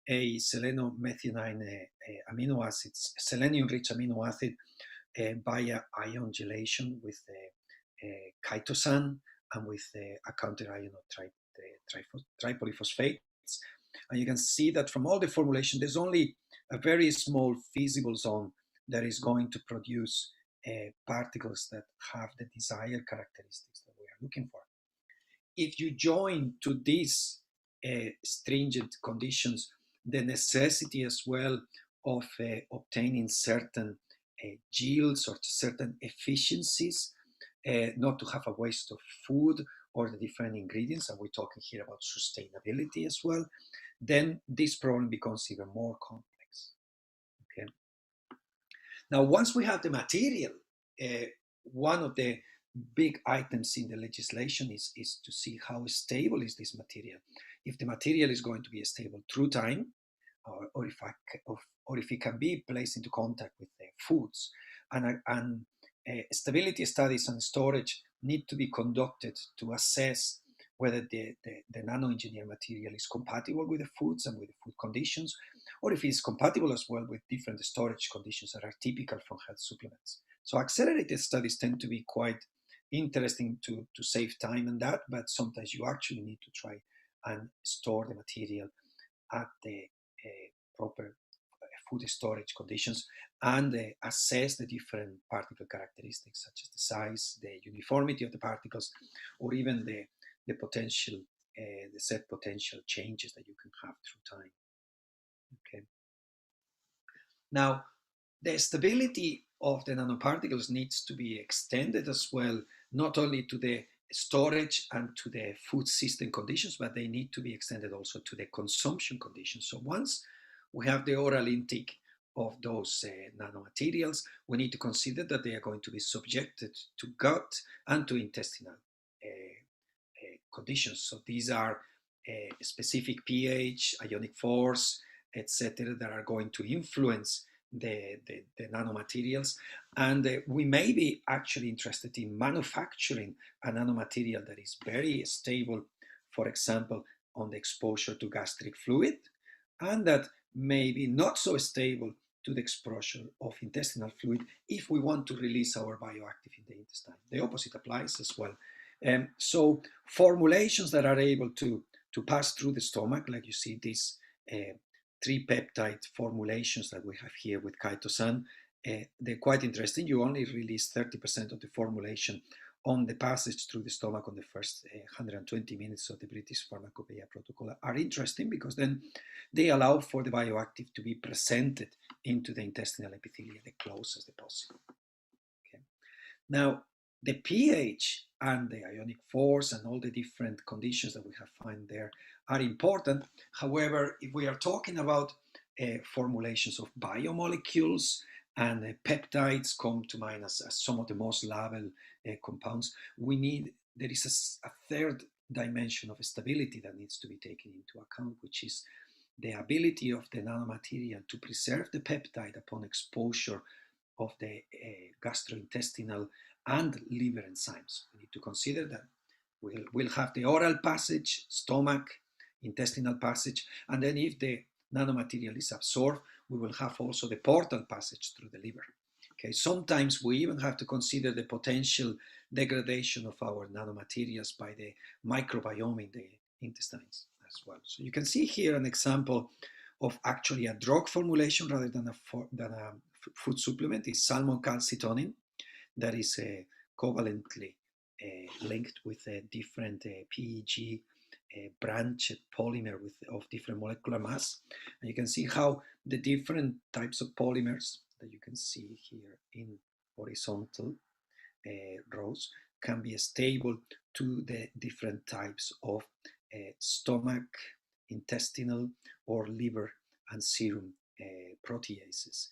a selenomethionine amino acids, selenium-rich amino acid via ion gelation with chitosan and with a counter-ion of tripolyphosphates. And you can see that from all the formulation, there's only a very small feasible zone that is going to produce particles that have the desired characteristics that we are looking for. If you join to these stringent conditions the necessity as well of obtaining certain yields or certain efficiencies, not to have a waste of food or the different ingredients, and we're talking here about sustainability as well, then this problem becomes even more complex. Okay. Now, once we have the material, one of the big items in the legislation is to see how stable is this material. If the material is going to be stable through time, or if it can be placed into contact with the foods, and stability studies and storage need to be conducted to assess whether the nano-engineered material is compatible with the foods and with the food conditions, or if it's compatible as well with different storage conditions that are typical from health supplements. So accelerated studies tend to be quite interesting to save time and that, but sometimes you actually need to try and store the material at the proper food storage conditions and assess the different particle characteristics such as the size, the uniformity of the particles, or even the potential, the set potential changes that you can have through time. Okay. Now, the stability of the nanoparticles needs to be extended as well, not only to the storage and to the food system conditions, but they need to be extended also to the consumption conditions. So once we have the oral intake of those nanomaterials, we need to consider that they are going to be subjected to gut and to intestinal conditions. So these are specific pH, ionic force, etc., that are going to influence the nanomaterials. And we may be actually interested in manufacturing a nanomaterial that is very stable, for example, on the exposure to gastric fluid, and that may be not so stable to the exposure of intestinal fluid if we want to release our bioactive in the intestine. The opposite applies as well. So formulations that are able to pass through the stomach, like you see these 3 peptide formulations that we have here with chitosan, they're quite interesting. You only release 30% of the formulation on the passage through the stomach on the first 120 minutes of the British Pharmacopoeia protocol are interesting because then they allow for the bioactive to be presented into the intestinal epithelium the closest as possible. Okay. Now, The pH and the ionic force and all the different conditions that we have found there are important. However, if we are talking about formulations of biomolecules, and peptides come to mind as some of the most labile compounds, there is a third dimension of stability that needs to be taken into account, which is the ability of the nanomaterial to preserve the peptide upon exposure of the gastrointestinal and liver enzymes. We need to consider that we'll have the oral passage, stomach, intestinal passage, and then if the nanomaterial is absorbed, we will have also the portal passage through the liver. Okay, sometimes we even have to consider the potential degradation of our nanomaterials by the microbiome in the intestines as well. So you can see here an example of actually a drug formulation rather than a food supplement. Is salmon calcitonin that is covalently linked with a different PEG branched polymer of different molecular mass. And you can see how the different types of polymers that you can see here in horizontal rows can be stable to the different types of stomach, intestinal, or liver and serum proteases,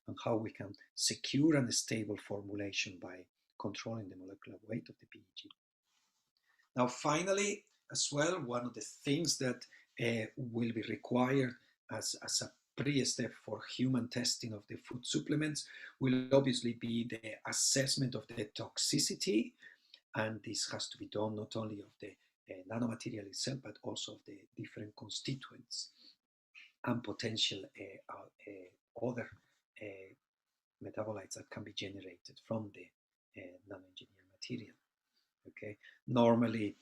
and how we can secure a stable formulation by controlling the molecular weight of the PEG. Now, finally, as well, one of the things that will be required as a pre-step for human testing of the food supplements will obviously be the assessment of the toxicity, and this has to be done not only of the nanomaterial itself, but also of the different constituents and potential other metabolites that can be generated from the nanoengineered material. Okay, normally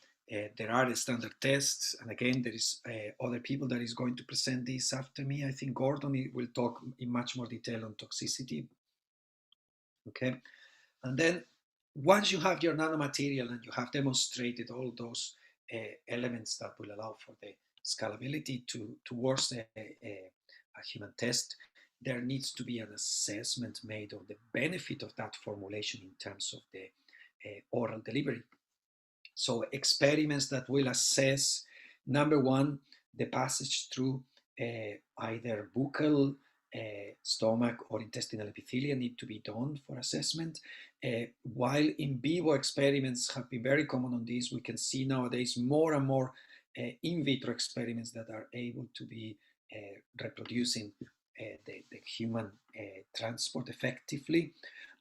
there are standard tests, and again there is other people that is going to present this after me. I think Gordon will talk in much more detail on toxicity. Okay, and then once you have your nanomaterial and you have demonstrated all those elements that will allow for the scalability towards a human test, there needs to be an assessment made of the benefit of that formulation in terms of the oral delivery. So experiments that will assess, number one, the passage through either buccal, stomach, or intestinal epithelium need to be done for assessment. While in vivo experiments have been very common on this, we can see nowadays more and more in vitro experiments that are able to be reproducing the human transport effectively.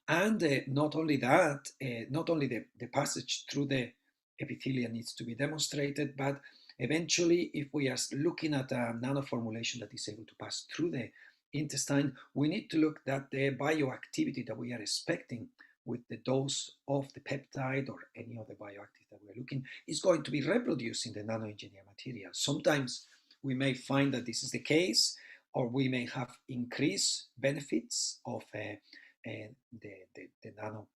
And not only that, not only the passage through the epithelium needs to be demonstrated, but eventually, if we are looking at a nanoformulation that is able to pass through the intestine, we need to look at the bioactivity that we are expecting with the dose of the peptide or any other bioactive that we're looking is going to be reproduced in the nanoengineered material. Sometimes we may find that this is the case, or we may have increased benefits of the nano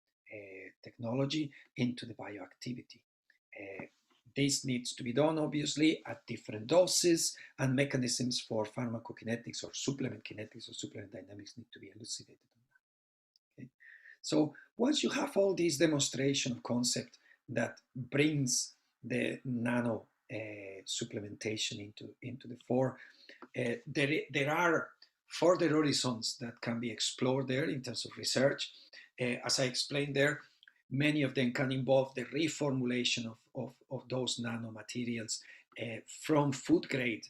technology into the bioactivity. This needs to be done, obviously, at different doses, and mechanisms for pharmacokinetics or supplement kinetics or supplement dynamics need to be elucidated on that. Okay? So once you have all these demonstration of concept that brings the nano supplementation into the fore, there are further horizons that can be explored there in terms of research. As I explained there, many of them can involve the reformulation of those nanomaterials from food grade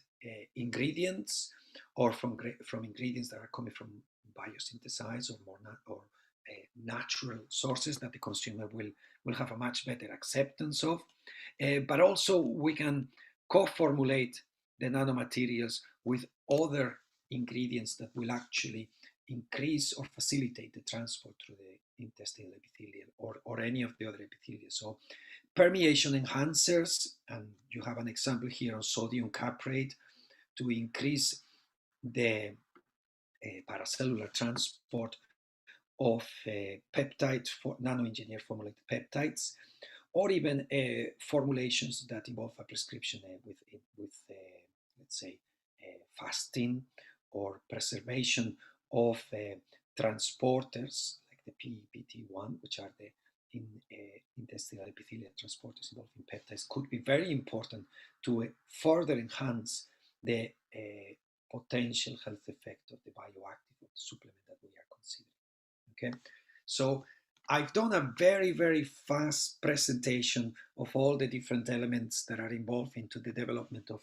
ingredients, or from ingredients that are coming from biosynthesized or natural sources that the consumer will have a much better acceptance of. But also we can co-formulate the nanomaterials with other ingredients that will actually increase or facilitate the transport through the intestinal epithelium or any of the other epithelium. So permeation enhancers, and you have an example here on sodium caprate to increase the paracellular transport of peptides, for nanoengineered formulated peptides, or even formulations that involve a prescription with let's say, fasting or preservation of transporters like the PEPT1, which are the intestinal epithelial transporters involved in peptides could be very important to further enhance the potential health effect of the bioactive supplement that we are considering. Okay, so I've done a very, very fast presentation of all the different elements that are involved into the development of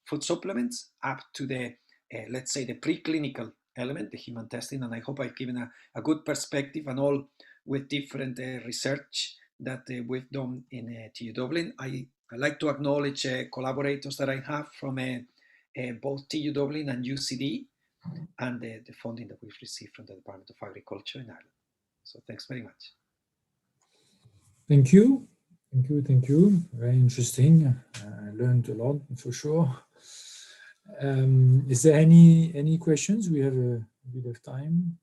food supplements up to the, let's say, the preclinical element, the human testing, and I hope I've given a good perspective and all with different research that we've done in TU Dublin. I like to acknowledge collaborators that I have from both TU Dublin and UCD, and the funding that we've received from the Department of Agriculture in Ireland. So thanks very much. Thank you. Thank you. Thank you. Very interesting. I learned a lot for sure. Is there any questions? We have a bit of time.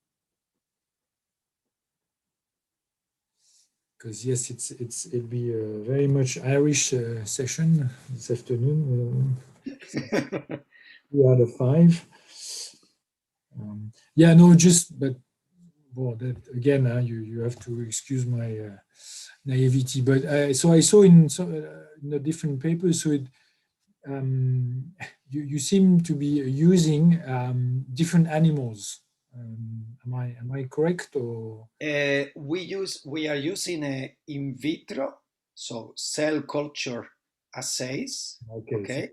Because yes, it'll be a very much Irish session this afternoon. 2 out of 5. Yeah, no, just but well, that again, you have to excuse my naivety. But so I saw in the different papers, so it you seem to be using different animals. Am I correct or? We are using in vitro, so cell culture assays, okay,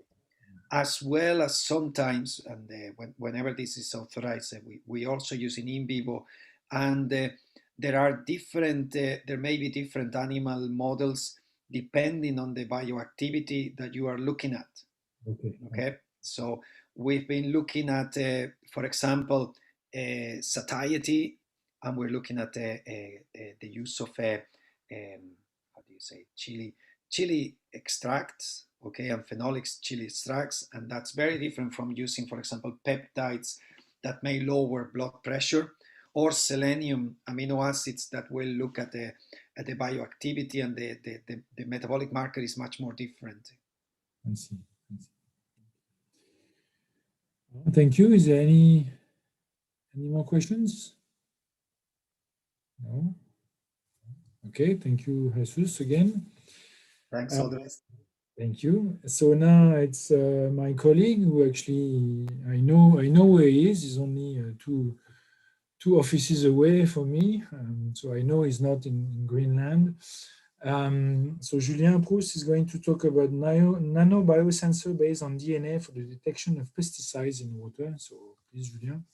as well as sometimes, and whenever this is authorized, we also use in vivo, and there are different, there may be different animal models depending on the bioactivity that you are looking at. Okay, so we've been looking at, for example, satiety, and we're looking at the use of how do you say, chili extracts, okay, and phenolics chili extracts, and that's very different from using, for example, peptides that may lower blood pressure, or selenium amino acids that will look at the bioactivity, and the metabolic marker is much more different. I see. Thank you. Is there any more questions? No? Okay, thank you, Jesus, again. Thanks, all the best. Thank you. So now it's my colleague who actually, I know where he is. He's only two offices away from me. So I know he's not in Greenland. So Julien Proust is going to talk about nano biosensor based on DNA for the detection of pesticides in water. So please, Julien.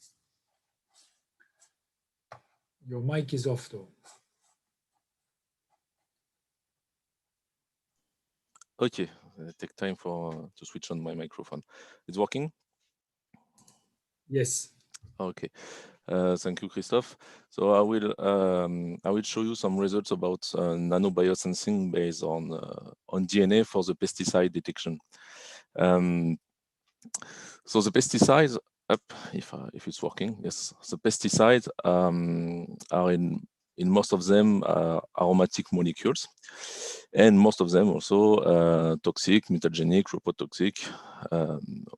Your mic is off though. Okay, take time to switch on my microphone. It's working? Yes. Okay. Thank you, Christophe. So I will show you some results about nano biosensing based on DNA for the pesticide detection. So the pesticides, if it's working, yes. The pesticides are in most of them aromatic molecules, and most of them also toxic, mutagenic, reprotoxic.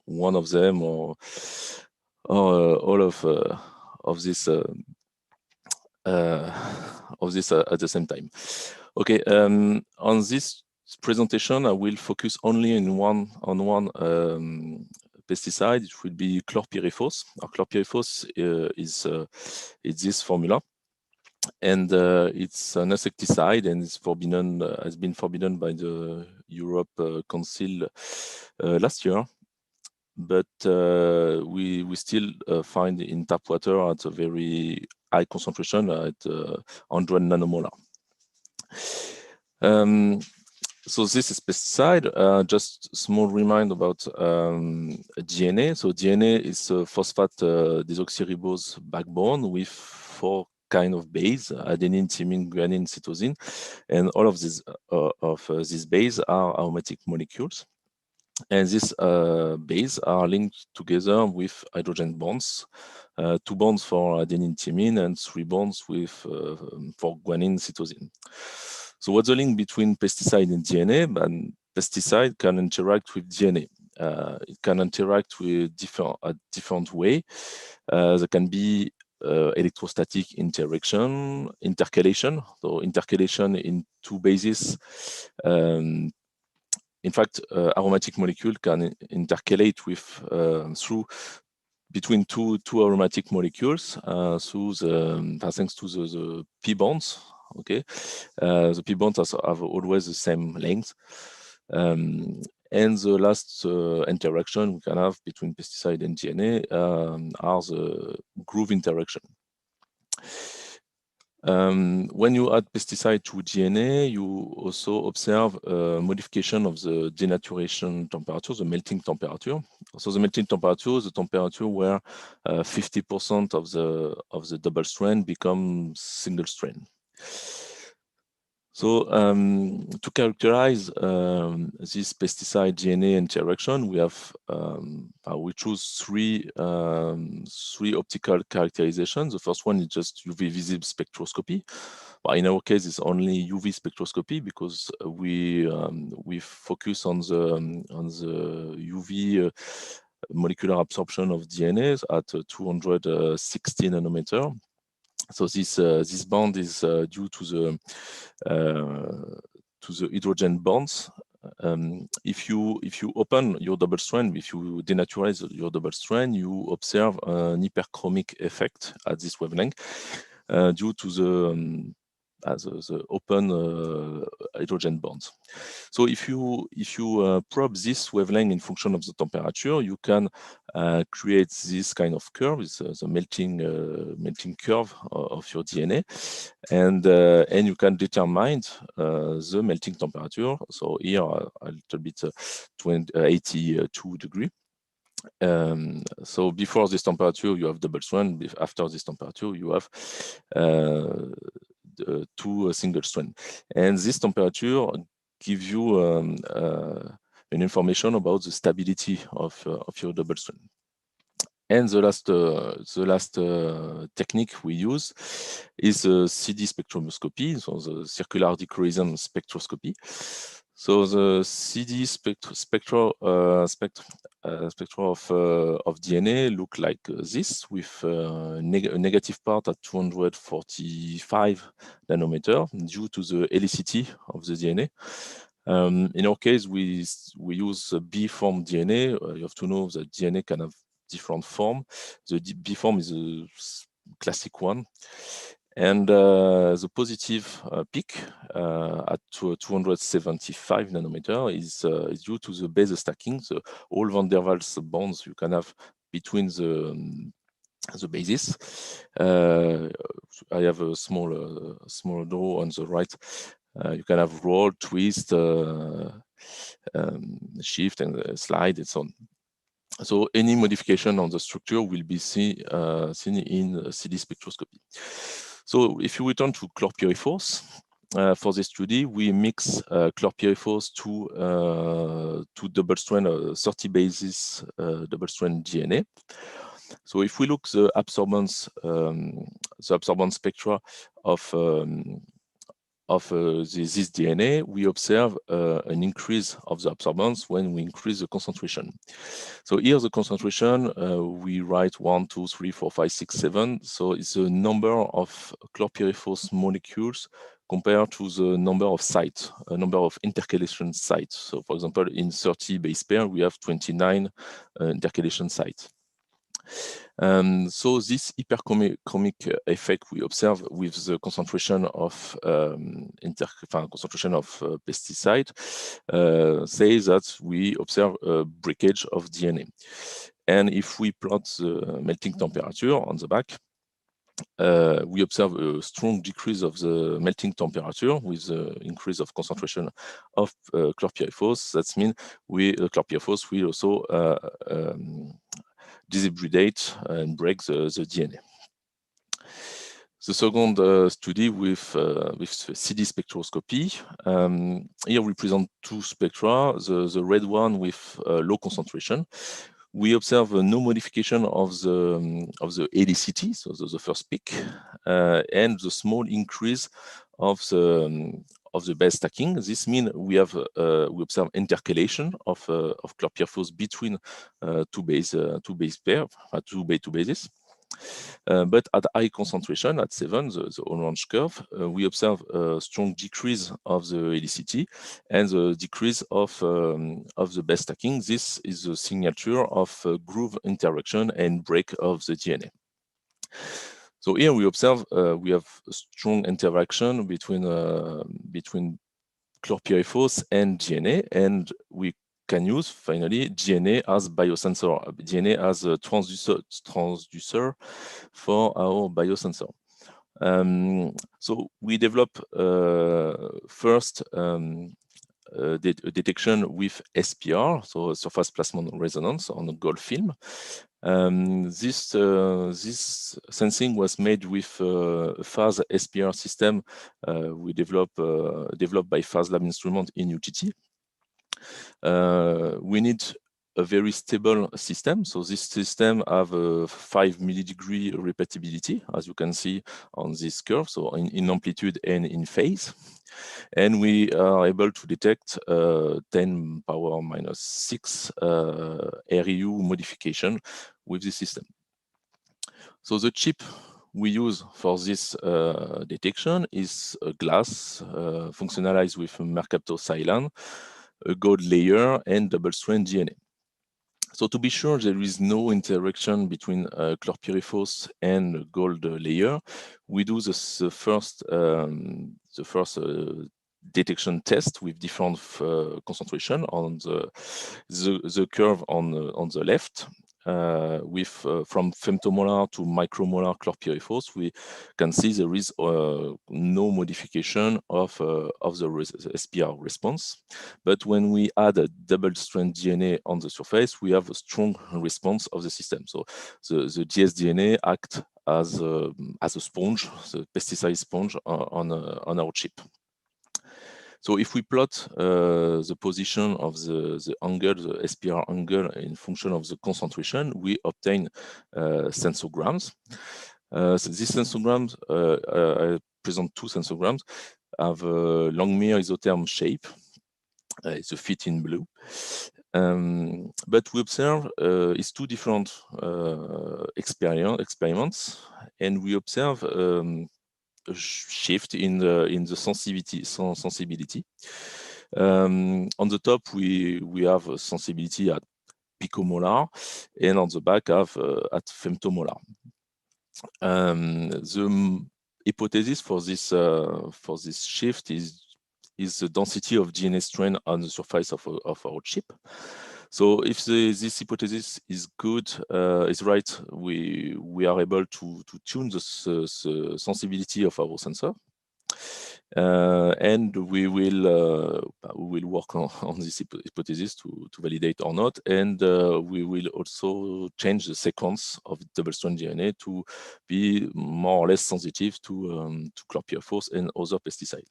One of them or all of this at the same time. Okay, on this presentation, I will focus only on one pesticide. It will be chlorpyrifos. Chlorpyrifos is this formula, and it's an insecticide, and it's forbidden. Has been forbidden by the Europe Council last year. But we still find in tap water at a very high concentration at 100 nanomolar. So this is pesticide. Just small remind about DNA. So DNA is a phosphate desoxyribose backbone with 4 kind of base: adenine, thymine, guanine, cytosine, and all of these base are aromatic molecules. And these bases are linked together with hydrogen bonds, 2 bonds for adenine, thymine, and 3 bonds for guanine, cytosine. So what's the link between pesticide and DNA? And pesticide can interact with DNA. It can interact with different way. There can be electrostatic intercalation. So intercalation in two bases. In fact, aromatic molecule can intercalate with between two aromatic molecules through thanks to the p bonds. Okay, the p bonds have always the same length. And the last interaction we can have between pesticide and DNA are the groove interaction. When you add pesticide to DNA, you also observe a modification of the denaturation temperature, the melting temperature. So the melting temperature is the temperature where 50% of the double strand becomes single strand. So to characterize this pesticide DNA interaction, we have we choose three optical characterizations. The first one is just UV visible spectroscopy. But in our case, it's only UV spectroscopy because we focus on the UV molecular absorption of DNA at 260 nanometer. So this bond is due to the hydrogen bonds. If you open your double strand, if you denaturize your double strand, you observe an hyperchromic effect at this wavelength due to the open hydrogen bonds. So if you probe this wavelength in function of the temperature, you can create this kind of curve. It's the melting curve of your DNA, and you can determine the melting temperature. So here a little bit 82 degrees. So before this temperature, you have double strand. After this temperature, you have two single strand. And this temperature gives you an information about the stability of your double strand. And the last technique we use is CD spectroscopy, so the circular dichroism spectroscopy. So the CD spectra of DNA look like this, with a negative part at 245 nanometer due to the helicity of the DNA. In our case, we use B-form DNA. You have to know that DNA can have different form. The B form is a classic one. And the positive peak at 275 nanometer is due to the base stacking, so all van der Waals bonds you can have between the bases. I have a small draw on the right. You can have roll, twist, shift, and slide, and so on. So any modification on the structure will be seen in CD spectroscopy. So if you return to chlorpyrifos, for this study, we mix chlorpyrifos to double strand 30 bases double strand DNA. So if we look the absorbance spectra of this DNA, we observe an increase of the absorbance when we increase the concentration. So here the concentration, we write 1, 2, 3, 4, 5, 6, 7. So it's the number of chlorpyrifos molecules compared to the number of sites, a number of intercalation sites. So for example, in 30 base pair, we have 29 intercalation sites. So this hyperchromic effect we observe with the concentration of pesticide says that we observe a breakage of DNA. And if we plot the melting temperature on the back, we observe a strong decrease of the melting temperature with the increase of concentration of chlorpyrifos. That means chlorpyrifos will also dishybridate and break the DNA. The second study with CD spectroscopy. Here we present two spectra. The red one with low concentration. We observe no modification of the helicity, so the first peak, and the small increase of the base stacking. This means we observe intercalation of chlorpyrifos between two bases. But at high concentration, at 7, the orange curve, we observe a strong decrease of the helicity and the decrease of the base stacking. This is the signature of groove interaction and break of the DNA. So here we observe we have a strong interaction between chlorpyrifos and DNA, and we can use finally DNA as biosensor, DNA as a transducer for our biosensor. So we develop first detection with SPR, so surface plasmon resonance on a gold film. This sensing was made with a phase SPR system we developed by Phase Lab instrument in UTT. We need a very stable system. So this system have a 5 millidegree repeatability, as you can see on this curve, so in amplitude and in phase. And we are able to detect 10⁻⁶ REU modification with this system. So the chip we use for this detection is a glass functionalized with mercaptopsilane, a gold layer, and double-strand DNA. So to be sure there is no interaction between chlorpyrifos and gold layer, we do the first detection test with different concentration on the curve on the left. With from femtomolar to micromolar chlorpyrifos, we can see there is no modification of the SPR response. But when we add a double-strand DNA on the surface, we have a strong response of the system. So the dsDNA acts as a sponge, the pesticide sponge on our chip. So if we plot the position of the angle, the SPR angle in function of the concentration, we obtain sensograms. So these sensograms, I present 2 sensograms, have a Langmuir isotherm shape. It's a fit in blue. But we observe it's 2 different experiments, and we observe a shift in the sensibility. On the top, we have a sensibility at picomolar, and on the back have at femtomolar. The hypothesis for this shift is the density of DNA strand on the surface of our chip. So if this hypothesis is good, is right, we are able to tune the sensibility of our sensor, and we will work on this hypothesis to validate or not, and we will also change the sequence of double-strand DNA to be more or less sensitive to chlorpyrifos and other pesticides.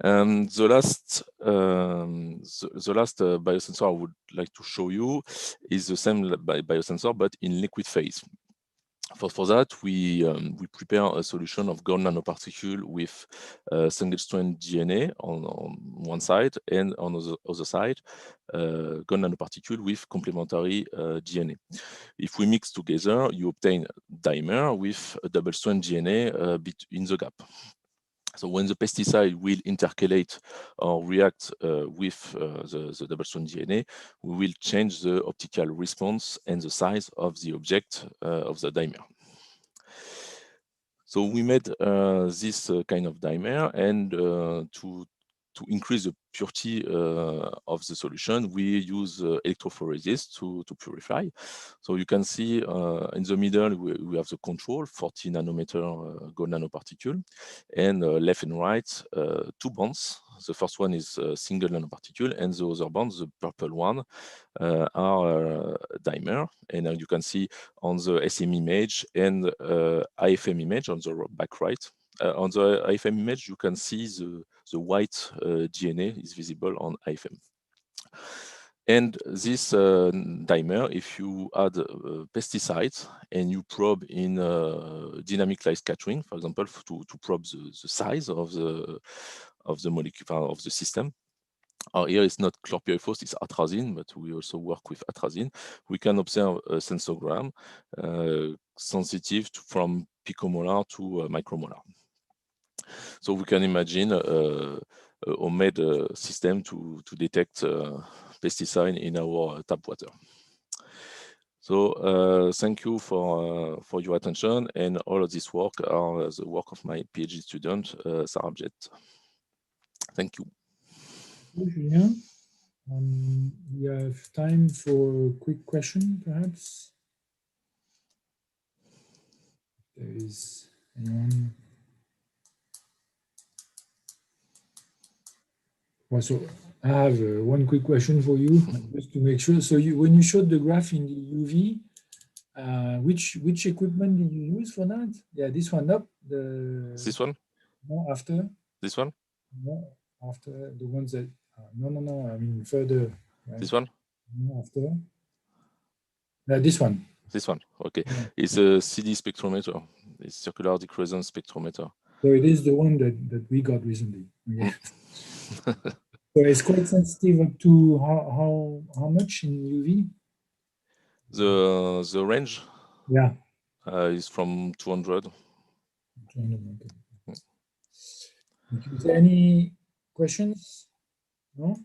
The last biosensor I would like to show you is the same biosensor, but in liquid phase. For that, we prepare a solution of gold nanoparticle with single-strand DNA on one side, and on the other side, gold nanoparticle with complementary DNA. If we mix together, you obtain dimer with a double-strand DNA in the gap. So when the pesticide will intercalate or react with the double-strand DNA, we will change the optical response and the size of the object of the dimer. So we made this kind of dimer, and to increase the purity of the solution, we use electrophoresis to purify. So you can see in the middle, we have the control, 40 nanometer gold nanoparticle, and left and right, 2 bonds. The first one is a single nanoparticle, and the other bond, the purple one, are dimer. And you can see on the SM image and IFM image on the back right. On the IFM image, you can see the white DNA is visible on IFM. And this dimer, if you add pesticides and you probe in dynamic light scattering, for example, to probe the size of the molecule of the system, Here it's not chlorpyrifos, it's atrazine, but we also work with atrazine. We can observe a sensogram sensitive from picomolar to micromolar. So we can imagine a homemade system to detect pesticide in our tap water. So thank you for your attention, and all of this work are the work of my PhD student, Sarah Jet. Thank you. Thank you, Julien. We have time for a quick question, perhaps. There is anyone. Well, so I have one quick question for you, just to make sure. So when you showed the graph in the UV, which equipment did you use for that? Yeah, this one up. This one? No, after. This one? No, after the ones that. No. I mean further. Right? This one? No, after. This one. This one. Okay. Yeah. It's a CD spectrometer. It's circular decrescent spectrometer. So it is the one that we got recently. Okay. So it's quite sensitive up to how much in UV? The range? Yeah. Is from 200. 200, okay. Is there any questions? No?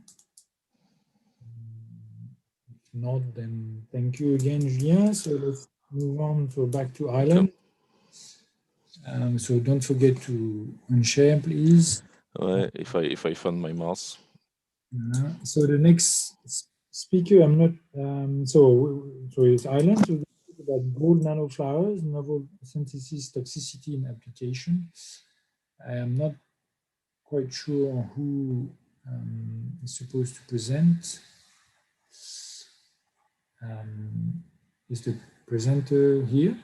If not, then thank you again, Julien. So let's move on back to Ireland. So don't forget to unshare, please. If I find my mouse. So the next speaker, I'm not. So it's Ireland. So we'll talk about gold nanoflowers, novel synthesis, toxicity, and application. I am not quite sure who is supposed to present. Is the presenter here?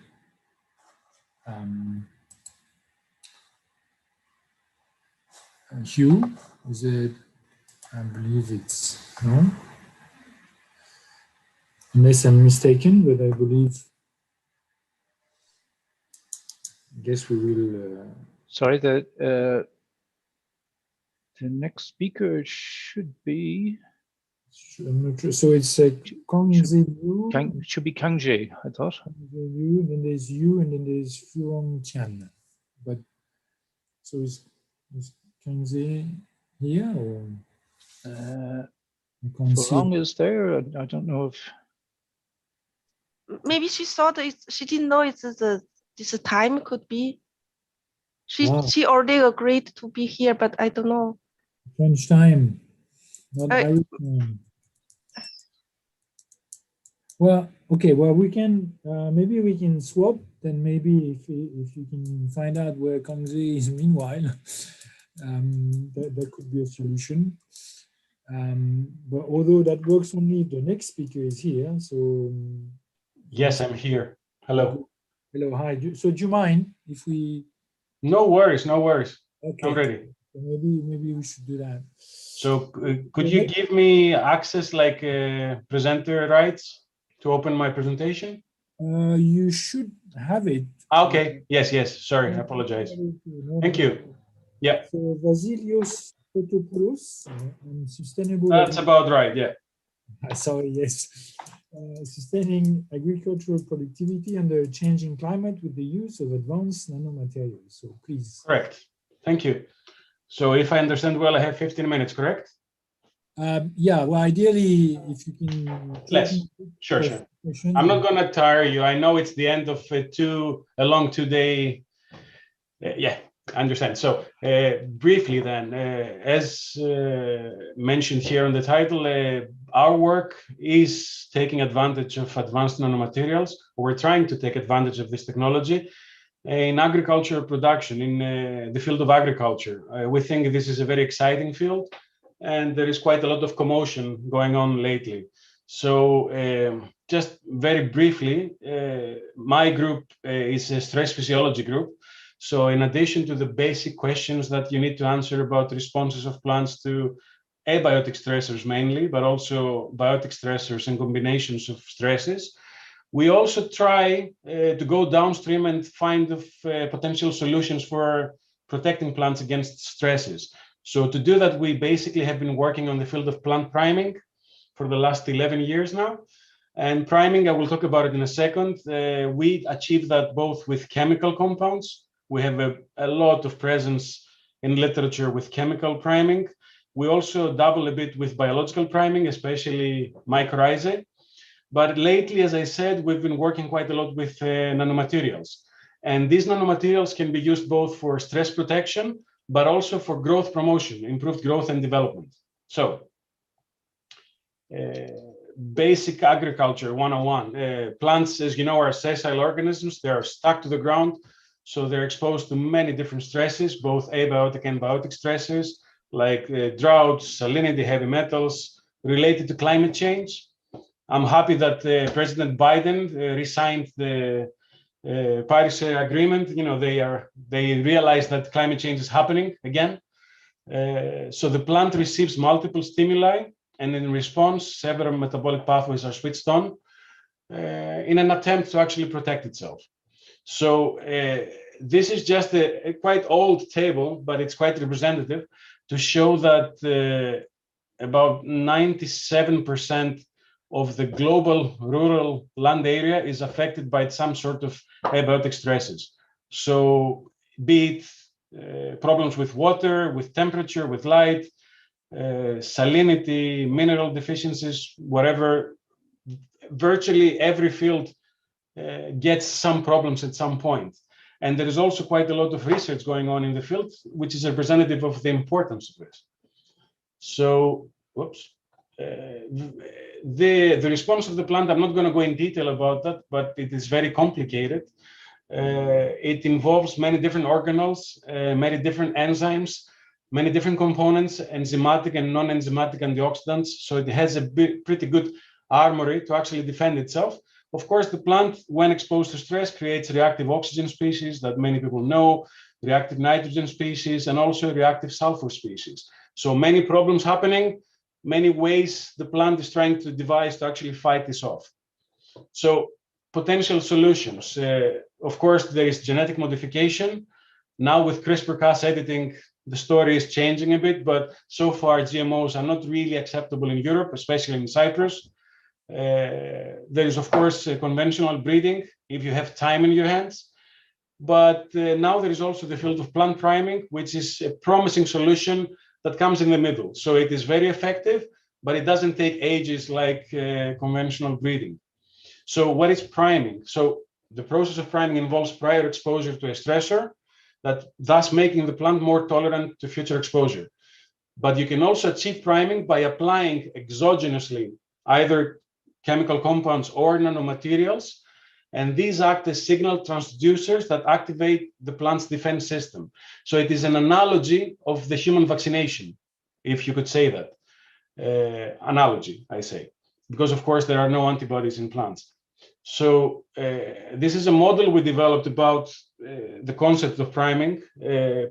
Hugh, is it? I believe it's no. Unless I'm mistaken, but I believe. I guess we will. Sorry, the next speaker should be. I'm not sure. So it's Kangze Yu. Should be Kangje, I thought. Kangze Yu, then there's Yu, and then there's Furong Tian. But so is Kangze here or? Furong is there. I don't know if. Maybe she thought she didn't know this time could be. She already agreed to be here, but I don't know. French time, not Irish time. Well, okay. Well, we can maybe we can swap. Then maybe if you can find out where Kangze is, meanwhile, that could be a solution. But although that works only if the next speaker is here. So. Yes, I'm here. Hello. Hello. Hi. So do you mind if we? No worries. No worries. Okay. I'm ready. So maybe we should do that. So could you give me access like presenter rights to open my presentation? You should have it. Okay. Yes. Sorry. I apologize. Thank you. Yeah. So Vasilios Fotopoulos, sustainable. That's about right. Yeah. Sorry. Yes. Sustaining agricultural productivity under a changing climate with the use of advanced nanomaterials. So please. Correct. Thank you. So if I understand well, I have 15 minutes, correct? Yeah, well, ideally, if you can... Less. Sure. I'm not going to tire you. I know it's the end of a long two-day... yeah, I understand. So briefly then, as mentioned here in the title, our work is taking advantage of advanced nanomaterials. We're trying to take advantage of this technology in agricultural production, in the field of agriculture. We think this is a very exciting field, and there is quite a lot of commotion going on lately. So just very briefly, my group is a stress physiology group. So in addition to the basic questions that you need to answer about responses of plants to abiotic stressors mainly, but also biotic stressors and combinations of stresses, we also try to go downstream and find potential solutions for protecting plants against stresses. So to do that, we basically have been working on the field of plant priming for the last 11 years now. And priming, I will talk about it in a second. We achieved that both with chemical compounds. We have a lot of presence in literature with chemical priming. We also dabble a bit with biological priming, especially mycorrhizae. But lately, as I said, we've been working quite a lot with nanomaterials. And these nanomaterials can be used both for stress protection, but also for growth promotion, improved growth and development. So, basic agriculture 101. Plants, as you know, are sessile organisms. They are stuck to the ground. So they're exposed to many different stresses, both abiotic and biotic stresses, like droughts, salinity, heavy metals, related to climate change. I'm happy that President Biden re-signed the Paris Agreement. You know, they realize that climate change is happening again. So the plant receives multiple stimuli, and in response, several metabolic pathways are switched on in an attempt to actually protect itself. So this is just a quite old table, but it's quite representative to show that about 97% of the global rural land area is affected by some sort of abiotic stresses. So be it problems with water, with temperature, with light, salinity, mineral deficiencies, whatever, virtually every field gets some problems at some point. And there is also quite a lot of research going on in the field, which is representative of the importance of this. So, whoops. The response of the plant, I'm not going to go in detail about that, but it is very complicated. It involves many different organelles, many different enzymes, many different components, enzymatic and non-enzymatic antioxidants. So it has a pretty good armory to actually defend itself. Of course, the plant, when exposed to stress, creates reactive oxygen species that many people know, reactive nitrogen species, and also reactive sulfur species. So many problems happening, many ways the plant is trying to devise to actually fight this off. So potential solutions. Of course, there is genetic modification. Now with CRISPR-Cas editing, the story is changing a bit, but so far GMOs are not really acceptable in Europe, especially in Cyprus. There is, of course, conventional breeding if you have time in your hands. But now there is also the field of plant priming, which is a promising solution that comes in the middle. So it is very effective, but it doesn't take ages like conventional breeding. So what is priming? So the process of priming involves prior exposure to a stressor, that thus making the plant more tolerant to future exposure. But you can also achieve priming by applying exogenously either chemical compounds or nanomaterials, and these act as signal transducers that activate the plant's defense system. So it is an analogy of the human vaccination, if you could say that. Analogy, I say, because of course there are no antibodies in plants. So this is a model we developed about the concept of priming,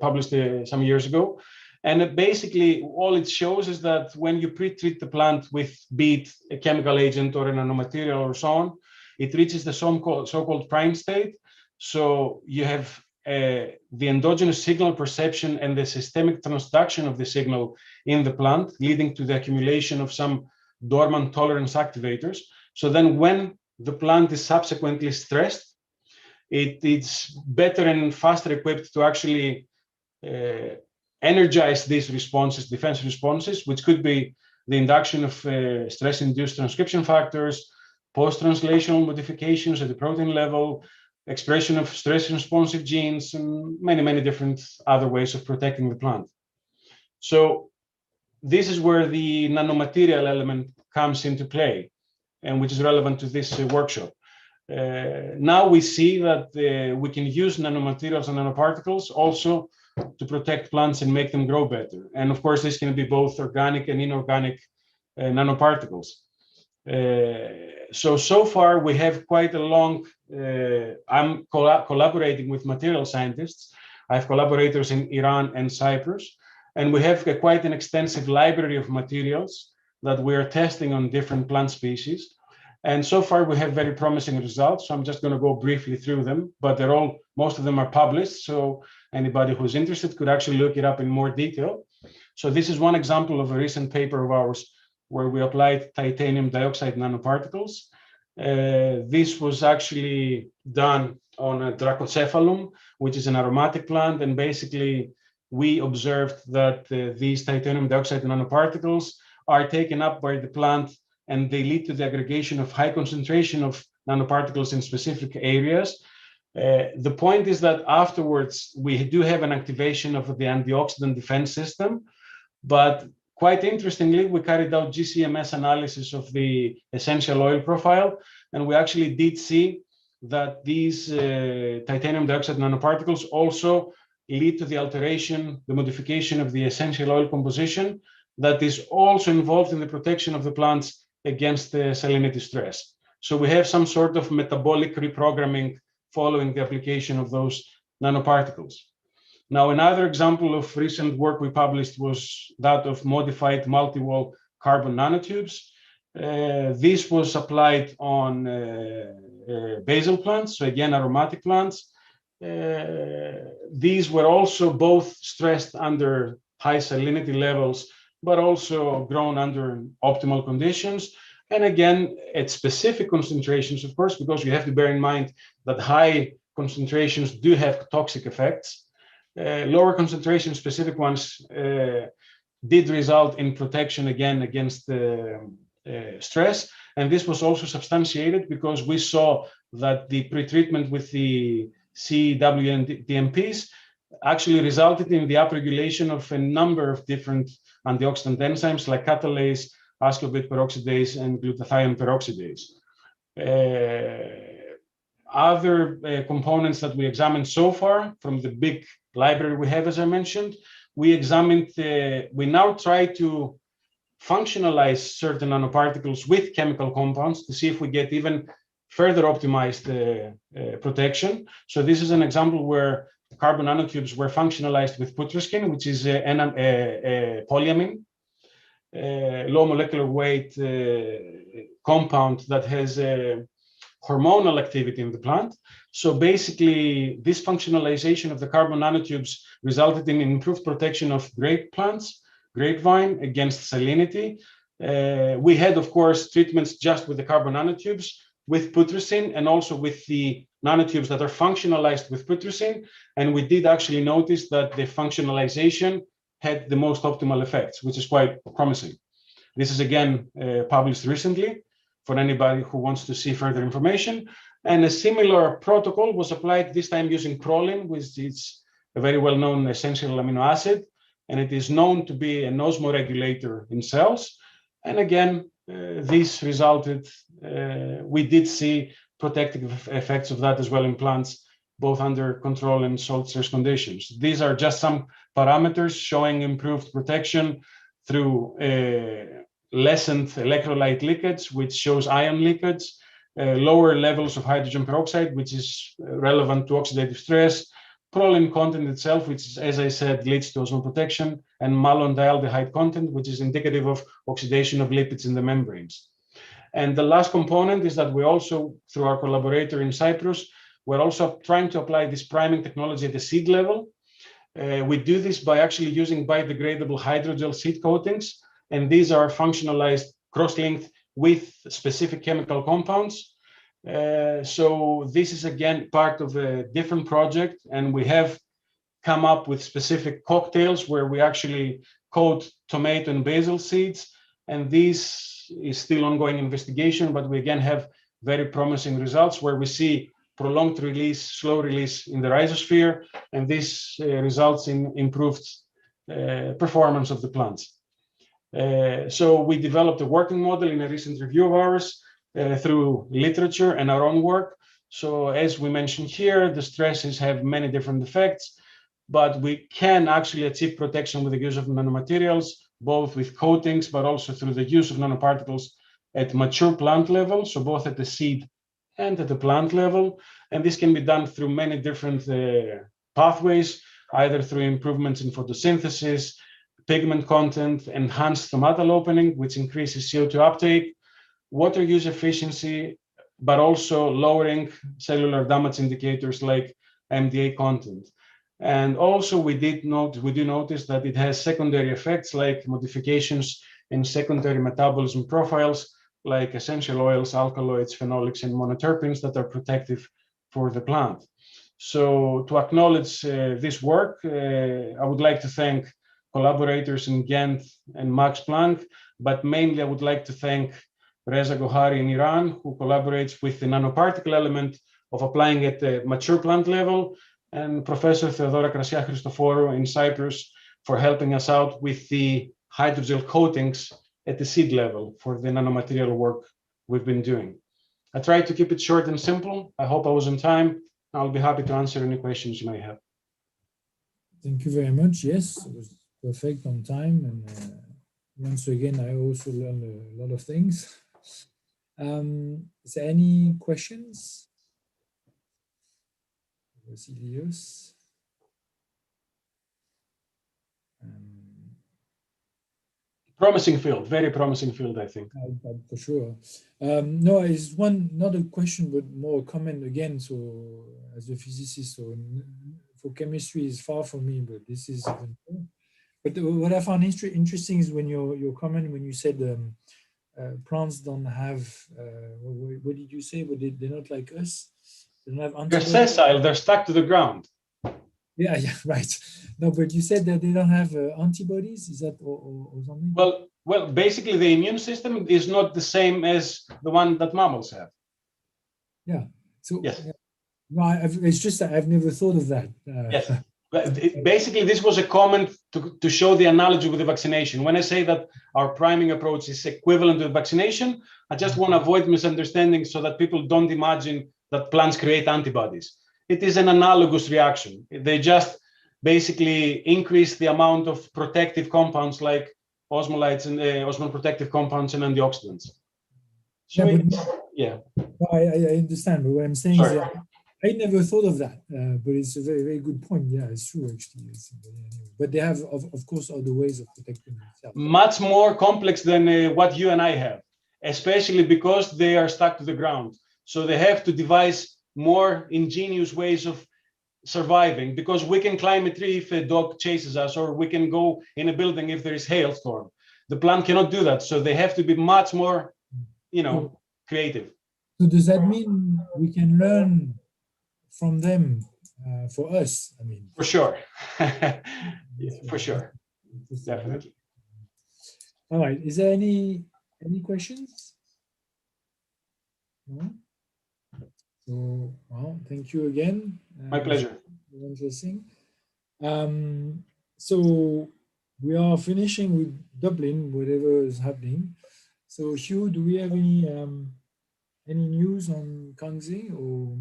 published some years ago. And basically all it shows is that when you pre-treat the plant with, be it a chemical agent or a nanomaterial or so on, it reaches the so-called prime state. So you have the endogenous signal perception and the systemic transduction of the signal in the plant, leading to the accumulation of some dormant tolerance activators. So then when the plant is subsequently stressed, it's better and faster equipped to actually energize these responses, defense responses, which could be the induction of stress-induced transcription factors, post-translational modifications at the protein level, expression of stress-responsive genes, and many, many different other ways of protecting the plant. So this is where the nanomaterial element comes into play, and which is relevant to this workshop. Now we see that we can use nanomaterials and nanoparticles also to protect plants and make them grow better. And of course, this can be both organic and inorganic nanoparticles. So far we have quite a long, I'm collaborating with material scientists. I have collaborators in Iran and Cyprus, and we have quite an extensive library of materials that we are testing on different plant species. And so far we have very promising results. So I'm just going to go briefly through them, but most of them are published. So anybody who's interested could actually look it up in more detail. So this is one example of a recent paper of ours where we applied titanium dioxide nanoparticles. This was actually done on a Dracocephalum, which is an aromatic plant, and basically we observed that these titanium dioxide nanoparticles are taken up by the plant and they lead to the aggregation of high concentration of nanoparticles in specific areas. The point is that afterwards we do have an activation of the antioxidant defense system, but quite interestingly, we carried out GCMS analysis of the essential oil profile, and we actually did see that these titanium dioxide nanoparticles also lead to the alteration, the modification of the essential oil composition that is also involved in the protection of the plants against the salinity stress. So we have some sort of metabolic reprogramming following the application of those nanoparticles. Now, another example of recent work we published was that of modified multi-wall carbon nanotubes. This was applied on basil plants, so again, aromatic plants. These were also both stressed under high salinity levels, but also grown under optimal conditions. And again, at specific concentrations, of course, because you have to bear in mind that high concentrations do have toxic effects. Lower concentration specific ones did result in protection again against stress. And this was also substantiated because we saw that the pretreatment with the CWNTMPs actually resulted in the upregulation of a number of different antioxidant enzymes like catalase, ascorbate peroxidase, and glutathione peroxidase. Other components that we examined so far from the big library we have, as I mentioned, we now try to functionalize certain nanoparticles with chemical compounds to see if we get even further optimized protection. So this is an example where carbon nanotubes were functionalized with putrescine, which is a polyamine, low molecular weight compound that has hormonal activity in the plant. So basically, this functionalization of the carbon nanotubes resulted in improved protection of grape plants, grapevine, against salinity. We had, of course, treatments just with the carbon nanotubes, with putrescine, and also with the nanotubes that are functionalized with putrescine. And we did actually notice that the functionalization had the most optimal effects, which is quite promising. This is again published recently for anybody who wants to see further information. And a similar protocol was applied this time using proline, which is a very well-known essential amino acid, and it is known to be an osmoregulator in cells. And again, this resulted, we did see protective effects of that as well in plants, both under control and salt stress conditions. These are just some parameters showing improved protection through lessened electrolyte leakage, which shows ion leakage, lower levels of hydrogen peroxide, which is relevant to oxidative stress, proline content itself, which is, as I said, leads to ozone protection, and malondialdehyde content, which is indicative of oxidation of lipids in the membranes. And the last component is that we also, through our collaborator in Cyprus, we're also trying to apply this priming technology at the seed level. We do this by actually using biodegradable hydrogel seed coatings, and these are functionalized cross-linked with specific chemical compounds. So this is again part of a different project, and we have come up with specific cocktails where we actually coat tomato and basil seeds, and this is still ongoing investigation, but we again have very promising results where we see prolonged release, slow release in the rhizosphere, and this results in improved performance of the plants. So we developed a working model in a recent review of ours through literature and our own work. So as we mentioned here, the stresses have many different effects, but we can actually achieve protection with the use of nanomaterials, both with coatings, but also through the use of nanoparticles at mature plant level, so both at the seed and at the plant level. And this can be done through many different pathways, either through improvements in photosynthesis, pigment content, enhanced stomatal opening, which increases CO2 uptake, water use efficiency, but also lowering cellular damage indicators like MDA content. And also we do notice that it has secondary effects like modifications in secondary metabolism profiles, like essential oils, alkaloids, phenolics, and monoterpenes that are protective for the plant. So to acknowledge this work, I would like to thank collaborators in Ghent and Max Planck, but mainly I would like to thank Reza Gohari in Iran, who collaborates with the nanoparticle element of applying at the mature plant level, and Professor Theodora Krasia Christoforou in Cyprus for helping us out with the hydrogel coatings at the seed level for the nanomaterial work we've been doing. I tried to keep it short and simple. I hope I was on time. I'll be happy to answer any questions you may have. Thank you very much. Yes, it was perfect on time. And once again, I also learned a lot of things. Is there any questions? Vasilios? Promising field, very promising field, I think. For sure. No, it's not a question, but more a comment again. So, as a physicist, so for chemistry is far from me, but this is even more. But what I found interesting is when your comment when you said plants don't have what did you say? But they're not like us. They don't have antibodies. They're sessile. They're stuck to the ground. Yeah, right. No, but you said that they don't have antibodies. Is that or something? Well, basically, the immune system is not the same as the one that mammals have. Yeah. So yes. No, it's just that I've never thought of that. Yes. Basically, this was a comment to show the analogy with the vaccination. When I say that our priming approach is equivalent to the vaccination, I just want to avoid misunderstanding so that people don't imagine that plants create antibodies. It is an analogous reaction. They just basically increase the amount of protective compounds like osmolytes and osmoprotective compounds and antioxidants. So yeah, I understand. But what I'm saying is that I never thought of that, but it's a very, very good point. Yeah, it's true, actually. But they have, of course, other ways of protecting themselves. Much more complex than what you and I have, especially because they are stuck to the ground. So they have to devise more ingenious ways of surviving, because we can climb a tree if a dog chases us, or we can go in a building if there is hailstorm. The plant cannot do that. So they have to be much more, creative. So does that mean we can learn from them for us? I mean, for sure. For sure. Definitely. All right. Is there any questions? No? So, well, thank you again. My pleasure. Interesting. So we are finishing with Dublin, whatever is happening. So Hugh, do we have any news on Kangzi or?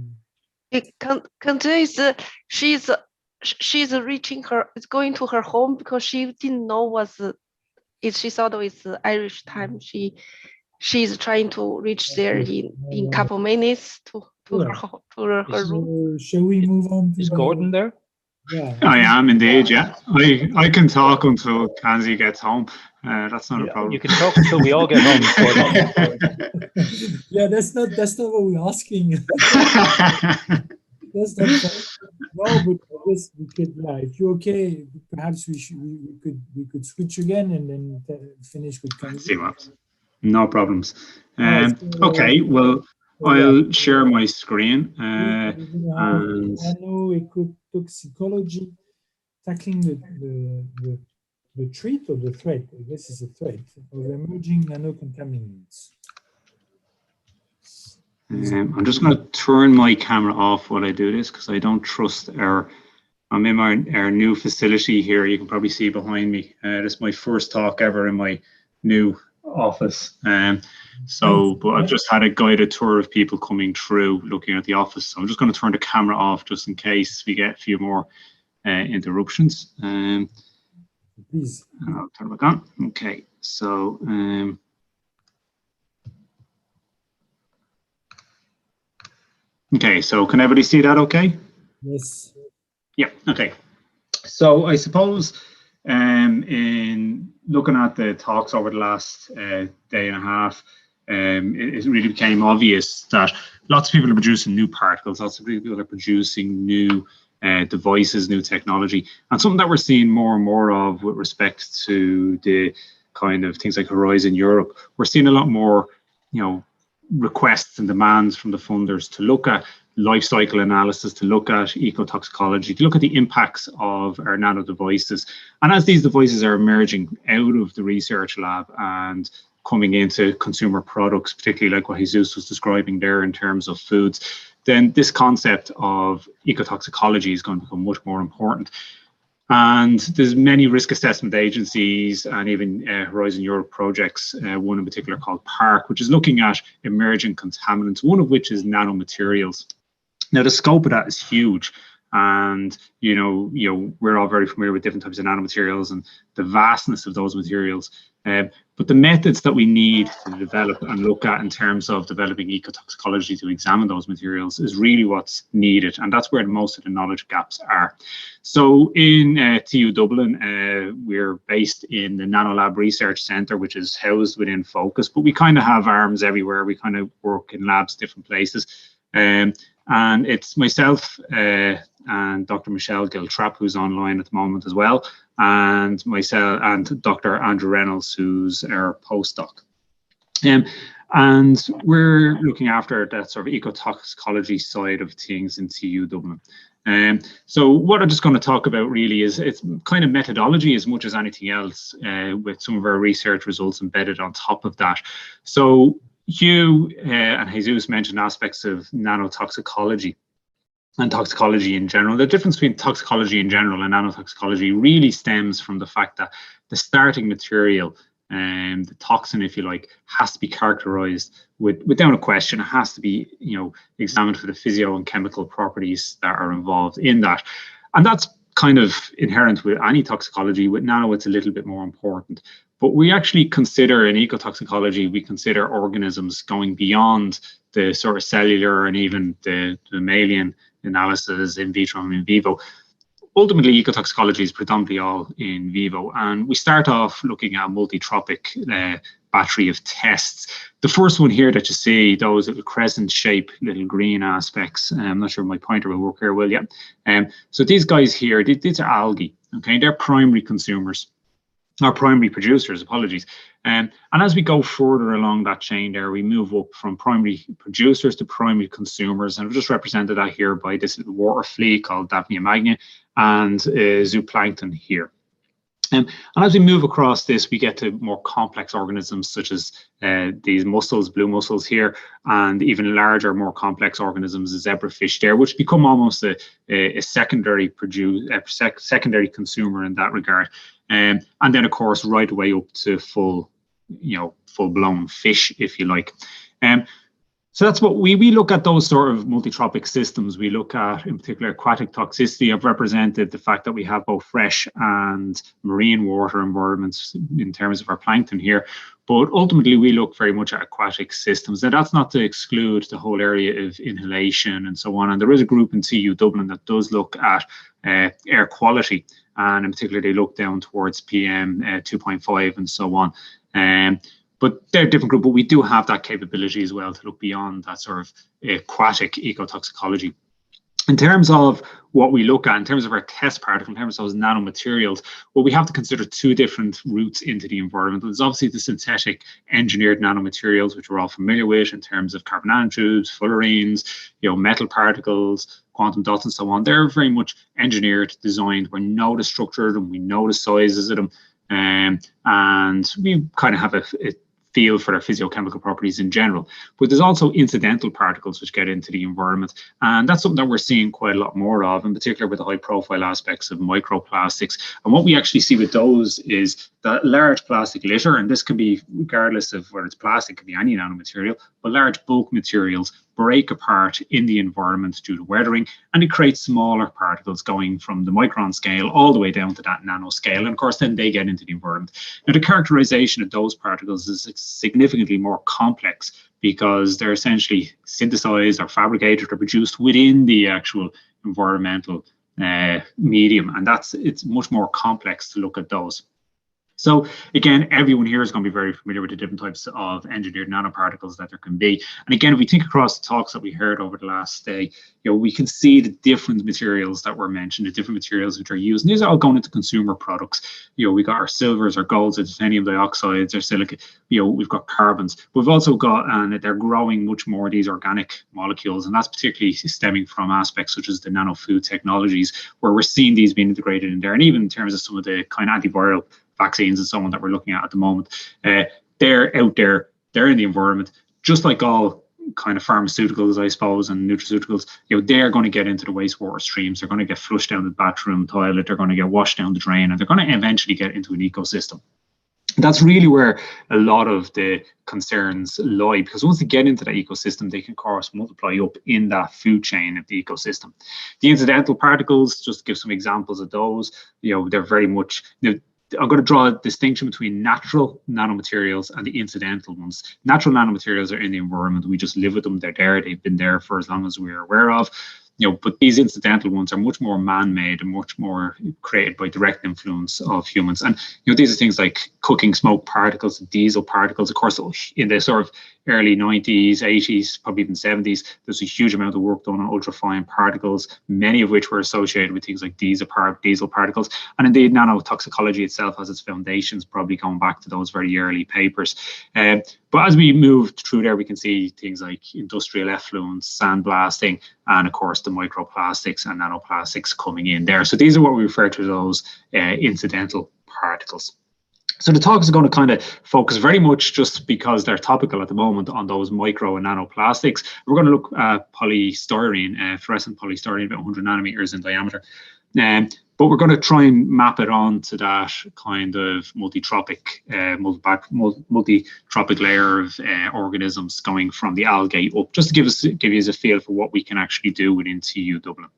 Kangzi is she's reaching her. It's going to her home because she didn't know she thought it's Irish time. She's trying to reach there in couple minutes to her room. Shall we move on? Is Gordon there? Yeah. I am indeed, yeah. I can talk until Kanzi gets home. That's not a problem. You can talk until we all get home. Yeah, that's not what we're asking. That's not no, but I guess we could. Yeah, if you're okay, perhaps we could switch again and then finish with Kanzi. No problems. Okay, well, I'll share my screen. And toxicology, tackling the threat or the threat, I guess it's a threat of emerging nanocontaminants. I'm just going to turn my camera off while I do this because I don't trust I'm in our new facility here. You can probably see behind me. This is my first talk ever in my new office. But I've just had a guided tour of people coming through looking at the office. So I'm just going to turn the camera off just in case we get a few more interruptions. Please. And I'll turn it back on. Okay, so so can everybody see that okay? Yes. Yeah, okay. So I suppose in looking at the talks over the last day and a half, it really became obvious that lots of people are producing new particles, lots of people are producing new devices, new technology, and something that we're seeing more and more of with respect to the kind of things like Horizon Europe. We're seeing a lot more, requests and demands from the funders to look at life cycle analysis, to look at ecotoxicology, to look at the impacts of our nano devices. And as these devices are emerging out of the research lab and coming into consumer products, particularly like what Jesus was describing there in terms of foods, then this concept of ecotoxicology is going to become much more important. And there's many risk assessment agencies and even Horizon Europe projects, one in particular called PARC, which is looking at emerging contaminants, one of which is nanomaterials. Now, the scope of that is huge. And, we're all very familiar with different types of nanomaterials and the vastness of those materials. But the methods that we need to develop and look at in terms of developing ecotoxicology to examine those materials is really what's needed. And that's where most of the knowledge gaps are. So in TU Dublin, we're based in the Nanolab Research Centre, which is housed within Focus, but we kind of have arms everywhere. We kind of work in labs, different places. And it's myself and Dr. Michelle Giltrap, who's online at the moment as well, and myself and Dr. Andrew Reynolds, who's our postdoc. And we're looking after that sort of ecotoxicology side of things in TU Dublin. So what I'm just going to talk about really is it's kind of methodology as much as anything else, with some of our research results embedded on top of that. So Hugh and Jesus mentioned aspects of nanotoxicology and toxicology in general. The difference between toxicology in general and nanotoxicology really stems from the fact that the starting material, the toxin, if you like, has to be characterized without a question. It has to be, examined for the physio and chemical properties that are involved in that. And that's kind of inherent with any toxicology. With nano, it's a little bit more important. But we actually consider in ecotoxicology, we consider organisms going beyond the sort of cellular and even the mammalian analysis in vitro and in vivo. Ultimately, ecotoxicology is predominantly all in vivo, and we start off looking at a multi-tropic battery of tests. The first one here that you see, those little crescent-shaped little green aspects, I'm not sure my pointer will work here, will you? So these guys here, these are algae, okay? They're primary consumers, or primary producers, apologies. And as we go further along that chain there, we move up from primary producers to primary consumers. And I've just represented that here by this little water flea called Daphnia magna and zooplankton here. And as we move across this, we get to more complex organisms such as these mussels, blue mussels here, and even larger, more complex organisms, the zebrafish there, which become almost a secondary secondary consumer in that regard. And then, of course, right away up to full-blown fish, if you like. So that's what we look at, those sort of multi-tropic systems. We look at, in particular, aquatic toxicity. I've represented the fact that we have both fresh and marine water environments in terms of our plankton here. But ultimately, we look very much at aquatic systems. And that's not to exclude the whole area of inhalation and so on. And there is a group in TU Dublin that does look at air quality. And in particular, they look down towards PM 2.5 and so on. But they're a different group, but we do have that capability as well to look beyond that sort of aquatic ecotoxicology. In terms of what we look at, in terms of our test particle, in terms of those nanomaterials, well, we have to consider two different routes into the environment. There's obviously the synthetic engineered nanomaterials, which we're all familiar with in terms of carbon nanotubes, fullerenes, metal particles, quantum dots, and so on. They're very much engineered, designed. We know the structure of them, we know the sizes of them, and we kind of have a feel for their physiochemical properties in general. But there's also incidental particles which get into the environment. And that's something that we're seeing quite a lot more of, in particular with the high profile aspects of microplastics. And what we actually see with those is that large plastic litter, and this can be regardless of whether it's plastic, it could be any nanomaterial, but large bulk materials break apart in the environment due to weathering, and it creates smaller particles going from the micron scale all the way down to that nano scale. And of course, then they get into the environment. Now, the characterization of those particles is significantly more complex because they're essentially synthesized or fabricated or produced within the actual environmental medium. And it's much more complex to look at those. So again, everyone here is going to be very familiar with the different types of engineered nanoparticles that there can be. And again, if we think across the talks that we heard over the last day, we can see the different materials that were mentioned, the different materials which are used. And these are all going into consumer products. We got our silvers, our golds, our titanium dioxides, our silica. We've got carbons. We've also got, and they're growing much more, these organic molecules, and that's particularly stemming from aspects such as the nanofood technologies, where we're seeing these being integrated in there, and even in terms of some of the kind of antiviral vaccines and so on that we're looking at the moment. They're out there, they're in the environment, just like all kind of pharmaceuticals, I suppose, and nutraceuticals. They're going to get into the wastewater streams, they're going to get flushed down the bathroom toilet, they're going to get washed down the drain, and they're going to eventually get into an ecosystem. That's really where a lot of the concerns lie, because once they get into that ecosystem, they can, of course, multiply up in that food chain of the ecosystem. The incidental particles, just to give some examples of those, they're very much, I'm going to draw a distinction between natural nanomaterials and the incidental ones. Natural nanomaterials are in the environment. We just live with them. They're there. They've been there for as long as we're aware of. But these incidental ones are much more man-made and much more created by direct influence of humans. And these are things like cooking smoke particles, diesel particles. Of course, in the sort of early 90s, 80s, probably even 70s, there's a huge amount of work done on ultrafine particles, many of which were associated with things like diesel particles. And indeed, nanotoxicology itself has its foundations, probably going back to those very early papers. But as we moved through there, we can see things like industrial effluents, sandblasting, and of course the microplastics and nanoplastics coming in there. So these are what we refer to as those incidental particles. So the talk is going to kind of focus very much, just because they're topical at the moment, on those micro and nanoplastics. We're going to look at polystyrene, fluorescent polystyrene, about 100 nanometers in diameter. But we're going to try and map it on to that kind of multitropic layer of organisms going from the algae up, just to give you a feel for what we can actually do within TU Dublin.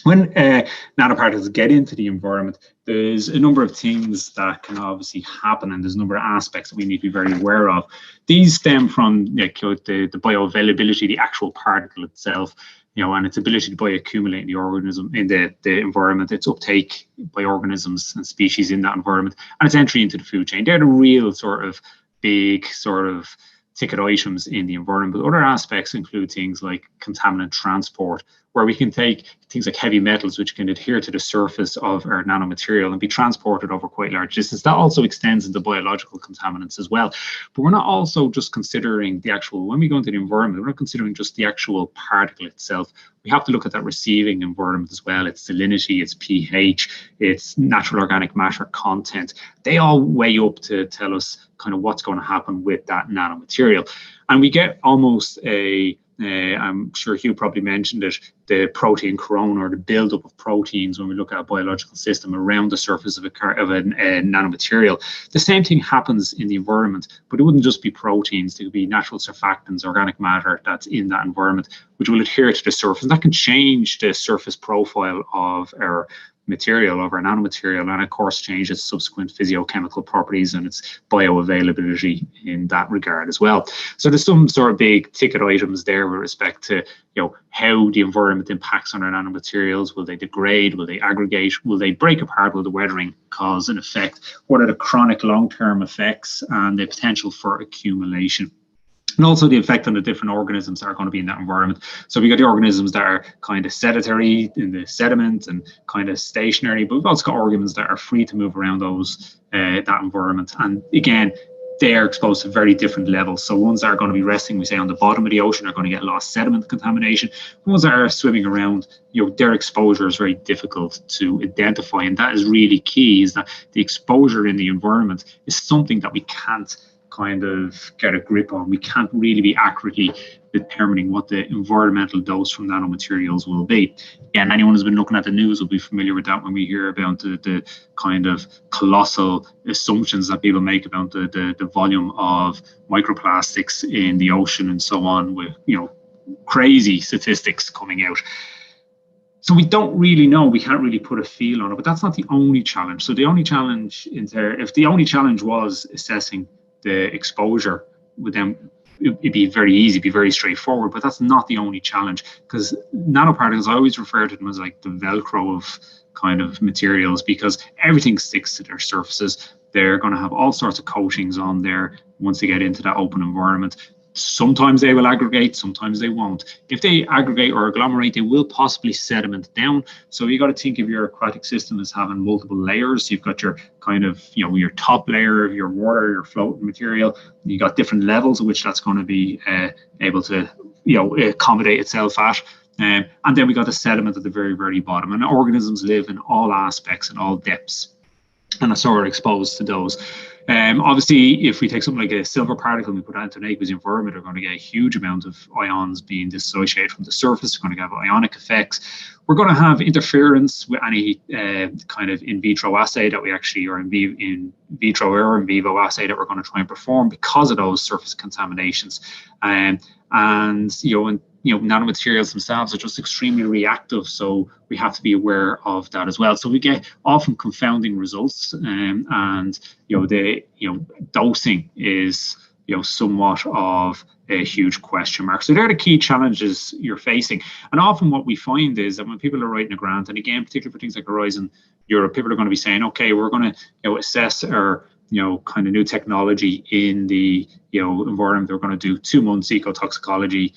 When nanoparticles get into the environment, there's a number of things that can obviously happen, and there's a number of aspects that we need to be very aware of. These stem from the bioavailability, the actual particle itself, and its ability to bioaccumulate in the organism, in the environment, its uptake by organisms and species in that environment, and its entry into the food chain. They're the real sort of big sort of ticket items in the environment. But other aspects include things like contaminant transport, where we can take things like heavy metals, which can adhere to the surface of our nanomaterial and be transported over quite large distances. That also extends into biological contaminants as well. But we're not also just considering the actual, when we go into the environment, we're not considering just the actual particle itself. We have to look at that receiving environment as well, its salinity, its pH, its natural organic matter content. They all weigh up to tell us kind of what's going to happen with that nanomaterial. And we get almost I'm sure Hugh probably mentioned it, the protein corona, or the buildup of proteins when we look at a biological system around the surface of a nanomaterial. The same thing happens in the environment, but it wouldn't just be proteins. There could be natural surfactants, organic matter that's in that environment, which will adhere to the surface. And that can change the surface profile of our material, of our nanomaterial, and of course change its subsequent physiochemical properties and its bioavailability in that regard as well. So there's some sort of big ticket items there with respect to how the environment impacts on our nanomaterials. Will they degrade? Will they aggregate? Will they break apart? Will the weathering cause an effect? What are the chronic long-term effects and the potential for accumulation? And also the effect on the different organisms that are going to be in that environment. So we got the organisms that are kind of sedentary in the sediment and kind of stationary, but we've also got organisms that are free to move around that environment. And again, they are exposed to very different levels. So ones that are going to be resting, we say, on the bottom of the ocean are going to get lost sediment contamination. Ones that are swimming around, their exposure is very difficult to identify. And that is really key, is that the exposure in the environment is something that we can't kind of get a grip on. We can't really be accurately determining what the environmental dose from nanomaterials will be. And anyone who's been looking at the news will be familiar with that when we hear about the kind of colossal assumptions that people make about the volume of microplastics in the ocean and so on, with crazy statistics coming out. So we don't really know, we can't really put a feel on it, but that's not the only challenge. So the only challenge is there, if the only challenge was assessing the exposure, then it'd be very easy, be very straightforward, but that's not the only challenge, because nanoparticles, I always refer to them as like the Velcro of kind of materials, because everything sticks to their surfaces. They're going to have all sorts of coatings on there once they get into that open environment. Sometimes they will aggregate, sometimes they won't. If they aggregate or agglomerate, they will possibly sediment down. So you got to think of your aquatic system as having multiple layers. You've got your kind of, you know, your top layer of your water, your floating material. You got different levels at which that's going to be able to, you know, accommodate itself at. And then we got the sediment at the very, very bottom. And organisms live in all aspects and all depths, and are sort of exposed to those. Obviously, if we take something like a silver particle and we put that into an aqueous environment, we're going to get a huge amount of ions being dissociated from the surface. We're going to have ionic effects. We're going to have interference with any kind of in vitro assay that we actually, or in vitro or in vivo assay that we're going to try and perform because of those surface contaminations. And nanomaterials themselves are just extremely reactive, so we have to be aware of that as well. So we get often confounding results, and the dosing is somewhat of a huge question mark. So they're the key challenges you're facing. And often what we find is that when people are writing a grant, and again, particularly for things like Horizon Europe, people are going to be saying, okay, we're going to assess our kind of new technology in the environment. They're going to do 2 months ecotoxicology.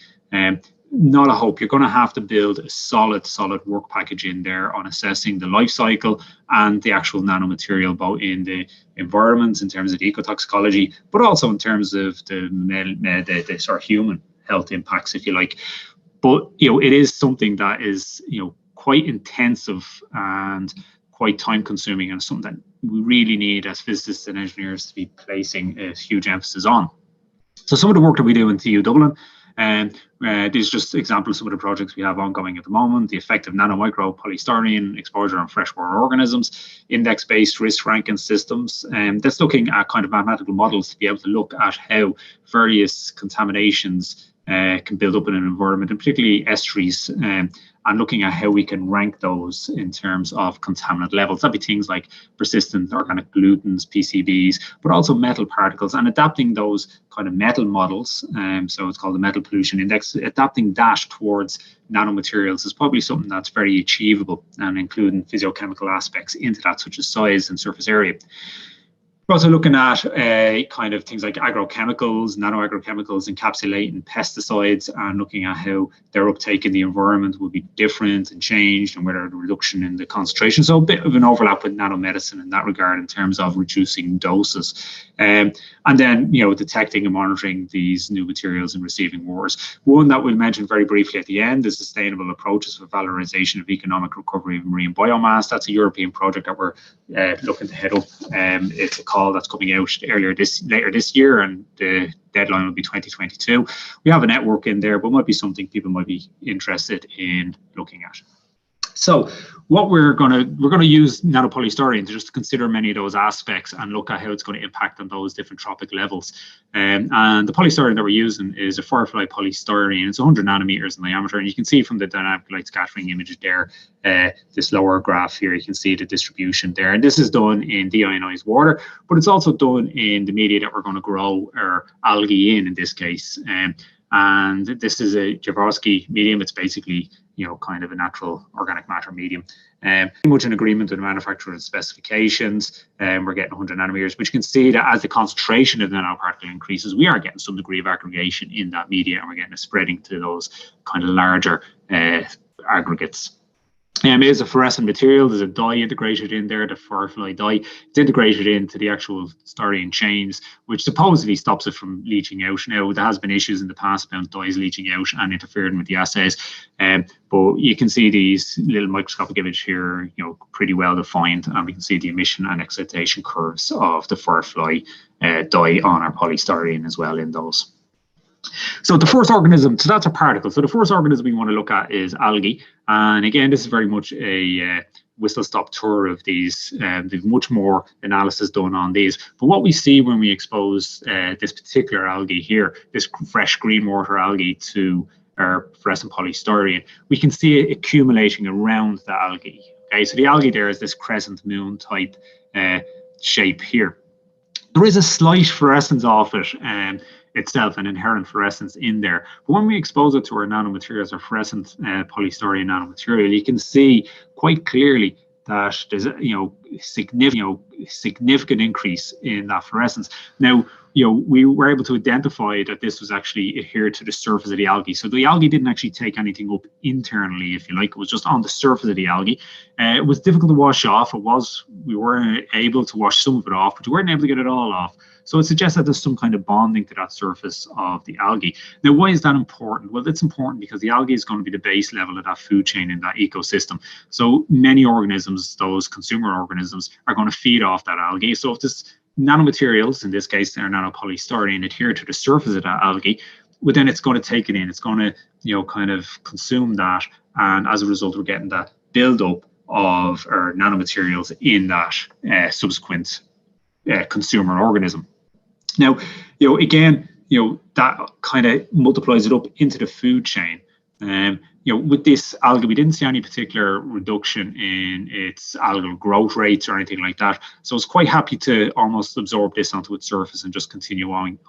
Not a hope. You're going to have to build a solid work package in there on assessing the life cycle and the actual nanomaterial, both in the environments, in terms of the ecotoxicology, but also in terms of the sort of human health impacts, if you like. But it is something that is quite intensive and quite time consuming, and something that we really need as physicists and engineers to be placing a huge emphasis on. So some of the work that we do in TU Dublin, and these are just examples of some of the projects we have ongoing at the moment: the effect of nanomicro polystyrene exposure on freshwater organisms, index-based risk ranking systems, and that's looking at kind of mathematical models to be able to look at how various contaminations can build up in an environment, and particularly estuaries, and looking at how we can rank those in terms of contaminant levels. That'd be things like persistent organic pollutants, PCBs, but also metal particles, and adapting those kind of metal models. So it's called the Metal Pollution Index. Adapting that towards nanomaterials is probably something that's very achievable, and including physiochemical aspects into that, such as size and surface area. We're also looking at kind of things like agrochemicals, nanoagrochemicals, encapsulating pesticides, and looking at how their uptake in the environment will be different and changed, and whether the reduction in the concentration. So a bit of an overlap with nanomedicine in that regard in terms of reducing doses. And then, detecting and monitoring these new materials in receiving waters. One that we'll mention very briefly at the end is sustainable approaches for valorization of economic recovery of marine biomass. That's a European project that we're looking to head up. It's a call that's coming out later this year, and the deadline will be 2022. We have a network in there, but might be something people might be interested in looking at. So what we're going to use nanopolystyrene to just consider many of those aspects and look at how it's going to impact on those different trophic levels. And the polystyrene that we're using is a Firefly polystyrene. It's 100 nanometers in diameter, and you can see from the dynamic light scattering image there, this lower graph here, you can see the distribution there. And this is done in deionized water, but it's also done in the media that we're going to grow our algae in this case. And this is a Jaworski medium. It's basically, kind of a natural organic matter medium. Pretty much in agreement with the manufacturer's specifications. We're getting 100 nanometers, but you can see that as the concentration of the nanoparticle increases, we are getting some degree of aggregation in that media, and we're getting a spreading to those kind of larger aggregates. It is a fluorescent material. There's a dye integrated in there, the Firefly dye. It's integrated into the actual styrene chains, which supposedly stops it from leaching out. Now, there has been issues in the past about dyes leaching out and interfering with the assays, but you can see these little microscopic image here, pretty well defined, and we can see the emission and excitation curves of the Firefly dye on our polystyrene as well in those. So the first organism, so that's a particle. So the first organism we want to look at is algae. And again, this is very much a whistle-stop tour of these. There's much more analysis done on these. But what we see when we expose this particular algae here, this fresh green water algae, to our fluorescent polystyrene, we can see it accumulating around the algae. Okay, so the algae there is this crescent moon type shape here. There is a slight fluorescence off it itself, an inherent fluorescence in there. But when we expose it to our nanomaterials, our fluorescent polystyrene nanomaterial, you can see quite clearly that there's a significant increase in that fluorescence. Now, we were able to identify that this was actually adhered to the surface of the algae. So the algae didn't actually take anything up internally, if you like. It was just on the surface of the algae. It was difficult to wash off. We were able to wash some of it off, but we weren't able to get it all off. So it suggests that there's some kind of bonding to that surface of the algae. Now, why is that important? Well, it's important because the algae is going to be the base level of that food chain in that ecosystem. So many organisms, those consumer organisms, are going to feed off that algae. So if this nanomaterials, in this case, they're nanopolystyrene, adhere to the surface of that algae, well, then it's going to take it in. It's going to, kind of consume that. And as a result, we're getting that buildup of our nanomaterials in that subsequent consumer organism. Now, again, that kind of multiplies it up into the food chain. With this algae, we didn't see any particular reduction in its algal growth rates or anything like that. So it's quite happy to almost absorb this onto its surface and just continue on.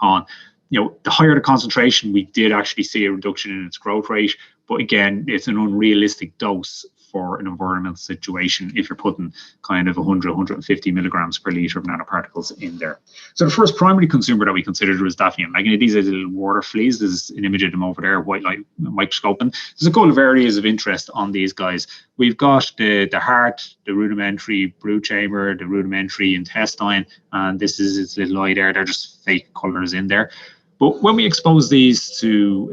The higher the concentration, we did actually see a reduction in its growth rate. But again, it's an unrealistic dose for an environmental situation if you're putting kind of 100, 150 milligrams per litre of nanoparticles in there. So the first primary consumer that we considered was Daphnia magna. These are little water fleas. There's an image of them over there, white light microscope. And there's a couple of areas of interest on these guys. We've got the heart, the rudimentary brood chamber, the rudimentary intestine, and this is its little eye there. They're just fake colours in there. But when we expose these to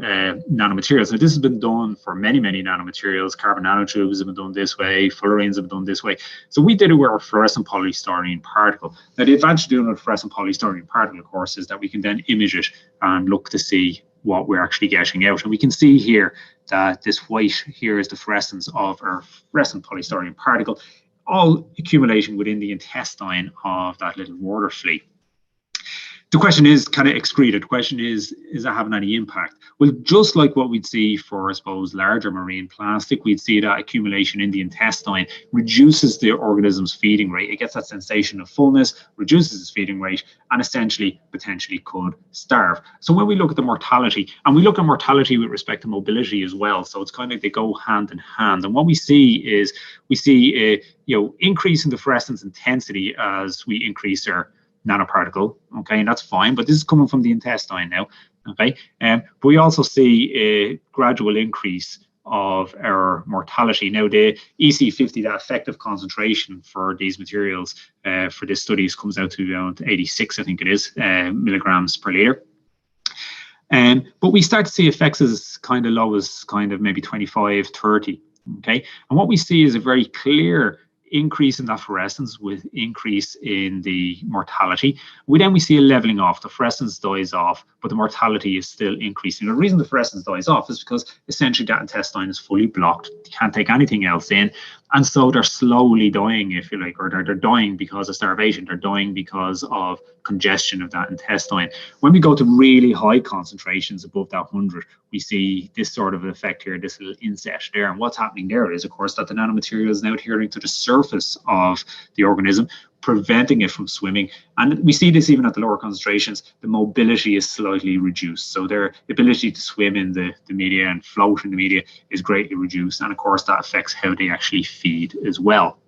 nanomaterials, now this has been done for many, many nanomaterials. Carbon nanotubes have been done this way, fluorines have been done this way. So we did it with our fluorescent polystyrene particle. Now the advantage of doing a fluorescent polystyrene particle, of course, is that we can then image it and look to see what we're actually getting out. And we can see here that this white here is the fluorescence of our fluorescent polystyrene particle, all accumulating within the intestine of that little water flea. The question is, can it excrete it? The question is that having any impact? Well, just like what we'd see for, I suppose, larger marine plastic, we'd see that accumulation in the intestine reduces the organism's feeding rate. It gets that sensation of fullness, reduces its feeding rate, and essentially, potentially could starve. So when we look at the mortality, and we look at mortality with respect to mobility as well, so it's kind of, they go hand in hand. And what we see is, we see a increase in the fluorescence intensity as we increase our nanoparticle, okay, and that's fine, but this is coming from the intestine now, okay, but we also see a gradual increase of our mortality. Now the EC50, that effective concentration for these materials for this studies comes out to around 86, I think it is, milligrams per litre. But we start to see effects as kind of low as kind of maybe 25, 30, okay, and what we see is a very clear increase in that fluorescence with increase in the mortality. We see a leveling off. The fluorescence dies off, but the mortality is still increasing. The reason the fluorescence dies off is because essentially that intestine is fully blocked. You can't take anything else in. And so they're slowly dying, if you like, or they're dying because of starvation. They're dying because of congestion of that intestine. When we go to really high concentrations above that 100, we see this sort of effect here, this little inset there. And what's happening there is, of course, that the nanomaterial is now adhering to the surface of the organism, preventing it from swimming. And we see this even at the lower concentrations, the mobility is slightly reduced. So their ability to swim in the media and float in the media is greatly reduced. And of course, that affects how they actually feed as well.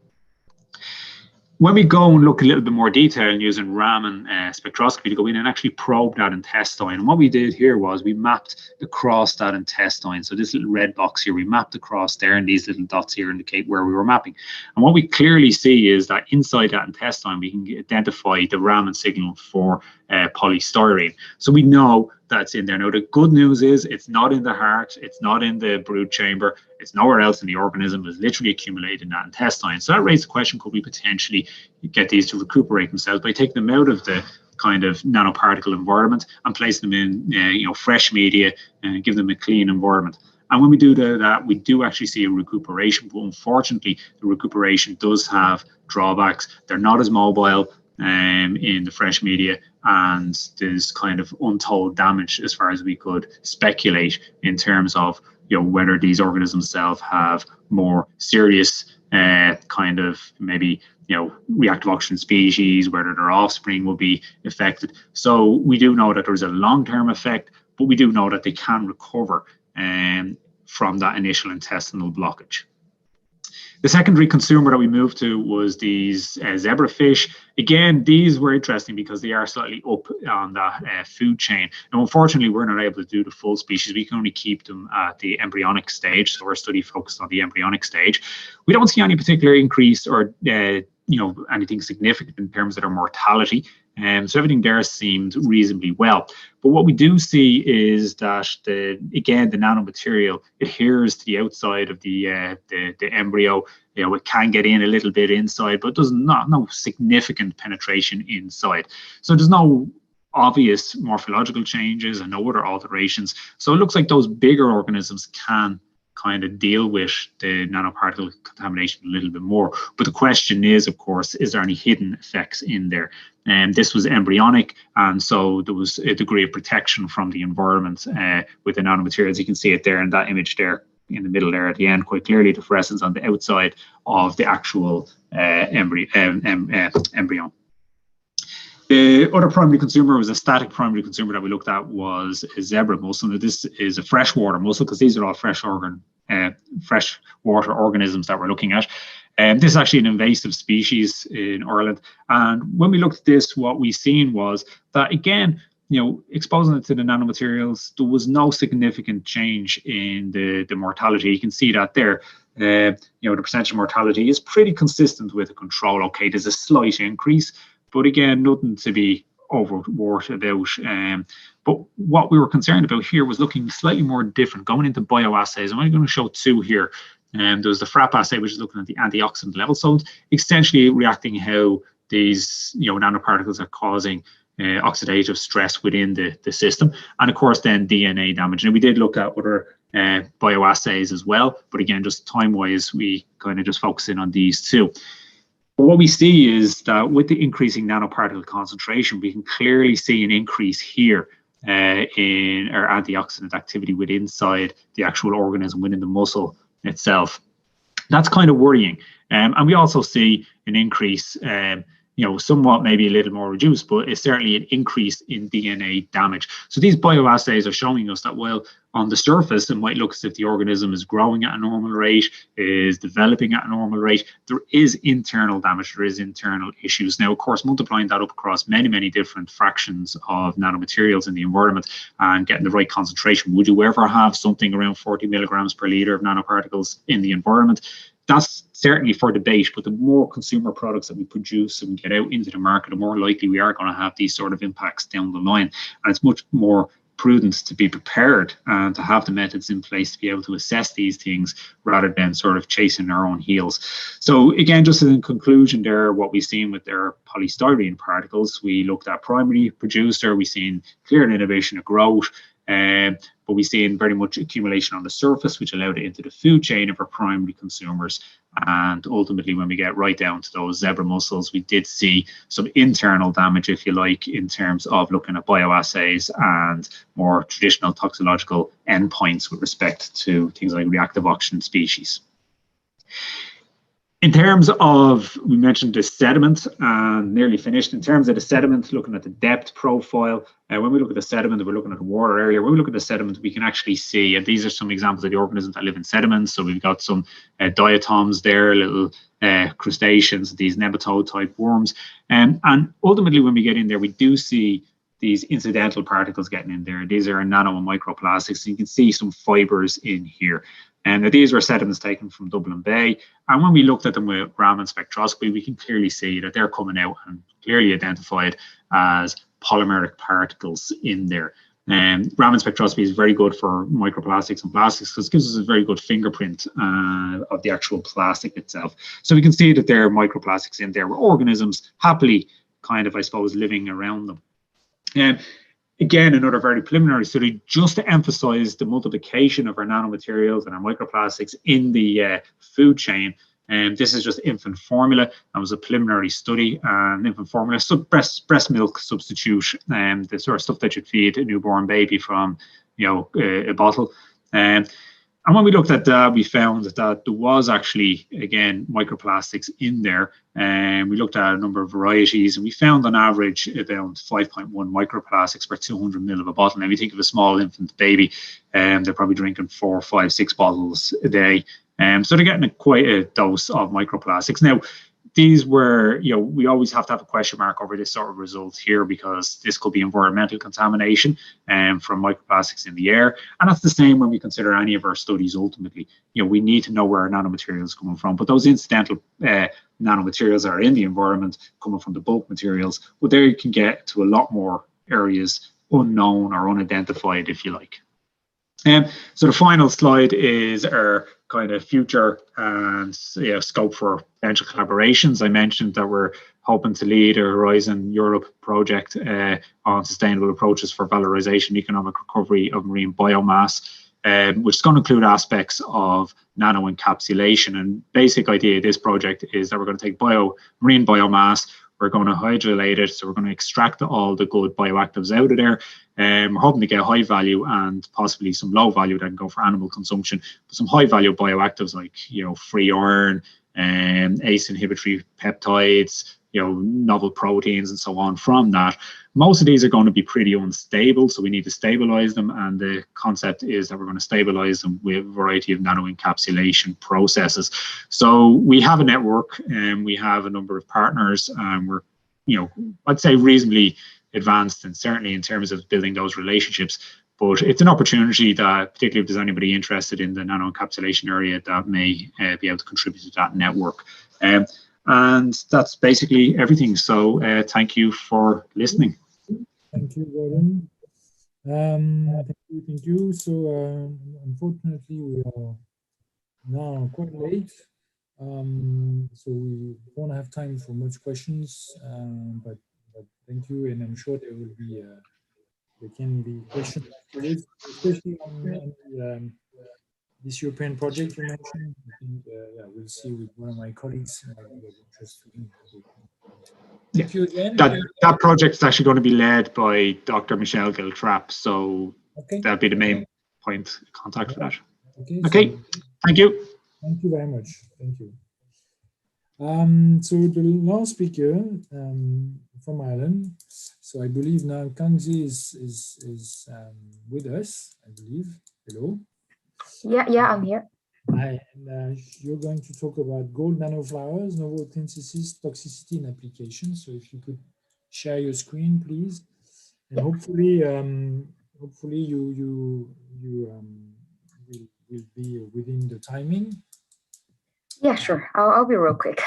When we go and look a little bit more detail using Raman spectroscopy to go in and actually probe that intestine, and what we did here was we mapped across that intestine. So this little red box here, we mapped across there, and these little dots here indicate where we were mapping. And what we clearly see is that inside that intestine, we can identify the Raman signal for polystyrene. So we know that's in there. Now, the good news is it's not in the heart, it's not in the brood chamber, it's nowhere else in the organism. It's literally accumulated in that intestine. So that raises the question, could we potentially get these to recuperate themselves by taking them out of the kind of nanoparticle environment and place them in fresh media and give them a clean environment? And when we do that, we do actually see a recuperation, but unfortunately, the recuperation does have drawbacks. They're not as mobile in the fresh media, and there's kind of untold damage as far as we could speculate in terms of whether these organisms themselves have more serious kind of maybe, reactive oxygen species, whether their offspring will be affected. So we do know that there is a long-term effect, but we do know that they can recover from that initial intestinal blockage. The secondary consumer that we moved to was these zebrafish. Again, these were interesting because they are slightly up on that food chain. And unfortunately, we're not able to do the full species. We can only keep them at the embryonic stage. So our study focused on the embryonic stage. We don't see any particular increase or anything significant in terms of their mortality. So everything there seemed reasonably well. But what we do see is that the nanomaterial adheres to the outside of the embryo. It can get in a little bit inside, but there's no significant penetration inside. So there's no obvious morphological changes and no other alterations. So it looks like those bigger organisms can kind of deal with the nanoparticle contamination a little bit more. But the question is, of course, is there any hidden effects in there? And this was embryonic, and so there was a degree of protection from the environment with the nanomaterials. You can see it there in that image there in the middle there at the end, quite clearly the fluorescence on the outside of the actual embryo. The other primary consumer was a static primary consumer that we looked at was a zebra mussel. Now, this is a freshwater mussel because these are all freshwater organisms that we're looking at. This is actually an invasive species in Ireland. And when we looked at this, what we seen was that, again, exposing it to the nanomaterials, there was no significant change in the mortality. You can see that there. The percentage of mortality is pretty consistent with the control. Okay, there's a slight increase, but again, nothing to be overwrought about. But what we were concerned about here was looking slightly more different, going into bioassays. I'm only going to show two here. There's the FRAP assay, which is looking at the antioxidant level. So essentially reacting how these nanoparticles are causing oxidative stress within the system. And of course, then DNA damage. And we did look at other bioassays as well. But again, just time-wise, we kind of just focus in on these two. But what we see is that with the increasing nanoparticle concentration, we can clearly see an increase here in our antioxidant activity within inside the actual organism, within the muscle itself. That's kind of worrying. And we also see an increase, somewhat maybe a little more reduced, but it's certainly an increase in DNA damage. So these bioassays are showing us that while on the surface it might look as if the organism is growing at a normal rate, is developing at a normal rate, there is internal damage, there is internal issues. Now, of course, multiplying that up across many, many different fractions of nanomaterials in the environment and getting the right concentration, would you ever have something around 40 milligrams per litre of nanoparticles in the environment? That's certainly for debate, but the more consumer products that we produce and get out into the market, the more likely we are going to have these sort of impacts down the line. And it's much more prudent to be prepared and to have the methods in place to be able to assess these things rather than sort of chasing our own heels. So again, just in conclusion there, what we've seen with their polystyrene particles, we looked at primary producer, we've seen clear inhibition of growth, but we see very much accumulation on the surface, which allowed it into the food chain of our primary consumers. And ultimately, when we get right down to those zebra mussels, we did see some internal damage, if you like, in terms of looking at bioassays and more traditional toxicological endpoints with respect to things like reactive oxygen species. In terms of, we mentioned the sediment and nearly finished. In terms of the sediment, looking at the depth profile, when we look at the sediment, we're looking at the water area. When we look at the sediment, we can actually see, and these are some examples of the organisms that live in sediments. So we've got some diatoms there, little crustaceans, these nematode type worms. And ultimately, when we get in there, we do see these incidental particles getting in there. These are nano and microplastics. And you can see some fibers in here. And these were sediments taken from Dublin Bay. And when we looked at them with Raman spectroscopy, we can clearly see that they're coming out and clearly identified as polymeric particles in there. And Raman spectroscopy is very good for microplastics and plastics because it gives us a very good fingerprint of the actual plastic itself. So we can see that there are microplastics in there with organisms happily kind of, I suppose, living around them. Again, another very preliminary study just to emphasize the multiplication of our nanomaterials and our microplastics in the food chain. And this is just infant formula. That was a preliminary study. Infant formula, breast milk substitute, the sort of stuff that you'd feed a newborn baby from, a bottle. And when we looked at that, we found that there was actually, again, microplastics in there. And we looked at a number of varieties, and we found on average about 5.1 microplastics per 200 ml of a bottle. Now, if you think of a small infant baby, they're probably drinking 4, 5, 6 bottles a day. So they're getting quite a dose of microplastics. Now, these were, we always have to have a question mark over this sort of result here, because this could be environmental contamination from microplastics in the air. And that's the same when we consider any of our studies ultimately. We need to know where our nanomaterials are coming from, but those incidental nanomaterials are in the environment coming from the bulk materials, but there you can get to a lot more areas unknown or unidentified, if you like. So the final slide is our kind of future and scope for potential collaborations. I mentioned that we're hoping to lead a Horizon Europe project on sustainable approaches for valorization and economic recovery of marine biomass, which is going to include aspects of nano encapsulation. And basic idea of this project is that we're going to take marine biomass, we're going to hydrolate it, so we're going to extract all the good bioactives out of there. We're hoping to get high value and possibly some low value that can go for animal consumption, but some high value bioactives like free iron, ACE inhibitory peptides, novel proteins and so on from that. Most of these are going to be pretty unstable, so we need to stabilize them, and the concept is that we're going to stabilize them with a variety of nano encapsulation processes. So we have a network and we have a number of partners, and we're I'd say reasonably advanced, and certainly in terms of building those relationships. But it's an opportunity that, particularly if there's anybody interested in the nano encapsulation area, that may be able to contribute to that network. And that's basically everything. So thank you for listening. Thank you, Gordon. Thank you. So unfortunately, we are now quite late. So we won't have time for much questions, but thank you, and I'm sure there can be questions afterwards, especially on this European project you mentioned. I think we'll see with one of my colleagues. Thank you again. That project is actually going to be led by Dr. Michelle Giltrap, so that'll be the main point of contact for that. Okay. So, thank you. Thank you very much. Thank you. So the last speaker from Ireland. So I believe now Kangzi is with us. I believe. Hello. Yeah, I'm here. Hi, and you're going to talk about gold nanoflowers, novel synthesis, toxicity, and application. So if you could share your screen, please, and hopefully you will be within the timing. Yeah, sure. I'll be real quick.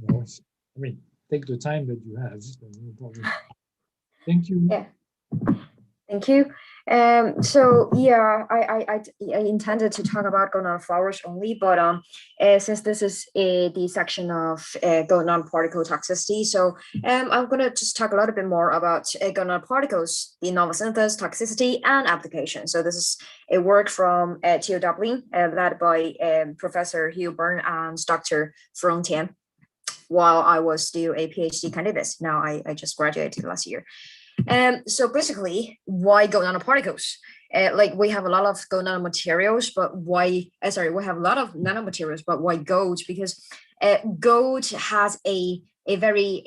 No, I mean, take the time that you have. No problem. Thank you. Yeah. Thank you. So yeah, I intended to talk about gold nanoflowers only, but since this is the section of gold nanoparticle toxicity, so I'm gonna just talk a little bit more about gold nanoparticles, the novel synthesis, toxicity, and application. So this is a work from TU Dublin, led by Professor Hugh Byrne and Dr. Fron Tian, while I was still a PhD candidate. Now I just graduated last year. So basically, why gold nanoparticles? Like we have a lot of gold nanomaterials, but why? We have a lot of nanomaterials, but why gold? Because gold has a very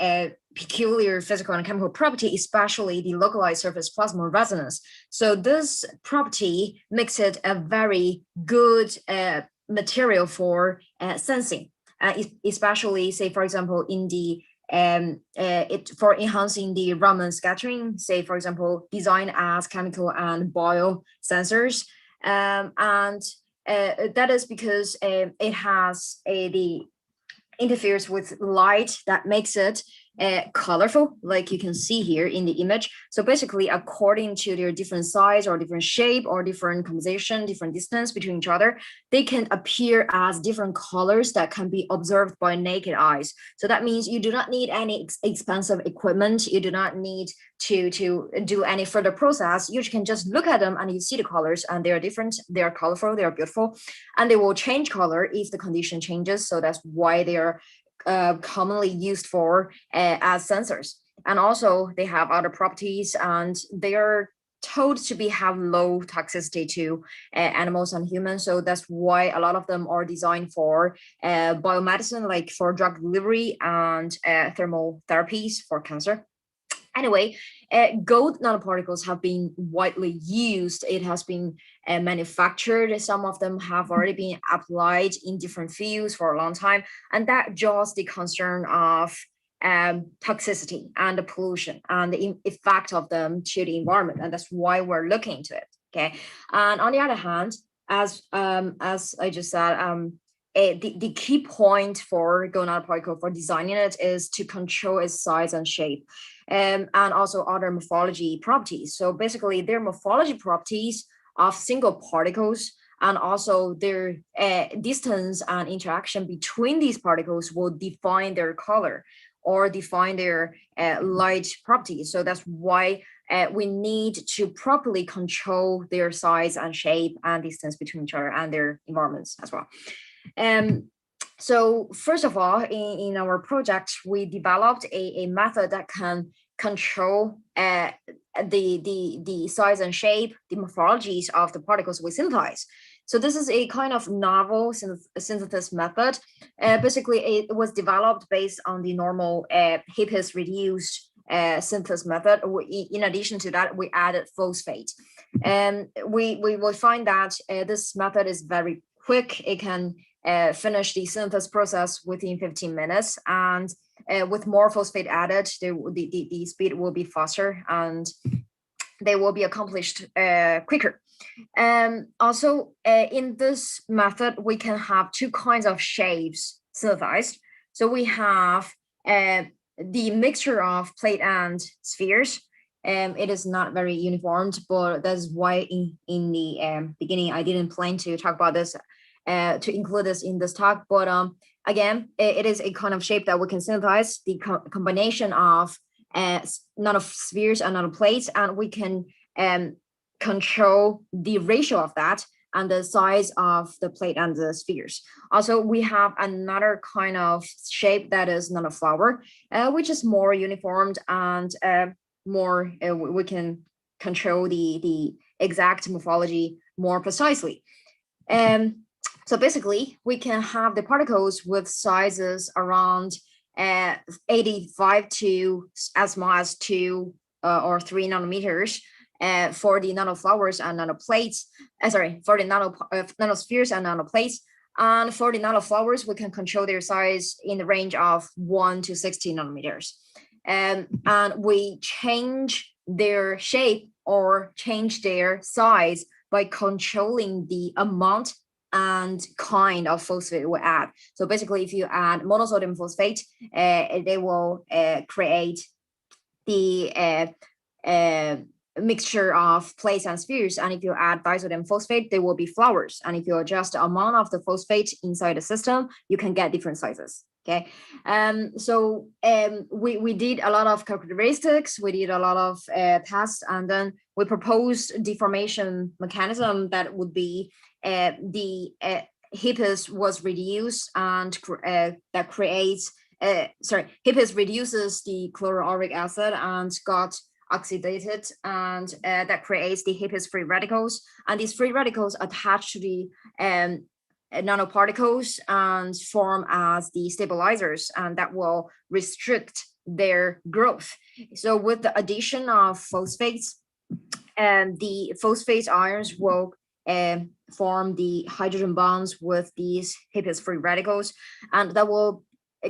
peculiar physical and chemical property, especially the localized surface plasma resonance. So this property makes it a very good material for sensing, especially, say, for example, in the for enhancing the Raman scattering, say, for example, designed as chemical and bio sensors. And that is because it has the interferes with light that makes it colorful, like you can see here in the image. So basically, according to their different size or different shape or different composition, different distance between each other, they can appear as different colors that can be observed by naked eyes. So that means you do not need any expensive equipment. You do not need to do any further process. You can just look at them and you see the colors, and they are different, they are colorful, they are beautiful, and they will change color if the condition changes. So that's why they are commonly used for as sensors. And also they have other properties, and they are told to be have low toxicity to animals and humans. So that's why a lot of them are designed for biomedicine, like for drug delivery and thermal therapies for cancer. Anyway, gold nanoparticles have been widely used. It has been manufactured. Some of them have already been applied in different fields for a long time. And that draws the concern of toxicity and the pollution and the effect of them to the environment. And that's why we're looking into it. Okay. And on the other hand, as I just said, the key point for gold nanoparticle for designing it is to control its size and shape. And also other morphology properties. So basically, their morphology properties of single particles and also their distance and interaction between these particles will define their color or define their light properties. So that's why we need to properly control their size and shape and distance between each other and their environments as well. So first of all, in our project, we developed a method that can control the size and shape, the morphologies of the particles we synthesize. So this is a kind of novel synthesis method. Basically, it was developed based on the normal HIPAA reduced synthesis method. In addition to that, we added phosphate. And we will find that this method is very quick. It can finish the synthesis process within 15 minutes. And with more phosphate added, the speed will be faster and they will be accomplished quicker. Also, in this method, we can have two kinds of shapes synthesized. So we have the mixture of plate and spheres. It is not very uniformed, but that's why in the beginning, I didn't plan to talk about this, to include this in this talk. But again, it is a kind of shape that we can synthesize, the combination of nanospheres and nanoplates, and we can control the ratio of that and the size of the plate and the spheres. Also, we have another kind of shape that is nanoflower, which is more uniformed and more, we can control the exact morphology more precisely. So basically, we can have the particles with sizes around 85 to as small as 2 or 3 nanometers for the nanoflowers and nanoplates. For the nanospheres and nanoplates. And for the nanoflowers, we can control their size in the range of 1 to 60 nanometers. And we change their shape or change their size by controlling the amount and kind of phosphate we add. So basically, if you add monosodium phosphate, they will create the mixture of plates and spheres. And if you add disodium phosphate, they will be flowers. And if you adjust the amount of the phosphate inside the system, you can get different sizes. Okay, so we did a lot of characteristics, we did a lot of tests, and then we proposed deformation mechanism that would be the HIPAA was reduced and that creates, HIPAA reduces the chloroauric acid and got oxidated, and that creates the HIPAA free radicals, and these free radicals attach to the nanoparticles and form as the stabilizers, and that will restrict their growth. So with the addition of phosphates, the phosphate ions will form the hydrogen bonds with these HIPAA free radicals, and that will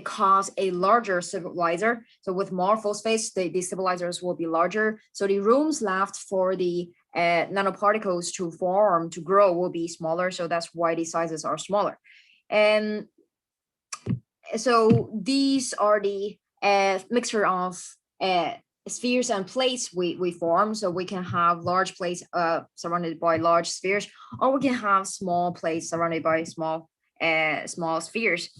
cause a larger stabilizer. So with more phosphates, the stabilizers will be larger. So the rooms left for the nanoparticles to form, to grow, will be smaller. So that's why the sizes are smaller. And so these are the mixture of spheres and plates we form. So we can have large plates surrounded by large spheres, or we can have small plates surrounded by small spheres.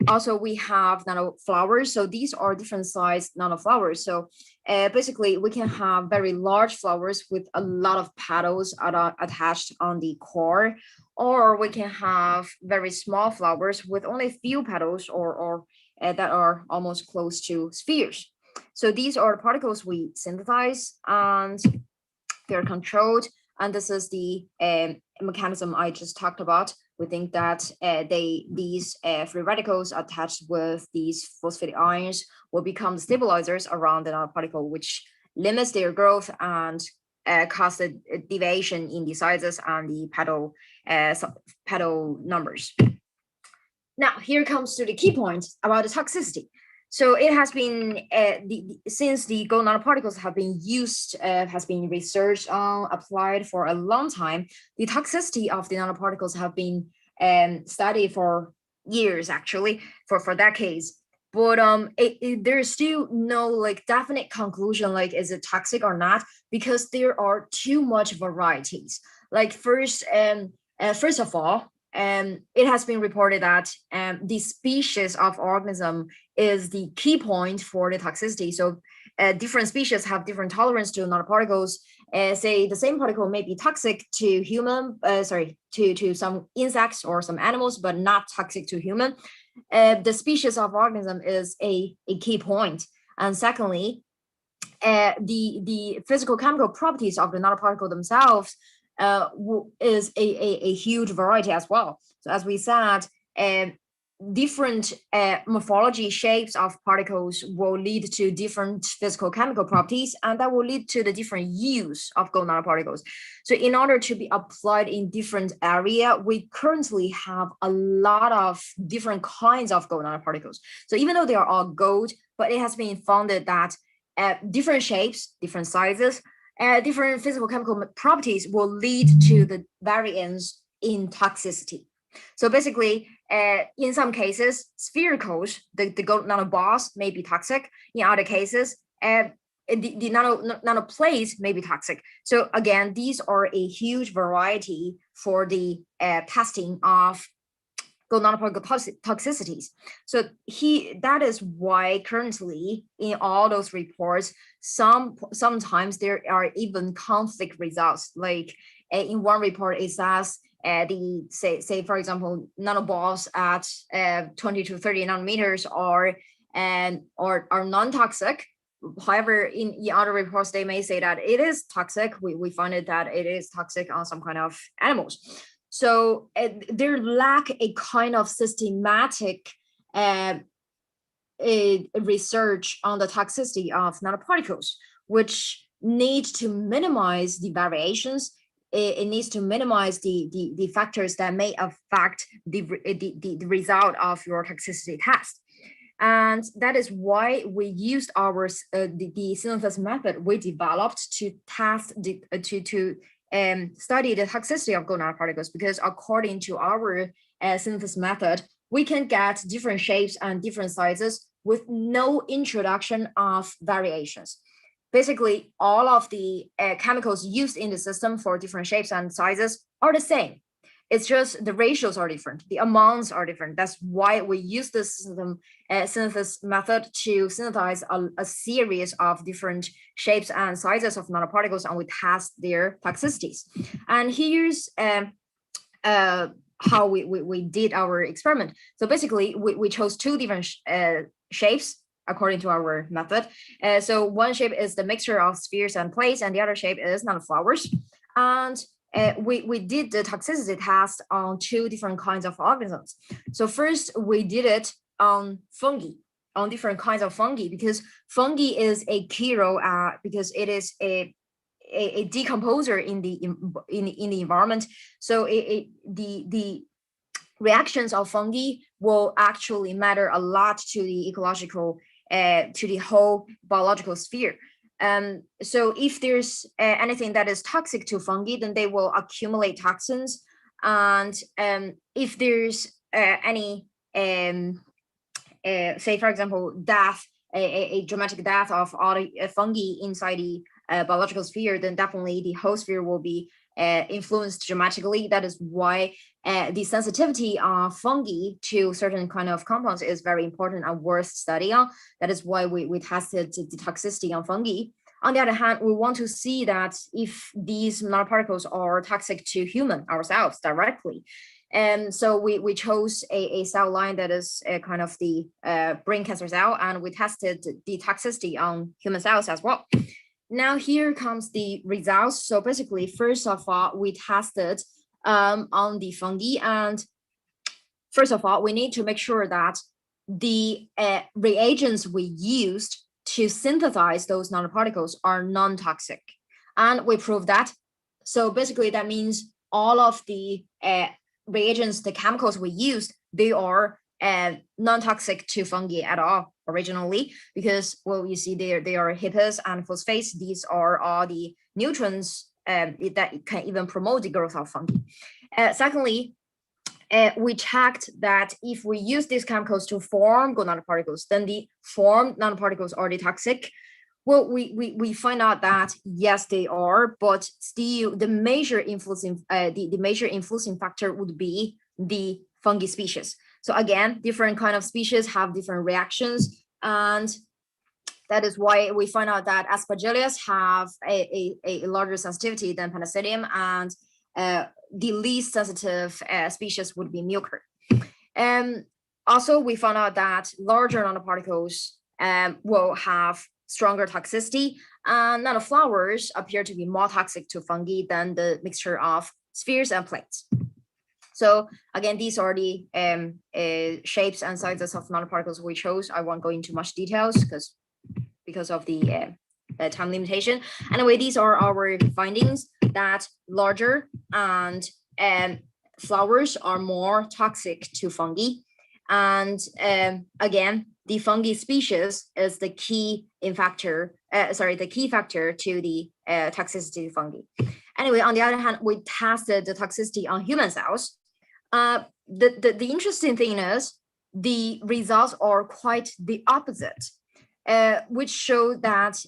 Also, we have nanoflowers. So these are different size nanoflowers. So basically, we can have very large flowers with a lot of petals attached on the core, or we can have very small flowers with only a few petals or that are almost close to spheres. So these are the particles we synthesize, and they're controlled, and this is the mechanism I just talked about. We think that these free radicals attached with these phosphatic ions will become stabilizers around the nanoparticle, which limits their growth and cause a deviation in the sizes and the petal numbers. Now, here comes to the key point about the toxicity. So it has been, since the gold nanoparticles have been used, has been researched on, applied for a long time, the toxicity of the nanoparticles have been studied for years, actually, for decades. But there's still no like definite conclusion, like is it toxic or not, because there are too much varieties. Like first of all, it has been reported that the species of organism is the key point for the toxicity. So different species have different tolerance to nanoparticles. Say the same particle may be toxic to human, to some insects or some animals, but not toxic to human. The species of organism is a key point. And secondly, the physical chemical properties of the nanoparticle themselves is a huge variety as well. So as we said, different morphology shapes of particles will lead to different physical chemical properties, and that will lead to the different use of gold nanoparticles. So in order to be applied in different area, we currently have a lot of different kinds of gold nanoparticles. So even though they are all gold, but it has been found that different shapes, different sizes, different physical chemical properties will lead to the variance in toxicity. So basically, in some cases, sphericals, the gold nanoballs may be toxic. In other cases, the nanoplates may be toxic. So again, these are a huge variety for the testing of gold nanoparticle toxicities. So that is why currently in all those reports, sometimes there are even conflict results. Like in one report, it says say for example, nanoballs at 20 to 30 nanometers are non-toxic. However, in other reports, they may say that it is toxic. We find it that it is toxic on some kind of animals. So there lack a kind of systematic research on the toxicity of nanoparticles, which need to minimize the variations. It needs to minimize the factors that may affect the result of your toxicity test. And that is why we used our the synthesis method we developed to test study the toxicity of gold nanoparticles, because according to our synthesis method, we can get different shapes and different sizes with no introduction of variations. Basically, all of the chemicals used in the system for different shapes and sizes are the same. It's just the ratios are different, the amounts are different. That's why we use this synthesis method to synthesize a series of different shapes and sizes of nanoparticles, and we test their toxicities. And here's how we did our experiment. So basically, we chose two different shapes according to our method. So one shape is the mixture of spheres and plates, and the other shape is nanoflowers. And we did the toxicity test on two different kinds of organisms. So first, we did it on fungi, on different kinds of fungi, because fungi is a key role because it is a decomposer in the environment. So the reactions of fungi will actually matter a lot to the ecological, to the whole biological sphere. So if there's anything that is toxic to fungi, then they will accumulate toxins. And if there's any, say, for example, death, a dramatic death of all the fungi inside the biological sphere, then definitely the whole sphere will be influenced dramatically. That is why the sensitivity of fungi to certain kind of compounds is very important and worth studying. That is why we tested the toxicity on fungi. On the other hand, we want to see that if these nanoparticles are toxic to human ourselves directly. And so we chose a cell line that is kind of the brain cancer cell, and we tested the toxicity on human cells as well. now here comes the results. So basically, first of all, we tested on the fungi, and first of all, we need to make sure that the reagents we used to synthesize those nanoparticles are non-toxic, and we proved that. So basically, that means all of the reagents, the chemicals we used, they are non-toxic to fungi at all originally, because, well, you see there they are hippus and phosphates. These are all the nutrients that can even promote the growth of fungi. Secondly, we checked that if we use these chemicals to form good nanoparticles, then the formed nanoparticles are they toxic? Well, we find out that yes, they are, but still the major influencing the major influencing factor would be the fungi species. So again, different kind of species have different reactions, and that is why we find out that Aspergillus have a larger sensitivity than Penicillium, and the least sensitive species would be Mucor. Also, we found out that larger nanoparticles will have stronger toxicity, and nanoflowers appear to be more toxic to fungi than the mixture of spheres and plates. So again, these are the shapes and sizes of nanoparticles we chose. I won't go into much details because of the time limitation. Anyway, these are our findings, that larger and flowers are more toxic to fungi. And again, the fungi species is the key factor to the toxicity of fungi. Anyway, on the other hand, we tested the toxicity on human cells. The interesting thing is the results are quite the opposite, which show that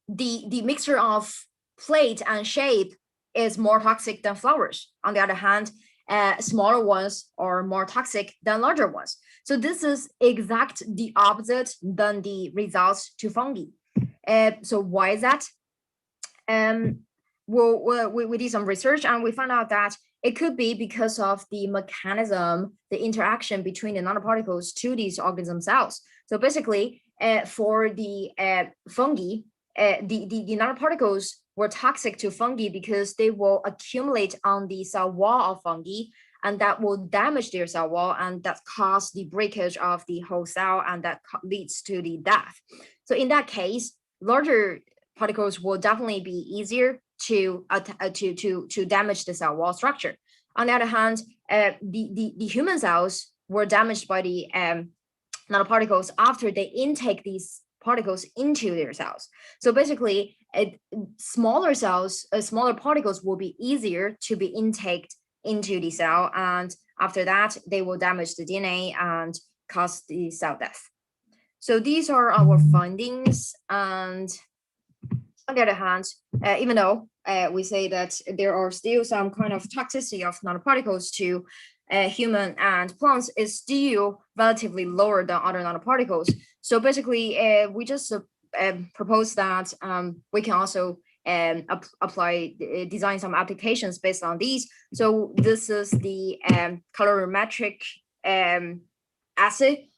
the mixture of plate and shape is more toxic than flowers. On the other hand, smaller ones are more toxic than larger ones. So this is exact the opposite than the results to fungi. So why is that? We did some research and we found out that it could be because of the mechanism, the interaction between the nanoparticles to these organism cells. So basically, for the fungi, the nanoparticles were toxic to fungi because they will accumulate on the cell wall of fungi, and that will damage their cell wall, and that cause the breakage of the whole cell, and that leads to the death. So in that case, larger particles will definitely be easier to damage the cell wall structure. On the other hand, the human cells were damaged by the nanoparticles after they intake these particles into their cells. So basically, smaller particles will be easier to be intaked into the cell, and after that, they will damage the DNA and cause the cell death. So these are our findings. And on the other hand, even though we say that there are still some kind of toxicity of nanoparticles to human and plants, is still relatively lower than other nanoparticles. So basically, we just propose that we can also design some applications based on these. So this is the colorimetric assay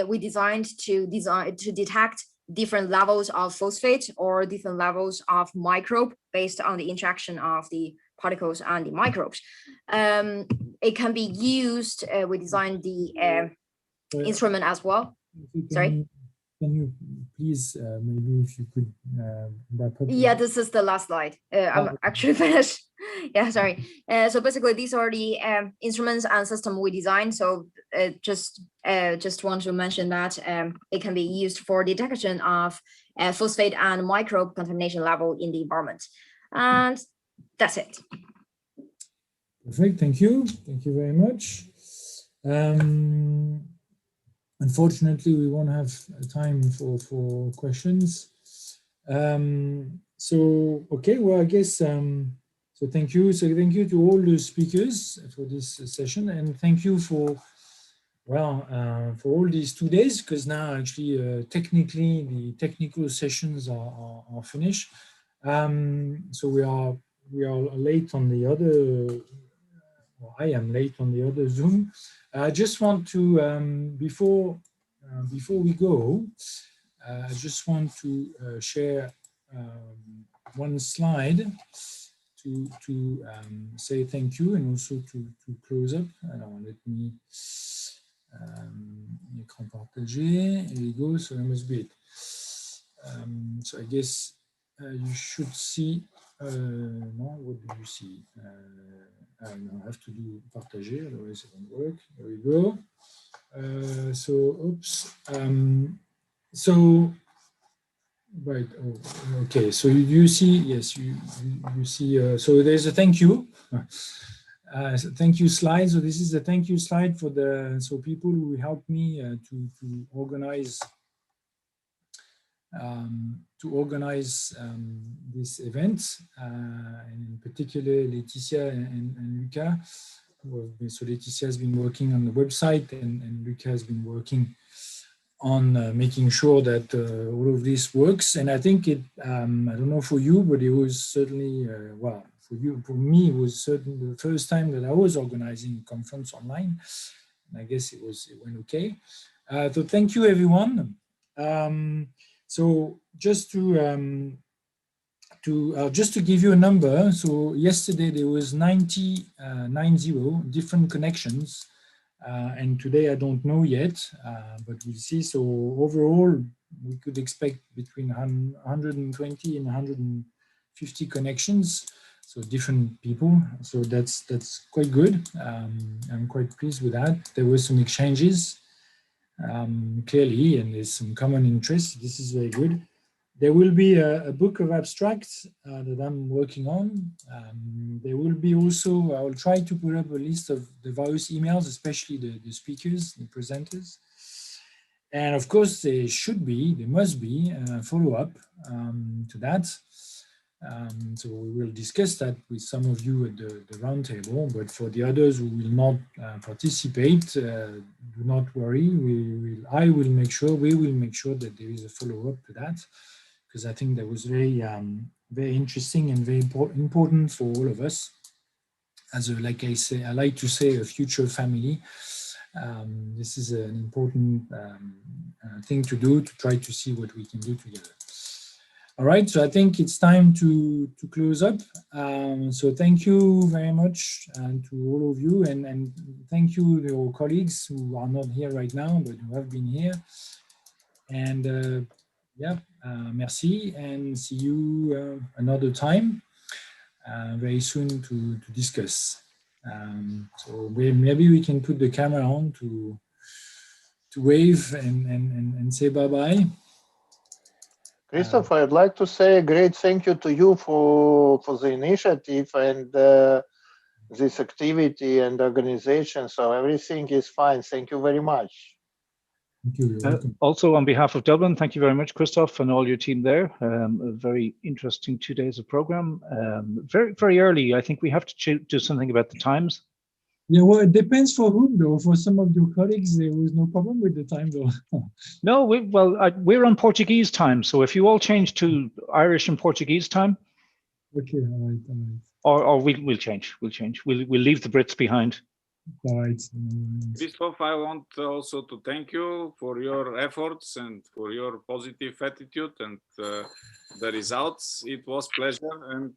we designed to detect different levels of phosphate or different levels of microbe based on the interaction of the particles and the microbes. It can be used, we designed the instrument as well. Sorry? Can you please, maybe if you could wrap up? Yeah, this is the last slide. I'm actually finished. Yeah, sorry. So basically, these are the instruments and system we designed. So just want to mention that it can be used for detection of phosphate and microbe contamination level in the environment. And that's it. Perfect. Thank you. Thank you very much. Unfortunately, we won't have time for questions. So, okay, well, I guess, so thank you. So thank you to all the speakers for this session, and thank you for, well, for all these 2 days, because now actually, technically, the technical sessions are finished. So we are late on the other, well, I am late on the other Zoom. I just want to, before we go, I just want to share one slide to say thank you and also to close up. Alors, let me écran partagé. Here we go. So that must be it. So I guess you should see. No, what do you see? I have to do partager, otherwise it won't work. There we go. So, oops. So, right. Oh, okay. So you see, yes, you see. So there's a thank you. So thank you slide. So this is a thank you slide for the people who helped me to organize this event, and in particular Laetitia and Luca. So Laetitia has been working on the website, and Luca has been working on making sure that all of this works. And I think it, I don't know for you, but it was certainly, well, for me, it was certainly the first time that I was organizing a conference online. And I guess it went okay. So thank you, everyone. So just to give you a number, so yesterday there was 90 different connections, and today I don't know yet, but we'll see. So overall, we could expect between 120 and 150 connections, so different people. So that's quite good. I'm quite pleased with that. There were some exchanges. Clearly, and there's some common interest. This is very good. There will be a book of abstracts that I'm working on. There will be also, I'll try to put up a list of the various emails, especially the speakers, the presenters. And of course, there must be a follow-up to that. So we will discuss that with some of you at the roundtable, but for the others who will not participate, do not worry. We will make sure that there is a follow-up to that, because I think that was very interesting and very important for all of us. As like I like to say, a future family. This is an important thing to do, to try to see what we can do together. All right, so I think it's time to close up. So thank you very much to all of you, and thank you to your colleagues who are not here right now, but who have been here. And yeah, merci, and see you another time very soon to discuss. So maybe we can put the camera on to wave and say bye-bye. Christoph, I'd like to say a great thank you to you for the initiative and this activity and organization. So everything is fine. Thank you very much. Thank you. You're welcome. Also, on behalf of Dublin, thank you very much, Christoph, and all your team there. A very interesting 2 days of program. Very, very early. I think we have to do something about the times. Yeah, well, it depends for whom, though. For some of your colleagues, there was no problem with the time, though. No, we're on Portuguese time, so if you all change to Irish and Portuguese time. Okay, all right. Or we'll change. We'll leave the Brits behind. All right. Christoph, I want also to thank you for your efforts and for your positive attitude and the results. It was pleasure, and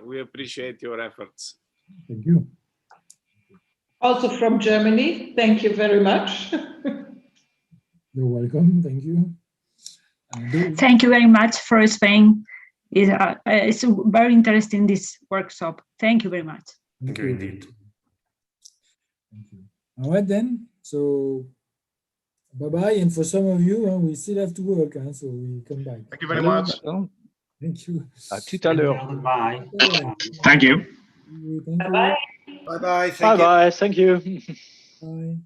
we appreciate your efforts. Thank you. Also from Germany, thank you very much. You're welcome. Thank you. Thank you very much for Spain. It's very interesting, this workshop. Thank you very much. Thank you indeed. Thank you. All right then. So bye-bye. And for some of you, we still have to work, so we come back. Thank you very much. Thank you. À tout à l'heure. Bye. Thank you. Bye-bye. Bye-bye. Bye-bye. Thank you. Bye.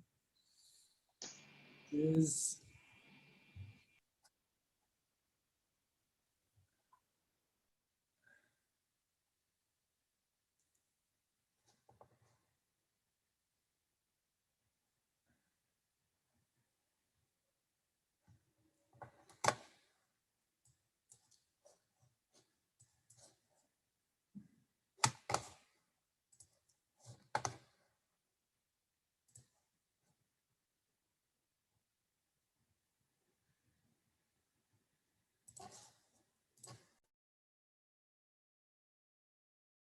Cheers.